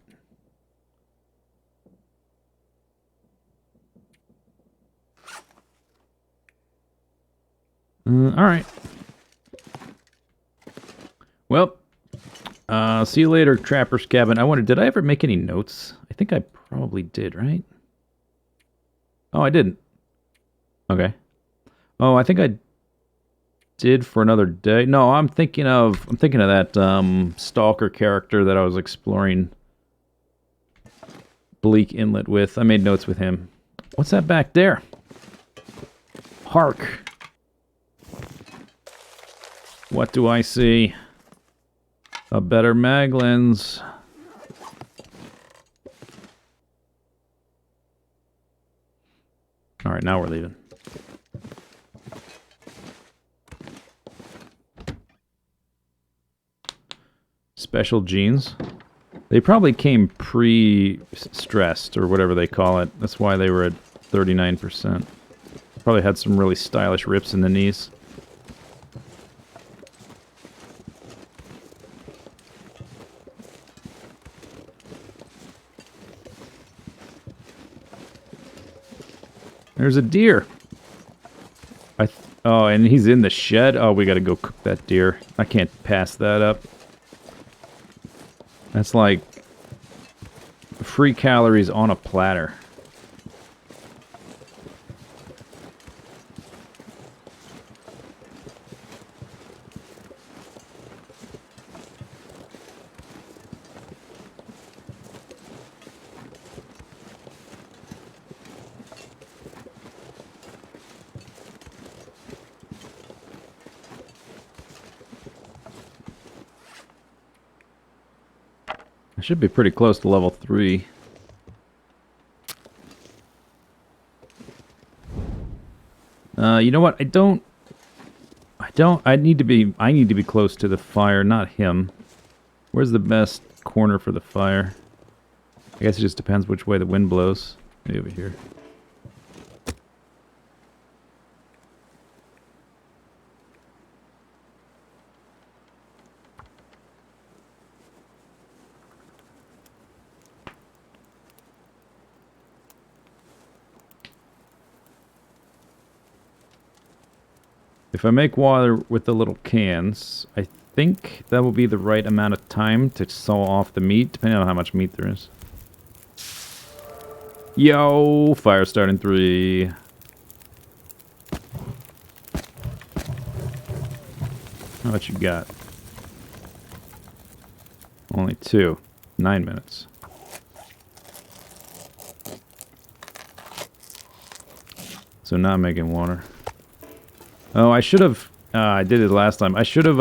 All right. Well, see you later, Trapper's Cabin. Did I ever make any notes? I think I probably did, right? Oh, I didn't. Okay. Oh, I think I did for another day. No, I'm thinking of that stalker character that I was exploring Bleak Inlet with. I made notes with him. What's that back there? Hark. What do I see? A better mag lens. All right, now we're leaving. Special jeans. They probably came pre-stressed or whatever they call it. That's why they were at 39%. Probably had some really stylish rips in the knees. There's a deer. Oh, and he's in the shed. Oh, we gotta go cook that deer. I can't pass that up. That's like free calories on a platter. I should be pretty close to level 3. You know what? I need to be close to the fire, not him. Where's the best corner for the fire? I guess it just depends which way the wind blows. Maybe over here. If I make water with the little cans, I think that will be the right amount of time to saw off the meat, depending on how much meat there is. Yo, fire starting 3. How much you got? Only 2. 9 minutes. So not making water. Oh, I should have... I did it last time. I should have,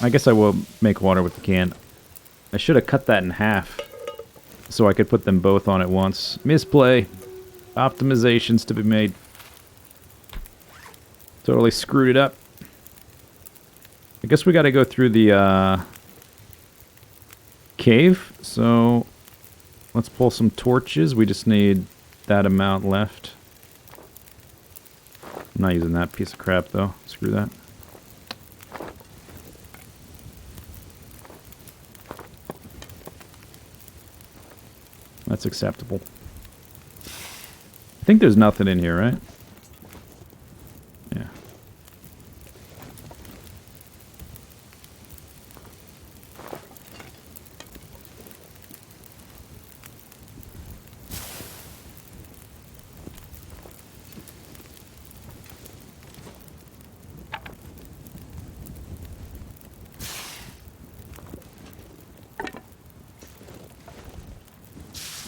I guess I will make water with the can. I should have cut that in half, so I could put them both on at once. Misplay. Optimizations to be made. Totally screwed it up. I guess we gotta go through the, cave, so... Let's pull some torches. We just need that amount left. I'm not using that piece of crap, though. Screw that. That's acceptable. I think there's nothing in here, right? Yeah.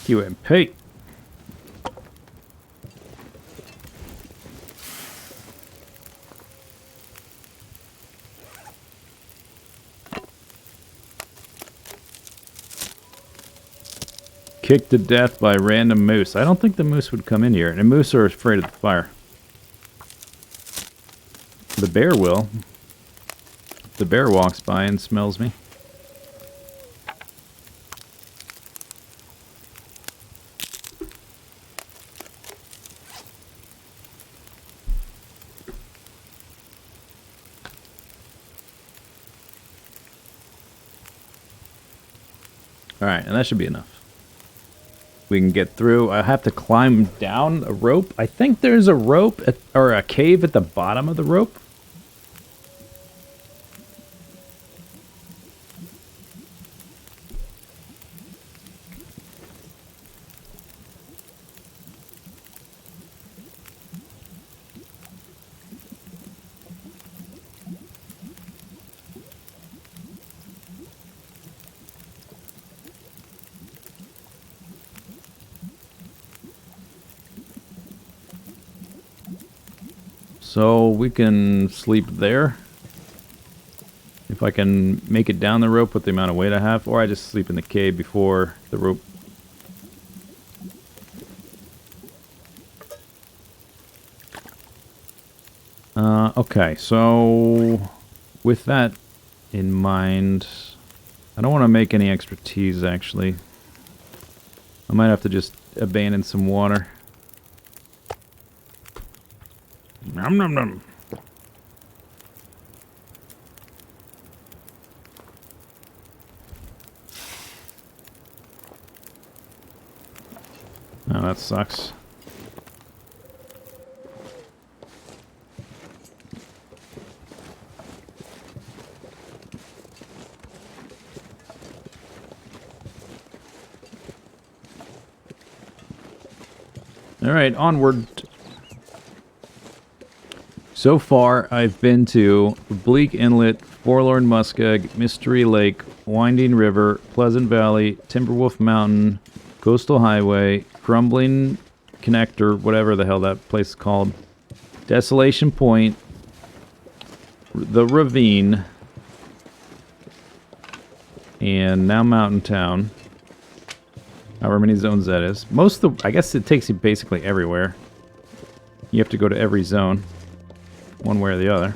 QMP. Kicked to death by random moose. I don't think the moose would come in here. And moose are afraid of the fire. The bear will. The bear walks by and smells me. Alright, and that should be enough. We can get through. I have to climb down a rope. I think there's a rope, or a cave at the bottom of the rope. So we can sleep there. If I can make it down the rope with the amount of weight I have, or I just sleep in the cave before the rope. Okay, so with that in mind, I don't want to make any extra teas actually. I might have to just abandon some water. Nom nom nom. Oh, that sucks. All right, onward. So far, I've been to Bleak Inlet, Forlorn Muskeg, Mystery Lake, Winding River, Pleasant Valley, Timberwolf Mountain, Coastal Highway, Crumbling Connector, whatever the hell that place is called, Desolation Point, the Ravine, and now Mountain Town. However many zones that is. Most of the... I guess it takes you basically everywhere. You have to go to every zone. One way or the other.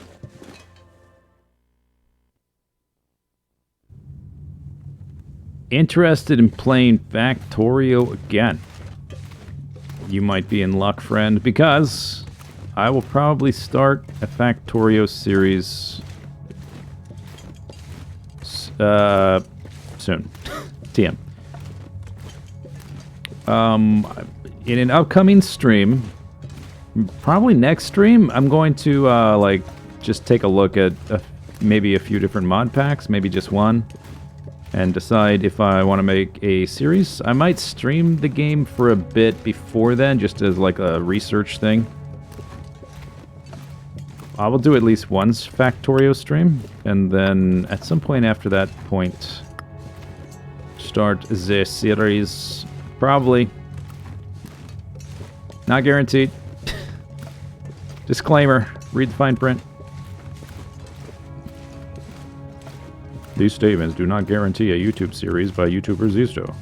Interested in playing Factorio again? You might be in luck, friend, because I will probably start a Factorio series soon. TM. In an upcoming stream, probably next stream, I'm going to like just take a look at maybe a few different mod packs, maybe just one, and decide if I want to make a series. I might stream the game for a bit before then, just as like a research thing. I will do at least one Factorio stream, and then at some point after that point, start the series. Probably. Not guaranteed. Disclaimer. Read the fine print. These statements do not guarantee a YouTube series by YouTuber Zisteau.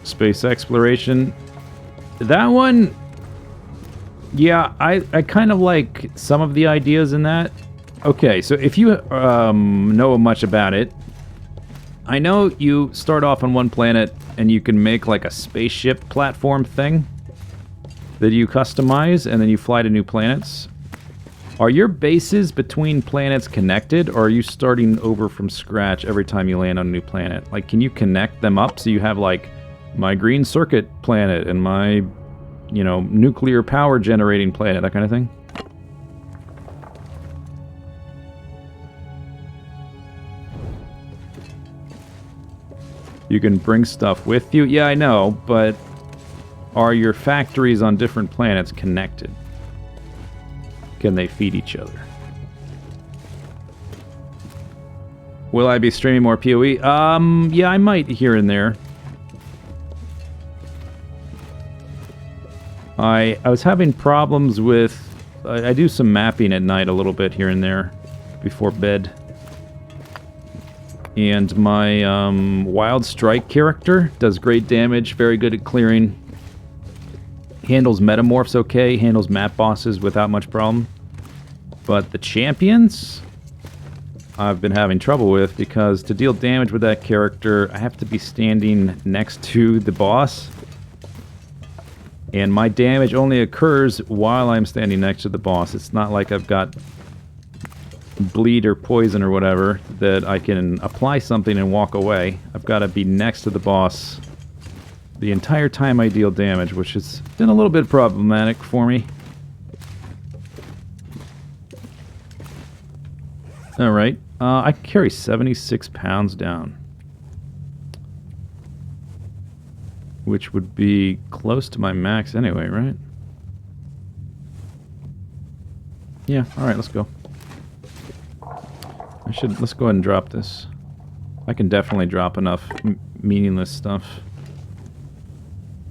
Space exploration. That one... Yeah, I kind of like some of the ideas in that. Okay, so if you know much about it, I know you start off on one planet and you can make like a spaceship platform thing that you customize, and then you fly to new planets. Are your bases between planets connected, or are you starting over from scratch every time you land on a new planet? Like, can you connect them up so you have like my green circuit planet and my, you know, nuclear power generating planet, that kind of thing? You can bring stuff with you? Yeah, I know, but are your factories on different planets connected? Can they feed each other? Will I be streaming more PoE? Yeah, I might here and there. I was having problems with... I do some mapping at night a little bit here and there before bed. And my Wild Strike character does great damage, very good at clearing. Handles metamorphs okay, handles map bosses without much problem. But the champions, I've been having trouble with, because to deal damage with that character, I have to be standing next to the boss. And my damage only occurs while I'm standing next to the boss. It's not like I've got bleed or poison or whatever that I can apply something and walk away. I've got to be next to the boss the entire time I deal damage, which has been a little bit problematic for me. Alright, I can carry 76 pounds down, which would be close to my max anyway, right? Yeah, alright, let's go. Let's go ahead and drop this. I can definitely drop enough meaningless stuff.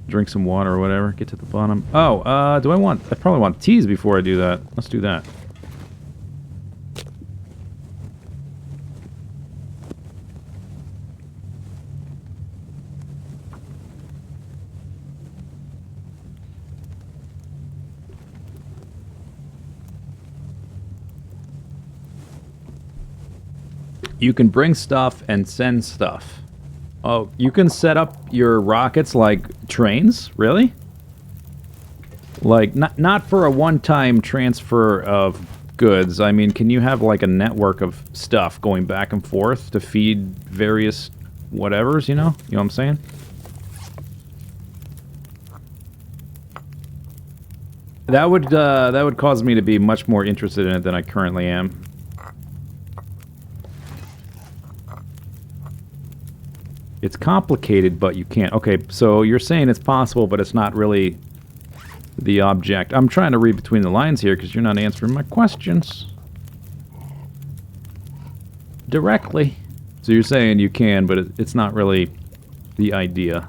Drink some water or whatever, get to the bottom. Oh, I probably want teas before I do that. Let's do that. You can bring stuff and send stuff Oh, you can set up your rockets like trains? Really? Like, not for a one-time transfer of goods. I mean, can you have like a network of stuff going back and forth to feed various whatevers, you know? You know what I'm saying? That would cause me to be much more interested in it than I currently am. It's complicated, but you can't. Okay, so you're saying it's possible, but it's not really the object. I'm trying to read between the lines here because you're not answering my questions directly. So you're saying you can, but it's not really the idea.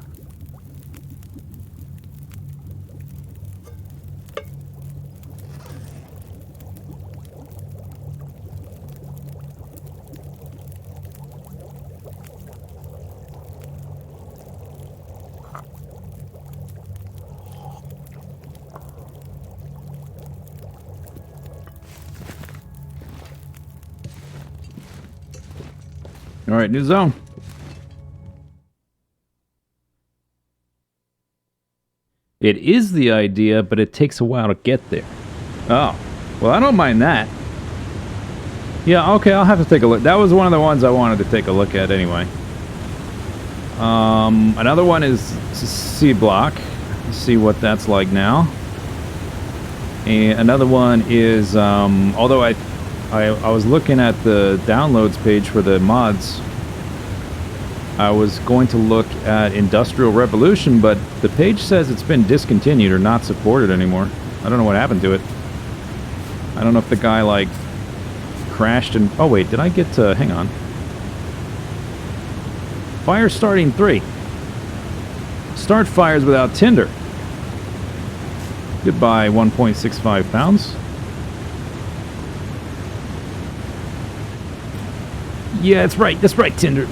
Alright, new zone. It is the idea, but it takes a while to get there. Oh. Well, I don't mind that. Yeah, okay, I'll have to take a look. That was one of the ones I wanted to take a look at anyway. Another one is C block. Let's see what that's like now. And another one is, although I was looking at the downloads page for the mods. I was going to look at Industrial Revolution, but the page says it's been discontinued or not supported anymore. I don't know what happened to it. I don't know if the guy, like, crashed and... Oh, wait, did I get to... Hang on. Fire starting 3. Start fires without tinder. Goodbye, 1.65 pounds. Yeah, that's right, tinder.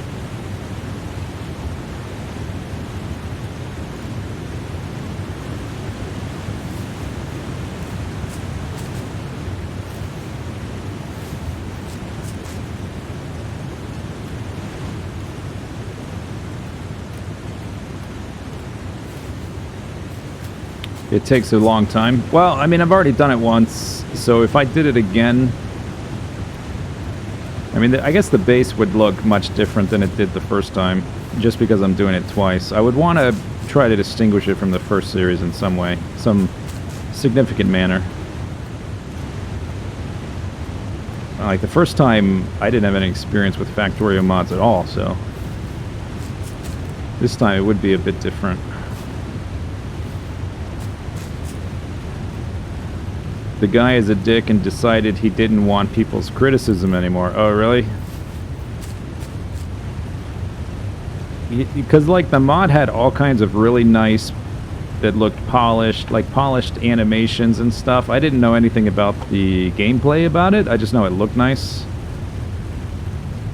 It takes a long time. Well, I mean, I've already done it once, so if I did it again... I mean, I guess the base would look much different than it did the first time, just because I'm doing it twice. I would want to try to distinguish it from the first series in some way, some significant manner. Like, the first time, I didn't have any experience with Factorio mods at all, so... This time it would be a bit different. The guy is a dick and decided he didn't want people's criticism anymore. Oh, really? Because, like, the mod had all kinds of really nice, that looked polished, like polished animations and stuff. I didn't know anything about the gameplay about it. I just know it looked nice.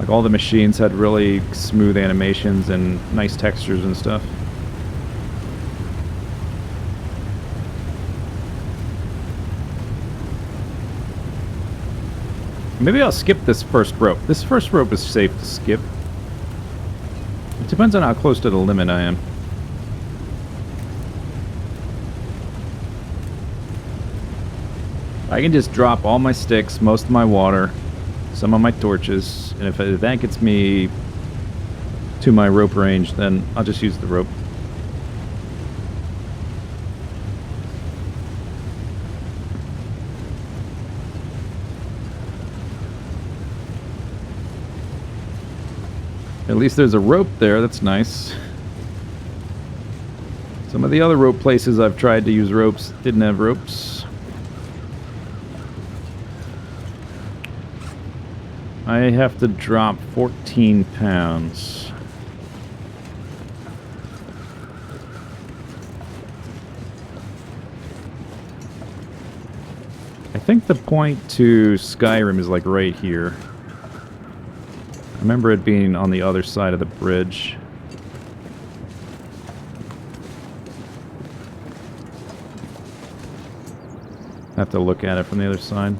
Like, all the machines had really smooth animations and nice textures and stuff. Maybe I'll skip this first rope. This first rope is safe to skip. It depends on how close to the limit I am. I can just drop all my sticks, most of my water, some of my torches, and if that gets me to my rope range, then I'll just use the rope. At least there's a rope there, that's nice. Some of the other rope places I've tried to use ropes didn't have ropes. I have to drop 14 pounds. I think the point to Skyrim is like right here. I remember it being on the other side of the bridge. I have to look at it from the other side.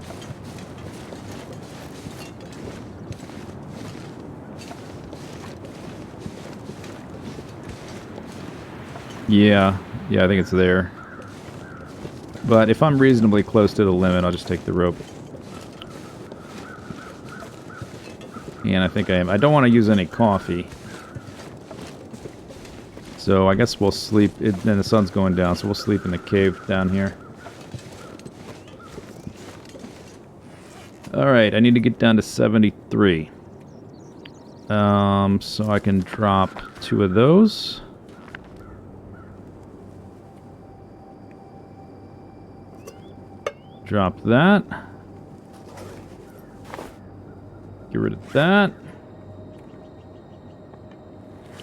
Yeah, I think it's there. But if I'm reasonably close to the limit, I'll just take the rope. And I think I am. I don't want to use any coffee. So I guess we'll sleep. And the sun's going down, so we'll sleep in the cave down here. Alright, I need to get down to 73. So I can drop 2 of those. Drop that. Get rid of that.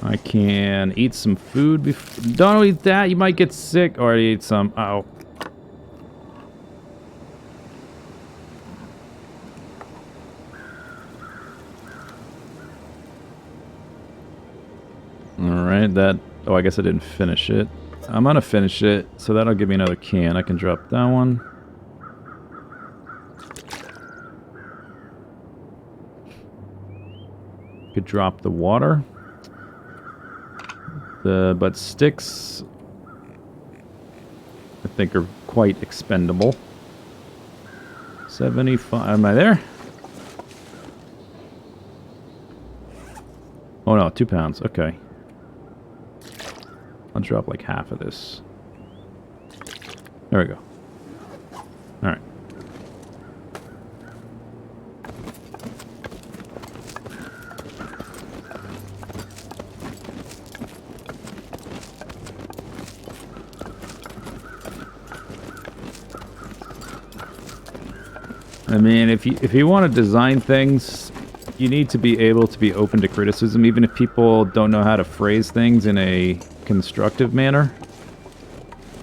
I can eat some food before... Don't eat that, you might get sick. Already ate some. Uh-oh. Alright, that... Oh, I guess I didn't finish it. I'm gonna finish it, so that'll give me another can. I can drop that one. Could drop the water. But sticks, I think, are quite expendable. 75. Am I there? Oh no, 2 pounds. Okay. I'll drop like half of this. There we go. Alright. I mean, if you want to design things, you need to be able to be open to criticism, even if people don't know how to phrase things in a constructive manner.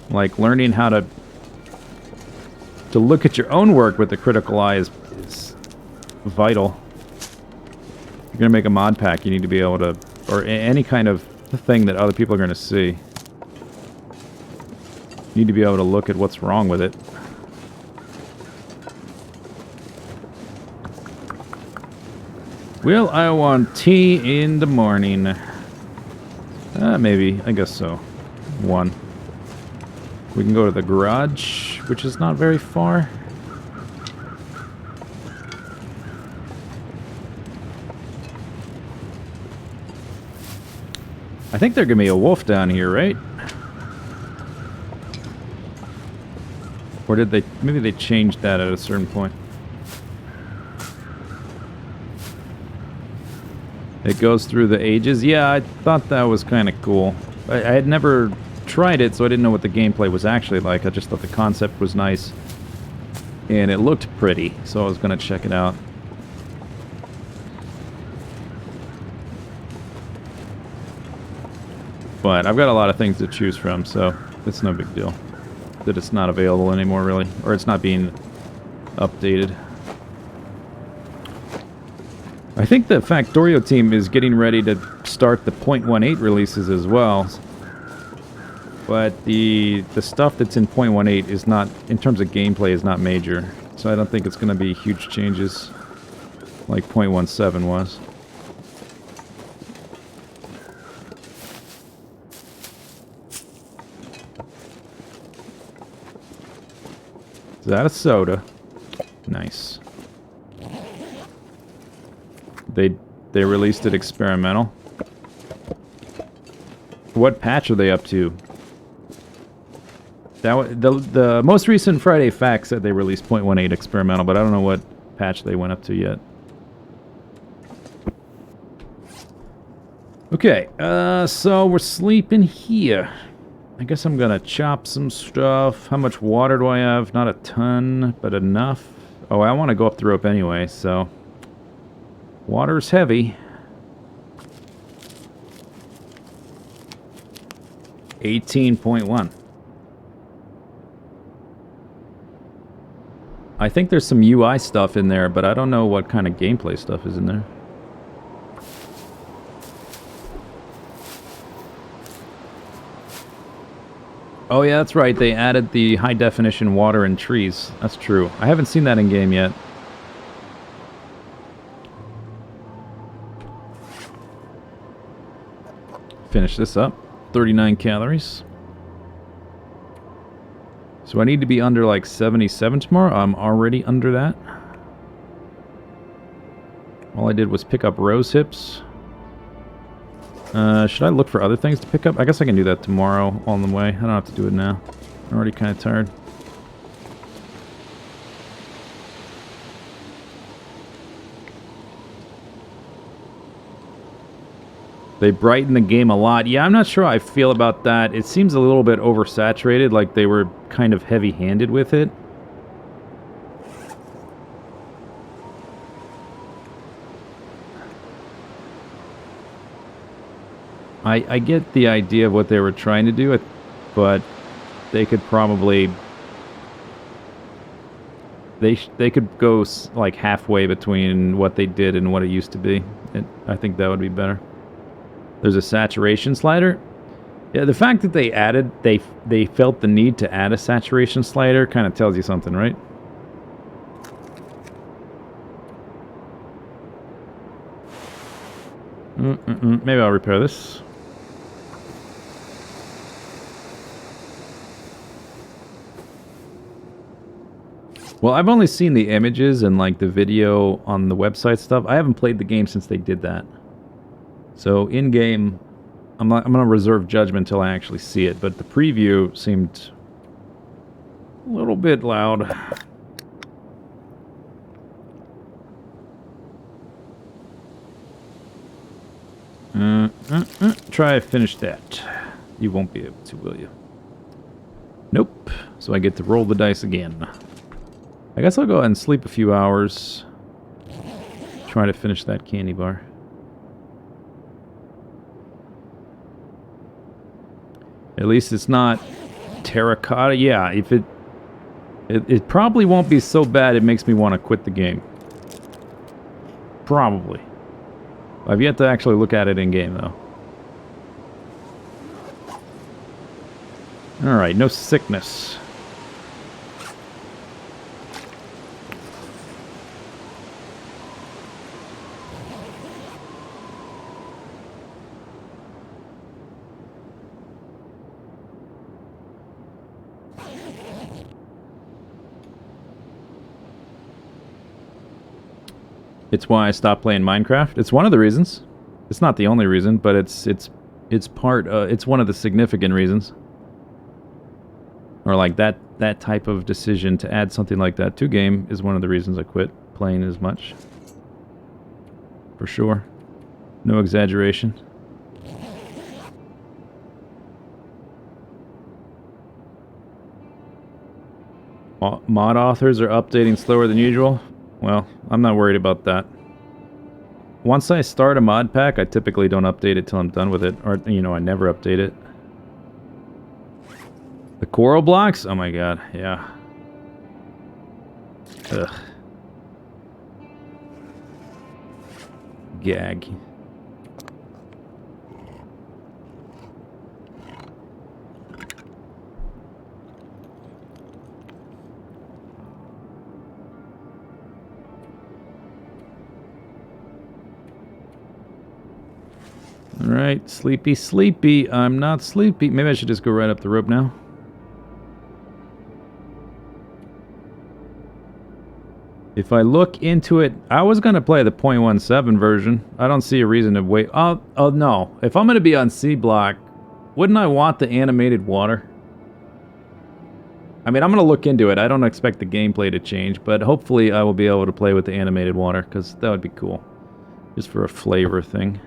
Like, learning how to look at your own work with a critical eye is vital. If you're going to make a mod pack, you need to be able to... Or any kind of thing that other people are going to see. You need to be able to look at what's wrong with it. Will I want tea in the morning? Maybe. I guess so. 1. We can go to the garage, which is not very far. I think there's gonna be a wolf down here, right? Or did they... Maybe they changed that at a certain point. It goes through the ages. Yeah, I thought that was kind of cool. I had never tried it, so I didn't know what the gameplay was actually like. I just thought the concept was nice. And it looked pretty, so I was going to check it out. But I've got a lot of things to choose from, so it's no big deal that it's not available anymore, really. Or it's not being updated. I think the Factorio team is getting ready to start the 0.18 releases as well. But the stuff that's in 0.18 is not, in terms of gameplay, is not major. So I don't think it's going to be huge changes like 0.17 was. Is that a soda? Nice. They released it experimental. What patch are they up to? The most recent Friday fact said they released 0.18 experimental, but I don't know what patch they went up to yet. Okay, so we're sleeping here. I guess I'm gonna chop some stuff. How much water do I have? Not a ton, but enough. Oh, I want to go up the rope anyway, so... Water's heavy. 18.1. I think there's some UI stuff in there, but I don't know what kind of gameplay stuff is in there. Oh yeah, that's right. They added the high-definition water and trees. That's true. I haven't seen that in game yet. Finish this up. 39 calories. So I need to be under like 77 tomorrow. I'm already under that. All I did was pick up rose hips. Should I look for other things to pick up? I guess I can do that tomorrow on the way. I don't have to do it now. I'm already kind of tired. They brighten the game a lot. Yeah, I'm not sure how I feel about that. It seems a little bit oversaturated, like they were kind of heavy-handed with it. I get the idea of what they were trying to do, but they could probably... They could go like halfway between what they did and what it used to be. I think that would be better. There's a saturation slider. Yeah, the fact that they felt the need to add a saturation slider kind of tells you something, right? Maybe I'll repair this. Well, I've only seen the images and like the video on the website stuff. I haven't played the game since they did that. So in game, I'm gonna reserve judgment until I actually see it. But the preview seemed a little bit loud. Try to finish that. You won't be able to, will you? Nope. So I get to roll the dice again. I guess I'll go ahead and sleep a few hours. Try to finish that candy bar. At least it's not terracotta. Yeah, if it probably won't be so bad it makes me want to quit the game. Probably. I've yet to actually look at it in game though. Alright, no sickness. It's why I stopped playing Minecraft. It's one of the reasons. It's not the only reason, but it's part. It's one of the significant reasons. Or like that type of decision to add something like that to game is one of the reasons I quit playing as much. For sure. No exaggeration. Mod authors are updating slower than usual. Well, I'm not worried about that. Once I start a mod pack, I typically don't update it till I'm done with it. Or, you know, I never update it. The coral blocks? Oh my god, yeah. Ugh. Gag. Alright, sleepy, sleepy. I'm not sleepy. Maybe I should just go right up the rope now. If I look into it, I was going to play the 0.17 version. I don't see a reason to wait. Oh no. If I'm going to be on C block, wouldn't I want the animated water? I mean, I'm going to look into it. I don't expect the gameplay to change, but hopefully I will be able to play with the animated water, because that would be cool. Just for a flavor thing.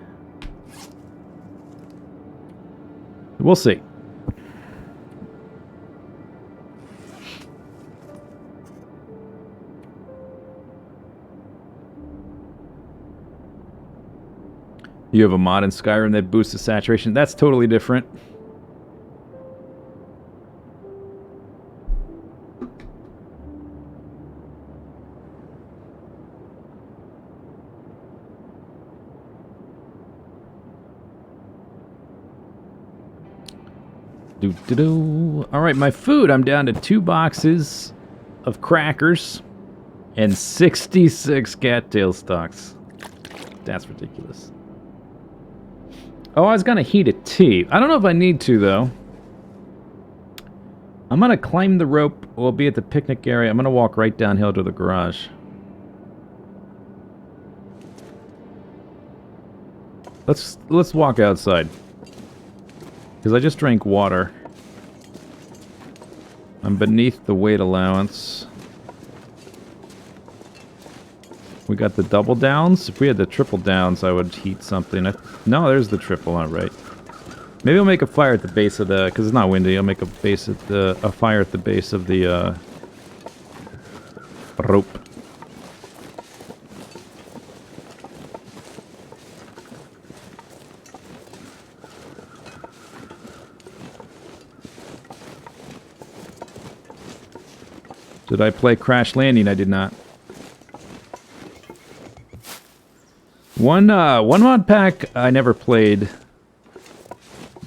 We'll see. You have a mod in Skyrim that boosts the saturation. That's totally different. Alright, my food. I'm down to 2 boxes of crackers and 66 cattail stalks. That's ridiculous. Oh, I was gonna heat a tea. I don't know if I need to, though. I'm gonna climb the rope. We'll be at the picnic area. I'm gonna walk right downhill to the garage. Let's walk outside. Because I just drank water. I'm beneath the weight allowance. We got the double downs. If we had the triple downs, I would heat something. No, there's the triple. All right. Maybe I'll make a fire at the base of the... Because it's not windy. I'll make a fire at the base of the rope. Did I play Crash Landing? I did not. One mod pack I never played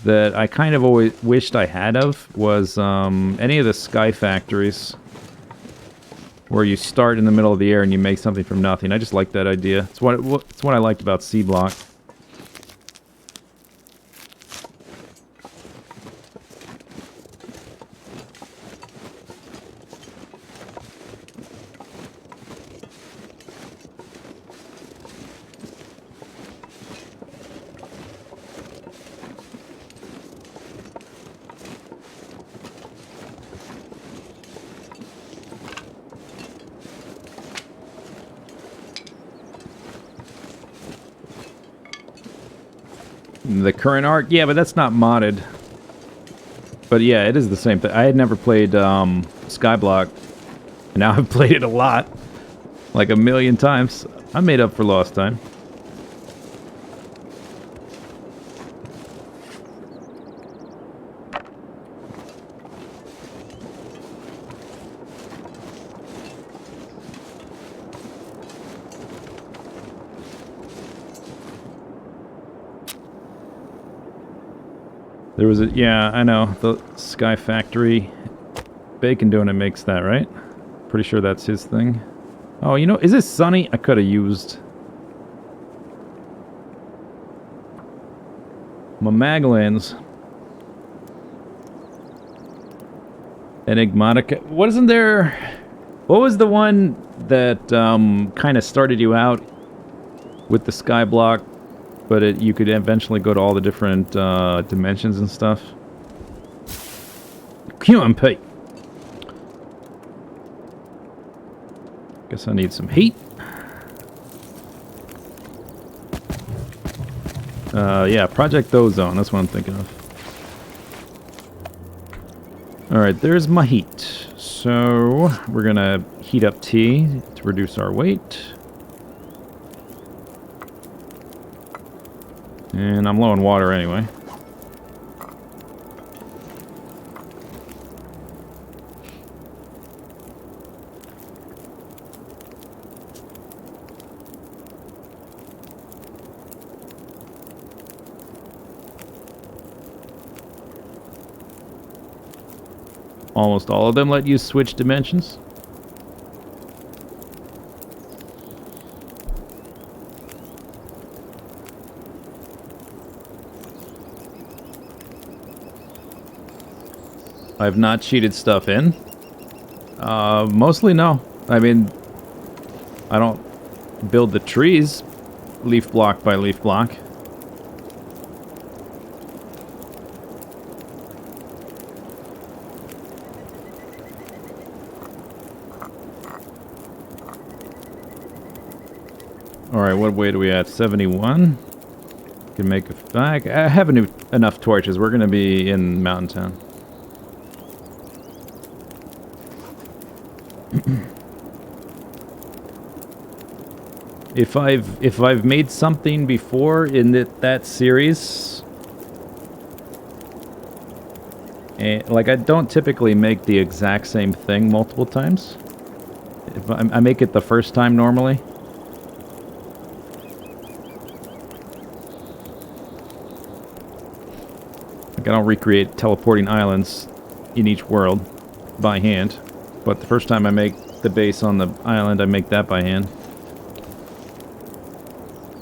that I kind of always wished I had of was any of the Sky Factories where you start in the middle of the air and you make something from nothing. I just like that idea. It's what I liked about C Block. The current arc? Yeah, but that's not modded. But yeah, it is the same thing. I had never played Skyblock. And now I've played it a lot. Like a million times. I made up for lost time. There was a... Yeah, I know. The Sky Factory. Bacon Donut makes that, right? Pretty sure that's his thing. Oh, you know, is this sunny? I could have used... my Maglans. Enigmatica. What isn't there... What was the one that kind of started you out with the Skyblock, but you could eventually go to all the different dimensions and stuff? QMP. Guess I need some heat. Yeah, Project Ozone. That's what I'm thinking of. Alright, there's my heat. So, we're gonna heat up tea to reduce our weight. And I'm low on water anyway. Almost all of them let you switch dimensions. I've not cheated stuff in. Mostly no. I mean, I don't build the trees leaf block by leaf block. Alright, what weight are we at? 71. Can make a... I have enough torches. We're going to be in Mountain Town. If I've made something before in that series, and like I don't typically make the exact same thing multiple times. If I make it the first time normally. Like I don't recreate teleporting islands in each world by hand, but the first time I make the base on the island, I make that by hand.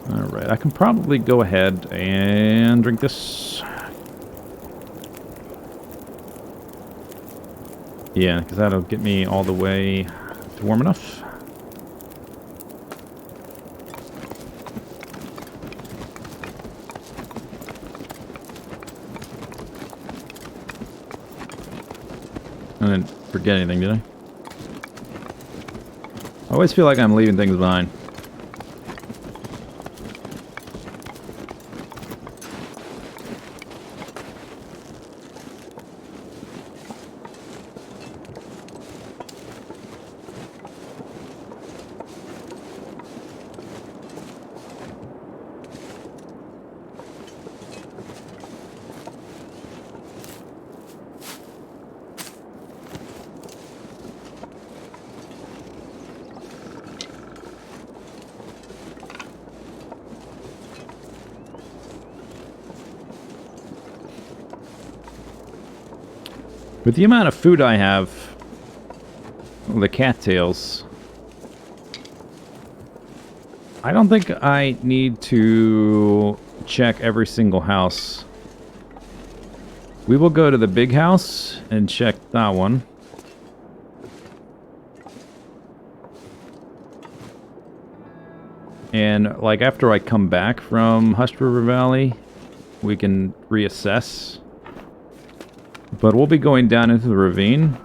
Alright, I can probably go ahead and drink this. Yeah, because that'll get me all the way to warm enough. I didn't forget anything, did I? I always feel like I'm leaving things behind. With the amount of food I have, the cattails, I don't think I need to check every single house. We will go to the big house and check that one. And, like, after I come back from Hushed River Valley, we can reassess. But we'll be going down into the ravine,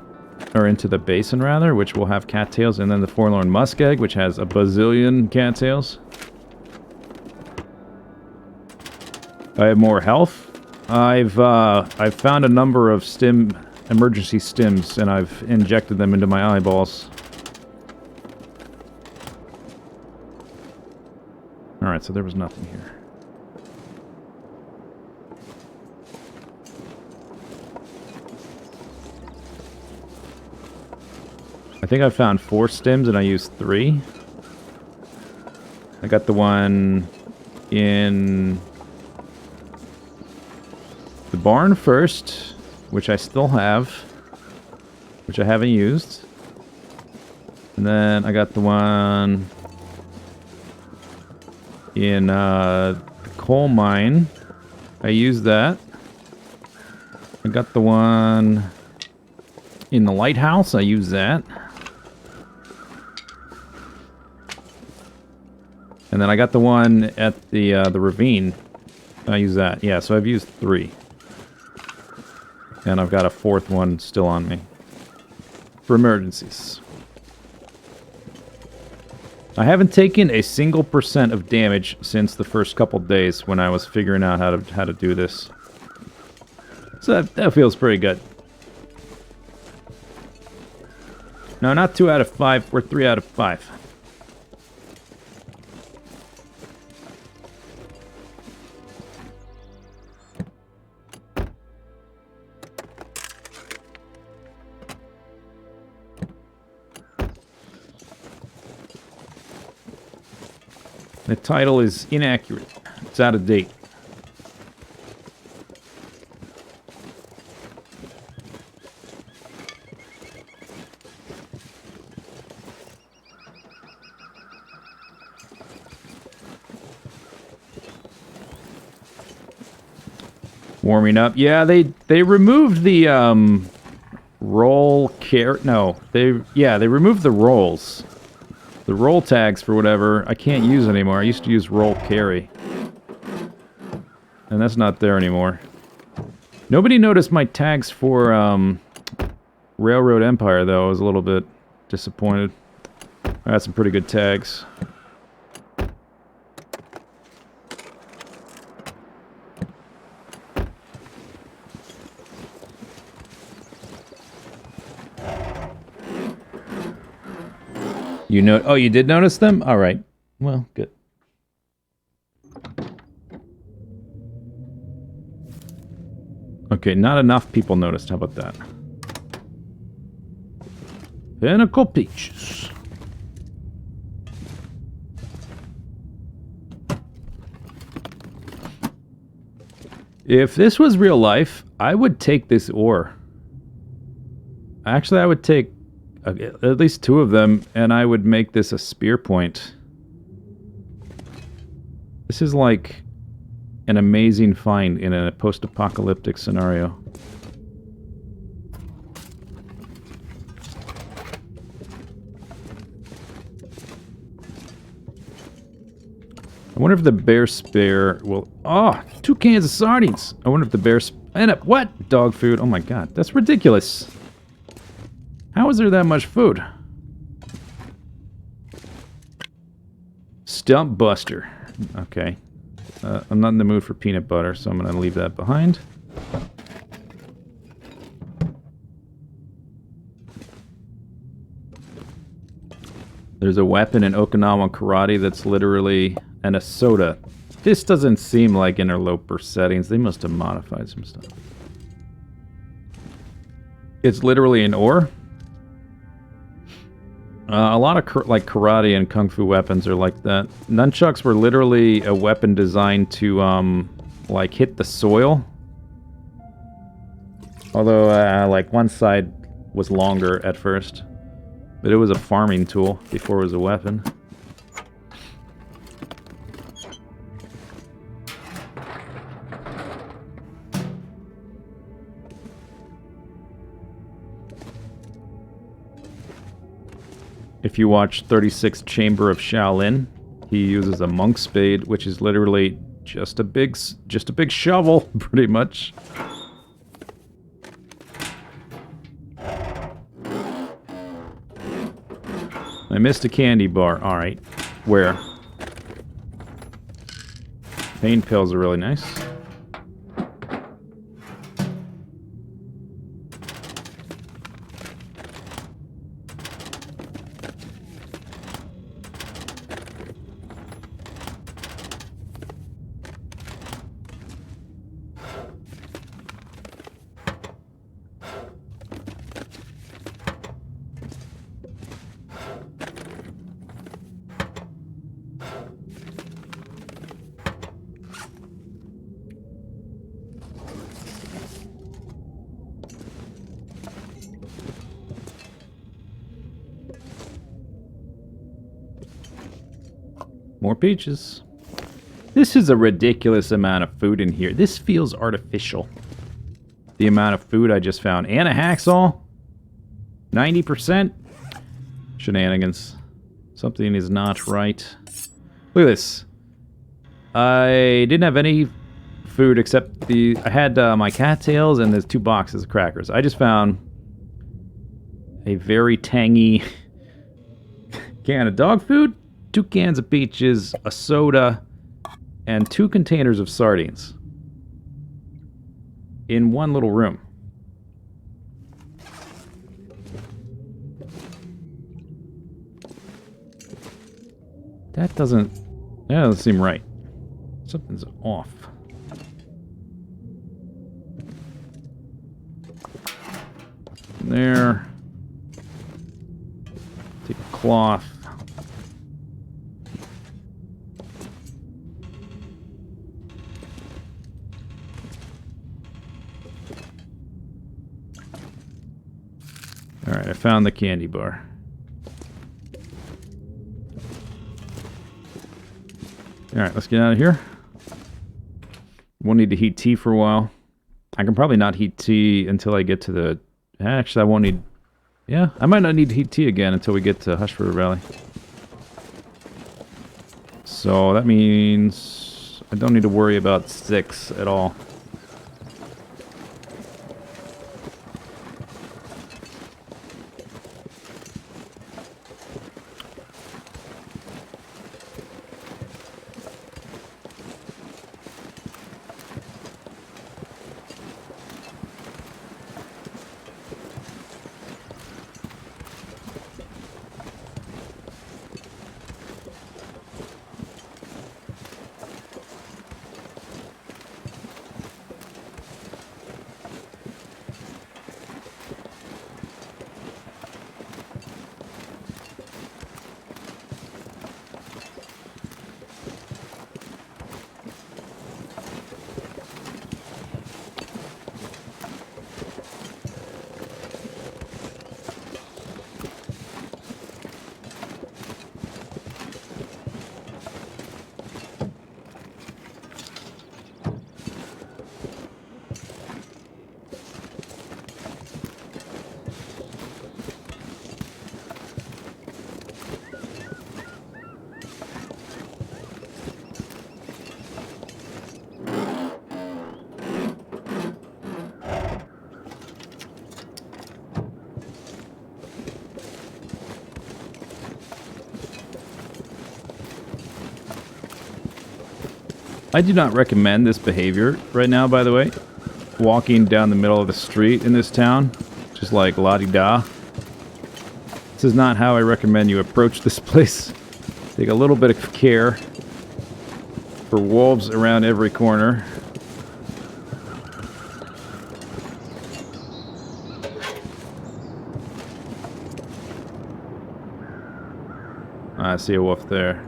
or into the basin rather, which will have cattails, and then the Forlorn Muskeg, which has a bazillion cattails. I have more health. I've found a number of emergency stims, and I've injected them into my eyeballs. Alright, so there was nothing here. I think I found 4 stims and I used 3. I got the one in the barn first, which I still have, which I haven't used. And then I got the one in the coal mine. I used that. I got the one in the lighthouse. I used that. And then I got the one at the ravine. I use that. Yeah, so I've used 3. And I've got a 4th one still on me. For emergencies. I haven't taken a single % of damage since the first couple days when I was figuring out how to do this. So that feels pretty good. No, not 2 out of 5. We're 3 out of 5. The title is inaccurate. It's out of date. Warming up. Yeah, they removed the roll care. No, they removed the rolls. The roll tags for whatever I can't use anymore. I used to use roll carry. And that's not there anymore. Nobody noticed my tags for Railroad Empire, though. I was a little bit disappointed. I got some pretty good tags. You know? Oh, you did notice them? All right. Well, good. Okay, not enough people noticed. How about that? Pinnacle Peaches. If this was real life, I would take this ore. Actually, I would take at least 2 of them, and I would make this a spear point. This is like an amazing find in a post-apocalyptic scenario. I wonder if the bear spare will... Oh, 2 cans of sardines. I wonder if the bear... What? Dog food. Oh my god, that's ridiculous. How is there that much food? Stump Buster. Okay. I'm not in the mood for peanut butter, so I'm going to leave that behind. There's a weapon in Okinawan karate that's literally... And a soda. This doesn't seem like interloper settings. They must have modified some stuff. It's literally an ore. A lot of like karate and kung fu weapons are like that. Nunchucks were literally a weapon designed to like hit the soil. Although like one side was longer at first, but it was a farming tool before it was a weapon. If you watch 36th Chamber of Shaolin, he uses a monk spade, which is literally just a big shovel, pretty much. I missed a candy bar. All right, where? Pain pills are really nice. More peaches. This is a ridiculous amount of food in here. This feels artificial. The amount of food I just found. And a hacksaw. 90%. Shenanigans. Something is not right. Look at this. I didn't have any food except I had my cattails and there's 2 boxes of crackers. I just found a very tangy can of dog food. 2 cans of peaches, a soda, and 2 containers of sardines. In one little room. That doesn't seem right. Something's off. There. Take a cloth. Alright, I found the candy bar. Alright, let's get out of here. We'll need to heat tea for a while. I can probably not heat tea until I get to the... Actually, I won't need... Yeah, I might not need to heat tea again until we get to Hushford Valley. So that means I don't need to worry about 6 at all. I do not recommend this behavior right now, by the way. Walking down the middle of the street in this town, just like la-di-da. This is not how I recommend you approach this place. Take a little bit of care for wolves around every corner. I see a wolf there.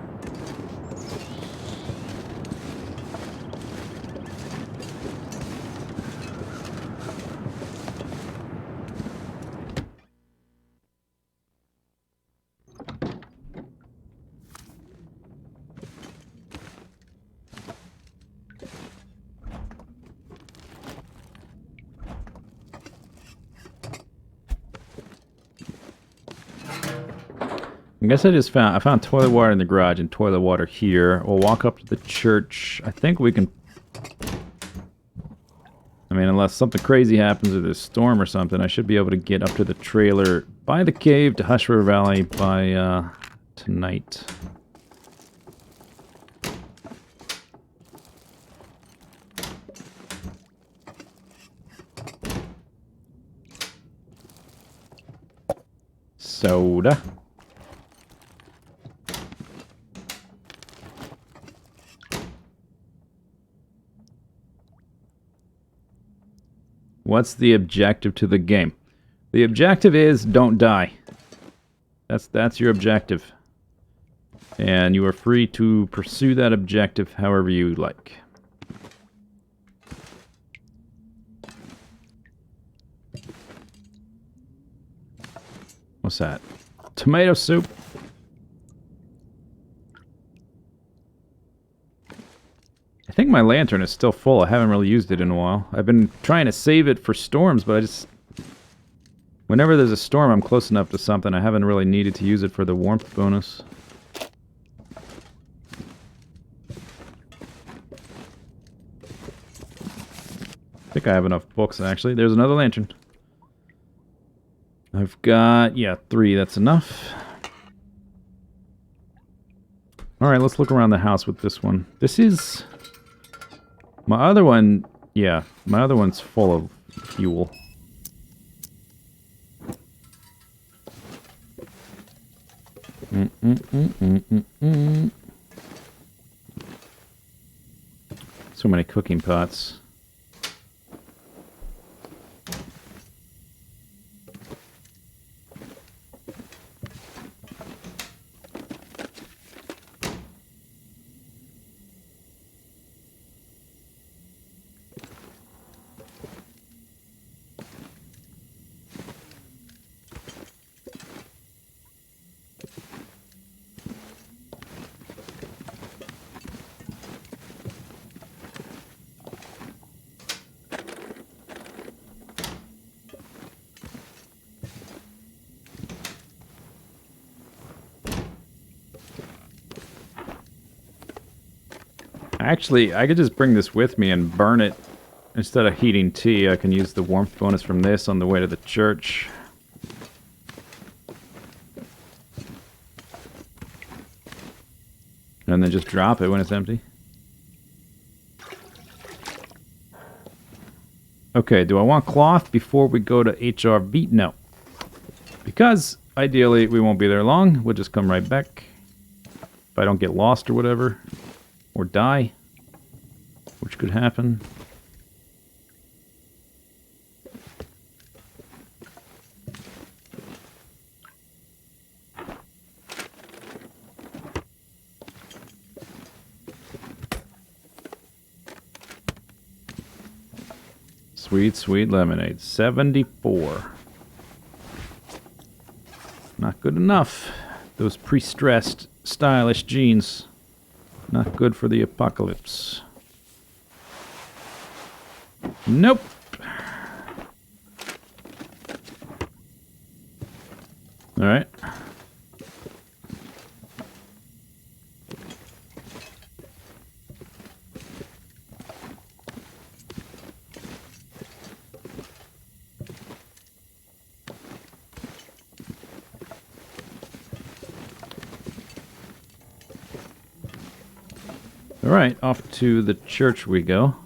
I guess I found toilet water in the garage and toilet water here. We'll walk up to the church. I think we can... I mean, unless something crazy happens or there's a storm or something, I should be able to get up to the trailer by the cave to Hush River Valley by tonight. Soda. What's the objective to the game? The objective is don't die. That's your objective. And you are free to pursue that objective however you like. What's that? Tomato soup. I think my lantern is still full. I haven't really used it in a while. I've been trying to save it for storms, but I just... Whenever there's a storm, I'm close enough to something. I haven't really needed to use it for the warmth bonus. I think I have enough books, actually. There's another lantern. I've got... yeah, 3. That's enough. Alright, let's look around the house with this one. This is... my other one... yeah, my other one's full of fuel. So many cooking pots. Actually, I could just bring this with me and burn it. Instead of heating tea, I can use the warmth bonus from this on the way to the church. And then just drop it when it's empty. Okay, do I want cloth before we go to HRV? No. Because, ideally, we won't be there long. We'll just come right back. If I don't get lost or whatever. Or die. Which could happen. Sweet, sweet lemonade. 74. Not good enough. Those pre-stressed, stylish jeans. Not good for the apocalypse. Nope. Alright. Alright, off to the church we go.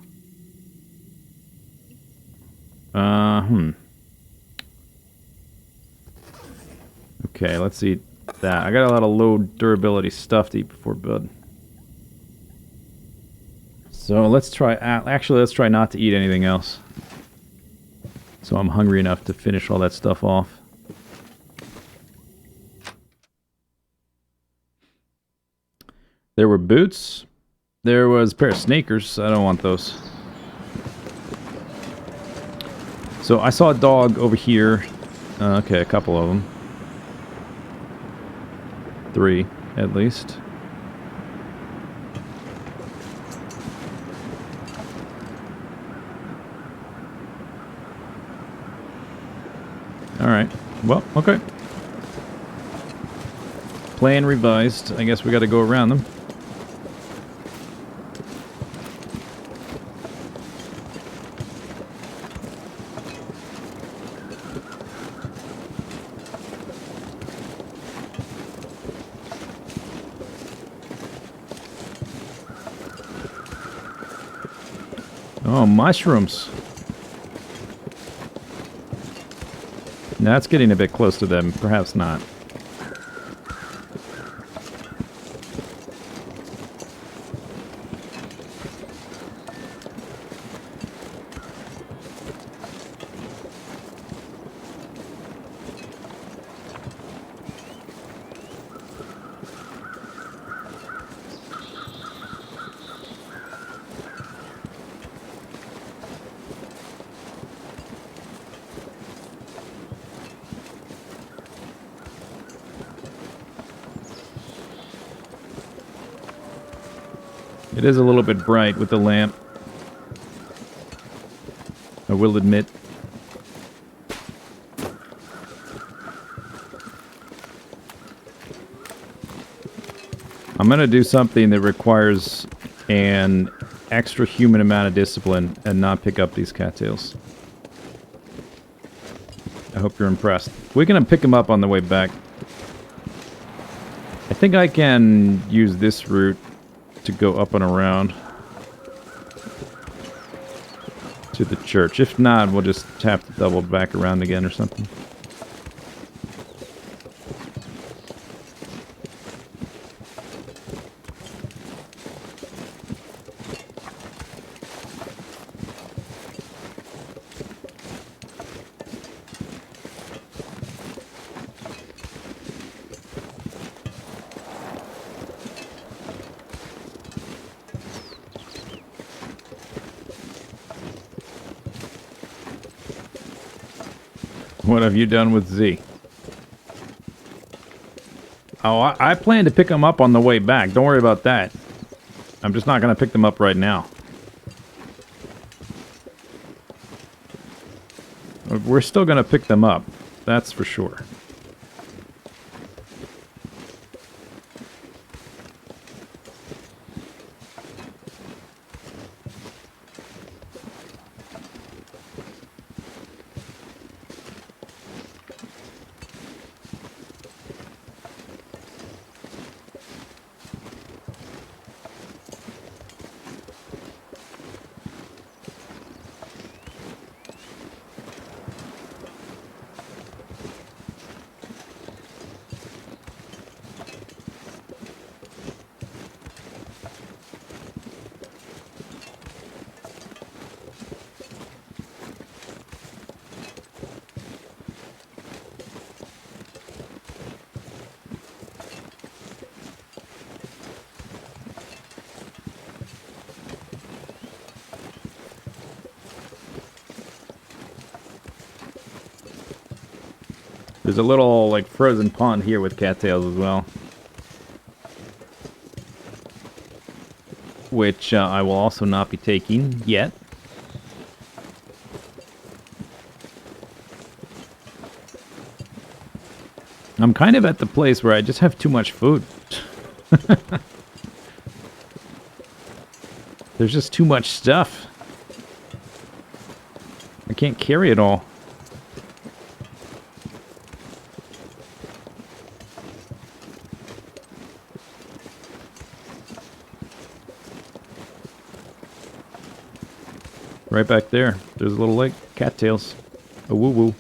Okay, let's eat that. I got a lot of low durability stuff to eat before bed. So let's try... Actually, let's try not to eat anything else. So I'm hungry enough to finish all that stuff off. There were boots. There was a pair of sneakers. I don't want those. So I saw a dog over here. Okay, a couple of them. 3, at least. Alright. Well, okay. Plan revised. I guess we gotta go around them. Oh, mushrooms. Now that's getting a bit close to them. Perhaps not. It is a little bit bright with the lamp. I will admit. I'm gonna do something that requires an extra human amount of discipline and not pick up these cattails. I hope you're impressed. We're gonna pick them up on the way back. I think I can use this route to go up and around to the church. If not, we'll just have to double back around again or something. What have you done with Z? Oh, I plan to pick them up on the way back. Don't worry about that. I'm just not going to pick them up right now. We're still going to pick them up. That's for sure. There's a little, like, frozen pond here with cattails as well. Which I will also not be taking yet. I'm kind of at the place where I just have too much food. There's just too much stuff. I can't carry it all. Right back there. There's a little lake. Cattails. A woo-woo.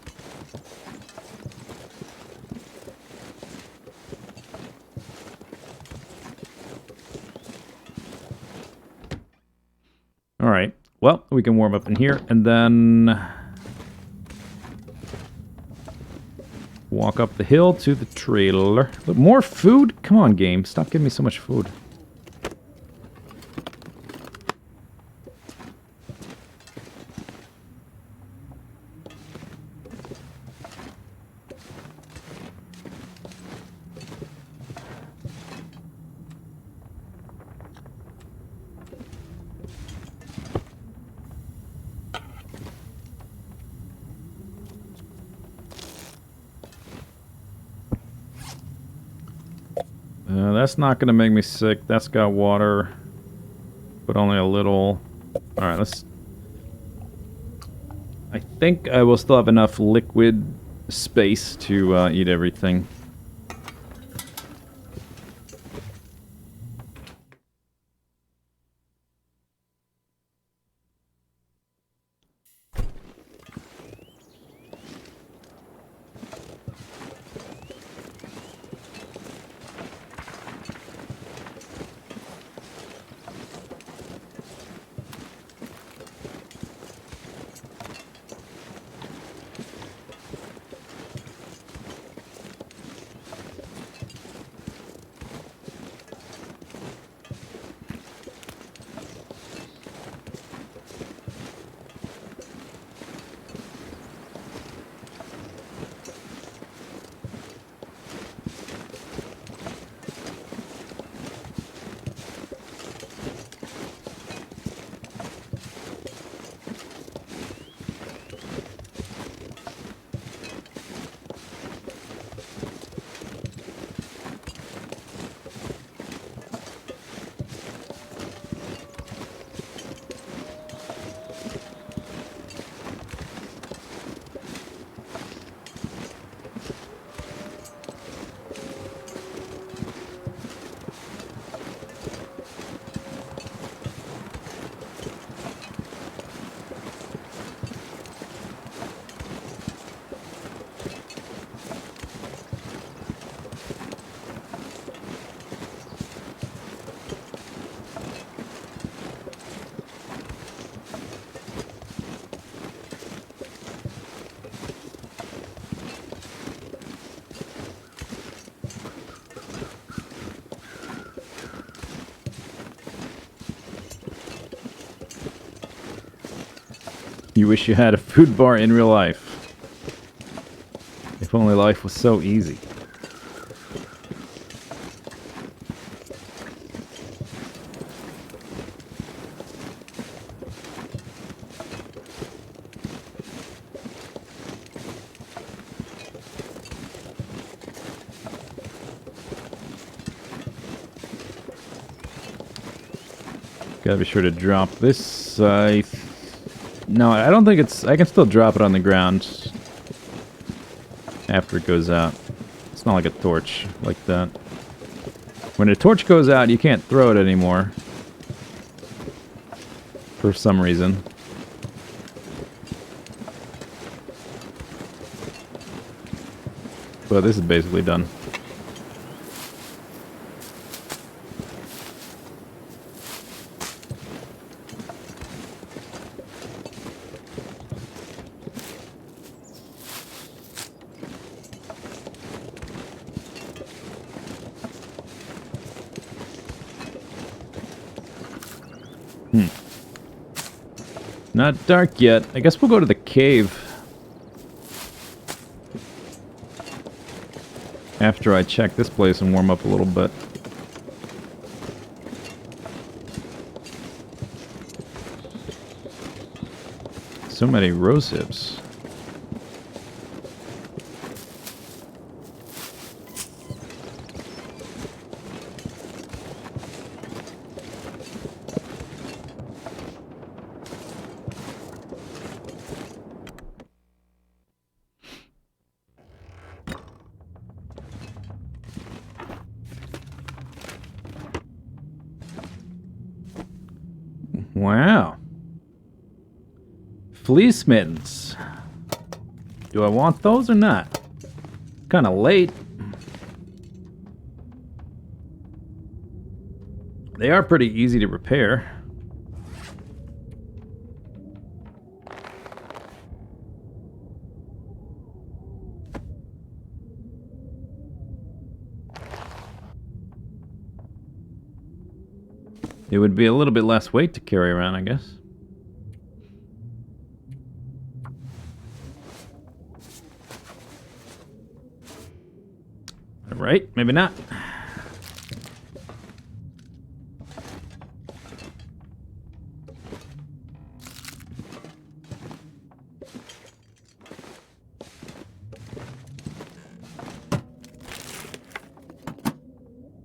Alright. Well, we can warm up in here, and then walk up the hill to the trailer. But more food? Come on, game. Stop giving me so much food. That's not going to make me sick. That's got water, but only a little. Alright, let's... I think I will still have enough liquid space to eat everything. You wish you had a food bar in real life. If only life was so easy. Gotta be sure to drop this. No, I don't think it's... I can still drop it on the ground after it goes out. It's not like a torch like that. When a torch goes out, you can't throw it anymore. For some reason. But this is basically done. Not dark yet. I guess we'll go to the cave. After I check this place and warm up a little bit. So many rose hips. Wow. Fleece mittens. Do I want those or not? Kind of late. They are pretty easy to repair. It would be a little bit less weight to carry around, I guess. All right, maybe not.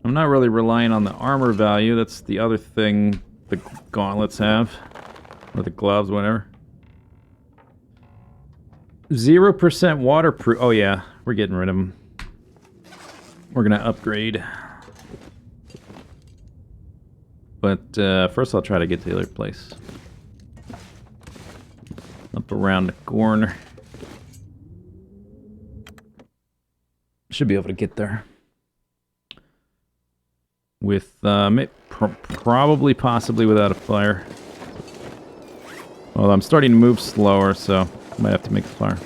I'm not really relying on the armor value. That's the other thing the gauntlets have. Or the gloves, whatever. 0% waterproof. Oh yeah, we're getting rid of them. We're gonna upgrade. But first I'll try to get to the other place. Up around the corner. Should be able to get there. With, probably, possibly without a fire. Well, I'm starting to move slower, so I might have to make a fire.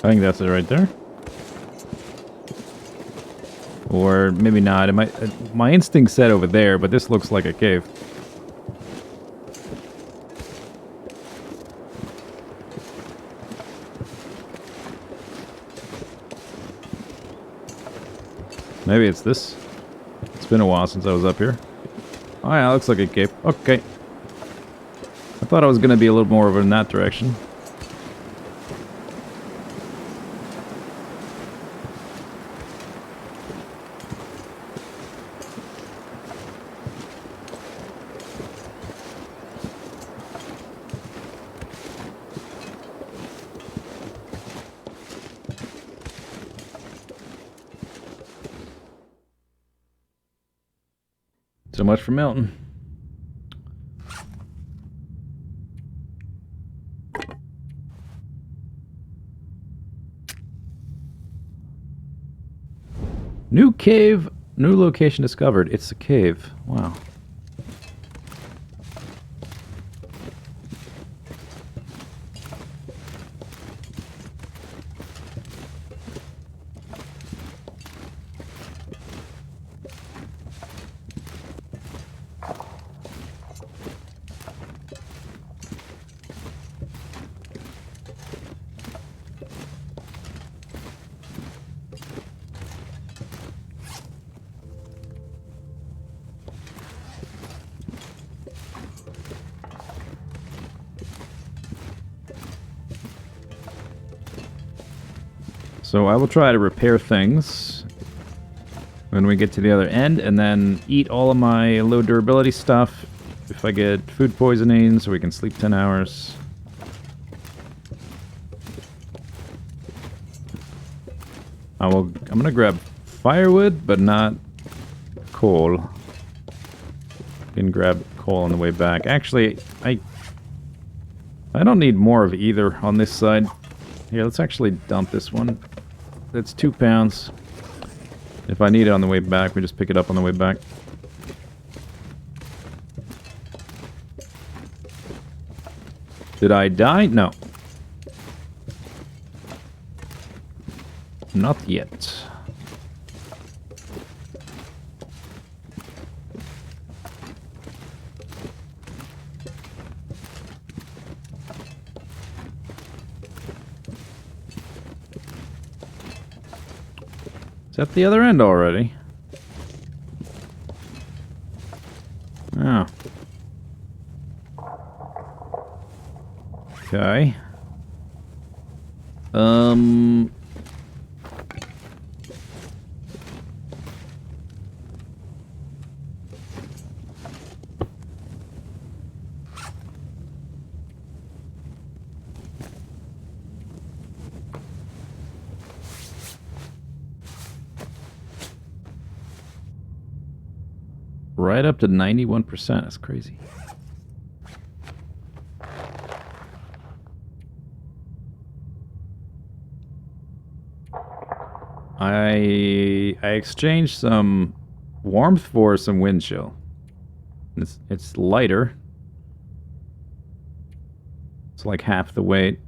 I think that's it right there. Or maybe not. It might. My instinct said over there, but this looks like a cave. Maybe it's this. It's been a while since I was up here. Oh yeah, it looks like a cave. Okay. I thought I was going to be a little more over in that direction. So much for Milton. New cave, new location discovered. It's a cave. Wow. So I will try to repair things when we get to the other end, and then eat all of my low durability stuff if I get food poisoning, so we can sleep 10 hours. I'm gonna grab firewood, but not coal. Can grab coal on the way back. Actually, I I don't need more of either on this side. Here, let's actually dump this one. That's 2 pounds. If I need it on the way back, we just pick it up on the way back. Did I die? No. Not yet. Is that the other end already? Oh. Okay. Right up to 91%. That's crazy. I exchanged some warmth for some wind chill. It's lighter. It's like half the weight.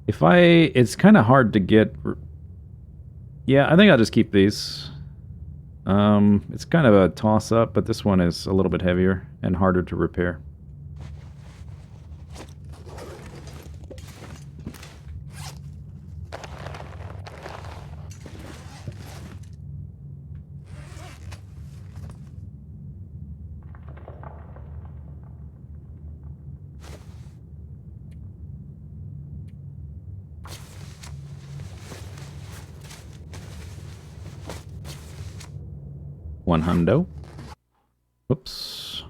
It's kind of hard to get. Yeah, I think I'll just keep these. It's kind of a toss-up, but this one is a little bit heavier and harder to repair. $100. Oops.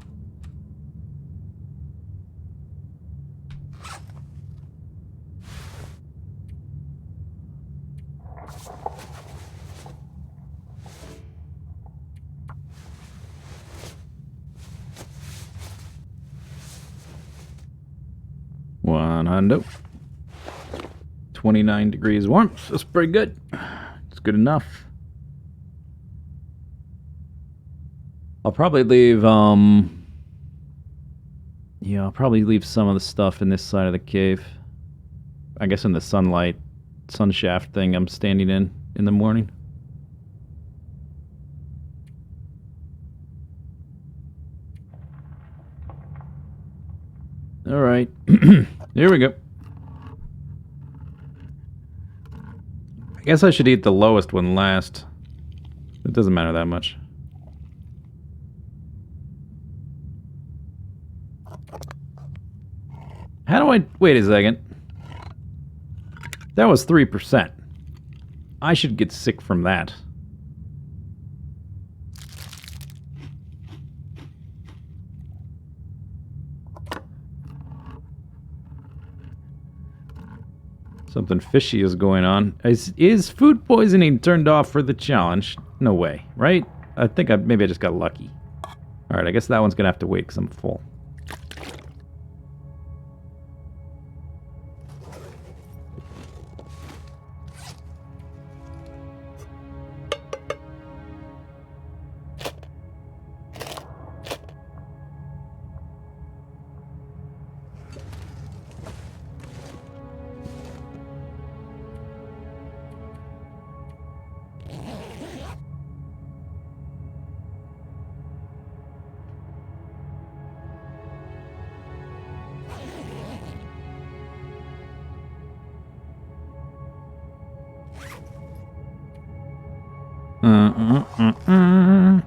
$100. 29 degrees warmth. That's pretty good. It's good enough. I'll probably leave, yeah, I'll probably leave some of the stuff in this side of the cave. I guess in the sunlight, sun shaft thing I'm standing in the morning. Alright. Here we go. I guess I should eat the lowest one last. It doesn't matter that much. How do I... Wait a second. That was 3%. I should get sick from that. Something fishy is going on. Is food poisoning turned off for the challenge? No way, right? I think maybe I just got lucky. Alright, I guess that one's gonna have to wait because I'm full.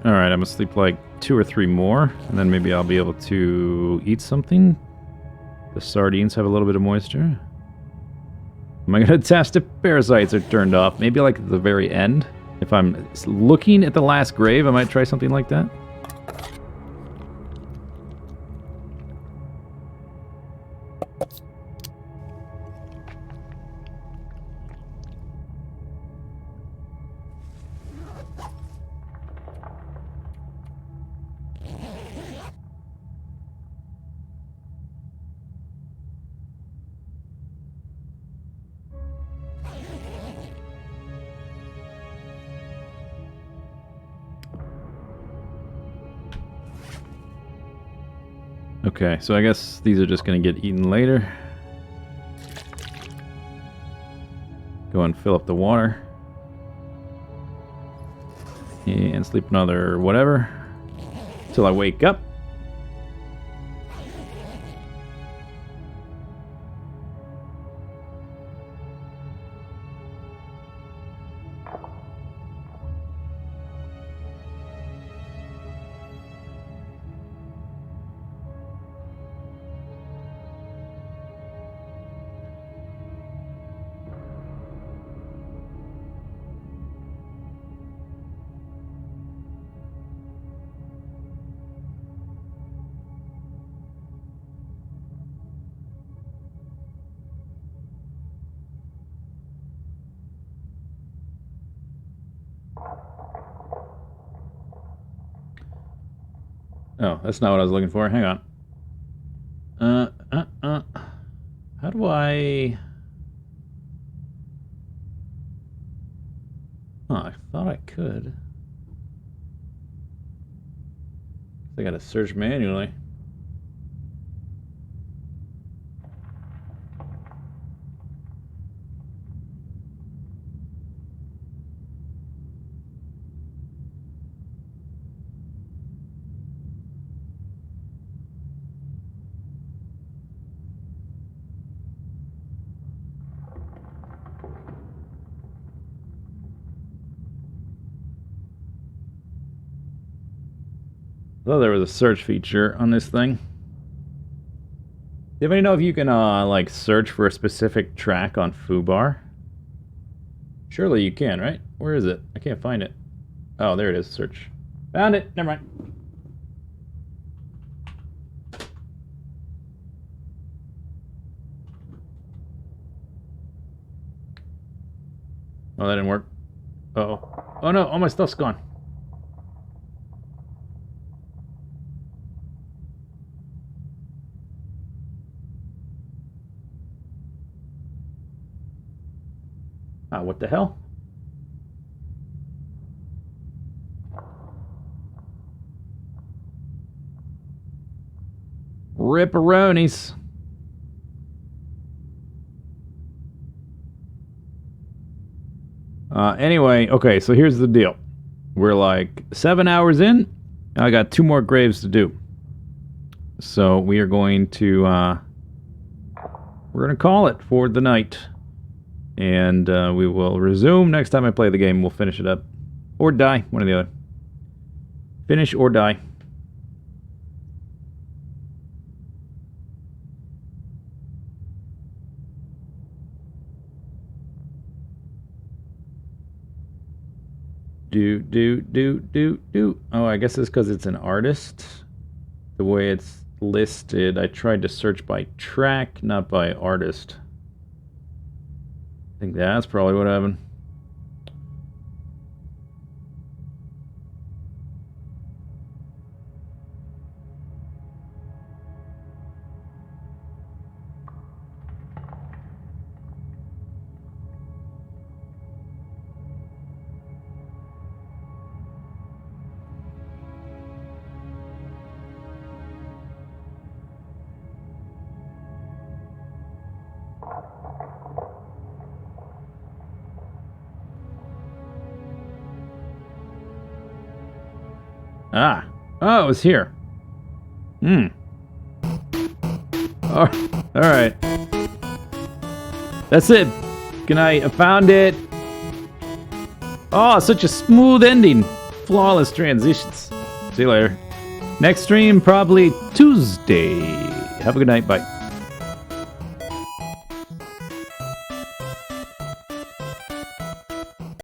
Alright, I'm gonna sleep like 2 or 3 more, and then maybe I'll be able to eat something. The sardines have a little bit of moisture. Am I gonna test if parasites are turned off? Maybe like at the very end? If I'm looking at the last grave, I might try something like that. Okay, so I guess these are just going to get eaten later. Go and fill up the water. And sleep another whatever. Till I wake up. Oh, that's not what I was looking for. Hang on. How do I... Huh, I thought I could. I gotta search manually. Though there was a search feature on this thing. Anybody know if you can, like, search for a specific track on foobar? Surely you can, right? Where is it? I can't find it. Oh, there it is. Search. Found it. Never mind. Oh, that didn't work. Uh-oh. Oh, no. All my stuff's gone. Ah, what the hell? Ripperonis. Anyway, okay, so here's the deal. We're like 7 hours in. I got 2 more graves to do. So we are going to, we're going to call it for the night. And we will resume next time I play the game. We'll finish it up. Or die. One or the other. Finish or die. Do. Oh, I guess it's because it's an artist. The way it's listed, I tried to search by track, not by artist. I think that's probably what happened. Ah. Oh, it was here. Hmm. Oh, alright. That's it. Good night. I found it. Oh, such a smooth ending. Flawless transitions. See you later. Next stream, probably Tuesday. Have a good night. Bye.